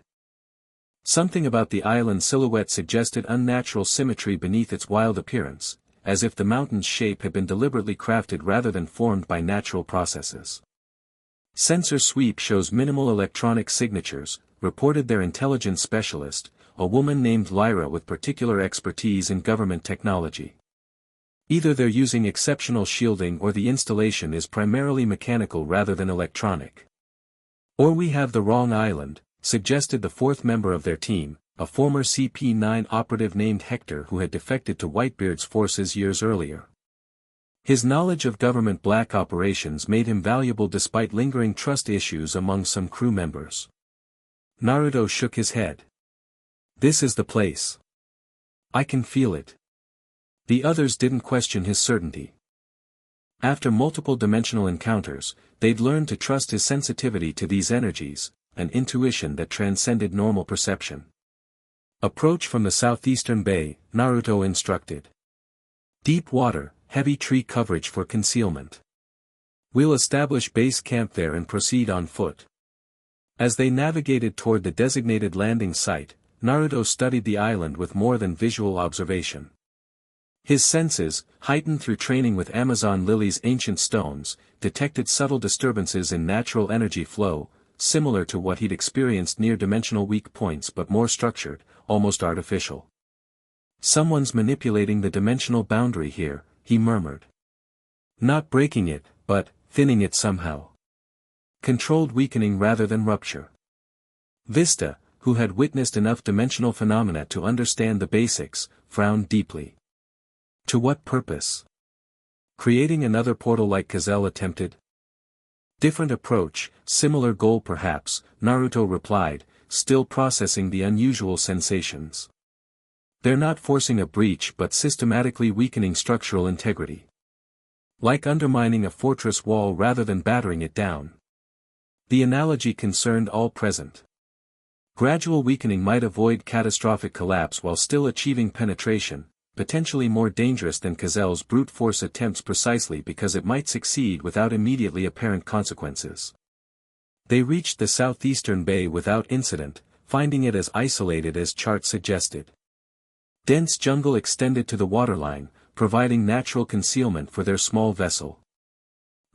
Something about the island's silhouette suggested unnatural symmetry beneath its wild appearance, as if the mountain's shape had been deliberately crafted rather than formed by natural processes. "Sensor sweep shows minimal electronic signatures," reported their intelligence specialist, a woman named Lyra with particular expertise in government technology. "Either they're using exceptional shielding or the installation is primarily mechanical rather than electronic. Or we have the wrong island," suggested the fourth member of their team, a former CP-9 operative named Hector who had defected to Whitebeard's forces years earlier. His knowledge of government black operations made him valuable despite lingering trust issues among some crew members. Naruto shook his head. "This is the place. I can feel it." The others didn't question his certainty. After multiple dimensional encounters, they'd learned to trust his sensitivity to these energies, an intuition that transcended normal perception. "Approach from the southeastern bay," Naruto instructed. "Deep water, heavy tree coverage for concealment. We'll establish base camp there and proceed on foot." As they navigated toward the designated landing site, Naruto studied the island with more than visual observation. His senses, heightened through training with Amazon Lily's ancient stones, detected subtle disturbances in natural energy flow, similar to what he'd experienced near dimensional weak points but more structured, almost artificial. "Someone's manipulating the dimensional boundary here," he murmured. "Not breaking it, but thinning it somehow. Controlled weakening rather than rupture." Vista, who had witnessed enough dimensional phenomena to understand the basics, frowned deeply. "To what purpose? Creating another portal like Gazelle attempted?" "Different approach, similar goal perhaps," Naruto replied, still processing the unusual sensations. "They're not forcing a breach but systematically weakening structural integrity. Like undermining a fortress wall rather than battering it down." The analogy concerned all present. Gradual weakening might avoid catastrophic collapse while still achieving penetration, potentially more dangerous than Gazelle's brute force attempts precisely because it might succeed without immediately apparent consequences. They reached the southeastern bay without incident, finding it as isolated as chart suggested. Dense jungle extended to the waterline, providing natural concealment for their small vessel.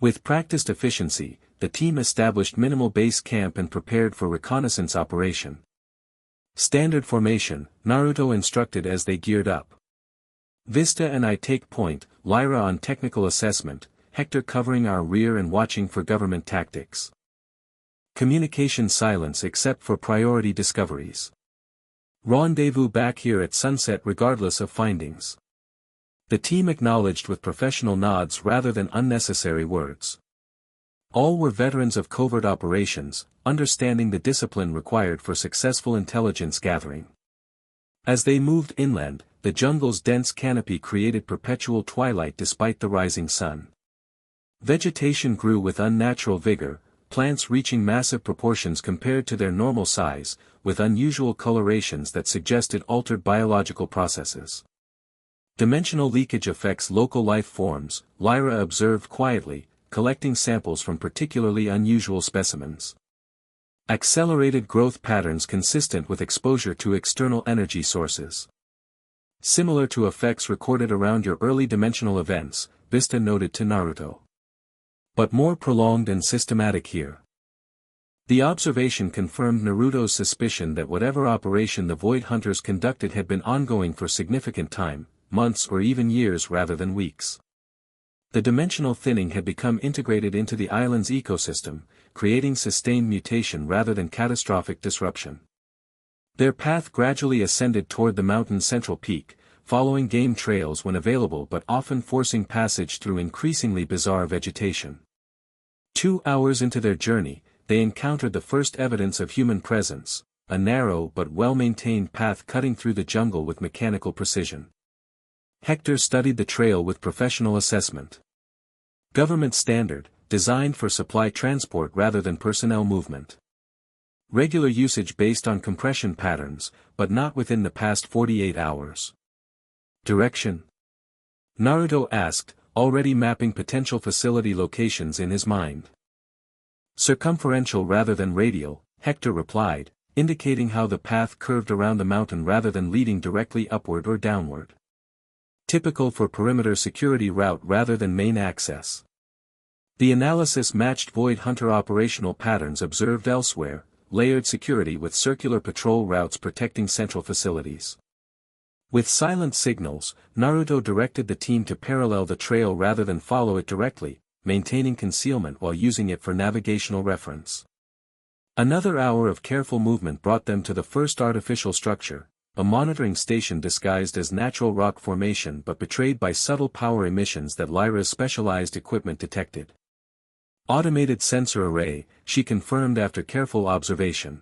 With practiced efficiency, the team established minimal base camp and prepared for reconnaissance operation. "Standard formation," Naruto instructed as they geared up. "Vista and I take point, Lyra on technical assessment, Hector covering our rear and watching for government tactics. Communication silence except for priority discoveries. Rendezvous back here at sunset regardless of findings." The team acknowledged with professional nods rather than unnecessary words. All were veterans of covert operations, understanding the discipline required for successful intelligence gathering. As they moved inland, the jungle's dense canopy created perpetual twilight despite the rising sun. Vegetation grew with unnatural vigor, plants reaching massive proportions compared to their normal size, with unusual colorations that suggested altered biological processes. Dimensional leakage affects local life forms, Lyra observed quietly, collecting samples from particularly unusual specimens. Accelerated growth patterns consistent with exposure to external energy sources. Similar to effects recorded around your early dimensional events, Vista noted to Naruto. But more prolonged and systematic here. The observation confirmed Naruto's suspicion that whatever operation the Void Hunters conducted had been ongoing for significant time, months or even years rather than weeks. The dimensional thinning had become integrated into the island's ecosystem, creating sustained mutation rather than catastrophic disruption. Their path gradually ascended toward the mountain's central peak, following game trails when available but often forcing passage through increasingly bizarre vegetation. 2 hours into their journey, they encountered the first evidence of human presence, a narrow but well-maintained path cutting through the jungle with mechanical precision. Hector studied the trail with professional assessment. Government standard, designed for supply transport rather than personnel movement. Regular usage based on compression patterns, but not within the past 48 hours. Direction? Naruto asked, already mapping potential facility locations in his mind. Circumferential rather than radial, Hector replied, indicating how the path curved around the mountain rather than leading directly upward or downward. Typical for perimeter security route rather than main access. The analysis matched Void Hunter operational patterns observed elsewhere, layered security with circular patrol routes protecting central facilities. With silent signals, Naruto directed the team to parallel the trail rather than follow it directly, maintaining concealment while using it for navigational reference. Another hour of careful movement brought them to the first artificial structure, a monitoring station disguised as natural rock formation but betrayed by subtle power emissions that Lyra's specialized equipment detected. Automated sensor array, she confirmed after careful observation.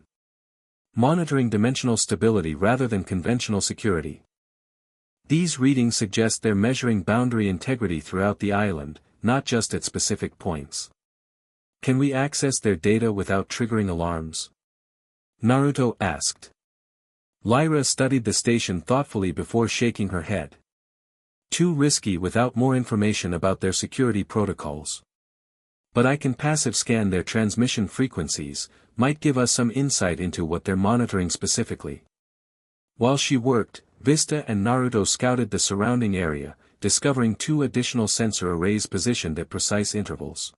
Monitoring dimensional stability rather than conventional security. These readings suggest they're measuring boundary integrity throughout the island, not just at specific points. Can we access their data without triggering alarms? Naruto asked. Lyra studied the station thoughtfully before shaking her head. Too risky without more information about their security protocols. But I can passive scan their transmission frequencies, might give us some insight into what they're monitoring specifically. While she worked, Vista and Naruto scouted the surrounding area, discovering 2 additional sensor arrays positioned at precise intervals.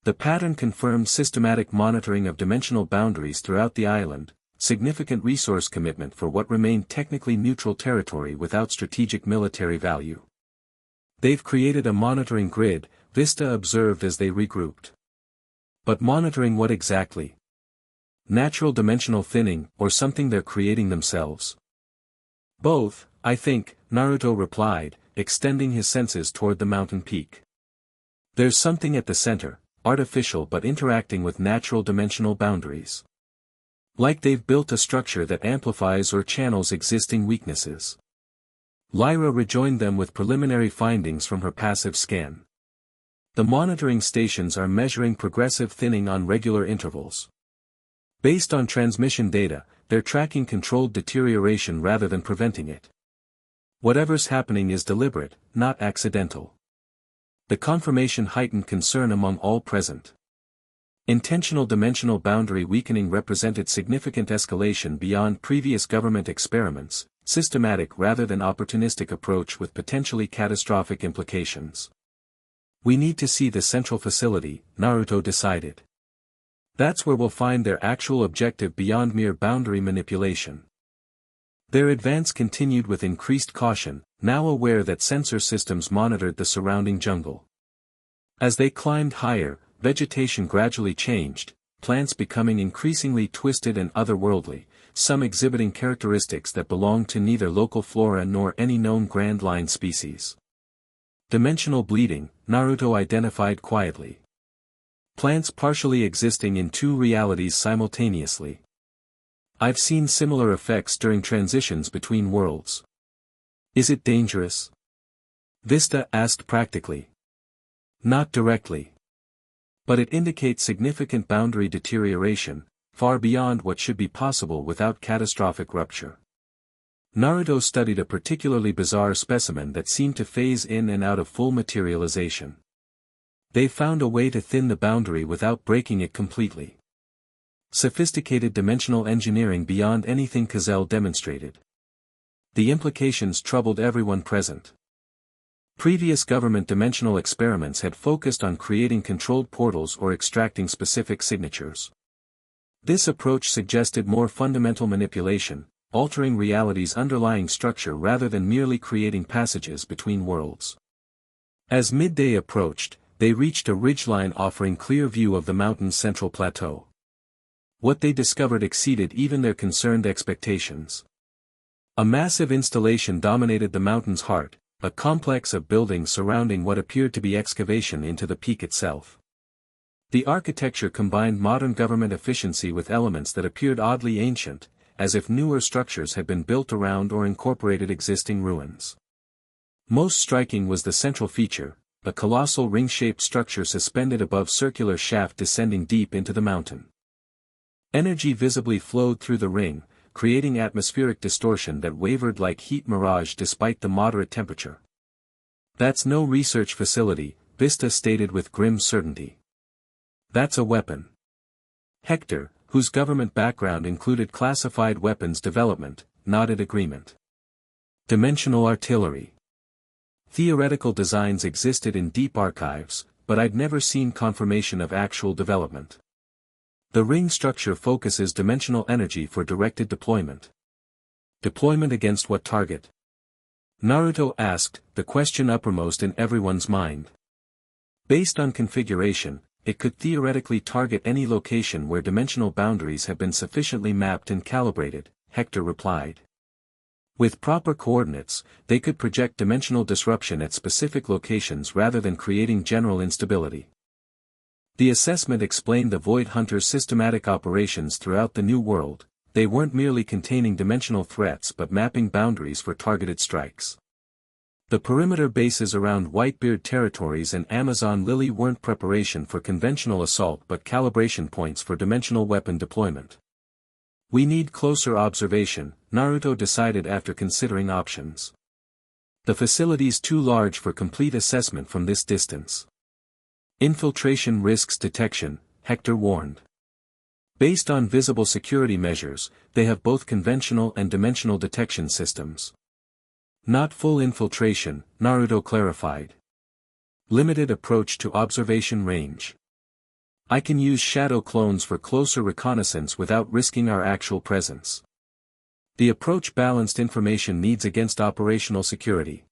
The pattern confirmed systematic monitoring of dimensional boundaries throughout the island, significant resource commitment for what remained technically neutral territory without strategic military value. They've created a monitoring grid, Vista observed as they regrouped. But monitoring what exactly? Natural dimensional thinning, or something they're creating themselves? Both, I think, Naruto replied, extending his senses toward the mountain peak. There's something at the center, artificial but interacting with natural dimensional boundaries. Like they've built a structure that amplifies or channels existing weaknesses. Lyra rejoined them with preliminary findings from her passive scan. The monitoring stations are measuring progressive thinning on regular intervals. Based on transmission data, they're tracking controlled deterioration rather than preventing it. Whatever's happening is deliberate, not accidental. The confirmation heightened concern among all present. Intentional dimensional boundary weakening represented significant escalation beyond previous government experiments, systematic rather than opportunistic approach with potentially catastrophic implications. We need to see the central facility, Naruto decided. That's where we'll find their actual objective beyond mere boundary manipulation. Their advance continued with increased caution, now aware that sensor systems monitored the surrounding jungle. As they climbed higher, vegetation gradually changed, plants becoming increasingly twisted and otherworldly, some exhibiting characteristics that belonged to neither local flora nor any known Grand Line species. Dimensional bleeding, Naruto identified quietly. Plants partially existing in 2 realities simultaneously. I've seen similar effects during transitions between worlds. Is it dangerous? Vista asked practically. Not directly. But it indicates significant boundary deterioration, far beyond what should be possible without catastrophic rupture. Naruto studied a particularly bizarre specimen that seemed to phase in and out of full materialization. They found a way to thin the boundary without breaking it completely. Sophisticated dimensional engineering beyond anything Cazell demonstrated. The implications troubled everyone present. Previous government dimensional experiments had focused on creating controlled portals or extracting specific signatures. This approach suggested more fundamental manipulation, altering reality's underlying structure rather than merely creating passages between worlds. As midday approached, they reached a ridgeline offering clear view of the mountain's central plateau. What they discovered exceeded even their concerned expectations. A massive installation dominated the mountain's heart, a complex of buildings surrounding what appeared to be excavation into the peak itself. The architecture combined modern government efficiency with elements that appeared oddly ancient, as if newer structures had been built around or incorporated existing ruins. Most striking was the central feature, a colossal ring-shaped structure suspended above circular shaft descending deep into the mountain. Energy visibly flowed through the ring, creating atmospheric distortion that wavered like heat mirage despite the moderate temperature. "That's no research facility," Vista stated with grim certainty. "That's a weapon." Hector, whose government background included classified weapons development, nodded agreement. "Dimensional artillery. Theoretical designs existed in deep archives, but I'd never seen confirmation of actual development. The ring structure focuses dimensional energy for directed deployment." "Deployment against what target?" Naruto asked, the question uppermost in everyone's mind. "Based on configuration, it could theoretically target any location where dimensional boundaries have been sufficiently mapped and calibrated," Hector replied. "With proper coordinates, they could project dimensional disruption at specific locations rather than creating general instability." The assessment explained the Void Hunters' systematic operations throughout the New World. They weren't merely containing dimensional threats but mapping boundaries for targeted strikes. The perimeter bases around Whitebeard territories and Amazon Lily weren't preparation for conventional assault but calibration points for dimensional weapon deployment. "We need closer observation," Naruto decided after considering options. "The facility's too large for complete assessment from this distance." "Infiltration risks detection," Hector warned. "Based on visible security measures, they have both conventional and dimensional detection systems." "Not full infiltration," Naruto clarified. "Limited approach to observation range. I can use shadow clones for closer reconnaissance without risking our actual presence." The approach balanced information needs against operational security.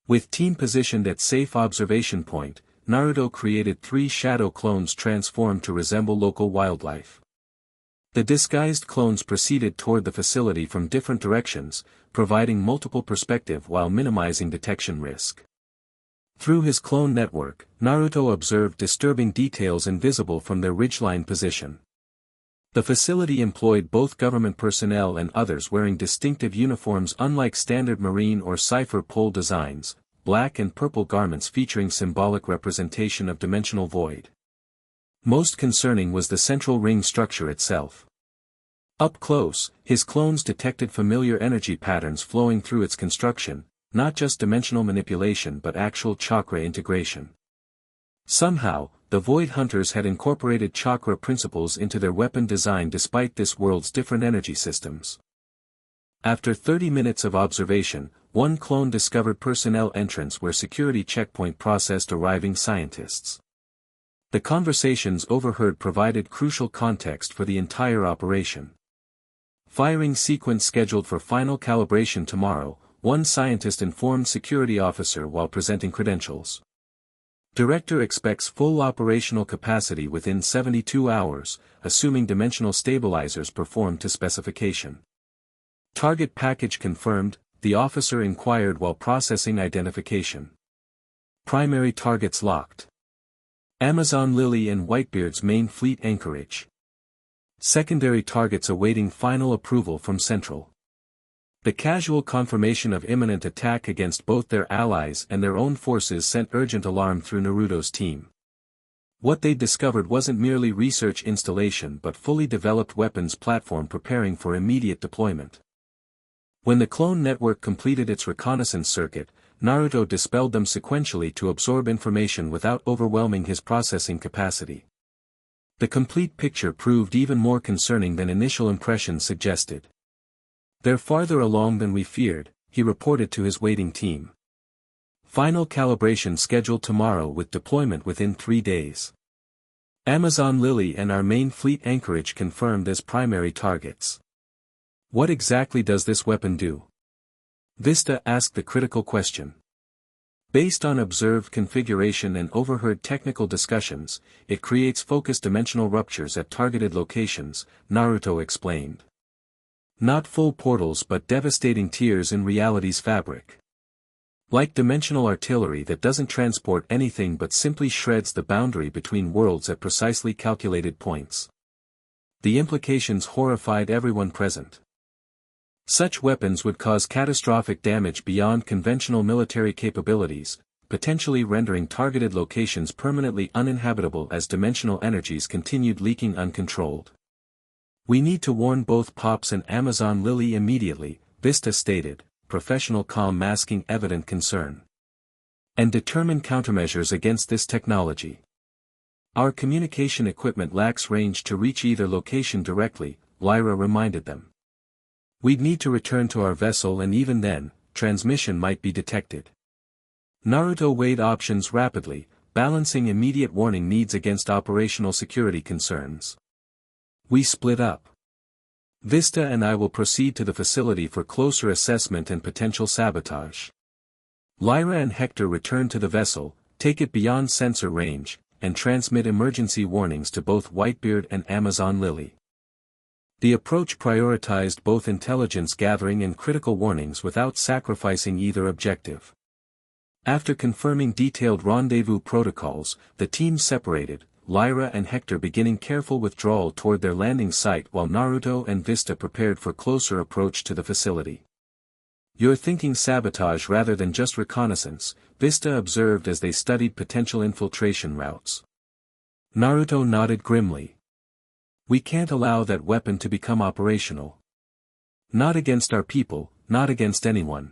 With team positioned at safe observation point, Naruto created 3 shadow clones transformed to resemble local wildlife. The disguised clones proceeded toward the facility from different directions, providing multiple perspective while minimizing detection risk. Through his clone network, Naruto observed disturbing details invisible from their ridgeline position. The facility employed both government personnel and others wearing distinctive uniforms unlike standard marine or cipher pole designs, black and purple garments featuring symbolic representation of dimensional void. Most concerning was the central ring structure itself. Up close, his clones detected familiar energy patterns flowing through its construction, not just dimensional manipulation but actual chakra integration. Somehow, the Void Hunters had incorporated chakra principles into their weapon design despite this world's different energy systems. After 30 minutes of observation, one clone discovered personnel entrance where security checkpoint processed arriving scientists. The conversations overheard provided crucial context for the entire operation. "Firing sequence scheduled for final calibration tomorrow," one scientist informed security officer while presenting credentials. "Director expects full operational capacity within 72 hours, assuming dimensional stabilizers perform to specification." "Target package confirmed," the officer inquired while processing identification. "Primary targets locked. Amazon Lily and Whitebeard's main fleet anchorage. Secondary targets awaiting final approval from Central." The casual confirmation of imminent attack against both their allies and their own forces sent urgent alarm through Naruto's team. What they'd discovered wasn't merely research installation but fully developed weapons platform preparing for immediate deployment. When the clone network completed its reconnaissance circuit, Naruto dispelled them sequentially to absorb information without overwhelming his processing capacity. The complete picture proved even more concerning than initial impressions suggested. "They're farther along than we feared," he reported to his waiting team. "Final calibration scheduled tomorrow with deployment within 3 days. Amazon Lily and our main fleet anchorage confirmed as primary targets." "What exactly does this weapon do?" Vista asked the critical question. "Based on observed configuration and overheard technical discussions, it creates focused dimensional ruptures at targeted locations," Naruto explained. "Not full portals but devastating tears in reality's fabric. Like dimensional artillery that doesn't transport anything but simply shreds the boundary between worlds at precisely calculated points. The implications horrified everyone present. Such weapons would cause catastrophic damage beyond conventional military capabilities, potentially rendering targeted locations permanently uninhabitable as dimensional energies continued leaking uncontrolled. "We need to warn both Pops and Amazon Lily immediately," Vista stated, professional calm masking evident concern. "And determine countermeasures against this technology. Our communication equipment lacks range to reach either location directly," Lyra reminded them. "We'd need to return to our vessel, and even then, transmission might be detected." Naruto weighed options rapidly, balancing immediate warning needs against operational security concerns. "We split up. Vista and I will proceed to the facility for closer assessment and potential sabotage. Lyra and Hector return to the vessel, take it beyond sensor range, and transmit emergency warnings to both Whitebeard and Amazon Lily." The approach prioritized both intelligence gathering and critical warnings without sacrificing either objective. After confirming detailed rendezvous protocols, the team separated, Lyra and Hector beginning careful withdrawal toward their landing site while Naruto and Vista prepared for closer approach to the facility. "You're thinking sabotage rather than just reconnaissance," Vista observed as they studied potential infiltration routes. Naruto nodded grimly. "We can't allow that weapon to become operational. Not against our people, not against anyone.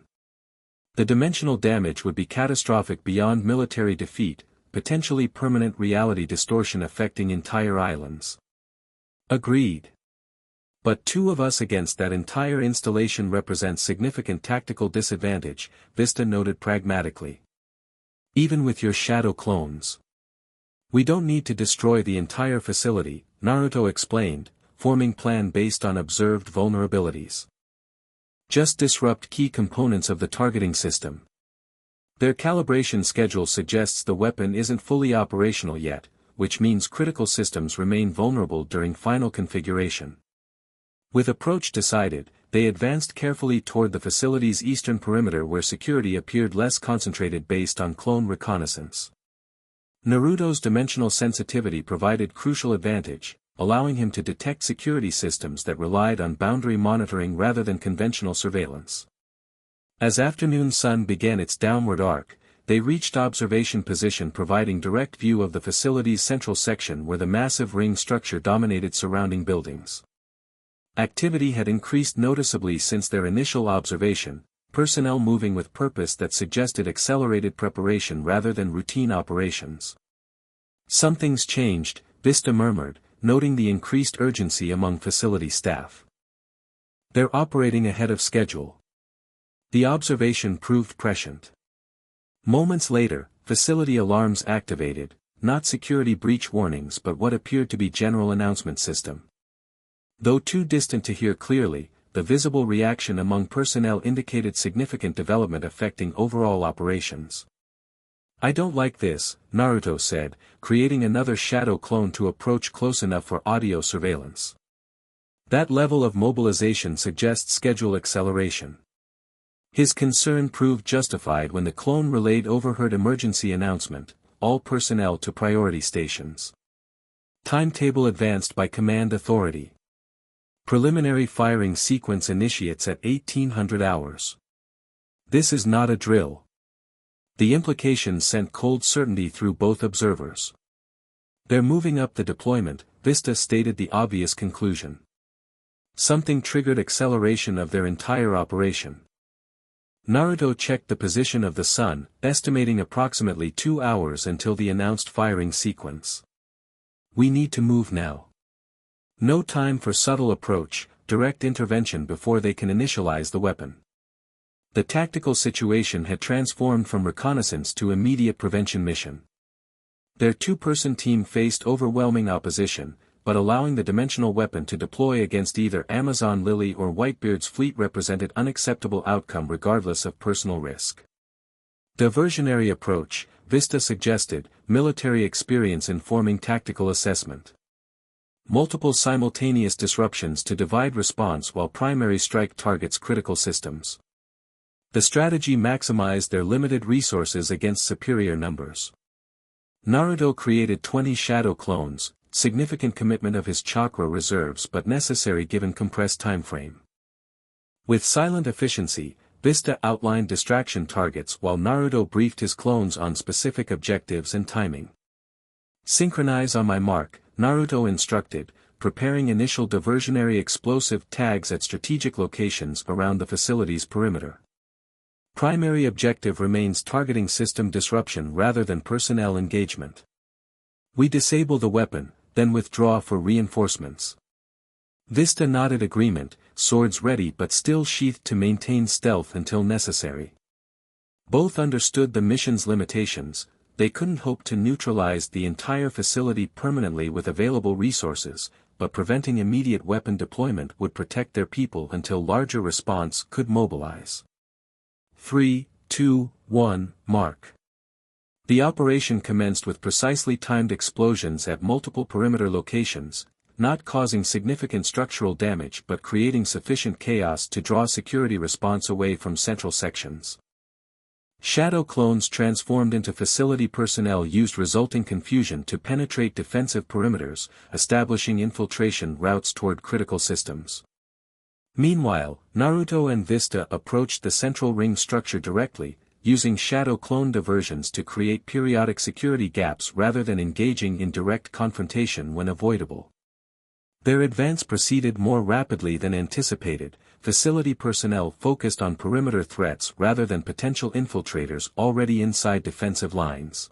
The dimensional damage would be catastrophic beyond military defeat, potentially permanent reality distortion affecting entire islands." "Agreed. But two of us against that entire installation represents significant tactical disadvantage," Vista noted pragmatically. "Even with your shadow clones. We don't need to destroy the entire facility," Naruto explained, forming plan based on observed vulnerabilities. "Just disrupt key components of the targeting system. Their calibration schedule suggests the weapon isn't fully operational yet, which means critical systems remain vulnerable during final configuration." With approach decided, they advanced carefully toward the facility's eastern perimeter where security appeared less concentrated based on clone reconnaissance. Naruto's dimensional sensitivity provided crucial advantage, allowing him to detect security systems that relied on boundary monitoring rather than conventional surveillance. As afternoon sun began its downward arc, they reached observation position providing direct view of the facility's central section where the massive ring structure dominated surrounding buildings. Activity had increased noticeably since their initial observation, personnel moving with purpose that suggested accelerated preparation rather than routine operations. "Something's changed," Vista murmured, noting the increased urgency among facility staff. "They're operating ahead of schedule." The observation proved prescient. Moments later, facility alarms activated, not security breach warnings but what appeared to be general announcement system. Though too distant to hear clearly, the visible reaction among personnel indicated significant development affecting overall operations. "I don't like this," Naruto said, creating another shadow clone to approach close enough for audio surveillance. "That level of mobilization suggests schedule acceleration." His concern proved justified when the clone relayed overheard emergency announcement, "All personnel to priority stations. Timetable advanced by command authority. Preliminary firing sequence initiates at 1800 hours. This is not a drill." The implications sent cold certainty through both observers. "They're moving up the deployment," Vista stated the obvious conclusion. Something triggered acceleration of their entire operation. Naruto checked the position of the sun, estimating approximately 2 hours until the announced firing sequence. "We need to move now. No time for subtle approach, direct intervention before they can initialize the weapon." The tactical situation had transformed from reconnaissance to immediate prevention mission. Their two-person team faced overwhelming opposition, but allowing the dimensional weapon to deploy against either Amazon Lily or Whitebeard's fleet represented unacceptable outcome regardless of personal risk. Diversionary approach, Vista suggested, military experience informing tactical assessment. Multiple simultaneous disruptions to divide response while primary strike targets critical systems. The strategy maximized their limited resources against superior numbers. Naruto created 20 shadow clones, significant commitment of his chakra reserves but necessary given compressed timeframe. With silent efficiency, Vista outlined distraction targets while Naruto briefed his clones on specific objectives and timing. Synchronize on my mark, Naruto instructed, preparing initial diversionary explosive tags at strategic locations around the facility's perimeter. Primary objective remains targeting system disruption rather than personnel engagement. We disable the weapon, then withdraw for reinforcements. Vista nodded agreement, swords ready but still sheathed to maintain stealth until necessary. Both understood the mission's limitations. They couldn't hope to neutralize the entire facility permanently with available resources, but preventing immediate weapon deployment would protect their people until larger response could mobilize. 3, 2, 1, mark. The operation commenced with precisely timed explosions at multiple perimeter locations, not causing significant structural damage but creating sufficient chaos to draw security response away from central sections. Shadow clones transformed into facility personnel used resulting confusion to penetrate defensive perimeters, establishing infiltration routes toward critical systems. Meanwhile, Naruto and Vista approached the central ring structure directly, using shadow clone diversions to create periodic security gaps rather than engaging in direct confrontation when avoidable. Their advance proceeded more rapidly than anticipated. Facility personnel focused on perimeter threats rather than potential infiltrators already inside defensive lines.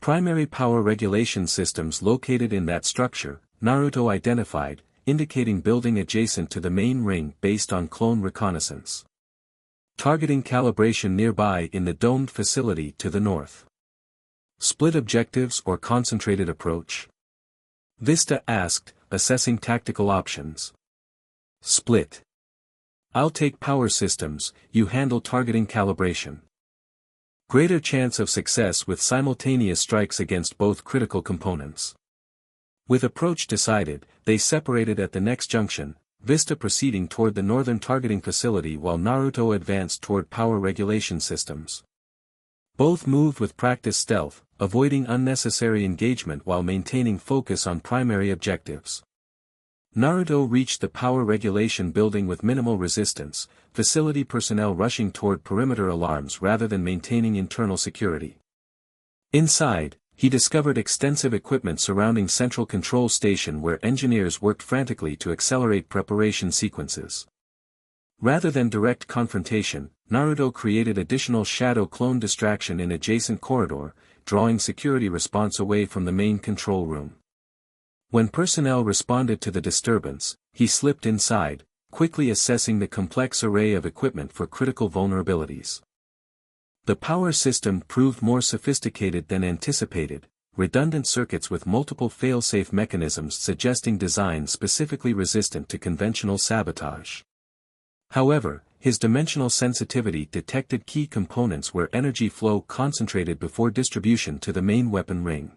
Primary power regulation systems located in that structure, Naruto identified, indicating building adjacent to the main ring based on clone reconnaissance. Targeting calibration nearby in the domed facility to the north. Split objectives or concentrated approach? Vista asked, assessing tactical options. Split. I'll take power systems, you handle targeting calibration. Greater chance of success with simultaneous strikes against both critical components. With approach decided, they separated at the next junction, Vista proceeding toward the northern targeting facility while Naruto advanced toward power regulation systems. Both moved with practiced stealth, avoiding unnecessary engagement while maintaining focus on primary objectives. Naruto reached the power regulation building with minimal resistance, facility personnel rushing toward perimeter alarms rather than maintaining internal security. Inside, he discovered extensive equipment surrounding central control station where engineers worked frantically to accelerate preparation sequences. Rather than direct confrontation, Naruto created additional shadow clone distraction in adjacent corridor, drawing security response away from the main control room. When personnel responded to the disturbance, he slipped inside, quickly assessing the complex array of equipment for critical vulnerabilities. The power system proved more sophisticated than anticipated, redundant circuits with multiple fail-safe mechanisms suggesting design specifically resistant to conventional sabotage. However, his dimensional sensitivity detected key components where energy flow concentrated before distribution to the main weapon ring.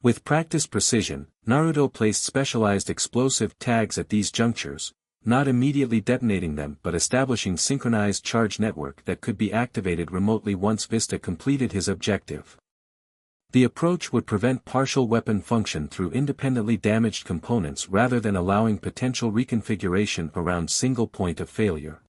With practiced precision, Naruto placed specialized explosive tags at these junctures, not immediately detonating them but establishing synchronized charge network that could be activated remotely once Vista completed his objective. The approach would prevent partial weapon function through independently damaged components rather than allowing potential reconfiguration around single point of failure.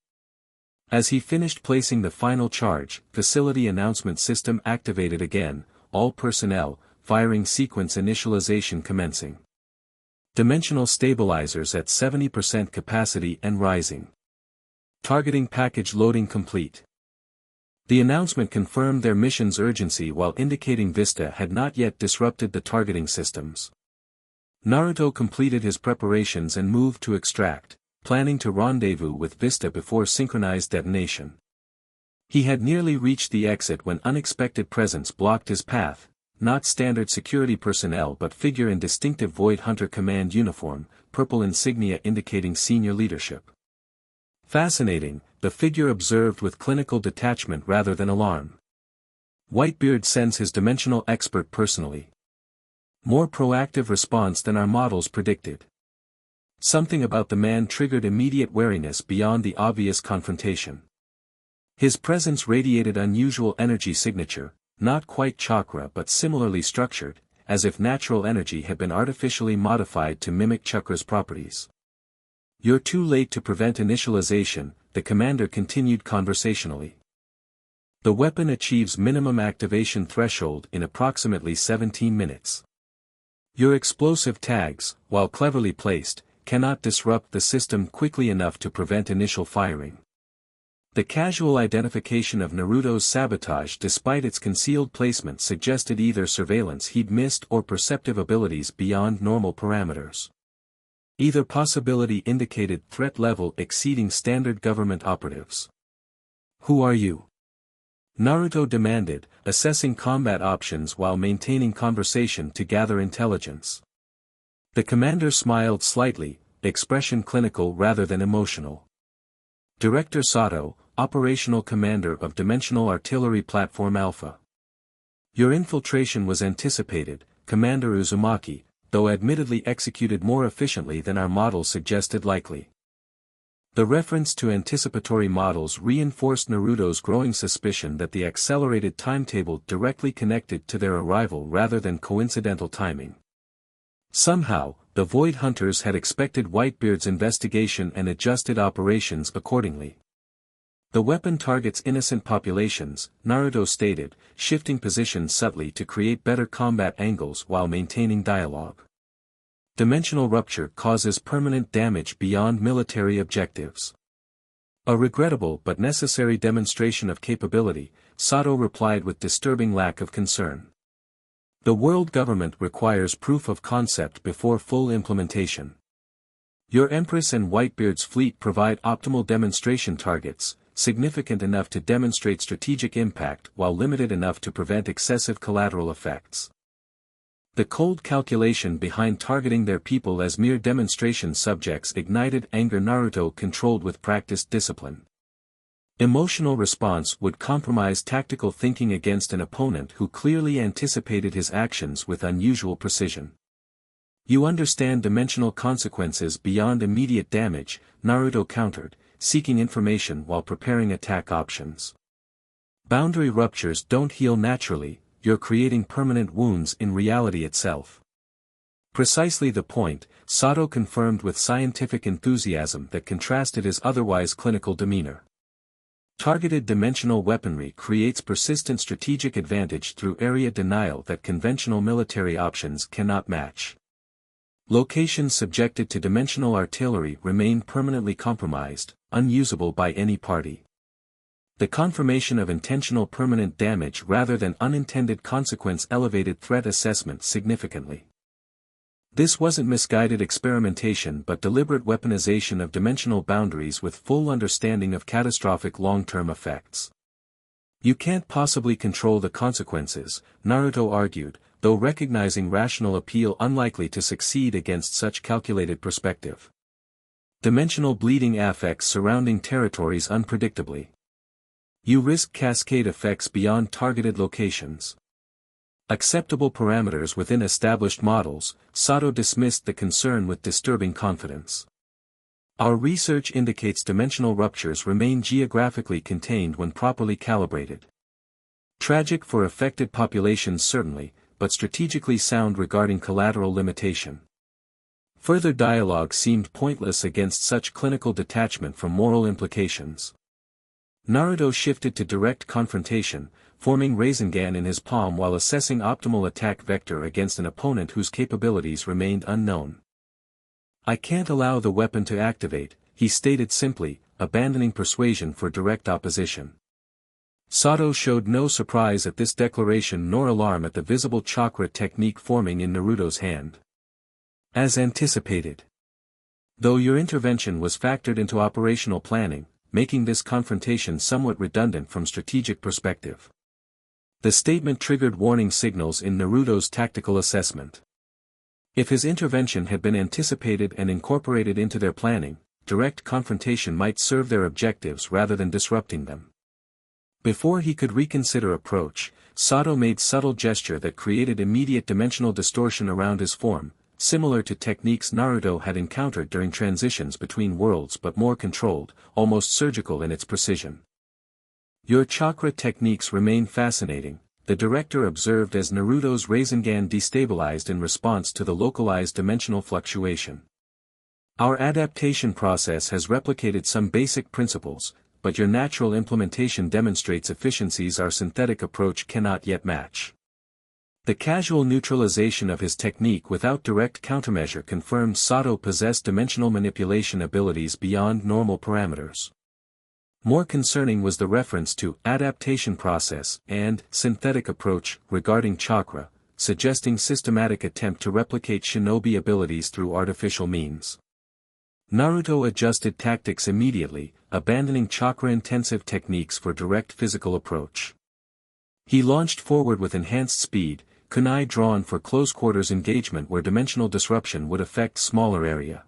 As he finished placing the final charge, facility announcement system activated again, all personnel, firing sequence initialization commencing. Dimensional stabilizers at 70% capacity and rising. Targeting package loading complete. The announcement confirmed their mission's urgency while indicating Vista had not yet disrupted the targeting systems. Naruto completed his preparations and moved to extract, planning to rendezvous with Vista before synchronized detonation. He had nearly reached the exit when unexpected presence blocked his path, not standard security personnel but figure in distinctive Void Hunter command uniform, purple insignia indicating senior leadership. Fascinating, the figure observed with clinical detachment rather than alarm. Whitebeard sends his dimensional expert personally. More proactive response than our models predicted. Something about the man triggered immediate wariness beyond the obvious confrontation. His presence radiated unusual energy signature, not quite chakra but similarly structured, as if natural energy had been artificially modified to mimic chakra's properties. "You're too late to prevent initialization," the commander continued conversationally. "The weapon achieves minimum activation threshold in approximately 17 minutes. Your explosive tags, while cleverly placed, cannot disrupt the system quickly enough to prevent initial firing." The casual identification of Naruto's sabotage despite its concealed placement suggested either surveillance he'd missed or perceptive abilities beyond normal parameters. Either possibility indicated threat level exceeding standard government operatives. "Who are you?" Naruto demanded, assessing combat options while maintaining conversation to gather intelligence. The commander smiled slightly, expression clinical rather than emotional. "Director Sato, Operational Commander of Dimensional Artillery Platform Alpha. Your infiltration was anticipated, Commander Uzumaki, though admittedly executed more efficiently than our models suggested likely." The reference to anticipatory models reinforced Naruto's growing suspicion that the accelerated timetable directly connected to their arrival rather than coincidental timing. Somehow, the Void Hunters had expected Whitebeard's investigation and adjusted operations accordingly. "The weapon targets innocent populations," Naruto stated, shifting positions subtly to create better combat angles while maintaining dialogue. "Dimensional rupture causes permanent damage beyond military objectives." "A regrettable but necessary demonstration of capability," Sato replied with disturbing lack of concern. "The world government requires proof of concept before full implementation. Your Empress and Whitebeard's fleet provide optimal demonstration targets, significant enough to demonstrate strategic impact while limited enough to prevent excessive collateral effects. The cold calculation behind targeting their people as mere demonstration subjects ignited anger Naruto controlled with practiced discipline. Emotional response would compromise tactical thinking against an opponent who clearly anticipated his actions with unusual precision. "You understand dimensional consequences beyond immediate damage," Naruto countered, seeking information while preparing attack options. "Boundary ruptures don't heal naturally, you're creating permanent wounds in reality itself." Precisely the point, Sato confirmed with scientific enthusiasm that contrasted his otherwise clinical demeanor. Targeted dimensional weaponry creates persistent strategic advantage through area denial that conventional military options cannot match. Locations subjected to dimensional artillery remain permanently compromised, unusable by any party. The confirmation of intentional permanent damage rather than unintended consequence elevated threat assessment significantly. This wasn't misguided experimentation but deliberate weaponization of dimensional boundaries with full understanding of catastrophic long-term effects. "You can't possibly control the consequences," Naruto argued, though recognizing rational appeal unlikely to succeed against such calculated perspective. "Dimensional bleeding affects surrounding territories unpredictably. You risk cascade effects beyond targeted locations." Acceptable parameters within established models, Sato dismissed the concern with disturbing confidence. "Our research indicates dimensional ruptures remain geographically contained when properly calibrated. Tragic for affected populations certainly, but strategically sound regarding collateral limitation." Further dialogue seemed pointless against such clinical detachment from moral implications. Naruto shifted to direct confrontation, forming Rasengan in his palm while assessing optimal attack vector against an opponent whose capabilities remained unknown. "I can't allow the weapon to activate," he stated simply, abandoning persuasion for direct opposition. Sato showed no surprise at this declaration nor alarm at the visible chakra technique forming in Naruto's hand. "As anticipated. Though your intervention was factored into operational planning, making this confrontation somewhat redundant from strategic perspective." The statement triggered warning signals in Naruto's tactical assessment. If his intervention had been anticipated and incorporated into their planning, direct confrontation might serve their objectives rather than disrupting them. Before he could reconsider approach, Sato made subtle gesture that created immediate dimensional distortion around his form, similar to techniques Naruto had encountered during transitions between worlds but more controlled, almost surgical in its precision. Your chakra techniques remain fascinating, the director observed as Naruto's Rasengan destabilized in response to the localized dimensional fluctuation. Our adaptation process has replicated some basic principles, but your natural implementation demonstrates efficiencies our synthetic approach cannot yet match. The casual neutralization of his technique without direct countermeasure confirmed Sato possessed dimensional manipulation abilities beyond normal parameters. More concerning was the reference to adaptation process and synthetic approach regarding chakra, suggesting systematic attempt to replicate shinobi abilities through artificial means. Naruto adjusted tactics immediately, abandoning chakra-intensive techniques for direct physical approach. He launched forward with enhanced speed, kunai drawn for close-quarters engagement where dimensional disruption would affect smaller area.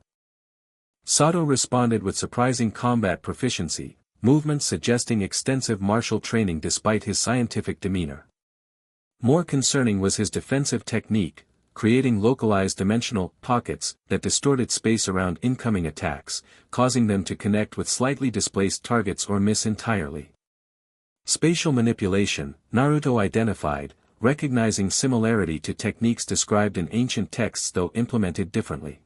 Sato responded with surprising combat proficiency, movements suggesting extensive martial training despite his scientific demeanor. More concerning was his defensive technique, creating localized dimensional pockets that distorted space around incoming attacks, causing them to connect with slightly displaced targets or miss entirely. Spatial manipulation, Naruto identified, recognizing similarity to techniques described in ancient texts though implemented differently.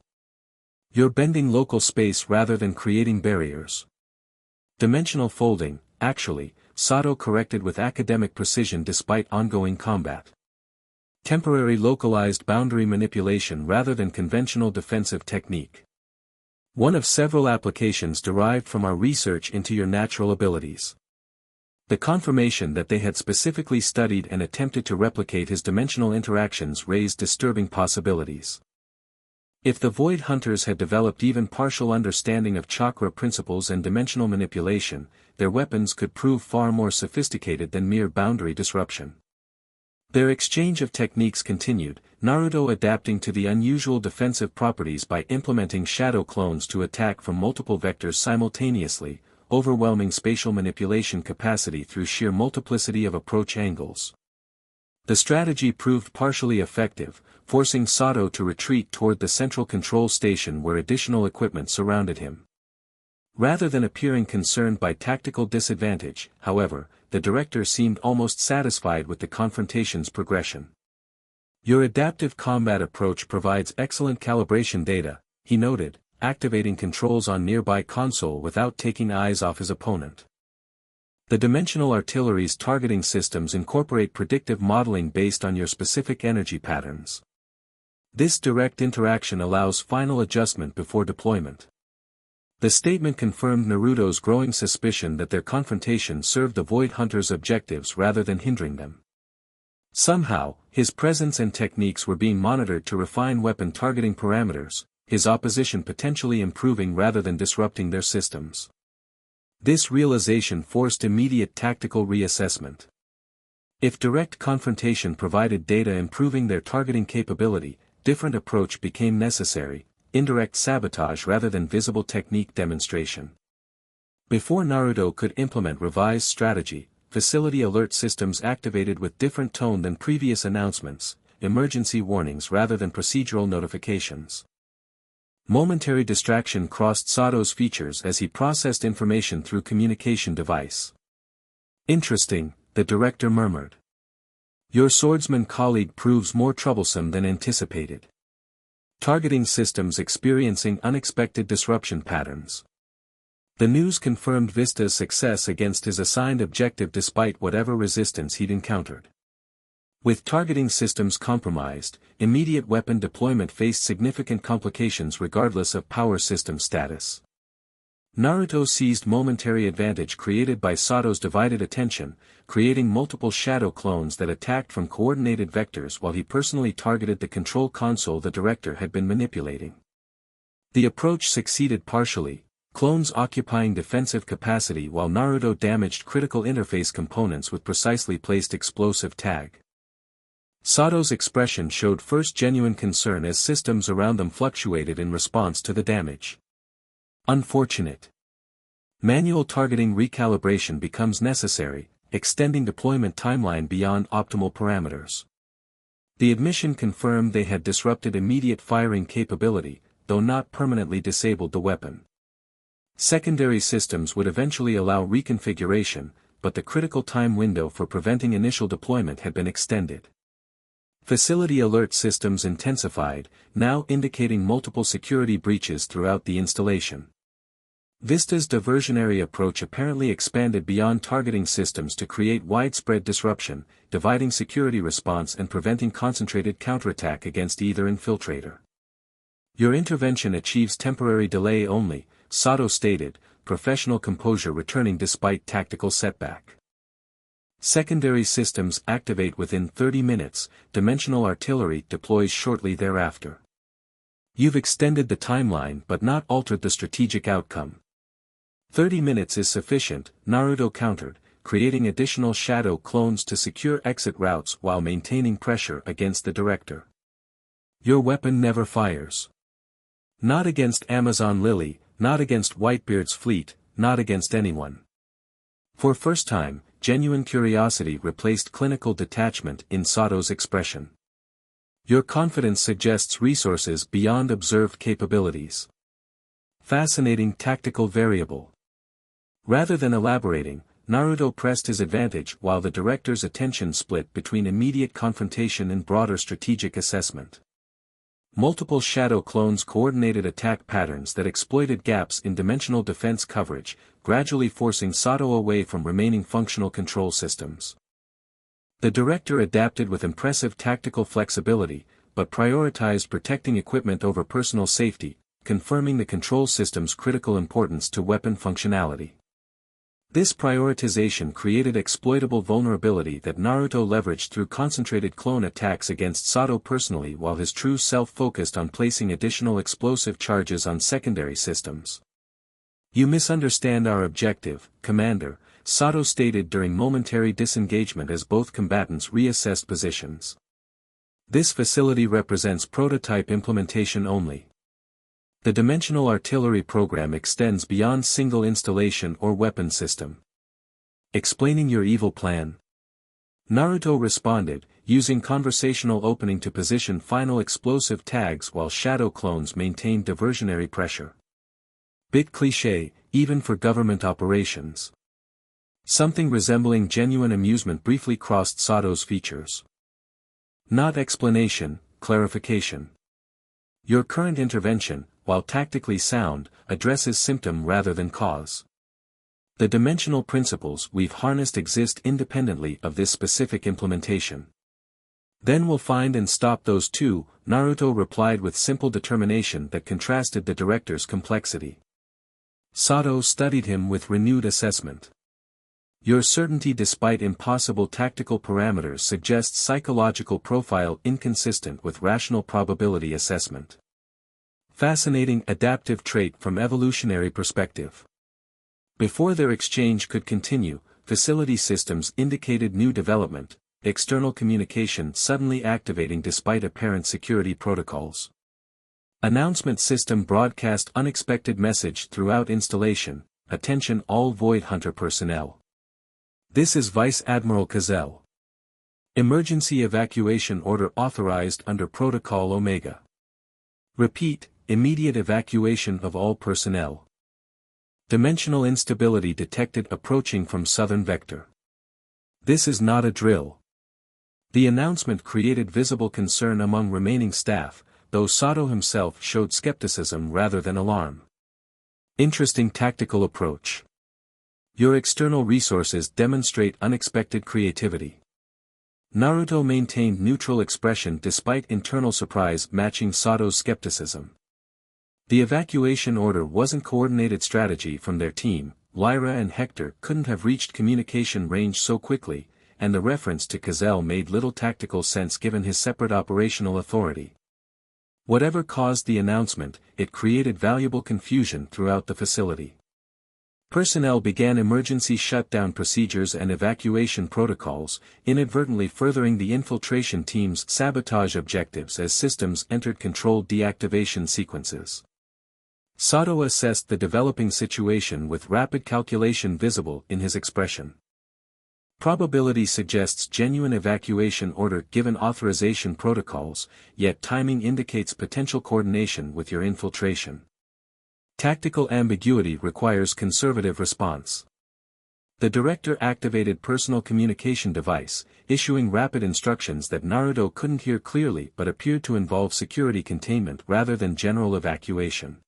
You're bending local space rather than creating barriers. Dimensional folding, actually, Sato corrected with academic precision despite ongoing combat. Temporary localized boundary manipulation rather than conventional defensive technique. One of several applications derived from our research into your natural abilities. The confirmation that they had specifically studied and attempted to replicate his dimensional interactions raised disturbing possibilities. If the Void Hunters had developed even partial understanding of chakra principles and dimensional manipulation, their weapons could prove far more sophisticated than mere boundary disruption. Their exchange of techniques continued, Naruto adapting to the unusual defensive properties by implementing shadow clones to attack from multiple vectors simultaneously, overwhelming spatial manipulation capacity through sheer multiplicity of approach angles. The strategy proved partially effective, forcing Sato to retreat toward the central control station where additional equipment surrounded him. Rather than appearing concerned by tactical disadvantage, however, the director seemed almost satisfied with the confrontation's progression. Your adaptive combat approach provides excellent calibration data, he noted, activating controls on nearby console without taking eyes off his opponent. The dimensional artillery's targeting systems incorporate predictive modeling based on your specific energy patterns. This direct interaction allows final adjustment before deployment. The statement confirmed Naruto's growing suspicion that their confrontation served the Void Hunters' objectives rather than hindering them. Somehow, his presence and techniques were being monitored to refine weapon targeting parameters, his opposition potentially improving rather than disrupting their systems. This realization forced immediate tactical reassessment. If direct confrontation provided data improving their targeting capability, different approach became necessary. Indirect sabotage rather than visible technique demonstration. Before Naruto could implement revised strategy, facility alert systems activated with different tone than previous announcements, emergency warnings rather than procedural notifications. Momentary distraction crossed Sato's features as he processed information through communication device. Interesting, the director murmured. Your swordsman colleague proves more troublesome than anticipated. Targeting systems experiencing unexpected disruption patterns. The news confirmed Vista's success against his assigned objective despite whatever resistance he'd encountered. With targeting systems compromised, immediate weapon deployment faced significant complications regardless of power system status. Naruto seized momentary advantage created by Sato's divided attention, creating multiple shadow clones that attacked from coordinated vectors while he personally targeted the control console the director had been manipulating. The approach succeeded partially, clones occupying defensive capacity while Naruto damaged critical interface components with precisely placed explosive tag. Sato's expression showed first genuine concern as systems around them fluctuated in response to the damage. Unfortunate. Manual targeting recalibration becomes necessary, extending deployment timeline beyond optimal parameters. The admission confirmed they had disrupted immediate firing capability, though not permanently disabled the weapon. Secondary systems would eventually allow reconfiguration, but the critical time window for preventing initial deployment had been extended. Facility alert systems intensified, now indicating multiple security breaches throughout the installation. Vista's diversionary approach apparently expanded beyond targeting systems to create widespread disruption, dividing security response and preventing concentrated counterattack against either infiltrator. Your intervention achieves temporary delay only, Sato stated, professional composure returning despite tactical setback. Secondary systems activate within 30 minutes, dimensional artillery deploys shortly thereafter. You've extended the timeline but not altered the strategic outcome. 30 minutes is sufficient, Naruto countered, creating additional shadow clones to secure exit routes while maintaining pressure against the director. Your weapon never fires. Not against Amazon Lily, not against Whitebeard's fleet, not against anyone. For first time, genuine curiosity replaced clinical detachment in Sato's expression. Your confidence suggests resources beyond observed capabilities. Fascinating tactical variable. Rather than elaborating, Naruto pressed his advantage while the director's attention split between immediate confrontation and broader strategic assessment. Multiple shadow clones coordinated attack patterns that exploited gaps in dimensional defense coverage, gradually forcing Sato away from remaining functional control systems. The director adapted with impressive tactical flexibility, but prioritized protecting equipment over personal safety, confirming the control system's critical importance to weapon functionality. This prioritization created exploitable vulnerability that Naruto leveraged through concentrated clone attacks against Sato personally while his true self focused on placing additional explosive charges on secondary systems. You misunderstand our objective, Commander, Sato stated during momentary disengagement as both combatants reassessed positions. This facility represents prototype implementation only. The dimensional artillery program extends beyond single installation or weapon system. Explaining your evil plan? Naruto responded, using conversational opening to position final explosive tags while shadow clones maintained diversionary pressure. Bit cliché, even for government operations. Something resembling genuine amusement briefly crossed Sato's features. Not explanation, clarification. Your current intervention, while tactically sound, addresses symptom rather than cause. The dimensional principles we've harnessed exist independently of this specific implementation. Then we'll find and stop those too, Naruto replied with simple determination that contrasted the director's complexity. Sato studied him with renewed assessment. Your certainty despite impossible tactical parameters suggests psychological profile inconsistent with rational probability assessment. Fascinating adaptive trait from evolutionary perspective. Before their exchange could continue, facility systems indicated new development, external communication suddenly activating despite apparent security protocols. Announcement system broadcast unexpected message throughout installation, attention all Void Hunter personnel. This is Vice Admiral Cazell. Emergency evacuation order authorized under Protocol Omega. Repeat, immediate evacuation of all personnel. Dimensional instability detected approaching from southern vector. This is not a drill. The announcement created visible concern among remaining staff, though Sato himself showed skepticism rather than alarm. Interesting tactical approach. Your external resources demonstrate unexpected creativity. Naruto maintained neutral expression despite internal surprise matching Sato's skepticism. The evacuation order wasn't coordinated strategy from their team, Lyra and Hector couldn't have reached communication range so quickly, and the reference to Cazell made little tactical sense given his separate operational authority. Whatever caused the announcement, it created valuable confusion throughout the facility. Personnel began emergency shutdown procedures and evacuation protocols, inadvertently furthering the infiltration team's sabotage objectives as systems entered controlled deactivation sequences. Sato assessed the developing situation with rapid calculation visible in his expression. Probability suggests genuine evacuation order given authorization protocols, yet timing indicates potential coordination with your infiltration. Tactical ambiguity requires conservative response. The director activated personal communication device, issuing rapid instructions that Naruto couldn't hear clearly but appeared to involve security containment rather than general evacuation.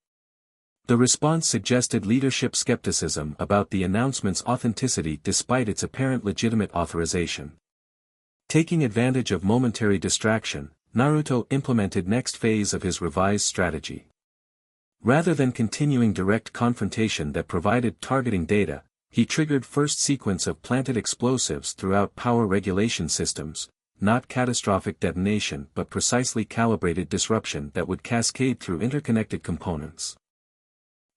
The response suggested leadership skepticism about the announcement's authenticity despite its apparent legitimate authorization. Taking advantage of momentary distraction, Naruto implemented next phase of his revised strategy. Rather than continuing direct confrontation that provided targeting data, he triggered first sequence of planted explosives throughout power regulation systems, not catastrophic detonation but precisely calibrated disruption that would cascade through interconnected components.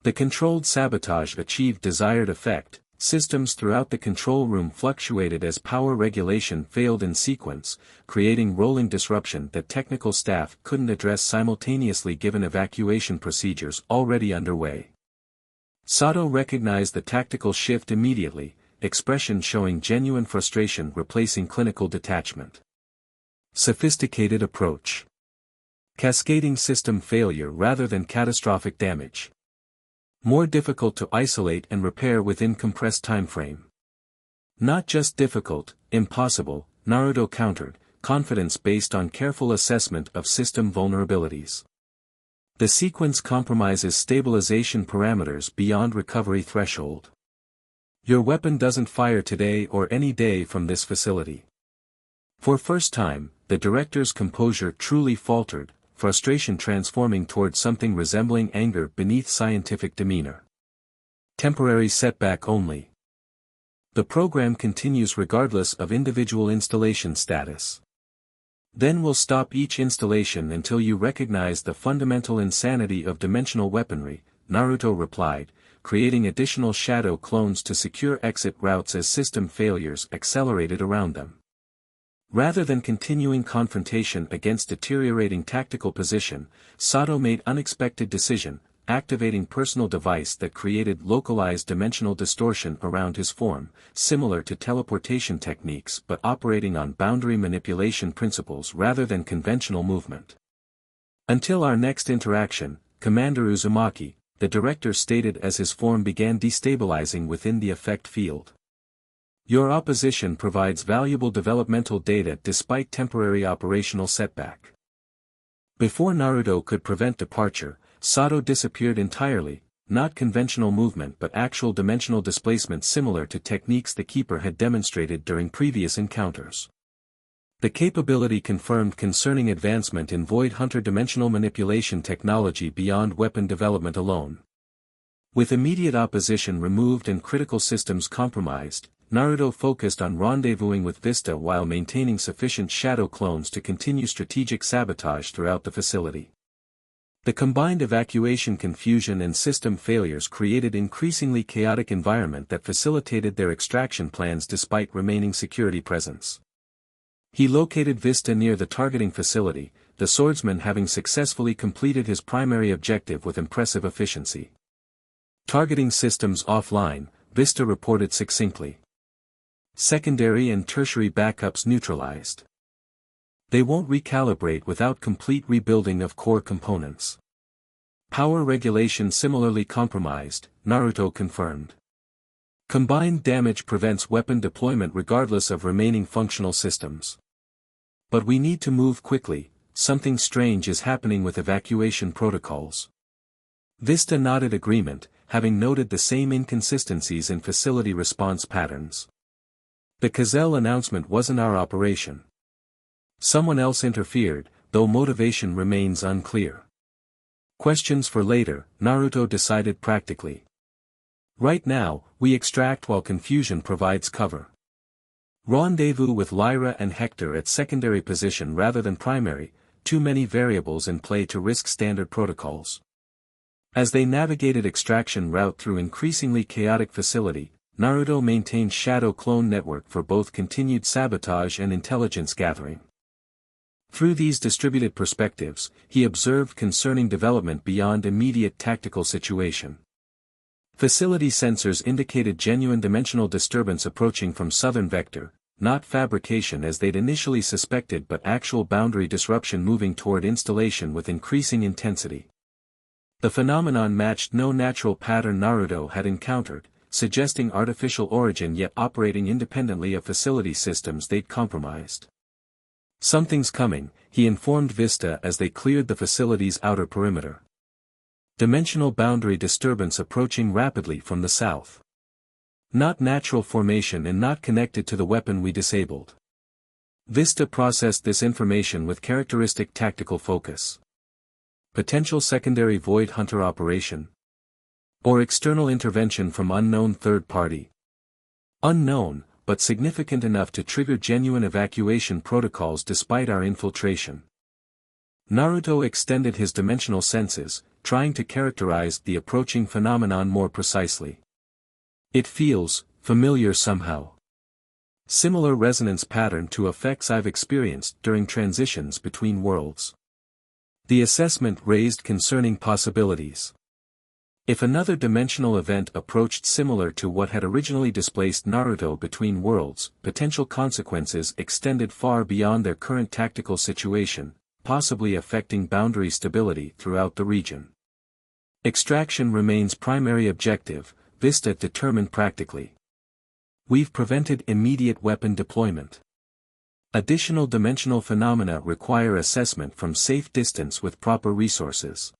The controlled sabotage achieved desired effect. Systems throughout the control room fluctuated as power regulation failed in sequence, creating rolling disruption that technical staff couldn't address simultaneously given evacuation procedures already underway. Sato recognized the tactical shift immediately, expression showing genuine frustration replacing clinical detachment. Sophisticated approach. Cascading system failure rather than catastrophic damage. More difficult to isolate and repair within compressed timeframe. Not just difficult, impossible, Naruto countered, confidence based on careful assessment of system vulnerabilities. The sequence compromises stabilization parameters beyond recovery threshold. Your weapon doesn't fire today or any day from this facility. For first time, the director's composure truly faltered, frustration transforming towards something resembling anger beneath scientific demeanor. Temporary setback only. The program continues regardless of individual installation status. Then we'll stop each installation until you recognize the fundamental insanity of dimensional weaponry, Naruto replied, creating additional shadow clones to secure exit routes as system failures accelerated around them. Rather than continuing confrontation against deteriorating tactical position, Sato made unexpected decision, activating personal device that created localized dimensional distortion around his form, similar to teleportation techniques but operating on boundary manipulation principles rather than conventional movement. Until our next interaction, Commander Uzumaki, the director stated as his form began destabilizing within the effect field. Your opposition provides valuable developmental data despite temporary operational setback. Before Naruto could prevent departure, Sato disappeared entirely, not conventional movement but actual dimensional displacement similar to techniques the Keeper had demonstrated during previous encounters. The capability confirmed concerning advancement in Void Hunter dimensional manipulation technology beyond weapon development alone. With immediate opposition removed and critical systems compromised, Naruto focused on rendezvousing with Vista while maintaining sufficient shadow clones to continue strategic sabotage throughout the facility. The combined evacuation confusion and system failures created increasingly chaotic environment that facilitated their extraction plans despite remaining security presence. He located Vista near the targeting facility, the swordsman having successfully completed his primary objective with impressive efficiency. Targeting systems offline, Vista reported succinctly. Secondary and tertiary backups neutralized. They won't recalibrate without complete rebuilding of core components. Power regulation similarly compromised, Naruto confirmed. Combined damage prevents weapon deployment regardless of remaining functional systems. But we need to move quickly, something strange is happening with evacuation protocols. Vista nodded agreement, having noted the same inconsistencies in facility response patterns. The Gazelle announcement wasn't our operation. Someone else interfered, though motivation remains unclear. Questions for later, Naruto decided practically. Right now, we extract while confusion provides cover. Rendezvous with Lyra and Hector at secondary position rather than primary, too many variables in play to risk standard protocols. As they navigated extraction route through increasingly chaotic facility, Naruto maintained shadow clone network for both continued sabotage and intelligence gathering. Through these distributed perspectives, he observed concerning development beyond immediate tactical situation. Facility sensors indicated genuine dimensional disturbance approaching from southern vector, not fabrication as they'd initially suspected but actual boundary disruption moving toward installation with increasing intensity. The phenomenon matched no natural pattern Naruto had encountered, suggesting artificial origin yet operating independently of facility systems they'd compromised. "Something's coming," he informed Vista as they cleared the facility's outer perimeter. "Dimensional boundary disturbance approaching rapidly from the south. Not natural formation and not connected to the weapon we disabled." Vista processed this information with characteristic tactical focus. Potential secondary Void Hunter operation? Or external intervention from unknown third party? Unknown, but significant enough to trigger genuine evacuation protocols despite our infiltration. Naruto extended his dimensional senses, trying to characterize the approaching phenomenon more precisely. "It feels familiar somehow. Similar resonance pattern to effects I've experienced during transitions between worlds." The assessment raised concerning possibilities. If another dimensional event approached similar to what had originally displaced Naruto between worlds, potential consequences extended far beyond their current tactical situation, possibly affecting boundary stability throughout the region. Extraction remains primary objective, Vista determined practically. We've prevented immediate weapon deployment. Additional dimensional phenomena require assessment from safe distance with proper resources.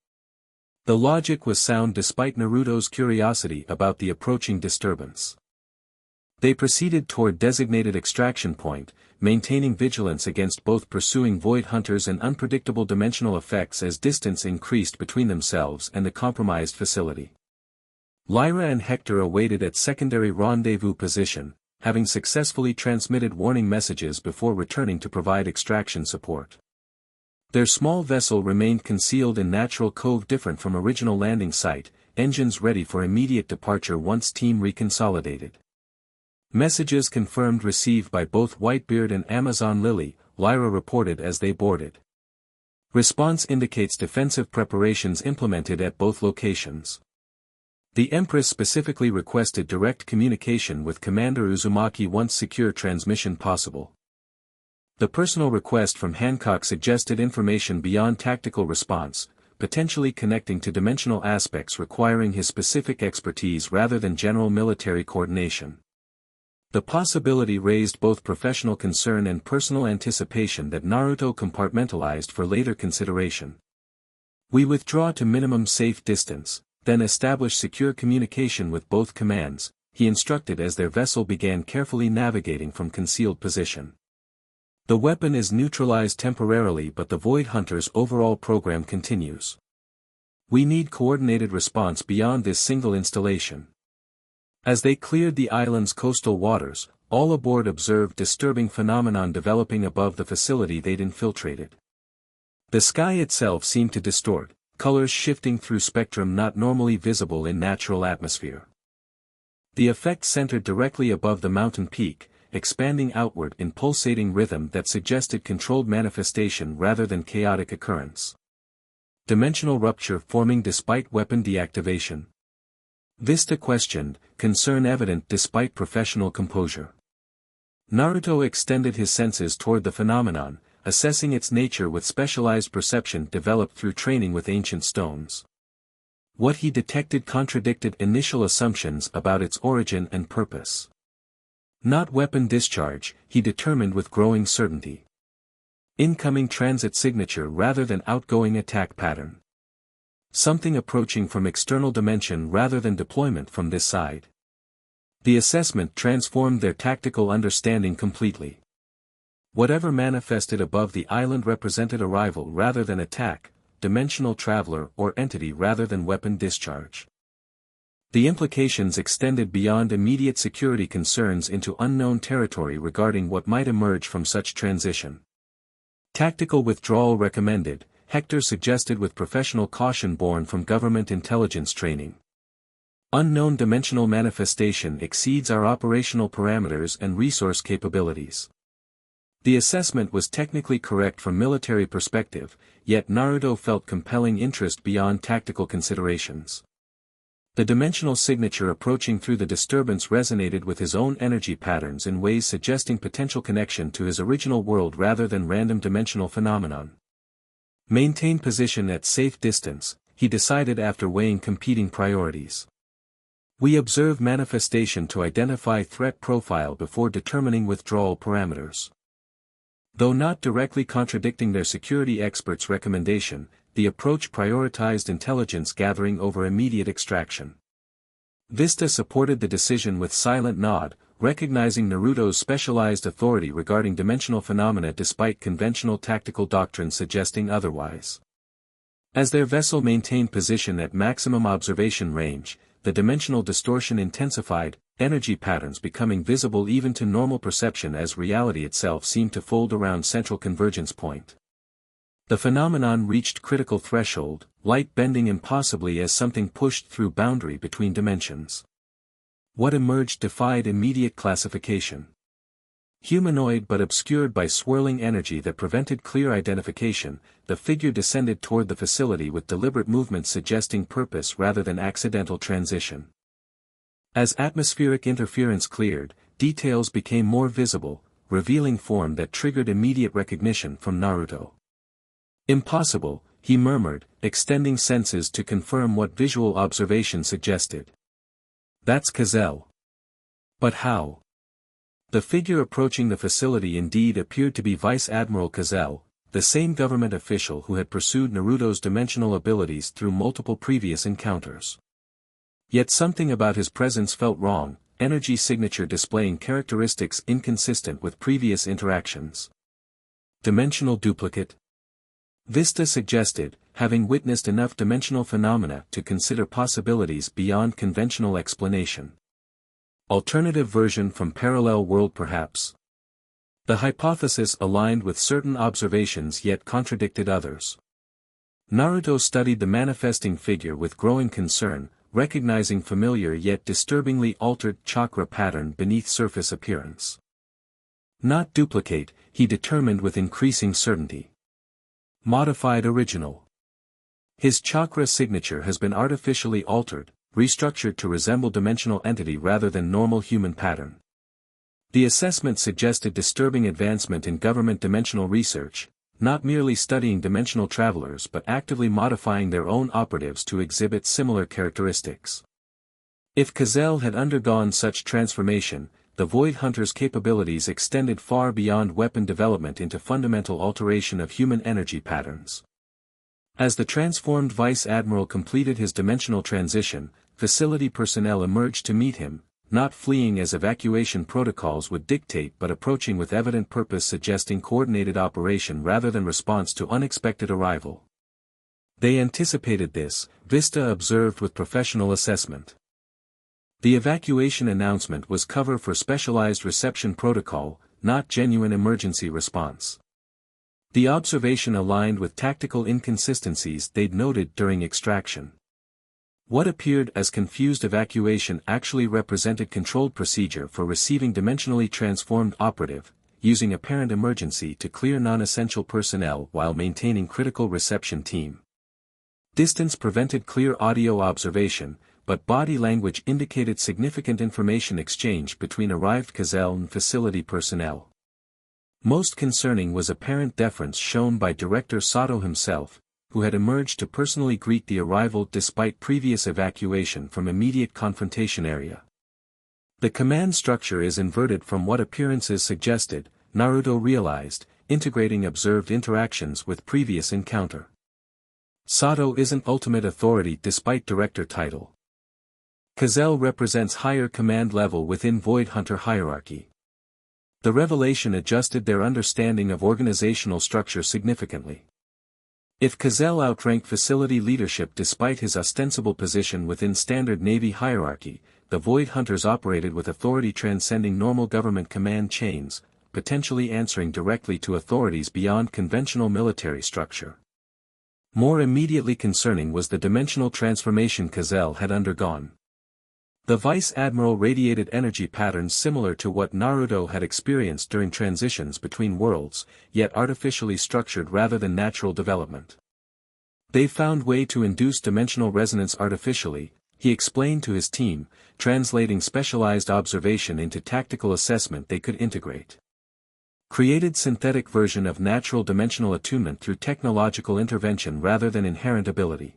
The logic was sound despite Naruto's curiosity about the approaching disturbance. They proceeded toward designated extraction point, maintaining vigilance against both pursuing void hunters and unpredictable dimensional effects as distance increased between themselves and the compromised facility. Lyra and Hector awaited at secondary rendezvous position, having successfully transmitted warning messages before returning to provide extraction support. Their small vessel remained concealed in natural cove different from original landing site, engines ready for immediate departure once team reconsolidated. Messages confirmed received by both Whitebeard and Amazon Lily, Lyra reported as they boarded. Response indicates defensive preparations implemented at both locations. The Empress specifically requested direct communication with Commander Uzumaki once secure transmission possible. The personal request from Hancock suggested information beyond tactical response, potentially connecting to dimensional aspects requiring his specific expertise rather than general military coordination. The possibility raised both professional concern and personal anticipation that Naruto compartmentalized for later consideration. "We withdraw to minimum safe distance, then establish secure communication with both commands," he instructed as their vessel began carefully navigating from concealed position. "The weapon is neutralized temporarily but the Void Hunter's overall program continues. We need coordinated response beyond this single installation." As they cleared the island's coastal waters, all aboard observed disturbing phenomenon developing above the facility they'd infiltrated. The sky itself seemed to distort, colors shifting through spectrum not normally visible in natural atmosphere. The effect centered directly above the mountain peak, expanding outward in pulsating rhythm that suggested controlled manifestation rather than chaotic occurrence. Dimensional rupture forming despite weapon deactivation? Vista questioned, concern evident despite professional composure. Naruto extended his senses toward the phenomenon, assessing its nature with specialized perception developed through training with ancient stones. What he detected contradicted initial assumptions about its origin and purpose. Not weapon discharge, he determined with growing certainty. Incoming transit signature rather than outgoing attack pattern. Something approaching from external dimension rather than deployment from this side. The assessment transformed their tactical understanding completely. Whatever manifested above the island represented arrival rather than attack, dimensional traveler or entity rather than weapon discharge. The implications extended beyond immediate security concerns into unknown territory regarding what might emerge from such transition. Tactical withdrawal recommended, Hector suggested with professional caution born from government intelligence training. Unknown dimensional manifestation exceeds our operational parameters and resource capabilities. The assessment was technically correct from military perspective, yet Naruto felt compelling interest beyond tactical considerations. The dimensional signature approaching through the disturbance resonated with his own energy patterns in ways suggesting potential connection to his original world rather than random dimensional phenomenon. Maintain position at safe distance, he decided after weighing competing priorities. We observe manifestation to identify threat profile before determining withdrawal parameters. Though not directly contradicting their security experts' recommendation, the approach prioritized intelligence gathering over immediate extraction. Vista supported the decision with silent nod, recognizing Naruto's specialized authority regarding dimensional phenomena despite conventional tactical doctrine suggesting otherwise. As their vessel maintained position at maximum observation range, the dimensional distortion intensified, energy patterns becoming visible even to normal perception as reality itself seemed to fold around central convergence point. The phenomenon reached critical threshold, light bending impossibly as something pushed through boundary between dimensions. What emerged defied immediate classification. Humanoid but obscured by swirling energy that prevented clear identification, the figure descended toward the facility with deliberate movements suggesting purpose rather than accidental transition. As atmospheric interference cleared, details became more visible, revealing form that triggered immediate recognition from Naruto. "Impossible," he murmured, extending senses to confirm what visual observation suggested. "That's Colossal." But how? The figure approaching the facility indeed appeared to be Vice Admiral Colossal, the same government official who had pursued Naruto's dimensional abilities through multiple previous encounters. Yet something about his presence felt wrong, energy signature displaying characteristics inconsistent with previous interactions. Dimensional duplicate? Vista suggested, having witnessed enough dimensional phenomena to consider possibilities beyond conventional explanation. Alternative version from parallel world perhaps. The hypothesis aligned with certain observations yet contradicted others. Naruto studied the manifesting figure with growing concern, recognizing familiar yet disturbingly altered chakra pattern beneath surface appearance. Not duplicate, he determined with increasing certainty. Modified original. His chakra signature has been artificially altered, restructured to resemble dimensional entity rather than normal human pattern. The assessment suggested disturbing advancement in government dimensional research, not merely studying dimensional travelers but actively modifying their own operatives to exhibit similar characteristics. If Colossal had undergone such transformation, the Void Hunter's capabilities extended far beyond weapon development into fundamental alteration of human energy patterns. As the transformed Vice Admiral completed his dimensional transition, facility personnel emerged to meet him, not fleeing as evacuation protocols would dictate but approaching with evident purpose suggesting coordinated operation rather than response to unexpected arrival. They anticipated this, Vista observed with professional assessment. The evacuation announcement was cover for specialized reception protocol, not genuine emergency response. The observation aligned with tactical inconsistencies they'd noted during extraction. What appeared as confused evacuation actually represented controlled procedure for receiving dimensionally transformed operative, using apparent emergency to clear non-essential personnel while maintaining critical reception team. Distance prevented clear audio observation, but body language indicated significant information exchange between arrived Colossal and facility personnel. Most concerning was apparent deference shown by Director Sato himself, who had emerged to personally greet the arrival despite previous evacuation from immediate confrontation area. The command structure is inverted from what appearances suggested, Naruto realized, integrating observed interactions with previous encounter. Sato isn't ultimate authority despite director title. Colossal represents higher command level within Void Hunter hierarchy. The revelation adjusted their understanding of organizational structure significantly. If Colossal outranked facility leadership despite his ostensible position within standard Navy hierarchy, the Void Hunters operated with authority transcending normal government command chains, potentially answering directly to authorities beyond conventional military structure. More immediately concerning was the dimensional transformation Colossal had undergone. The Vice Admiral radiated energy patterns similar to what Naruto had experienced during transitions between worlds, yet artificially structured rather than natural development. They found way to induce dimensional resonance artificially, he explained to his team, translating specialized observation into tactical assessment they could integrate. Created synthetic version of natural dimensional attunement through technological intervention rather than inherent ability.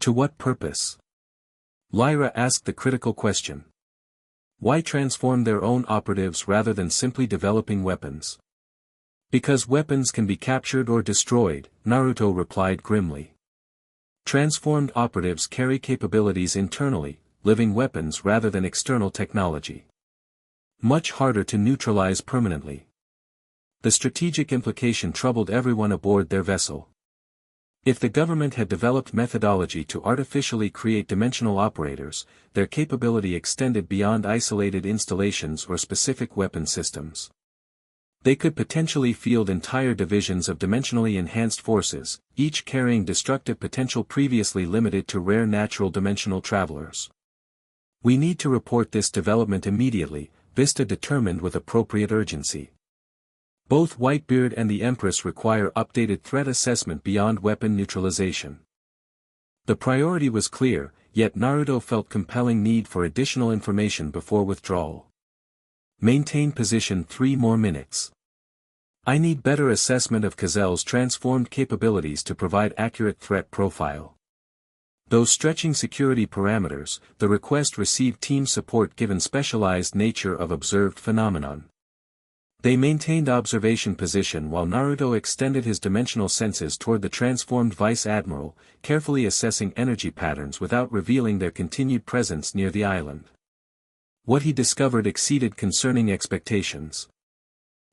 To what purpose? Lyra asked the critical question. Why transform their own operatives rather than simply developing weapons? Because weapons can be captured or destroyed, Naruto replied grimly. Transformed operatives carry capabilities internally, living weapons rather than external technology. Much harder to neutralize permanently. The strategic implication troubled everyone aboard their vessel. If the government had developed methodology to artificially create dimensional operators, their capability extended beyond isolated installations or specific weapon systems. They could potentially field entire divisions of dimensionally enhanced forces, each carrying destructive potential previously limited to rare natural dimensional travelers. We need to report this development immediately, Vista determined with appropriate urgency. Both Whitebeard and the Empress require updated threat assessment beyond weapon neutralization. The priority was clear, yet Naruto felt compelling need for additional information before withdrawal. Maintain position 3 more minutes. I need better assessment of Cazel's transformed capabilities to provide accurate threat profile. Though stretching security parameters, the request received team support given specialized nature of observed phenomenon. They maintained observation position while Naruto extended his dimensional senses toward the transformed Vice Admiral, carefully assessing energy patterns without revealing their continued presence near the island. What he discovered exceeded concerning expectations.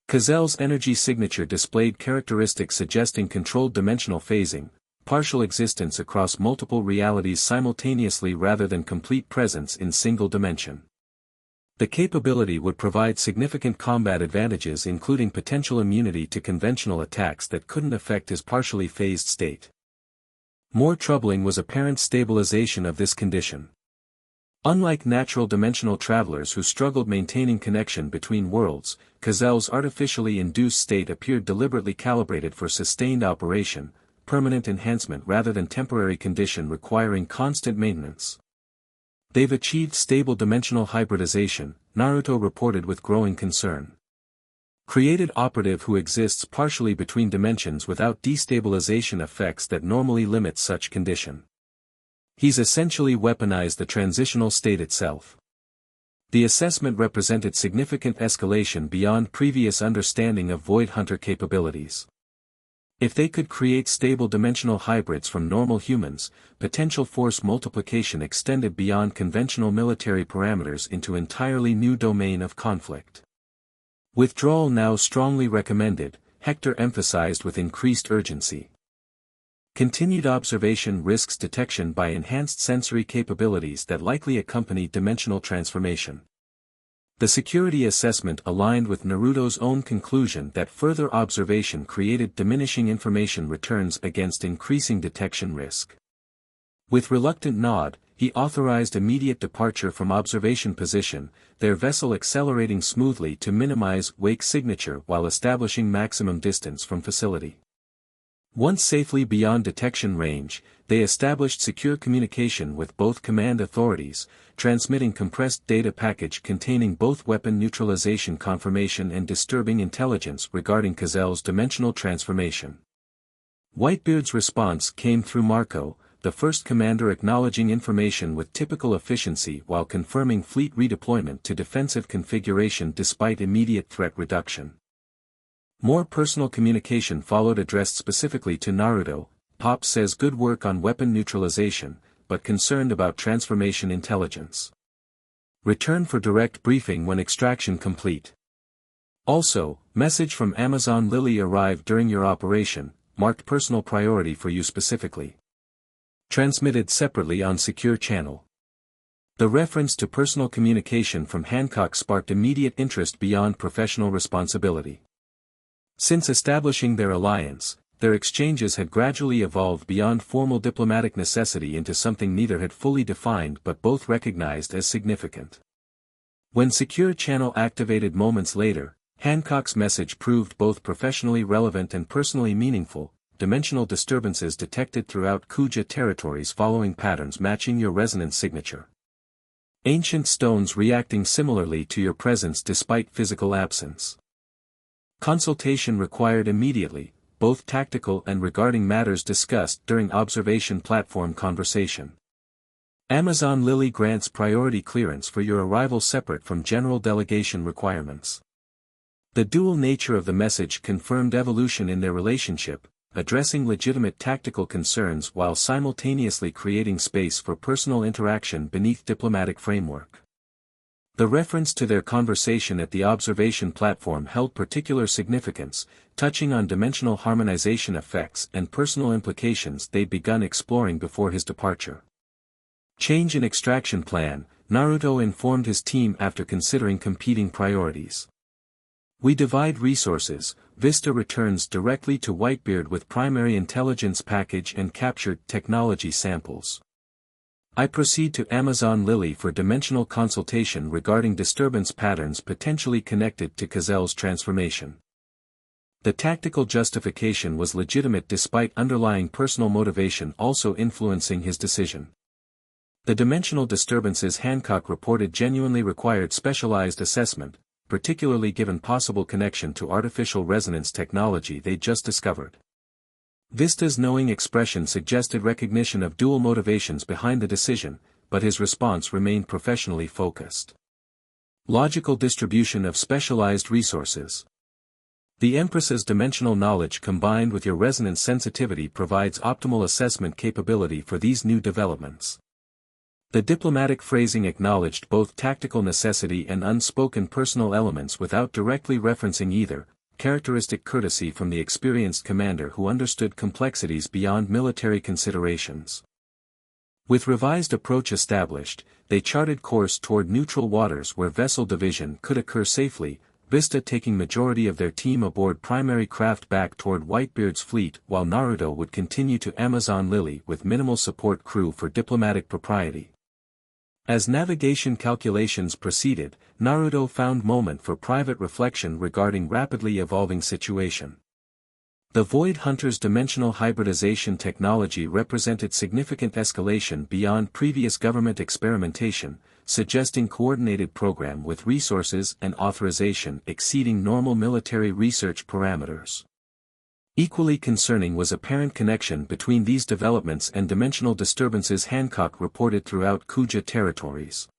Cazel's energy signature displayed characteristics suggesting controlled dimensional phasing, partial existence across multiple realities simultaneously rather than complete presence in single dimension. The capability would provide significant combat advantages including potential immunity to conventional attacks that couldn't affect his partially phased state. More troubling was apparent stabilization of this condition. Unlike natural dimensional travelers who struggled maintaining connection between worlds, Cazel's artificially induced state appeared deliberately calibrated for sustained operation, permanent enhancement rather than temporary condition requiring constant maintenance. They've achieved stable dimensional hybridization, Naruto reported with growing concern. Created operative who exists partially between dimensions without destabilization effects that normally limit such condition. He's essentially weaponized the transitional state itself. The assessment represented significant escalation beyond previous understanding of Void Hunter capabilities. If they could create stable dimensional hybrids from normal humans, potential force multiplication extended beyond conventional military parameters into entirely new domain of conflict. Withdrawal now strongly recommended, Hector emphasized with increased urgency. Continued observation risks detection by enhanced sensory capabilities that likely accompany dimensional transformation. The security assessment aligned with Naruto's own conclusion that further observation created diminishing information returns against increasing detection risk. With reluctant nod, he authorized immediate departure from observation position, their vessel accelerating smoothly to minimize wake signature while establishing maximum distance from facility. Once safely beyond detection range, they established secure communication with both command authorities, transmitting compressed data package containing both weapon neutralization confirmation and disturbing intelligence regarding Cazel's dimensional transformation. Whitebeard's response came through Marco, the first commander acknowledging information with typical efficiency while confirming fleet redeployment to defensive configuration despite immediate threat reduction. More personal communication followed addressed specifically to Naruto. Pop says good work on weapon neutralization, but concerned about transformation intelligence. Return for direct briefing when extraction complete. Also, message from Amazon Lily arrived during your operation, marked personal priority for you specifically. Transmitted separately on secure channel. The reference to personal communication from Hancock sparked immediate interest beyond professional responsibility. Since establishing their alliance, their exchanges had gradually evolved beyond formal diplomatic necessity into something neither had fully defined but both recognized as significant. When secure channel activated moments later, Hancock's message proved both professionally relevant and personally meaningful. Dimensional disturbances detected throughout Kuja territories following patterns matching your resonance signature. Ancient stones reacting similarly to your presence despite physical absence. Consultation required immediately, both tactical and regarding matters discussed during observation platform conversation. Amazon Lily grants priority clearance for your arrival separate from general delegation requirements. The dual nature of the message confirmed evolution in their relationship, addressing legitimate tactical concerns while simultaneously creating space for personal interaction beneath diplomatic framework. The reference to their conversation at the observation platform held particular significance, touching on dimensional harmonization effects and personal implications they'd begun exploring before his departure. Change in extraction plan, Naruto informed his team after considering competing priorities. We divide resources. Vista returns directly to Whitebeard with primary intelligence package and captured technology samples. I proceed to Amazon Lily for dimensional consultation regarding disturbance patterns potentially connected to Cazel's transformation. The tactical justification was legitimate despite underlying personal motivation also influencing his decision. The dimensional disturbances Hancock reported genuinely required specialized assessment, particularly given possible connection to artificial resonance technology they'd just discovered. Vista's knowing expression suggested recognition of dual motivations behind the decision, but his response remained professionally focused. Logical distribution of specialized resources. The Empress's dimensional knowledge combined with your resonance sensitivity provides optimal assessment capability for these new developments. The diplomatic phrasing acknowledged both tactical necessity and unspoken personal elements without directly referencing either, characteristic courtesy from the experienced commander who understood complexities beyond military considerations. With revised approach established, they charted course toward neutral waters where vessel division could occur safely, Vista taking majority of their team aboard primary craft back toward Whitebeard's fleet while Naruto would continue to Amazon Lily with minimal support crew for diplomatic propriety. As navigation calculations proceeded, Naruto found moment for private reflection regarding rapidly evolving situation. The Void Hunter's dimensional hybridization technology represented significant escalation beyond previous government experimentation, suggesting coordinated program with resources and authorization exceeding normal military research parameters. Equally concerning was apparent connection between these developments and dimensional disturbances Hancock reported throughout Kuja territories.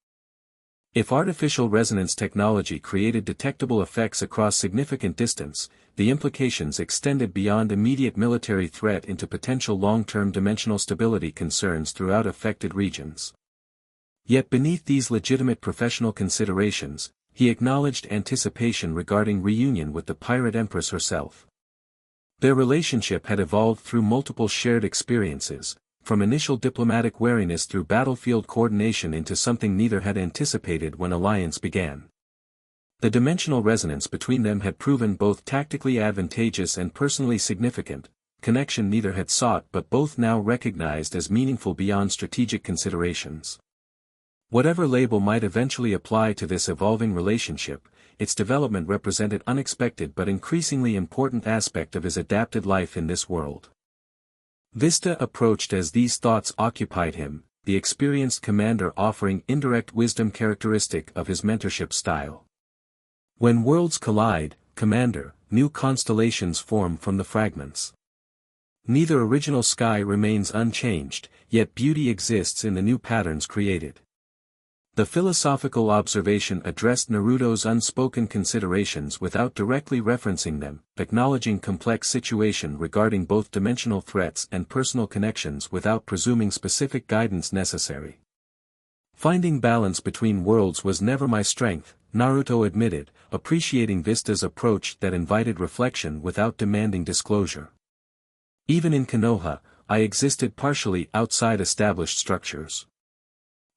If artificial resonance technology created detectable effects across significant distance, the implications extended beyond immediate military threat into potential long-term dimensional stability concerns throughout affected regions. Yet beneath these legitimate professional considerations, he acknowledged anticipation regarding reunion with the Pirate Empress herself. Their relationship had evolved through multiple shared experiences, from initial diplomatic wariness through battlefield coordination into something neither had anticipated when alliance began. The dimensional resonance between them had proven both tactically advantageous and personally significant, connection neither had sought but both now recognized as meaningful beyond strategic considerations. Whatever label might eventually apply to this evolving relationship, its development represented unexpected but increasingly important aspect of his adapted life in this world. Vista approached as these thoughts occupied him, the experienced commander offering indirect wisdom characteristic of his mentorship style. When worlds collide, Commander, new constellations form from the fragments. Neither original sky remains unchanged, yet beauty exists in the new patterns created. The philosophical observation addressed Naruto's unspoken considerations without directly referencing them, acknowledging complex situation regarding both dimensional threats and personal connections without presuming specific guidance necessary. Finding balance between worlds was never my strength, Naruto admitted, appreciating Vista's approach that invited reflection without demanding disclosure. Even in Konoha, I existed partially outside established structures.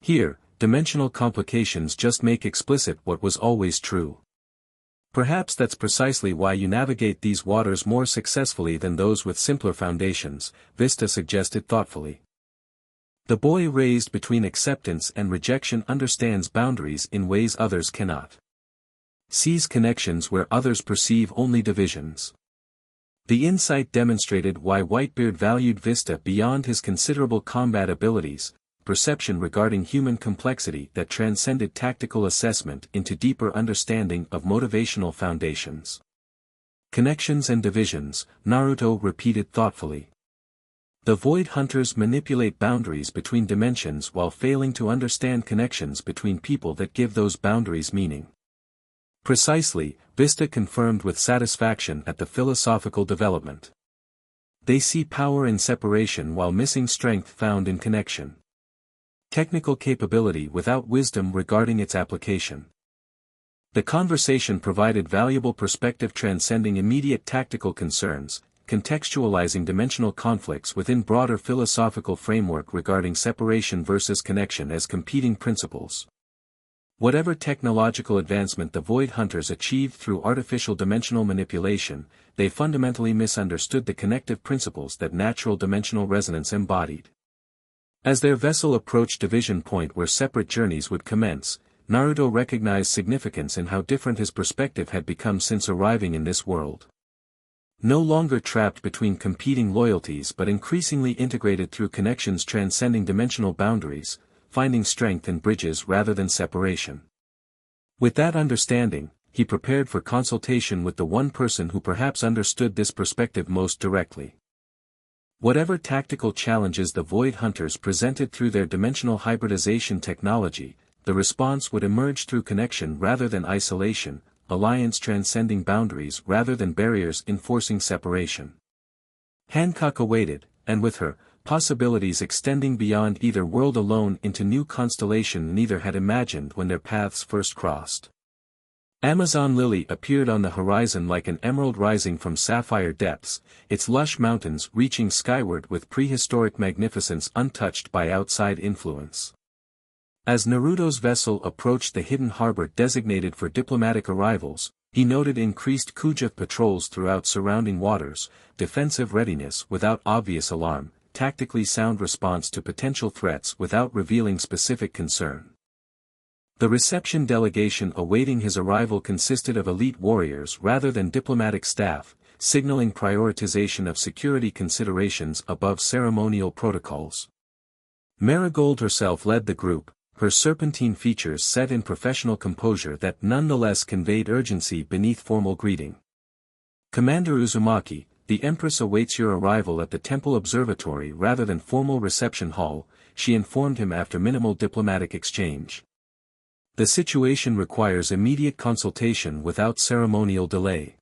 Here, dimensional complications just make explicit what was always true. Perhaps that's precisely why you navigate these waters more successfully than those with simpler foundations, Vista suggested thoughtfully. The boy raised between acceptance and rejection understands boundaries in ways others cannot. Sees connections where others perceive only divisions. The insight demonstrated why Whitebeard valued Vista beyond his considerable combat abilities, perception regarding human complexity that transcended tactical assessment into deeper understanding of motivational foundations. Connections and divisions, Naruto repeated thoughtfully. The Void Hunters manipulate boundaries between dimensions while failing to understand connections between people that give those boundaries meaning. Precisely, Vista confirmed with satisfaction at the philosophical development. They see power in separation while missing strength found in connection. Technical capability without wisdom regarding its application. The conversation provided valuable perspective transcending immediate tactical concerns, contextualizing dimensional conflicts within broader philosophical framework regarding separation versus connection as competing principles. Whatever technological advancement the Void Hunters achieved through artificial dimensional manipulation, they fundamentally misunderstood the connective principles that natural dimensional resonance embodied. As their vessel approached division point where separate journeys would commence, Naruto recognized significance in how different his perspective had become since arriving in this world. No longer trapped between competing loyalties but increasingly integrated through connections transcending dimensional boundaries, finding strength in bridges rather than separation. With that understanding, he prepared for consultation with the one person who perhaps understood this perspective most directly. Whatever tactical challenges the Void Hunters presented through their dimensional hybridization technology, the response would emerge through connection rather than isolation, alliance transcending boundaries rather than barriers enforcing separation. Hancock awaited, and with her, possibilities extending beyond either world alone into new constellation neither had imagined when their paths first crossed. Amazon Lily appeared on the horizon like an emerald rising from sapphire depths, its lush mountains reaching skyward with prehistoric magnificence untouched by outside influence. As Naruto's vessel approached the hidden harbor designated for diplomatic arrivals, he noted increased Kuja patrols throughout surrounding waters, defensive readiness without obvious alarm, tactically sound response to potential threats without revealing specific concern. The reception delegation awaiting his arrival consisted of elite warriors rather than diplomatic staff, signaling prioritization of security considerations above ceremonial protocols. Marigold herself led the group, her serpentine features set in professional composure that nonetheless conveyed urgency beneath formal greeting. Commander Uzumaki, the Empress awaits your arrival at the Temple Observatory rather than formal reception hall, she informed him after minimal diplomatic exchange. The situation requires immediate consultation without ceremonial delay.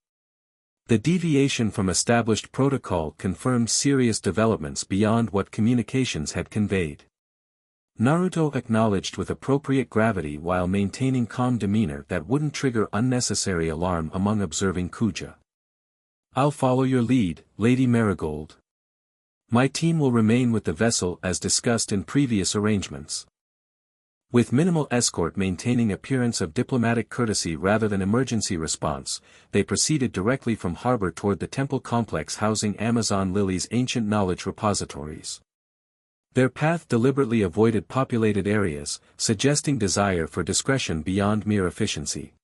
The deviation from established protocol confirmed serious developments beyond what communications had conveyed. Naruto acknowledged with appropriate gravity while maintaining calm demeanor that wouldn't trigger unnecessary alarm among observing Kuja. I'll follow your lead, Lady Marigold. My team will remain with the vessel as discussed in previous arrangements. With minimal escort maintaining appearance of diplomatic courtesy rather than emergency response, they proceeded directly from harbor toward the temple complex housing Amazon Lily's ancient knowledge repositories. Their path deliberately avoided populated areas, suggesting desire for discretion beyond mere efficiency.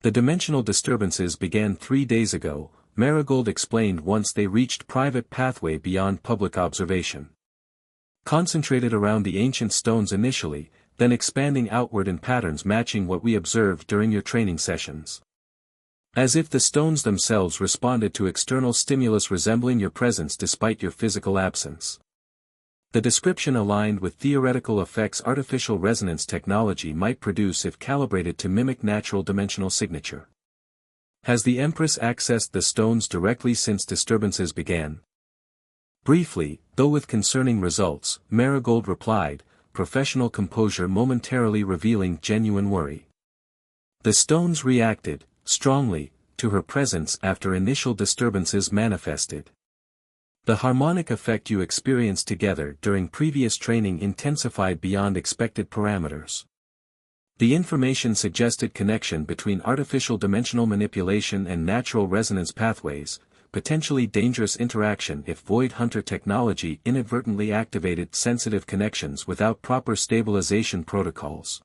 The dimensional disturbances began 3 days ago, Marigold explained once they reached private pathway beyond public observation. Concentrated around the ancient stones initially, then expanding outward in patterns matching what we observed during your training sessions. As if the stones themselves responded to external stimulus resembling your presence despite your physical absence. The description aligned with theoretical effects artificial resonance technology might produce if calibrated to mimic natural dimensional signature. Has the Empress accessed the stones directly since disturbances began? Briefly, though with concerning results, Marigold replied, professional composure momentarily revealing genuine worry. The stones reacted, strongly, to her presence after initial disturbances manifested. The harmonic effect you experienced together during previous training intensified beyond expected parameters. The information suggested connection between artificial dimensional manipulation and natural resonance pathways, potentially dangerous interaction if Void Hunter technology inadvertently activated sensitive connections without proper stabilization protocols.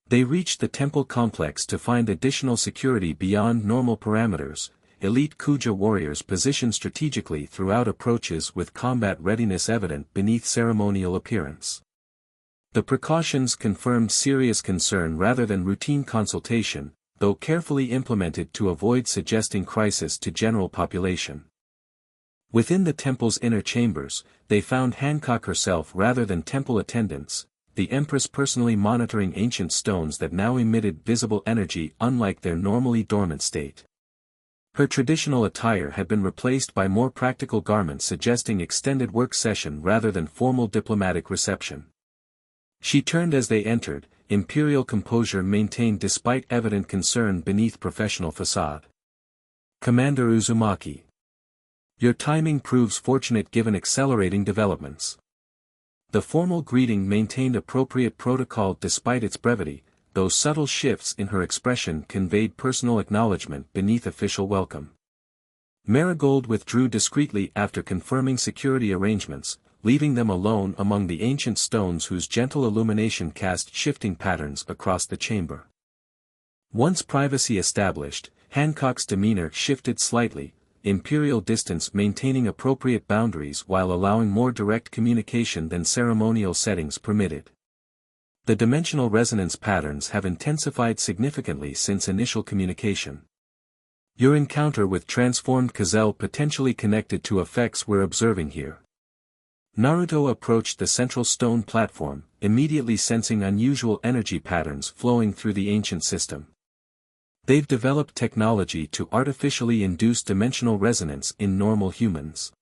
They reached the temple complex to find additional security beyond normal parameters, elite Kuja warriors positioned strategically throughout approaches with combat readiness evident beneath ceremonial appearance. The precautions confirmed serious concern rather than routine consultation, though carefully implemented to avoid suggesting crisis to general population. Within the temple's inner chambers, they found Hancock herself rather than temple attendants, the Empress personally monitoring ancient stones that now emitted visible energy unlike their normally dormant state. Her traditional attire had been replaced by more practical garments suggesting extended work session rather than formal diplomatic reception. She turned as they entered, imperial composure maintained despite evident concern beneath professional facade. "Commander Uzumaki. Your timing proves fortunate given accelerating developments." The formal greeting maintained appropriate protocol despite its brevity, though subtle shifts in her expression conveyed personal acknowledgement beneath official welcome. Marigold withdrew discreetly after confirming security arrangements, leaving them alone among the ancient stones whose gentle illumination cast shifting patterns across the chamber. Once privacy established, Hancock's demeanor shifted slightly, imperial distance maintaining appropriate boundaries while allowing more direct communication than ceremonial settings permitted. The dimensional resonance patterns have intensified significantly since initial communication. Your encounter with transformed Gazelle potentially connected to effects we're observing here. Naruto approached the central stone platform, immediately sensing unusual energy patterns flowing through the ancient system. They've developed technology to artificially induce dimensional resonance in normal humans,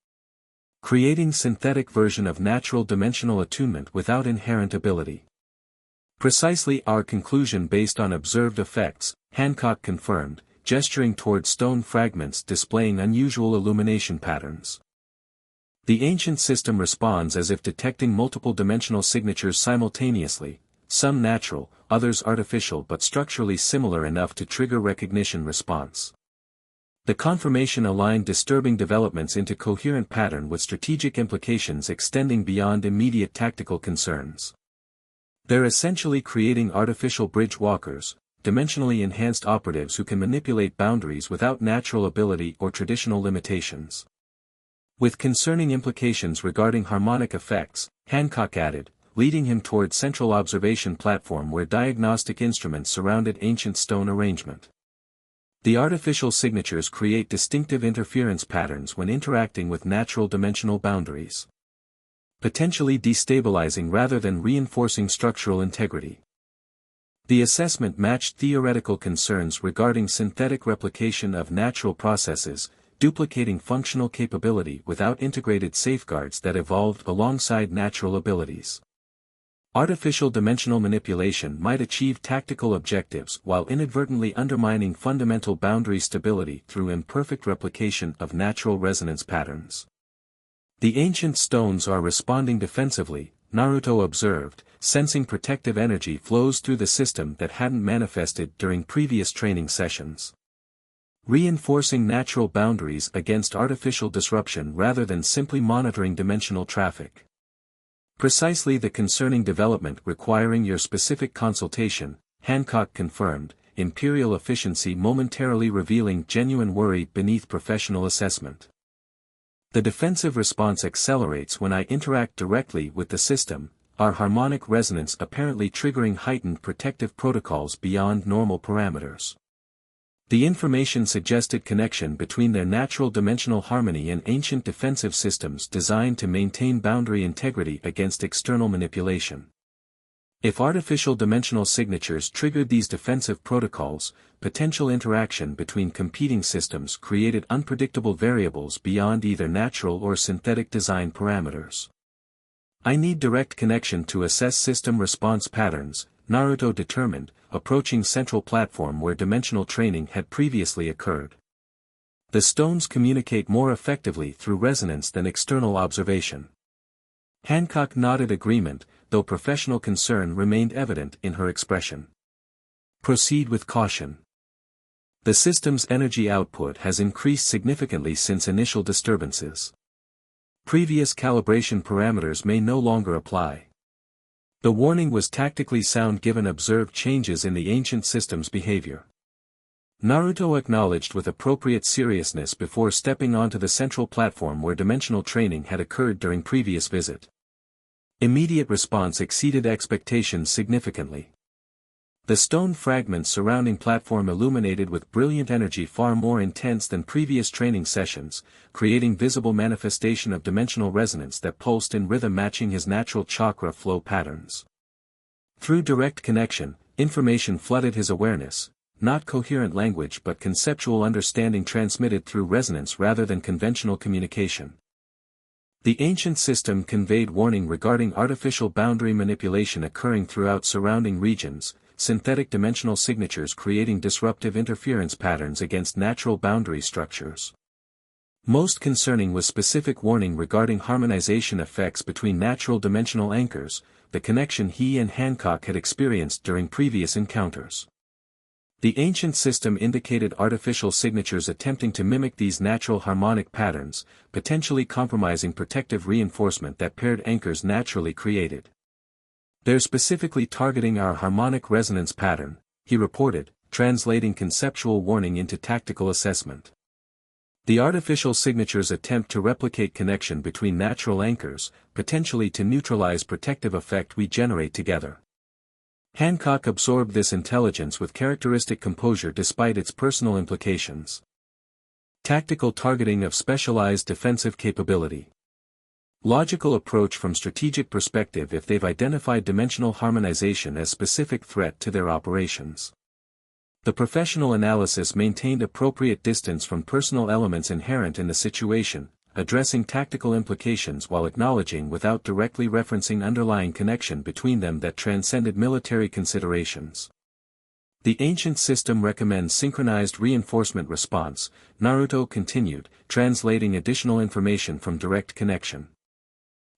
creating synthetic version of natural dimensional attunement without inherent ability. Precisely our conclusion based on observed effects, Hancock confirmed, gesturing toward stone fragments displaying unusual illumination patterns. The ancient system responds as if detecting multiple dimensional signatures simultaneously, some natural, others artificial but structurally similar enough to trigger recognition response. The confirmation aligned disturbing developments into coherent pattern with strategic implications extending beyond immediate tactical concerns. They're essentially creating artificial bridge walkers, dimensionally enhanced operatives who can manipulate boundaries without natural ability or traditional limitations. With concerning implications regarding harmonic effects, Hancock added, leading him toward central observation platform where diagnostic instruments surrounded ancient stone arrangement. The artificial signatures create distinctive interference patterns when interacting with natural dimensional boundaries, potentially destabilizing rather than reinforcing structural integrity. The assessment matched theoretical concerns regarding synthetic replication of natural processes, duplicating functional capability without integrated safeguards that evolved alongside natural abilities. Artificial dimensional manipulation might achieve tactical objectives while inadvertently undermining fundamental boundary stability through imperfect replication of natural resonance patterns. The ancient stones are responding defensively, Naruto observed, sensing protective energy flows through the system that hadn't manifested during previous training sessions, reinforcing natural boundaries against artificial disruption rather than simply monitoring dimensional traffic. Precisely the concerning development requiring your specific consultation, Hancock confirmed, imperial efficiency momentarily revealing genuine worry beneath professional assessment. The defensive response accelerates when I interact directly with the system, our harmonic resonance apparently triggering heightened protective protocols beyond normal parameters. The information suggested connection between their natural dimensional harmony and ancient defensive systems designed to maintain boundary integrity against external manipulation. If artificial dimensional signatures triggered these defensive protocols, potential interaction between competing systems created unpredictable variables beyond either natural or synthetic design parameters. I need direct connection to assess system response patterns, Naruto determined, approaching central platform where dimensional training had previously occurred. The stones communicate more effectively through resonance than external observation. Hancock nodded agreement, though professional concern remained evident in her expression. Proceed with caution. The system's energy output has increased significantly since initial disturbances. Previous calibration parameters may no longer apply. The warning was tactically sound given observed changes in the ancient system's behavior. Naruto acknowledged with appropriate seriousness before stepping onto the central platform where dimensional training had occurred during previous visit. Immediate response exceeded expectations significantly. The stone fragments surrounding platform illuminated with brilliant energy far more intense than previous training sessions, creating visible manifestation of dimensional resonance that pulsed in rhythm matching his natural chakra flow patterns. Through direct connection, information flooded his awareness, not coherent language but conceptual understanding transmitted through resonance rather than conventional communication. The ancient system conveyed warning regarding artificial boundary manipulation occurring throughout surrounding regions, synthetic dimensional signatures creating disruptive interference patterns against natural boundary structures. Most concerning was specific warning regarding harmonization effects between natural dimensional anchors, the connection he and Hancock had experienced during previous encounters. The ancient system indicated artificial signatures attempting to mimic these natural harmonic patterns, potentially compromising protective reinforcement that paired anchors naturally created. "They're specifically targeting our harmonic resonance pattern," he reported, translating conceptual warning into tactical assessment. "The artificial signatures attempt to replicate connection between natural anchors, potentially to neutralize protective effect we generate together." Hancock absorbed this intelligence with characteristic composure despite its personal implications. Tactical targeting of specialized defensive capability. Logical approach from strategic perspective if they've identified dimensional harmonization as specific threat to their operations. The professional analysis maintained appropriate distance from personal elements inherent in the situation, addressing tactical implications while acknowledging without directly referencing underlying connection between them that transcended military considerations. The ancient system recommends synchronized reinforcement response, Naruto continued, translating additional information from direct connection.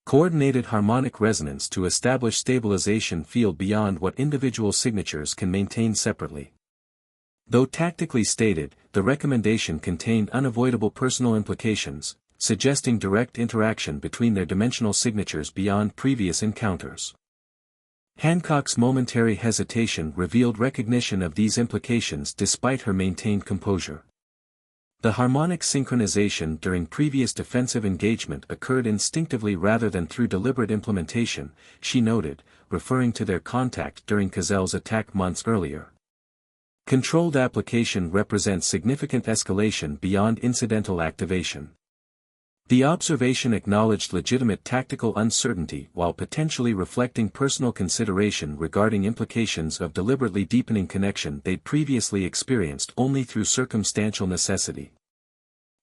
Coordinated harmonic resonance to establish stabilization field beyond what individual signatures can maintain separately. Though tactically stated, the recommendation contained unavoidable personal implications, suggesting direct interaction between their dimensional signatures beyond previous encounters. Hancock's momentary hesitation revealed recognition of these implications despite her maintained composure. The harmonic synchronization during previous defensive engagement occurred instinctively rather than through deliberate implementation, she noted, referring to their contact during Cazel's attack months earlier. Controlled application represents significant escalation beyond incidental activation. The observation acknowledged legitimate tactical uncertainty while potentially reflecting personal consideration regarding implications of deliberately deepening connection they'd previously experienced only through circumstantial necessity.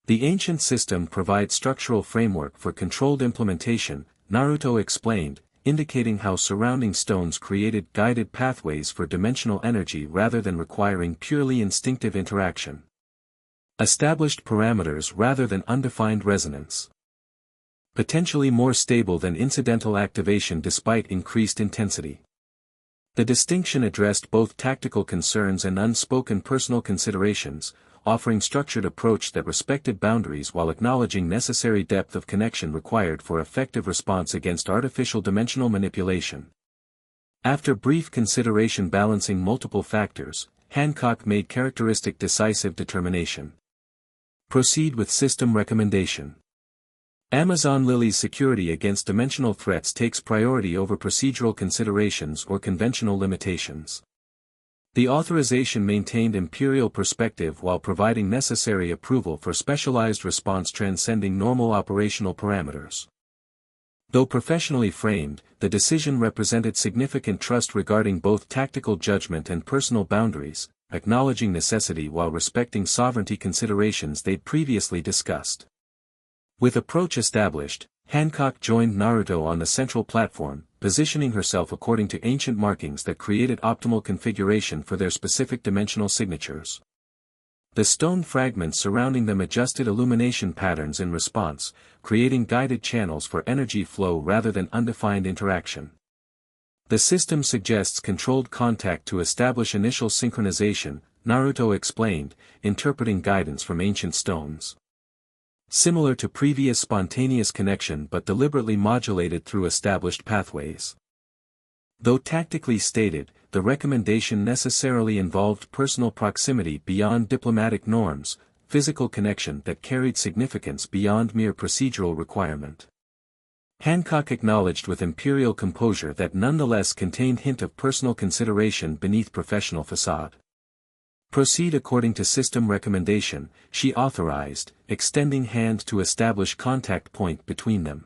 The ancient system provides structural framework for controlled implementation, Naruto explained, indicating how surrounding stones created guided pathways for dimensional energy rather than requiring purely instinctive interaction. Established parameters rather than undefined resonance. Potentially more stable than incidental activation despite increased intensity. The distinction addressed both tactical concerns and unspoken personal considerations, offering structured approach that respected boundaries while acknowledging necessary depth of connection required for effective response against artificial dimensional manipulation. After brief consideration balancing multiple factors, Hancock made characteristic decisive determination. Proceed with system recommendation. Amazon Lily's security against dimensional threats takes priority over procedural considerations or conventional limitations. The authorization maintained imperial perspective while providing necessary approval for specialized response transcending normal operational parameters. Though professionally framed, the decision represented significant trust regarding both tactical judgment and personal boundaries, acknowledging necessity while respecting sovereignty considerations they'd previously discussed. With approach established, Hancock joined Naruto on the central platform, positioning herself according to ancient markings that created optimal configuration for their specific dimensional signatures. The stone fragments surrounding them adjusted illumination patterns in response, creating guided channels for energy flow rather than undefined interaction. The system suggests controlled contact to establish initial synchronization, Naruto explained, interpreting guidance from ancient stones. Similar to previous spontaneous connection but deliberately modulated through established pathways. Though tactically stated, the recommendation necessarily involved personal proximity beyond diplomatic norms, physical connection that carried significance beyond mere procedural requirement. Hancock acknowledged with imperial composure that nonetheless contained hint of personal consideration beneath professional facade. Proceed according to system recommendation, she authorized, extending hand to establish contact point between them.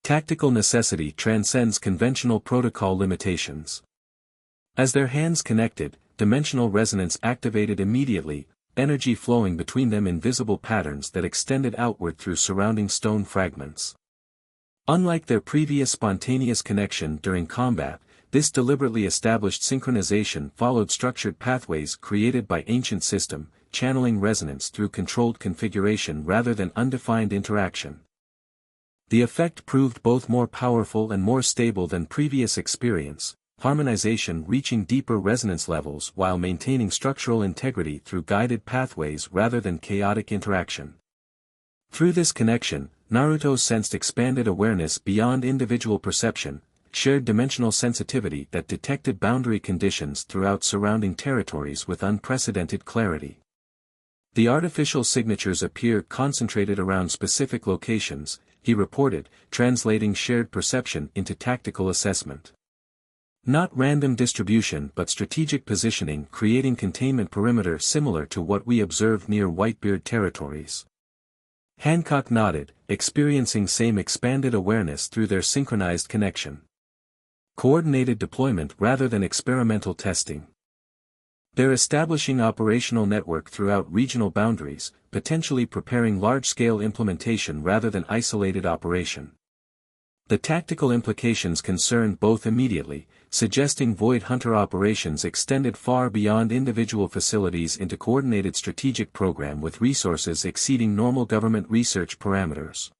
Tactical necessity transcends conventional protocol limitations. As their hands connected, dimensional resonance activated immediately, energy flowing between them in visible patterns that extended outward through surrounding stone fragments. Unlike their previous spontaneous connection during combat, this deliberately established synchronization followed structured pathways created by ancient system, channeling resonance through controlled configuration rather than undefined interaction. The effect proved both more powerful and more stable than previous experience, harmonization reaching deeper resonance levels while maintaining structural integrity through guided pathways rather than chaotic interaction. Through this connection, Naruto sensed expanded awareness beyond individual perception, shared dimensional sensitivity that detected boundary conditions throughout surrounding territories with unprecedented clarity. The artificial signatures appear concentrated around specific locations, he reported, translating shared perception into tactical assessment. Not random distribution but strategic positioning, creating containment perimeter similar to what we observed near Whitebeard territories. Hancock nodded, experiencing same expanded awareness through their synchronized connection. Coordinated deployment rather than experimental testing. They're establishing operational network throughout regional boundaries, potentially preparing large-scale implementation rather than isolated operation. The tactical implications concerned both immediately, suggesting Void Hunter operations extended far beyond individual facilities into coordinated strategic program with resources exceeding normal government research parameters.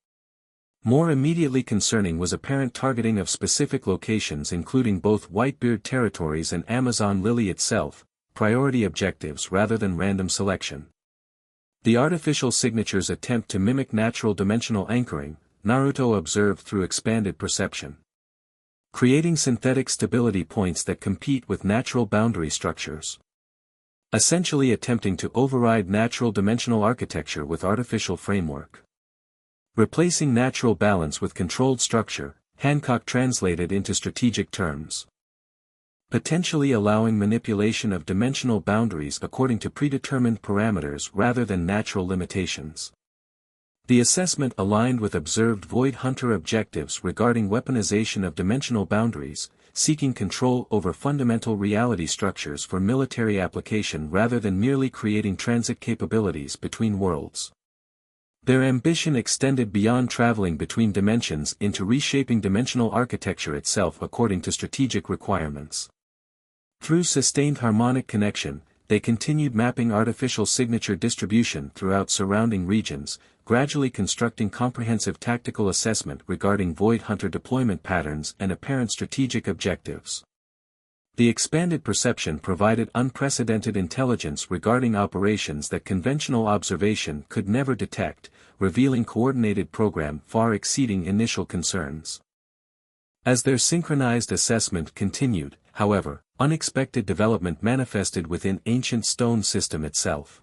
More immediately concerning was apparent targeting of specific locations including both Whitebeard territories and Amazon Lily itself, priority objectives rather than random selection. The artificial signatures attempt to mimic natural dimensional anchoring, Naruto observed through expanded perception. Creating synthetic stability points that compete with natural boundary structures. Essentially attempting to override natural dimensional architecture with artificial framework. Replacing natural balance with controlled structure, Hancock translated into strategic terms. Potentially allowing manipulation of dimensional boundaries according to predetermined parameters rather than natural limitations. The assessment aligned with observed Void Hunter objectives regarding weaponization of dimensional boundaries, seeking control over fundamental reality structures for military application rather than merely creating transit capabilities between worlds. Their ambition extended beyond traveling between dimensions into reshaping dimensional architecture itself according to strategic requirements. Through sustained harmonic connection, they continued mapping artificial signature distribution throughout surrounding regions, gradually constructing comprehensive tactical assessment regarding Void Hunter deployment patterns and apparent strategic objectives. The expanded perception provided unprecedented intelligence regarding operations that conventional observation could never detect, revealing coordinated program far exceeding initial concerns. As their synchronized assessment continued, however, unexpected development manifested within ancient stone system itself.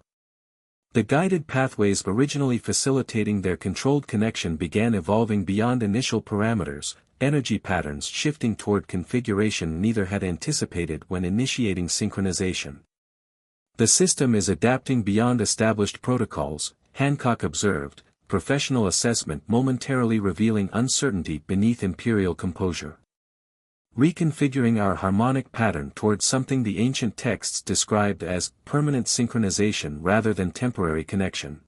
The guided pathways originally facilitating their controlled connection began evolving beyond initial parameters, energy patterns shifting toward configuration neither had anticipated when initiating synchronization. The system is adapting beyond established protocols, Hancock observed, professional assessment momentarily revealing uncertainty beneath imperial composure. Reconfiguring our harmonic pattern towards something the ancient texts described as permanent synchronization rather than temporary connection.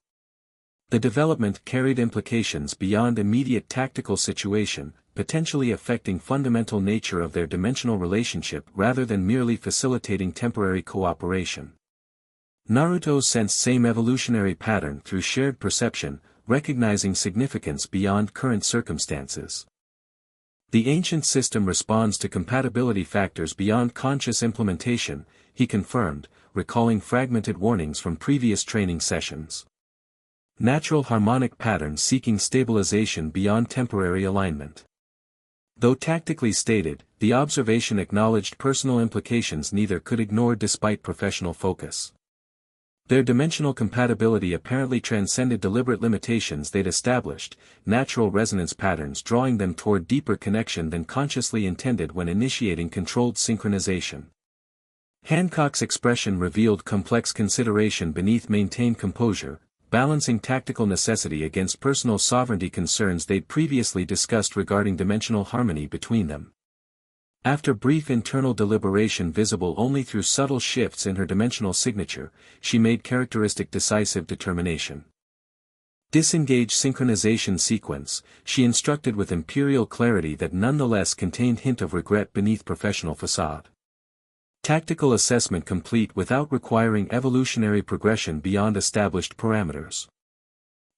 The development carried implications beyond immediate tactical situation, potentially affecting fundamental nature of their dimensional relationship rather than merely facilitating temporary cooperation. Naruto sensed same evolutionary pattern through shared perception, recognizing significance beyond current circumstances. The ancient system responds to compatibility factors beyond conscious implementation, he confirmed, recalling fragmented warnings from previous training sessions. Natural harmonic patterns seeking stabilization beyond temporary alignment. Though tactically stated, the observation acknowledged personal implications neither could ignore despite professional focus. Their dimensional compatibility apparently transcended deliberate limitations they'd established, natural resonance patterns drawing them toward deeper connection than consciously intended when initiating controlled synchronization. Hancock's expression revealed complex consideration beneath maintained composure, balancing tactical necessity against personal sovereignty concerns they'd previously discussed regarding dimensional harmony between them. After brief internal deliberation visible only through subtle shifts in her dimensional signature, she made characteristic decisive determination. Disengage synchronization sequence, she instructed with imperial clarity that nonetheless contained hint of regret beneath professional facade. Tactical assessment complete without requiring evolutionary progression beyond established parameters.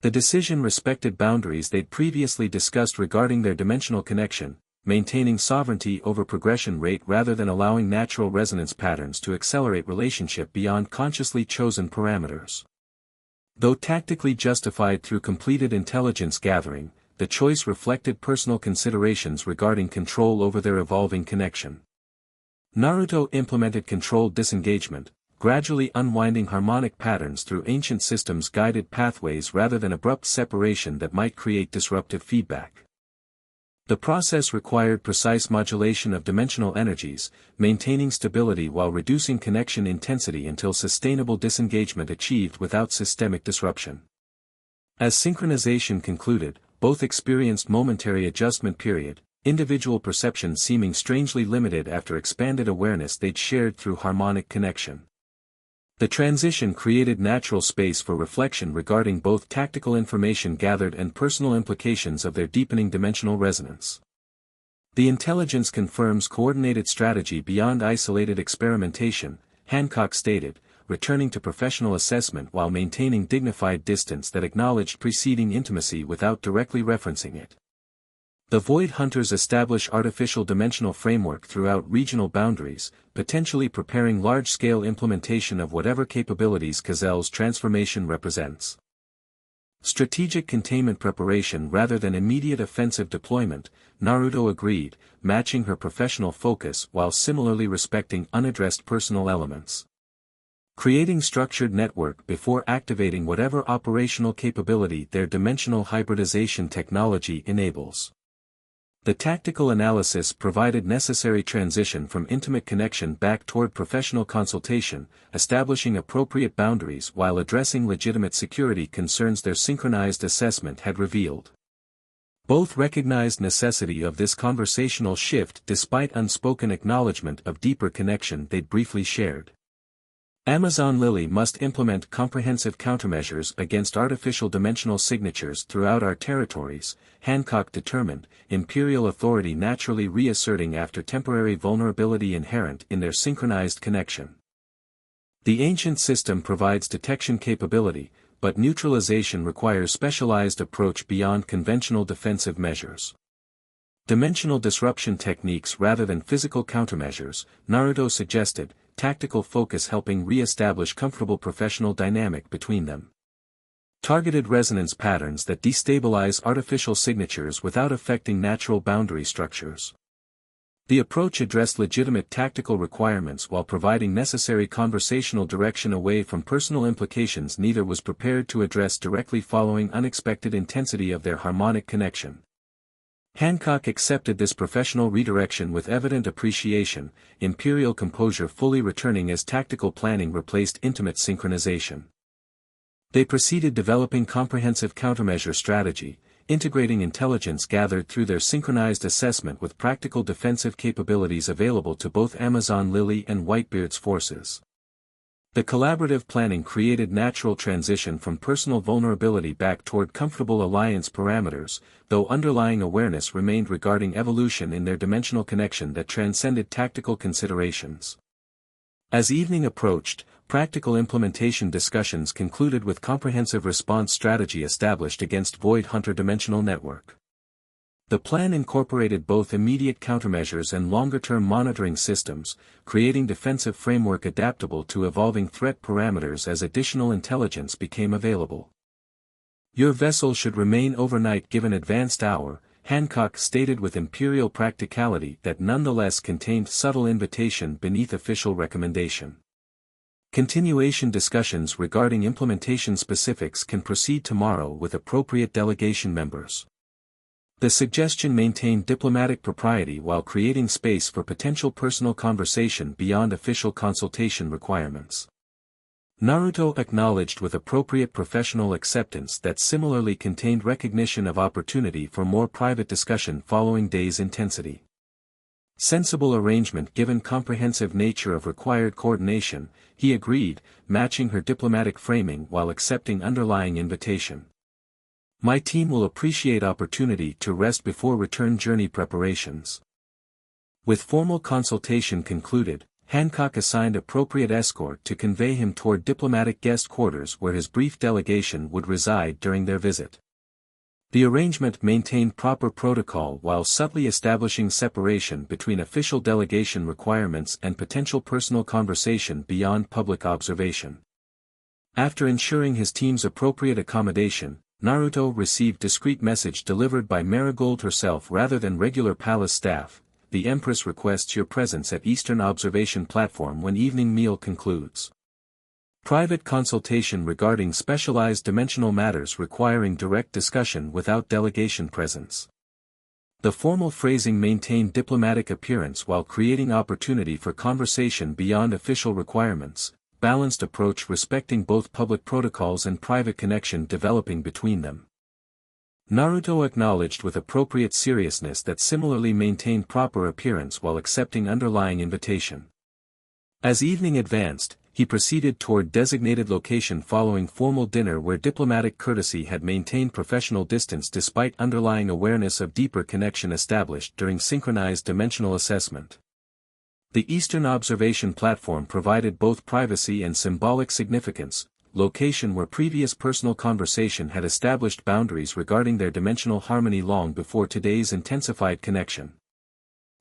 The decision respected boundaries they'd previously discussed regarding their dimensional connection, maintaining sovereignty over progression rate rather than allowing natural resonance patterns to accelerate relationship beyond consciously chosen parameters. Though tactically justified through completed intelligence gathering, the choice reflected personal considerations regarding control over their evolving connection. Naruto implemented controlled disengagement, gradually unwinding harmonic patterns through ancient systems-guided pathways rather than abrupt separation that might create disruptive feedback. The process required precise modulation of dimensional energies, maintaining stability while reducing connection intensity until sustainable disengagement achieved without systemic disruption. As synchronization concluded, both experienced momentary adjustment period, individual perception seeming strangely limited after expanded awareness they'd shared through harmonic connection. The transition created natural space for reflection regarding both tactical information gathered and personal implications of their deepening dimensional resonance. The intelligence confirms coordinated strategy beyond isolated experimentation, Hancock stated, returning to professional assessment while maintaining dignified distance that acknowledged preceding intimacy without directly referencing it. The Void Hunters establish artificial dimensional framework throughout regional boundaries, potentially preparing large-scale implementation of whatever capabilities Cazel's transformation represents. Strategic containment preparation rather than immediate offensive deployment, Naruto agreed, matching her professional focus while similarly respecting unaddressed personal elements. Creating structured network before activating whatever operational capability their dimensional hybridization technology enables. The tactical analysis provided necessary transition from intimate connection back toward professional consultation, establishing appropriate boundaries while addressing legitimate security concerns their synchronized assessment had revealed. Both recognized necessity of this conversational shift despite unspoken acknowledgement of deeper connection they'd briefly shared. Amazon Lily must implement comprehensive countermeasures against artificial dimensional signatures throughout our territories, Hancock determined, imperial authority naturally reasserting after temporary vulnerability inherent in their synchronized connection. The ancient system provides detection capability, but neutralization requires specialized approach beyond conventional defensive measures. Dimensional disruption techniques rather than physical countermeasures, Naruto suggested, tactical focus helping re-establish comfortable professional dynamic between them. Targeted resonance patterns that destabilize artificial signatures without affecting natural boundary structures. The approach addressed legitimate tactical requirements while providing necessary conversational direction away from personal implications neither was prepared to address directly following unexpected intensity of their harmonic connection. Hancock accepted this professional redirection with evident appreciation, imperial composure fully returning as tactical planning replaced intimate synchronization. They proceeded developing comprehensive countermeasure strategy, integrating intelligence gathered through their synchronized assessment with practical defensive capabilities available to both Amazon Lily and Whitebeard's forces. The collaborative planning created natural transition from personal vulnerability back toward comfortable alliance parameters, though underlying awareness remained regarding evolution in their dimensional connection that transcended tactical considerations. As evening approached, practical implementation discussions concluded with comprehensive response strategy established against Void Hunter dimensional network. The plan incorporated both immediate countermeasures and longer-term monitoring systems, creating defensive framework adaptable to evolving threat parameters as additional intelligence became available. Your vessel should remain overnight given advanced hour, Hancock stated with imperial practicality that nonetheless contained subtle invitation beneath official recommendation. Continuation discussions regarding implementation specifics can proceed tomorrow with appropriate delegation members. The suggestion maintained diplomatic propriety while creating space for potential personal conversation beyond official consultation requirements. Naruto acknowledged with appropriate professional acceptance that similarly contained recognition of opportunity for more private discussion following day's intensity. Sensible arrangement given comprehensive nature of required coordination, he agreed, matching her diplomatic framing while accepting underlying invitation. My team will appreciate opportunity to rest before return journey preparations. With formal consultation concluded, Hancock assigned appropriate escort to convey him toward diplomatic guest quarters where his brief delegation would reside during their visit. The arrangement maintained proper protocol while subtly establishing separation between official delegation requirements and potential personal conversation beyond public observation. After ensuring his team's appropriate accommodation, Naruto received discreet message delivered by Marigold herself rather than regular palace staff. The Empress requests your presence at Eastern Observation Platform when evening meal concludes. Private consultation regarding specialized dimensional matters requiring direct discussion without delegation presence. The formal phrasing maintained diplomatic appearance while creating opportunity for conversation beyond official requirements, balanced approach respecting both public protocols and private connection developing between them. Naruto acknowledged with appropriate seriousness that similarly maintained proper appearance while accepting underlying invitation. As evening advanced, he proceeded toward designated location following formal dinner where diplomatic courtesy had maintained professional distance despite underlying awareness of deeper connection established during synchronized dimensional assessment. The Eastern Observation Platform provided both privacy and symbolic significance, location where previous personal conversation had established boundaries regarding their dimensional harmony long before today's intensified connection.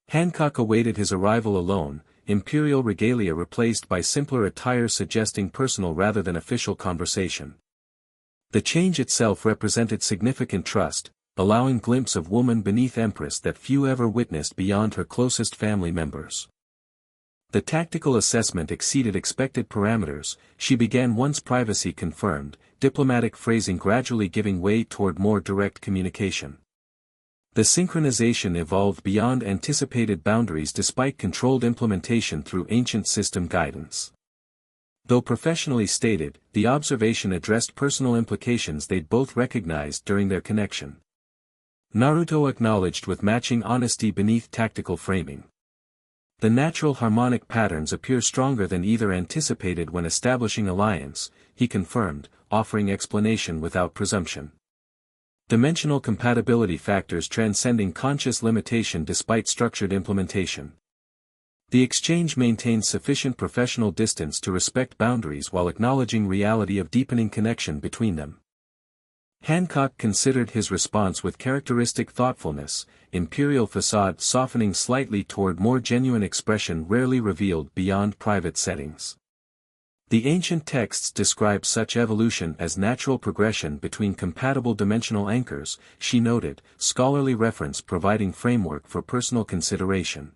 Hancock awaited his arrival alone, imperial regalia replaced by simpler attire suggesting personal rather than official conversation. The change itself represented significant trust, allowing glimpse of woman beneath Empress that few ever witnessed beyond her closest family members. The tactical assessment exceeded expected parameters, she began once privacy confirmed, diplomatic phrasing gradually giving way toward more direct communication. The synchronization evolved beyond anticipated boundaries despite controlled implementation through ancient system guidance. Though professionally stated, the observation addressed personal implications they'd both recognized during their connection. Naruto acknowledged with matching honesty beneath tactical framing. The natural harmonic patterns appear stronger than either anticipated when establishing alliance, he confirmed, offering explanation without presumption. Dimensional compatibility factors transcending conscious limitation despite structured implementation. The exchange maintains sufficient professional distance to respect boundaries while acknowledging reality of deepening connection between them. Hancock considered his response with characteristic thoughtfulness, imperial facade softening slightly toward more genuine expression rarely revealed beyond private settings. The ancient texts describe such evolution as natural progression between compatible dimensional anchors, she noted, scholarly reference providing framework for personal consideration.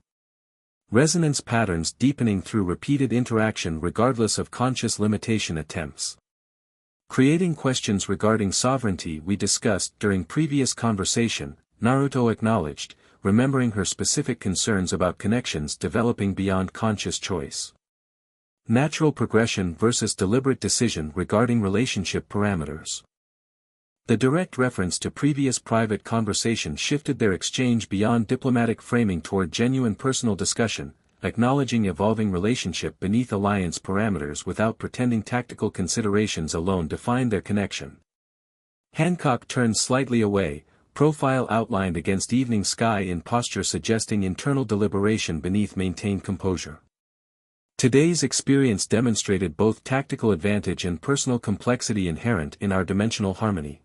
Resonance patterns deepening through repeated interaction regardless of conscious limitation attempts. Creating questions regarding sovereignty we discussed during previous conversation, Naruto acknowledged, remembering her specific concerns about connections developing beyond conscious choice. Natural progression versus deliberate decision regarding relationship parameters. The direct reference to previous private conversation shifted their exchange beyond diplomatic framing toward genuine personal discussion, acknowledging evolving relationship beneath alliance parameters without pretending tactical considerations alone define their connection. Hancock turned slightly away, profile outlined against evening sky in posture suggesting internal deliberation beneath maintained composure. Today's experience demonstrated both tactical advantage and personal complexity inherent in our dimensional harmony.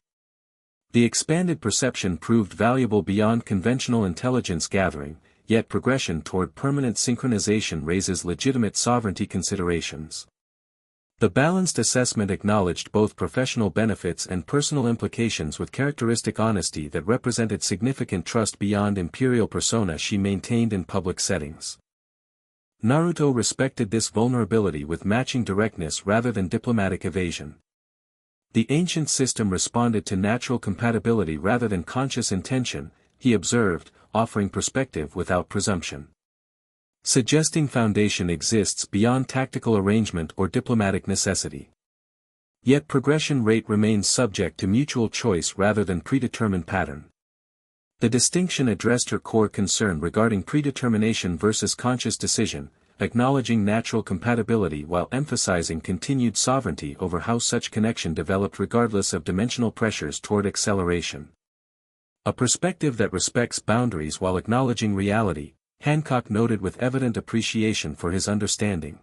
The expanded perception proved valuable beyond conventional intelligence gathering, yet progression toward permanent synchronization raises legitimate sovereignty considerations. The balanced assessment acknowledged both professional benefits and personal implications with characteristic honesty that represented significant trust beyond imperial persona she maintained in public settings. Naruto respected this vulnerability with matching directness rather than diplomatic evasion. The ancient system responded to natural compatibility rather than conscious intention, he observed, offering perspective without presumption. Suggesting foundation exists beyond tactical arrangement or diplomatic necessity. Yet progression rate remains subject to mutual choice rather than predetermined pattern. The distinction addressed her core concern regarding predetermination versus conscious decision, acknowledging natural compatibility while emphasizing continued sovereignty over how such connection developed regardless of dimensional pressures toward acceleration. A perspective that respects boundaries while acknowledging reality, Hancock noted with evident appreciation for his understanding.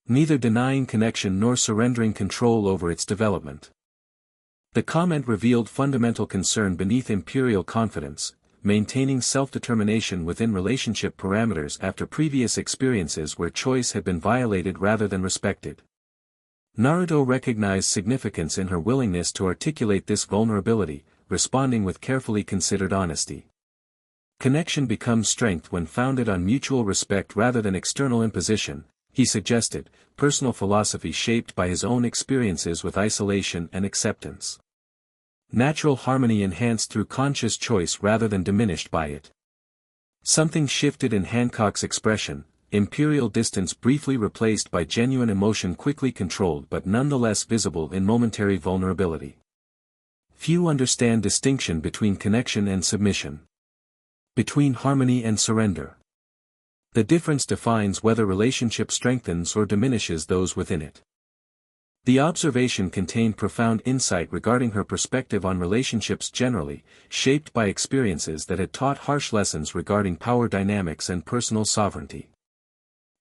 Neither denying connection nor surrendering control over its development. The comment revealed fundamental concern beneath imperial confidence, maintaining self-determination within relationship parameters after previous experiences where choice had been violated rather than respected. Naruto recognized significance in her willingness to articulate this vulnerability, responding with carefully considered honesty. Connection becomes strength when founded on mutual respect rather than external imposition, he suggested, personal philosophy shaped by his own experiences with isolation and acceptance. Natural harmony enhanced through conscious choice rather than diminished by it. Something shifted in Hancock's expression, imperial distance briefly replaced by genuine emotion quickly controlled but nonetheless visible in momentary vulnerability. Few understand distinction between connection and submission. Between harmony and surrender. The difference defines whether relationship strengthens or diminishes those within it. The observation contained profound insight regarding her perspective on relationships generally, shaped by experiences that had taught harsh lessons regarding power dynamics and personal sovereignty.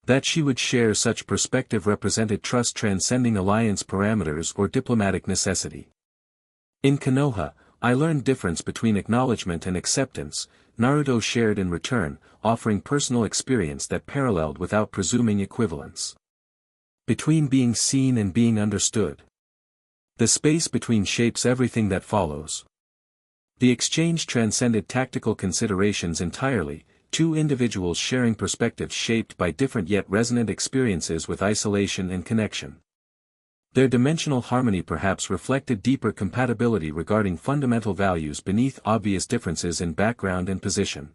That she would share such perspective represented trust transcending alliance parameters or diplomatic necessity. In Konoha, I learned difference between acknowledgement and acceptance, Naruto shared in return, offering personal experience that paralleled without presuming equivalence. Between being seen and being understood. The space between shapes everything that follows. The exchange transcended tactical considerations entirely, two individuals sharing perspectives shaped by different yet resonant experiences with isolation and connection. Their dimensional harmony perhaps reflected deeper compatibility regarding fundamental values beneath obvious differences in background and position.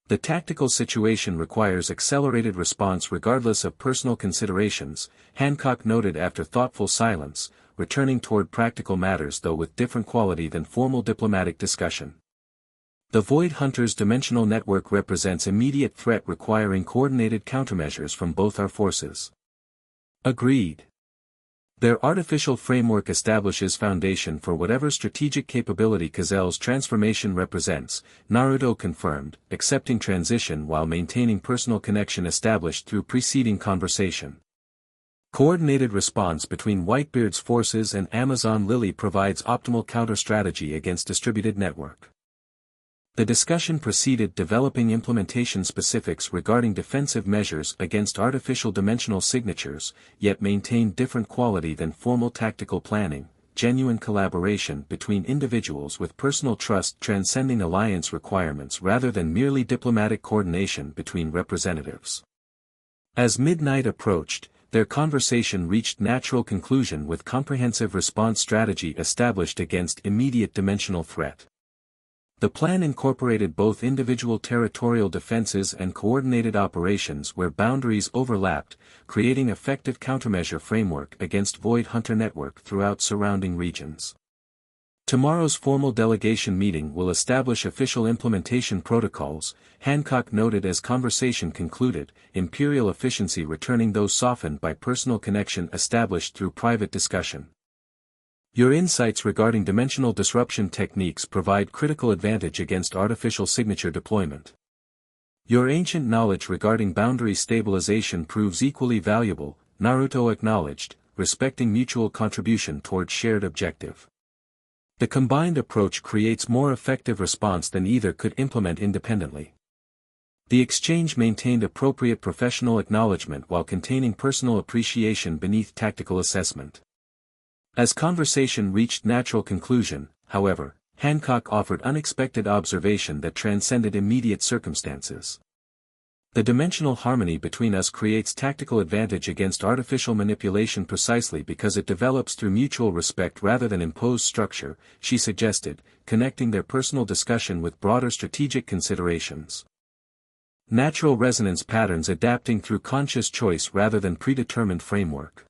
The tactical situation requires accelerated response regardless of personal considerations, Hancock noted after thoughtful silence, returning toward practical matters though with different quality than formal diplomatic discussion. The Void Hunter's dimensional network represents immediate threat requiring coordinated countermeasures from both our forces. Agreed. Their artificial framework establishes foundation for whatever strategic capability Cazel's transformation represents, Naruto confirmed, accepting transition while maintaining personal connection established through preceding conversation. Coordinated response between Whitebeard's forces and Amazon Lily provides optimal counter-strategy against distributed network. The discussion proceeded developing implementation specifics regarding defensive measures against artificial dimensional signatures, yet maintained different quality than formal tactical planning, genuine collaboration between individuals with personal trust transcending alliance requirements rather than merely diplomatic coordination between representatives. As midnight approached, their conversation reached natural conclusion with comprehensive response strategy established against immediate dimensional threat. The plan incorporated both individual territorial defenses and coordinated operations where boundaries overlapped, creating effective countermeasure framework against Void Hunter network throughout surrounding regions. Tomorrow's formal delegation meeting will establish official implementation protocols, Hancock noted as conversation concluded, imperial efficiency returning those softened by personal connection established through private discussion. Your insights regarding dimensional disruption techniques provide critical advantage against artificial signature deployment. Your ancient knowledge regarding boundary stabilization proves equally valuable, Naruto acknowledged, respecting mutual contribution toward shared objective. The combined approach creates more effective response than either could implement independently. The exchange maintained appropriate professional acknowledgement while containing personal appreciation beneath tactical assessment. As conversation reached natural conclusion, however, Hancock offered unexpected observation that transcended immediate circumstances. The dimensional harmony between us creates tactical advantage against artificial manipulation precisely because it develops through mutual respect rather than imposed structure, she suggested, connecting their personal discussion with broader strategic considerations. Natural resonance patterns adapting through conscious choice rather than predetermined framework.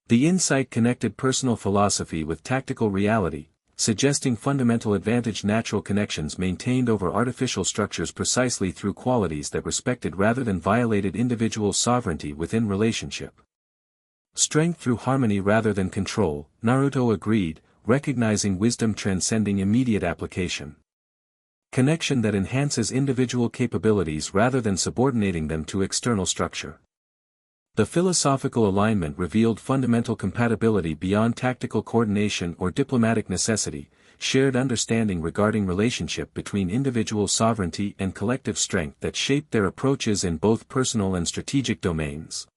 The insight connected personal philosophy with tactical reality, suggesting fundamental advantage natural connections maintained over artificial structures precisely through qualities that respected rather than violated individual sovereignty within relationship. Strength through harmony rather than control, Naruto agreed, recognizing wisdom transcending immediate application. Connection that enhances individual capabilities rather than subordinating them to external structure. The philosophical alignment revealed fundamental compatibility beyond tactical coordination or diplomatic necessity, shared understanding regarding relationship between individual sovereignty and collective strength that shaped their approaches in both personal and strategic domains.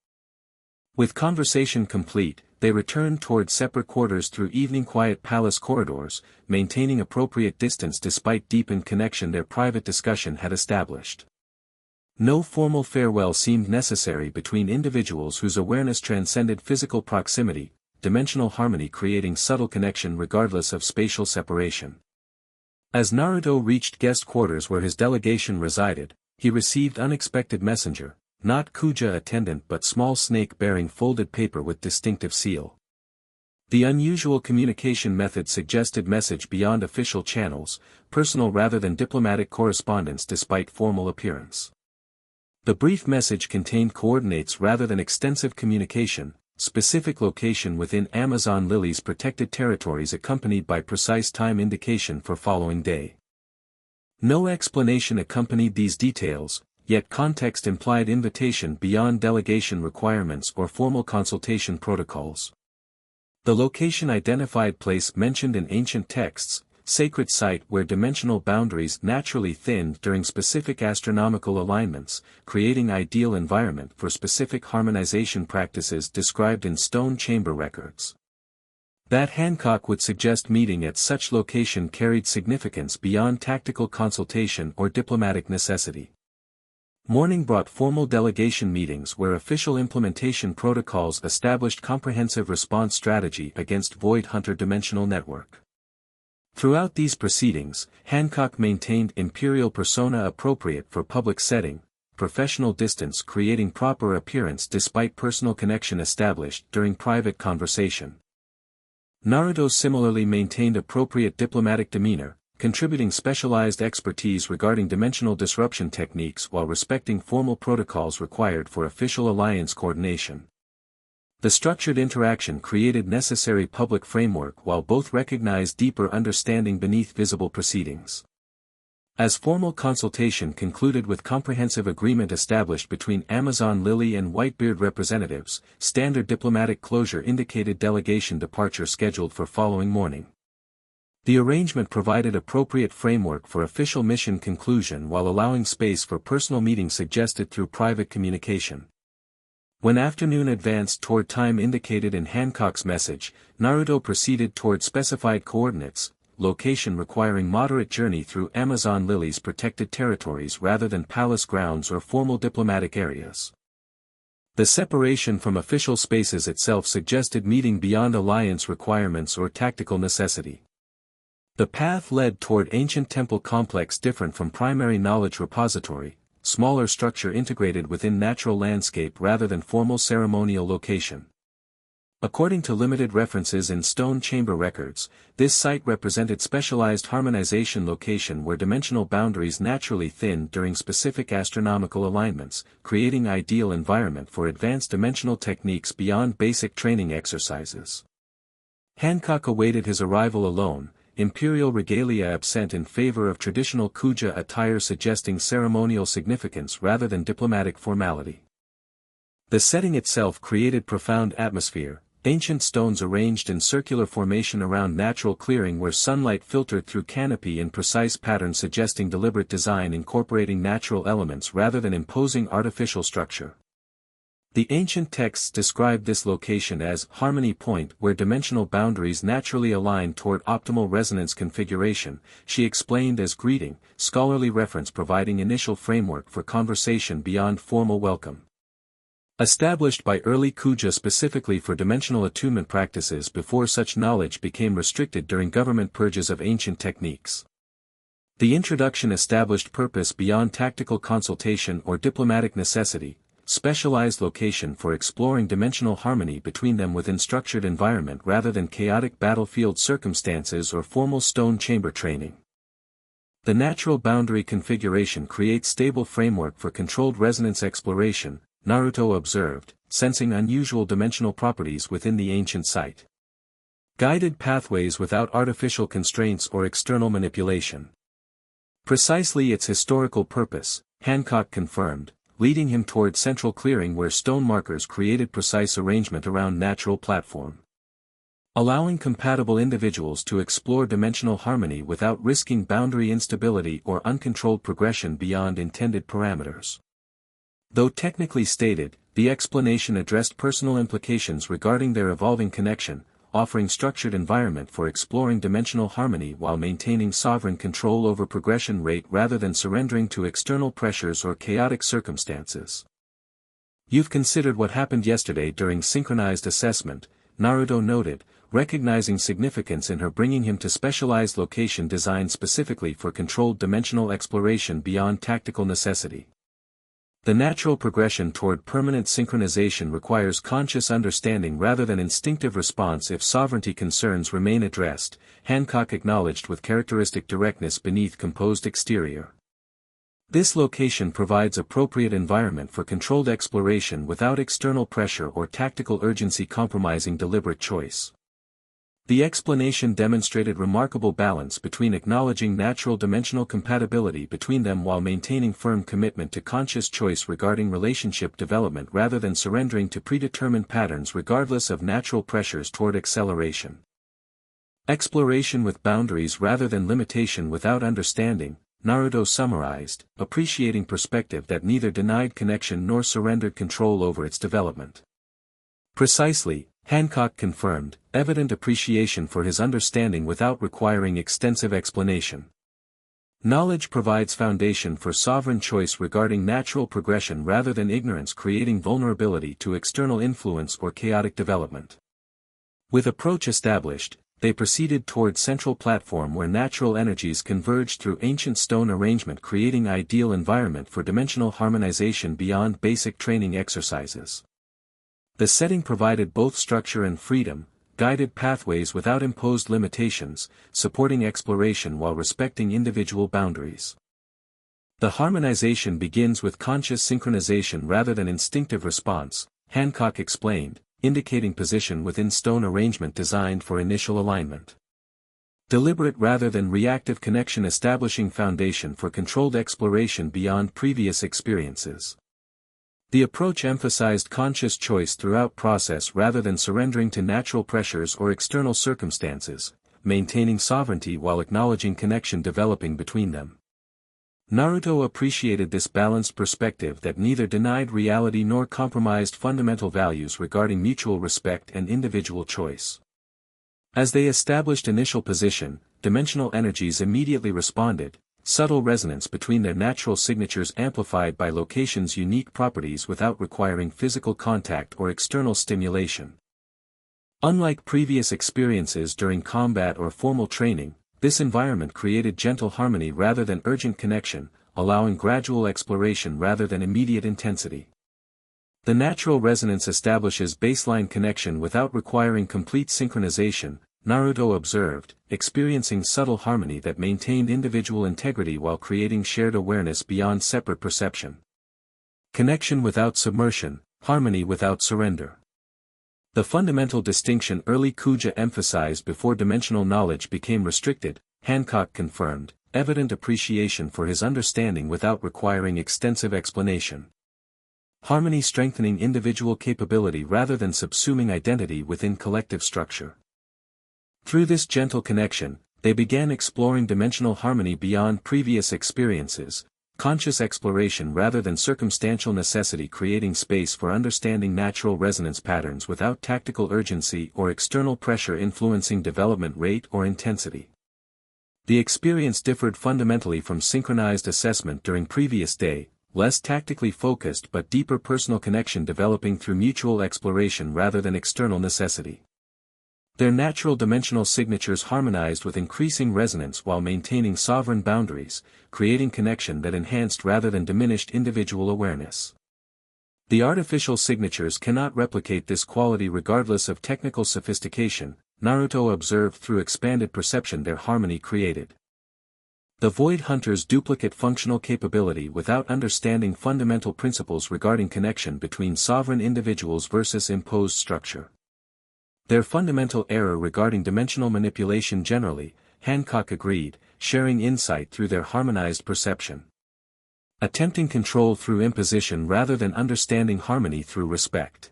With conversation complete, they returned toward separate quarters through evening quiet palace corridors, maintaining appropriate distance despite deepened connection their private discussion had established. No formal farewell seemed necessary between individuals whose awareness transcended physical proximity, dimensional harmony creating subtle connection regardless of spatial separation. As Naruto reached guest quarters where his delegation resided, he received unexpected messenger, not Kuja attendant but small snake bearing folded paper with distinctive seal. The unusual communication method suggested message beyond official channels, personal rather than diplomatic correspondence despite formal appearance. The brief message contained coordinates rather than extensive communication, specific location within Amazon Lily's protected territories accompanied by precise time indication for following day. No explanation accompanied these details, yet context implied invitation beyond delegation requirements or formal consultation protocols. The location identified place mentioned in ancient texts, sacred site where dimensional boundaries naturally thinned during specific astronomical alignments, creating ideal environment for specific harmonization practices described in stone chamber records. That Hancock would suggest meeting at such location carried significance beyond tactical consultation or diplomatic necessity. Morning brought formal delegation meetings where official implementation protocols established comprehensive response strategy against Void Hunter dimensional network. Throughout these proceedings, Hancock maintained imperial persona appropriate for public setting, professional distance creating proper appearance despite personal connection established during private conversation. Naruto similarly maintained appropriate diplomatic demeanor, contributing specialized expertise regarding dimensional disruption techniques while respecting formal protocols required for official alliance coordination. The structured interaction created necessary public framework while both recognized deeper understanding beneath visible proceedings. As formal consultation concluded with comprehensive agreement established between Amazon Lily and Whitebeard representatives, standard diplomatic closure indicated delegation departure scheduled for following morning. The arrangement provided appropriate framework for official mission conclusion while allowing space for personal meetings suggested through private communication. When afternoon advanced toward time indicated in Hancock's message, Naruto proceeded toward specified coordinates, location requiring moderate journey through Amazon Lily's protected territories rather than palace grounds or formal diplomatic areas. The separation from official spaces itself suggested meeting beyond alliance requirements or tactical necessity. The path led toward ancient temple complex different from primary knowledge repository, smaller structure integrated within natural landscape rather than formal ceremonial location. According to limited references in stone chamber records, this site represented specialized harmonization location where dimensional boundaries naturally thinned during specific astronomical alignments, creating ideal environment for advanced dimensional techniques beyond basic training exercises. Hancock awaited his arrival alone, imperial regalia absent in favor of traditional Kuja attire suggesting ceremonial significance rather than diplomatic formality. The setting itself created profound atmosphere, ancient stones arranged in circular formation around natural clearing where sunlight filtered through canopy in precise pattern suggesting deliberate design incorporating natural elements rather than imposing artificial structure. The ancient texts described this location as harmony point where dimensional boundaries naturally align toward optimal resonance configuration, she explained as greeting, scholarly reference providing initial framework for conversation beyond formal welcome. Established by early Kuja specifically for dimensional attunement practices before such knowledge became restricted during government purges of ancient techniques. The introduction established purpose beyond tactical consultation or diplomatic necessity, specialized location for exploring dimensional harmony between them within structured environment rather than chaotic battlefield circumstances or formal stone chamber training. The natural boundary configuration creates stable framework for controlled resonance exploration, Naruto observed, sensing unusual dimensional properties within the ancient site. Guided pathways without artificial constraints or external manipulation. Precisely its historical purpose, Hancock confirmed, leading him toward central clearing where stone markers created precise arrangement around natural platform. Allowing compatible individuals to explore dimensional harmony without risking boundary instability or uncontrolled progression beyond intended parameters. Though technically stated, the explanation addressed personal implications regarding their evolving connection, offering structured environment for exploring dimensional harmony while maintaining sovereign control over progression rate rather than surrendering to external pressures or chaotic circumstances. You've considered what happened yesterday during synchronized assessment, Naruto noted, recognizing significance in her bringing him to specialized location designed specifically for controlled dimensional exploration beyond tactical necessity. The natural progression toward permanent synchronization requires conscious understanding rather than instinctive response if sovereignty concerns remain addressed, Hancock acknowledged with characteristic directness beneath composed exterior. This location provides appropriate environment for controlled exploration without external pressure or tactical urgency compromising deliberate choice. The explanation demonstrated remarkable balance between acknowledging natural dimensional compatibility between them while maintaining firm commitment to conscious choice regarding relationship development rather than surrendering to predetermined patterns regardless of natural pressures toward acceleration. Exploration with boundaries rather than limitation without understanding, Naruto summarized, appreciating perspective that neither denied connection nor surrendered control over its development. Precisely, Hancock confirmed, evident appreciation for his understanding without requiring extensive explanation. Knowledge provides foundation for sovereign choice regarding natural progression rather than ignorance creating vulnerability to external influence or chaotic development. With approach established, they proceeded toward central platform where natural energies converged through ancient stone arrangement creating ideal environment for dimensional harmonization beyond basic training exercises. The setting provided both structure and freedom, guided pathways without imposed limitations, supporting exploration while respecting individual boundaries. The harmonization begins with conscious synchronization rather than instinctive response, Hancock explained, indicating position within stone arrangement designed for initial alignment. Deliberate rather than reactive connection establishing foundation for controlled exploration beyond previous experiences. The approach emphasized conscious choice throughout process rather than surrendering to natural pressures or external circumstances, maintaining sovereignty while acknowledging connection developing between them. Naruto appreciated this balanced perspective that neither denied reality nor compromised fundamental values regarding mutual respect and individual choice. As they established initial position, dimensional energies immediately responded, subtle resonance between their natural signatures amplified by location's unique properties without requiring physical contact or external stimulation. Unlike previous experiences during combat or formal training, this environment created gentle harmony rather than urgent connection, allowing gradual exploration rather than immediate intensity. The natural resonance establishes baseline connection without requiring complete synchronization, Naruto observed, experiencing subtle harmony that maintained individual integrity while creating shared awareness beyond separate perception. Connection without submersion, harmony without surrender. The fundamental distinction early Kuja emphasized before dimensional knowledge became restricted, Hancock confirmed, evident appreciation for his understanding without requiring extensive explanation. Harmony strengthening individual capability rather than subsuming identity within collective structure. Through this gentle connection, they began exploring dimensional harmony beyond previous experiences, conscious exploration rather than circumstantial necessity, creating space for understanding natural resonance patterns without tactical urgency or external pressure influencing development rate or intensity. The experience differed fundamentally from synchronized assessment during previous day, less tactically focused but deeper personal connection developing through mutual exploration rather than external necessity. Their natural dimensional signatures harmonized with increasing resonance while maintaining sovereign boundaries, creating connection that enhanced rather than diminished individual awareness. The artificial signatures cannot replicate this quality regardless of technical sophistication, Naruto observed through expanded perception their harmony created. The Void Hunters duplicate functional capability without understanding fundamental principles regarding connection between sovereign individuals versus imposed structure. Their fundamental error regarding dimensional manipulation generally, Hancock agreed, sharing insight through their harmonized perception. Attempting control through imposition rather than understanding harmony through respect.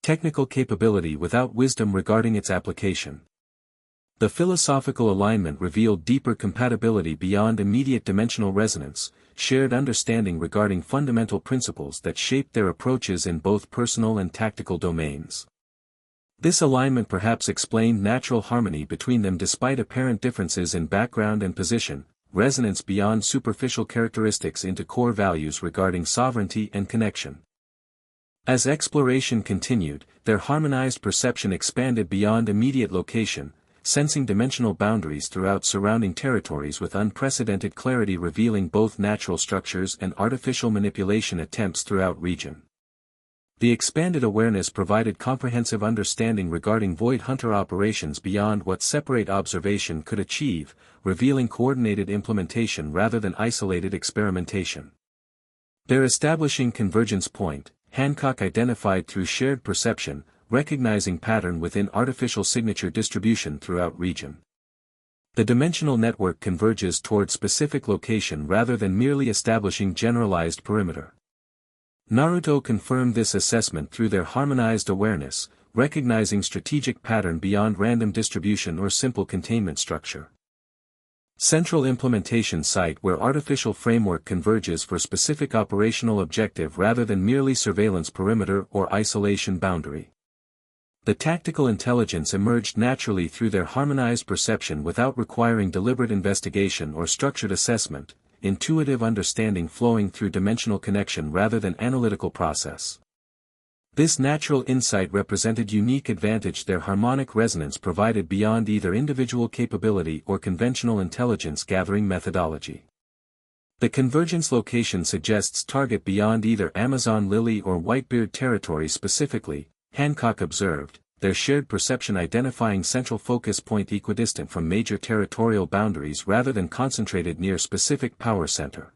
Technical capability without wisdom regarding its application. The philosophical alignment revealed deeper compatibility beyond immediate dimensional resonance, shared understanding regarding fundamental principles that shaped their approaches in both personal and tactical domains. This alignment perhaps explained natural harmony between them despite apparent differences in background and position, resonance beyond superficial characteristics into core values regarding sovereignty and connection. As exploration continued, their harmonized perception expanded beyond immediate location, sensing dimensional boundaries throughout surrounding territories with unprecedented clarity, revealing both natural structures and artificial manipulation attempts throughout region. The expanded awareness provided comprehensive understanding regarding Void Hunter operations beyond what separate observation could achieve, revealing coordinated implementation rather than isolated experimentation. Their establishing convergence point, Hancock identified through shared perception, recognizing pattern within artificial signature distribution throughout region. The dimensional network converges toward specific location rather than merely establishing generalized perimeter. Naruto confirmed this assessment through their harmonized awareness, recognizing strategic pattern beyond random distribution or simple containment structure. Central implementation site where artificial framework converges for specific operational objective rather than merely surveillance perimeter or isolation boundary. The tactical intelligence emerged naturally through their harmonized perception without requiring deliberate investigation or structured assessment, intuitive understanding flowing through dimensional connection rather than analytical process. This natural insight represented unique advantage their harmonic resonance provided beyond either individual capability or conventional intelligence gathering methodology. The convergence location suggests target beyond either Amazon Lily or Whitebeard territory specifically, Hancock observed, their shared perception identifying central focus point equidistant from major territorial boundaries rather than concentrated near specific power center.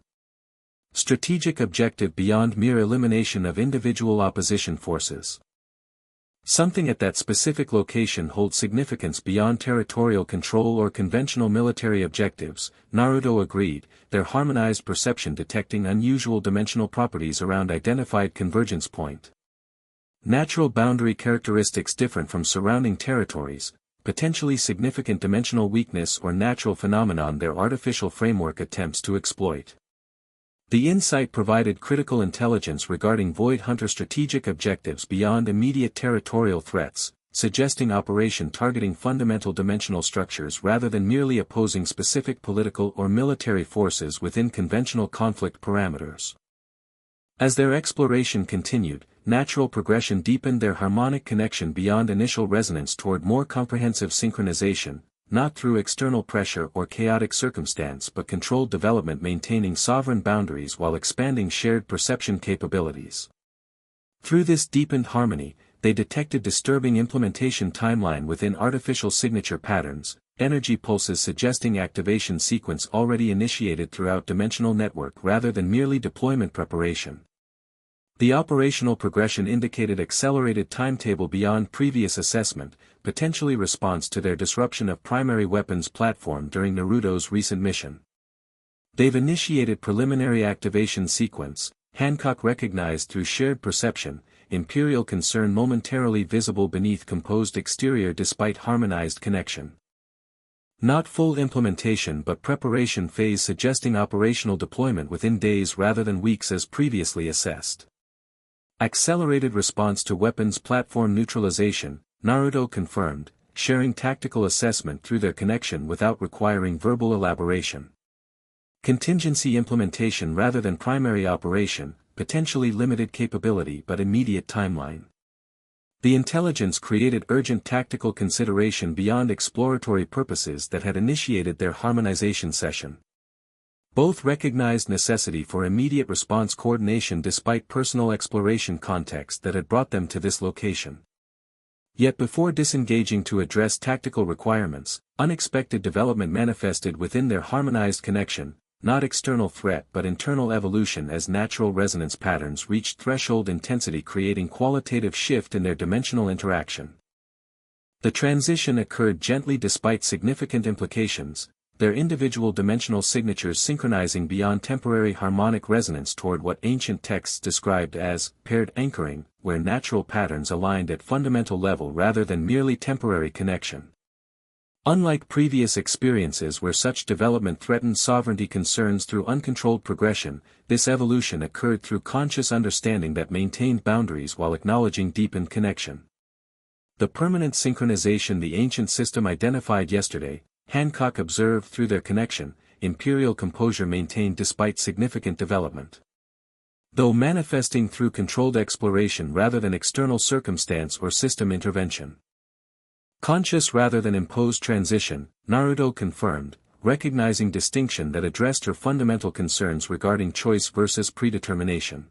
Strategic objective beyond mere elimination of individual opposition forces. Something at that specific location holds significance beyond territorial control or conventional military objectives, Naruto agreed, their harmonized perception detecting unusual dimensional properties around identified convergence point. Natural boundary characteristics different from surrounding territories, potentially significant dimensional weakness or natural phenomenon their artificial framework attempts to exploit. The insight provided critical intelligence regarding Void Hunter strategic objectives beyond immediate territorial threats, suggesting operation targeting fundamental dimensional structures rather than merely opposing specific political or military forces within conventional conflict parameters. As their exploration continued, natural progression deepened their harmonic connection beyond initial resonance toward more comprehensive synchronization, not through external pressure or chaotic circumstance but controlled development maintaining sovereign boundaries while expanding shared perception capabilities. Through this deepened harmony, they detected disturbing implementation timeline within artificial signature patterns, energy pulses suggesting activation sequence already initiated throughout dimensional network rather than merely deployment preparation. The operational progression indicated accelerated timetable beyond previous assessment, potentially response to their disruption of primary weapons platform during Naruto's recent mission. They've initiated preliminary activation sequence, Hancock recognized through shared perception, imperial concern momentarily visible beneath composed exterior despite harmonized connection. Not full implementation but preparation phase, suggesting operational deployment within days rather than weeks as previously assessed. Accelerated response to weapons platform neutralization, Naruto confirmed, sharing tactical assessment through their connection without requiring verbal elaboration. Contingency implementation rather than primary operation, potentially limited capability but immediate timeline. The intelligence created urgent tactical consideration beyond exploratory purposes that had initiated their harmonization session. Both recognized necessity for immediate response coordination despite personal exploration context that had brought them to this location. Yet before disengaging to address tactical requirements, unexpected development manifested within their harmonized connection, not external threat but internal evolution as natural resonance patterns reached threshold intensity, creating qualitative shift in their dimensional interaction. The transition occurred gently despite significant implications, their individual dimensional signatures synchronizing beyond temporary harmonic resonance toward what ancient texts described as paired anchoring, where natural patterns aligned at fundamental level rather than merely temporary connection. Unlike previous experiences where such development threatened sovereignty concerns through uncontrolled progression, this evolution occurred through conscious understanding that maintained boundaries while acknowledging deepened connection. The permanent synchronization the ancient system identified yesterday, Hancock observed through their connection, imperial composure maintained despite significant development. Though manifesting through controlled exploration rather than external circumstance or system intervention. Conscious rather than imposed transition, Naruto confirmed, recognizing distinction that addressed her fundamental concerns regarding choice versus predetermination.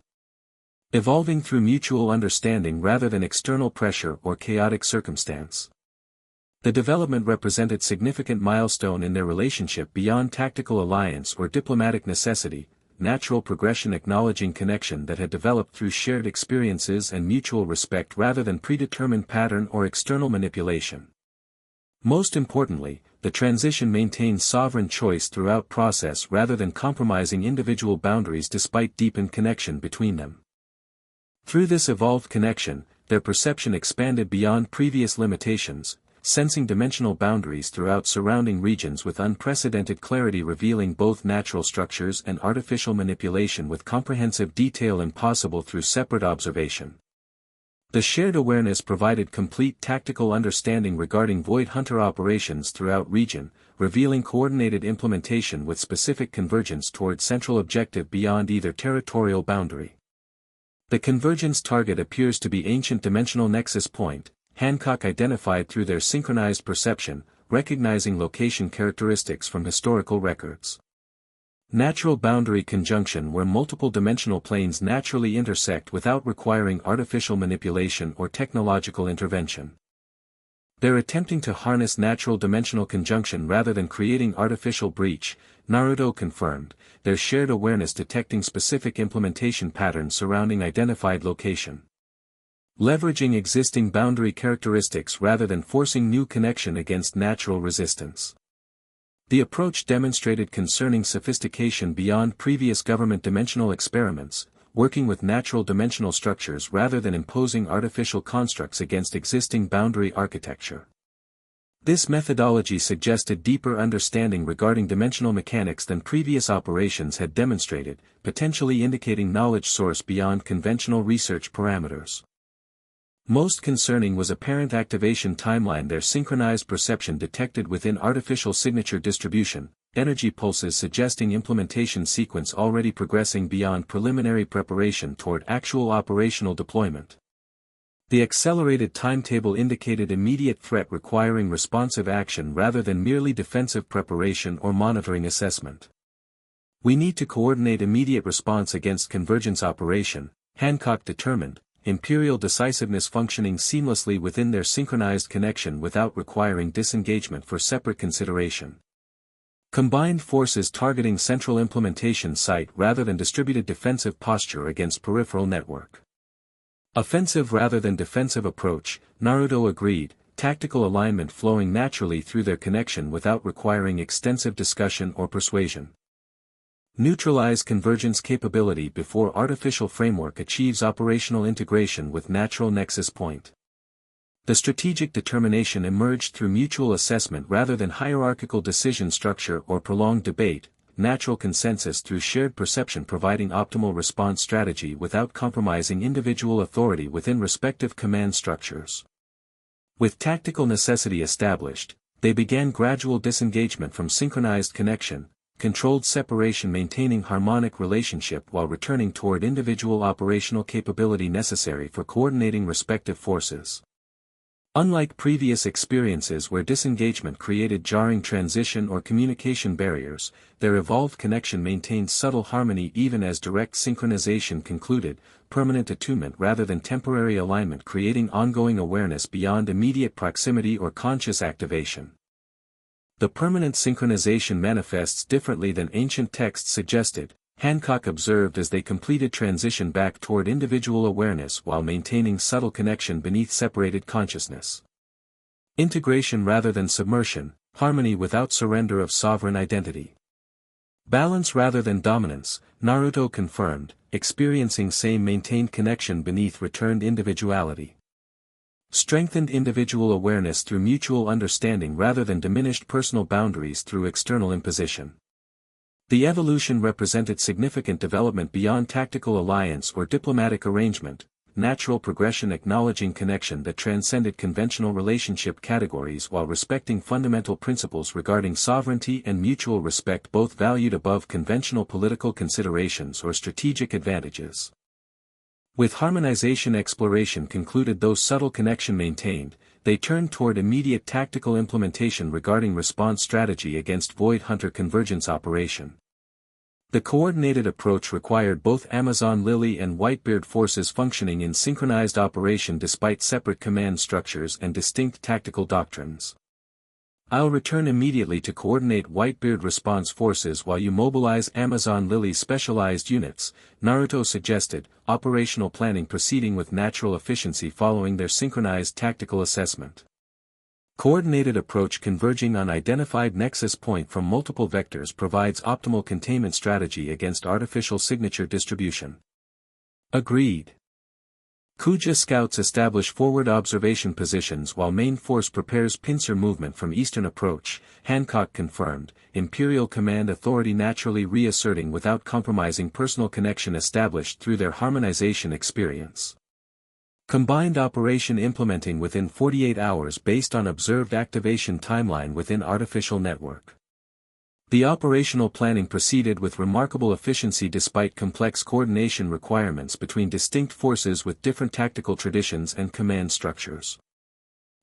Evolving through mutual understanding rather than external pressure or chaotic circumstance. The development represented significant milestone in their relationship beyond tactical alliance or diplomatic necessity, natural progression acknowledging connection that had developed through shared experiences and mutual respect rather than predetermined pattern or external manipulation. Most importantly, the transition maintains sovereign choice throughout process rather than compromising individual boundaries despite deepened connection between them. Through this evolved connection, their perception expanded beyond previous limitations, sensing dimensional boundaries throughout surrounding regions with unprecedented clarity, revealing both natural structures and artificial manipulation with comprehensive detail impossible through separate observation. The shared awareness provided complete tactical understanding regarding Void Hunter operations throughout region, revealing coordinated implementation with specific convergence toward central objective beyond either territorial boundary. The convergence target appears to be ancient dimensional nexus point, Hancock identified through their synchronized perception, recognizing location characteristics from historical records. Natural boundary conjunction where multiple dimensional planes naturally intersect without requiring artificial manipulation or technological intervention. They're attempting to harness natural dimensional conjunction rather than creating artificial breach, Naruto confirmed, their shared awareness detecting specific implementation patterns surrounding identified location. Leveraging existing boundary characteristics rather than forcing new connection against natural resistance. The approach demonstrated concerning sophistication beyond previous government dimensional experiments, working with natural dimensional structures rather than imposing artificial constructs against existing boundary architecture. This methodology suggested deeper understanding regarding dimensional mechanics than previous operations had demonstrated, potentially indicating knowledge source beyond conventional research parameters. Most concerning was apparent activation timeline. Their synchronized perception detected within artificial signature distribution, energy pulses suggesting implementation sequence already progressing beyond preliminary preparation toward actual operational deployment. The accelerated timetable indicated immediate threat requiring responsive action rather than merely defensive preparation or monitoring assessment. We need to coordinate immediate response against convergence operation, Hancock determined. Imperial decisiveness functioning seamlessly within their synchronized connection without requiring disengagement for separate consideration. Combined forces targeting central implementation site rather than distributed defensive posture against peripheral network. Offensive rather than defensive approach, Naruto agreed, tactical alignment flowing naturally through their connection without requiring extensive discussion or persuasion. Neutralize convergence capability before artificial framework achieves operational integration with natural nexus point. The strategic determination emerged through mutual assessment rather than hierarchical decision structure or prolonged debate, natural consensus through shared perception providing optimal response strategy without compromising individual authority within respective command structures. With tactical necessity established, they began gradual disengagement from synchronized connection, controlled separation maintaining harmonic relationship while returning toward individual operational capability necessary for coordinating respective forces. Unlike previous experiences where disengagement created jarring transition or communication barriers, their evolved connection maintained subtle harmony even as direct synchronization concluded, permanent attunement rather than temporary alignment creating ongoing awareness beyond immediate proximity or conscious activation. The permanent synchronization manifests differently than ancient texts suggested, Hancock observed as they completed transition back toward individual awareness while maintaining subtle connection beneath separated consciousness. Integration rather than submersion, harmony without surrender of sovereign identity. Balance rather than dominance, Naruto confirmed, experiencing same maintained connection beneath returned individuality. Strengthened individual awareness through mutual understanding rather than diminished personal boundaries through external imposition. The evolution represented significant development beyond tactical alliance or diplomatic arrangement, natural progression acknowledging connection that transcended conventional relationship categories while respecting fundamental principles regarding sovereignty and mutual respect both valued above conventional political considerations or strategic advantages. With harmonization exploration concluded though subtle connection maintained, they turned toward immediate tactical implementation regarding response strategy against Void Hunter convergence operation. The coordinated approach required both Amazon Lily and Whitebeard forces functioning in synchronized operation despite separate command structures and distinct tactical doctrines. I'll return immediately to coordinate Whitebeard response forces while you mobilize Amazon Lily's specialized units, Naruto suggested, operational planning proceeding with natural efficiency following their synchronized tactical assessment. Coordinated approach converging on identified nexus point from multiple vectors provides optimal containment strategy against artificial signature distribution. Agreed. Kuja scouts establish forward observation positions while main force prepares pincer movement from eastern approach, Hancock confirmed, Imperial Command authority naturally reasserting without compromising personal connection established through their harmonization experience. Combined operation implementing within 48 hours based on observed activation timeline within artificial network. The operational planning proceeded with remarkable efficiency despite complex coordination requirements between distinct forces with different tactical traditions and command structures.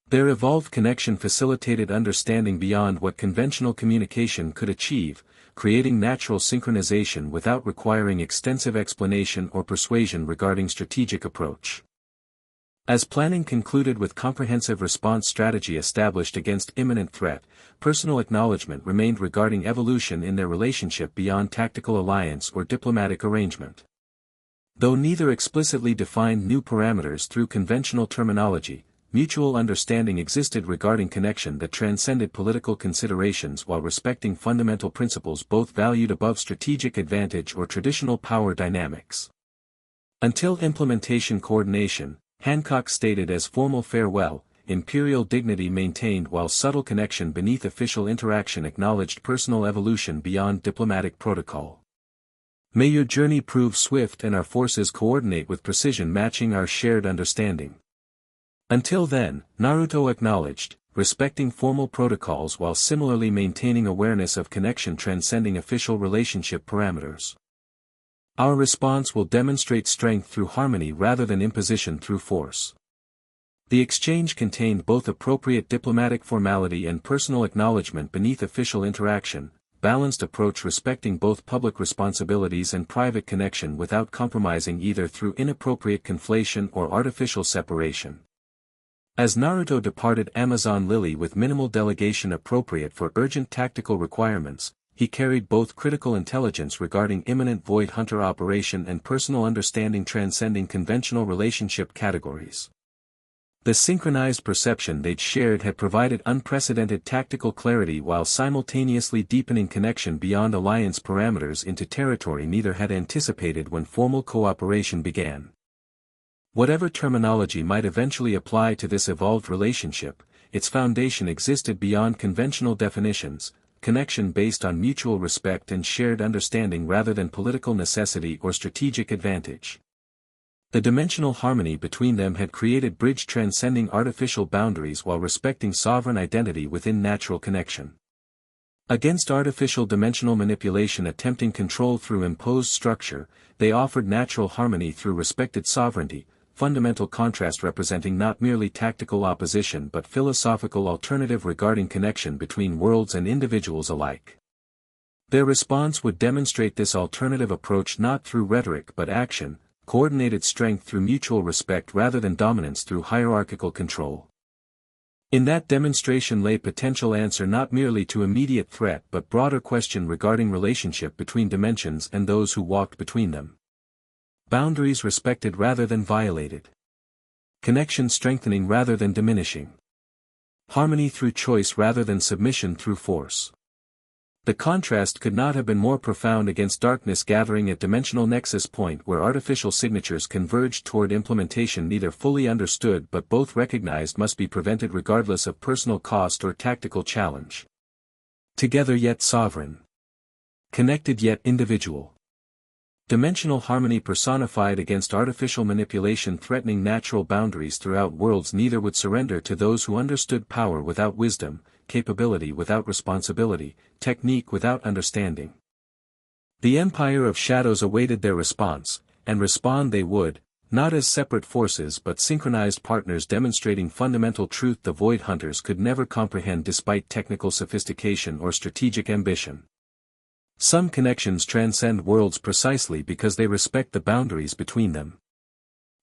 Their evolved connection facilitated understanding beyond what conventional communication could achieve, creating natural synchronization without requiring extensive explanation or persuasion regarding strategic approach. As planning concluded with comprehensive response strategy established against imminent threat, personal acknowledgement remained regarding evolution in their relationship beyond tactical alliance or diplomatic arrangement. Though neither explicitly defined new parameters through conventional terminology, mutual understanding existed regarding connection that transcended political considerations while respecting fundamental principles both valued above strategic advantage or traditional power dynamics. Until implementation coordination, Hancock stated as formal farewell, imperial dignity maintained while subtle connection beneath official interaction acknowledged personal evolution beyond diplomatic protocol. May your journey prove swift and our forces coordinate with precision matching our shared understanding. Until then, Naruto acknowledged, respecting formal protocols while similarly maintaining awareness of connection transcending official relationship parameters. Our response will demonstrate strength through harmony rather than imposition through force. The exchange contained both appropriate diplomatic formality and personal acknowledgement beneath official interaction, balanced approach respecting both public responsibilities and private connection without compromising either through inappropriate conflation or artificial separation. As Naruto departed Amazon Lily with minimal delegation appropriate for urgent tactical requirements, he carried both critical intelligence regarding imminent Void Hunter operation and personal understanding transcending conventional relationship categories. The synchronized perception they'd shared had provided unprecedented tactical clarity while simultaneously deepening connection beyond alliance parameters into territory neither had anticipated when formal cooperation began. Whatever terminology might eventually apply to this evolved relationship, its foundation existed beyond conventional definitions, connection based on mutual respect and shared understanding rather than political necessity or strategic advantage. The dimensional harmony between them had created bridge transcending artificial boundaries while respecting sovereign identity within natural connection. Against artificial dimensional manipulation attempting control through imposed structure, they offered natural harmony through respected sovereignty, fundamental contrast representing not merely tactical opposition but philosophical alternative regarding connection between worlds and individuals alike. Their response would demonstrate this alternative approach not through rhetoric but action, coordinated strength through mutual respect rather than dominance through hierarchical control. In that demonstration lay potential answer not merely to immediate threat but broader question regarding relationship between dimensions and those who walked between them. Boundaries respected rather than violated. Connection strengthening rather than diminishing. Harmony through choice rather than submission through force. The contrast could not have been more profound against darkness gathering at dimensional nexus point where artificial signatures converged toward implementation neither fully understood but both recognized must be prevented regardless of personal cost or tactical challenge. Together yet sovereign. Connected yet individual. Dimensional harmony personified against artificial manipulation threatening natural boundaries throughout worlds neither would surrender to those who understood power without wisdom, capability without responsibility, technique without understanding. The Empire of Shadows awaited their response, and respond they would, not as separate forces but synchronized partners demonstrating fundamental truth the Void Hunters could never comprehend despite technical sophistication or strategic ambition. Some connections transcend worlds precisely because they respect the boundaries between them.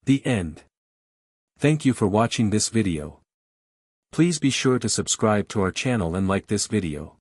The end. Thank you for watching this video. Please be sure to subscribe to our channel and like this video.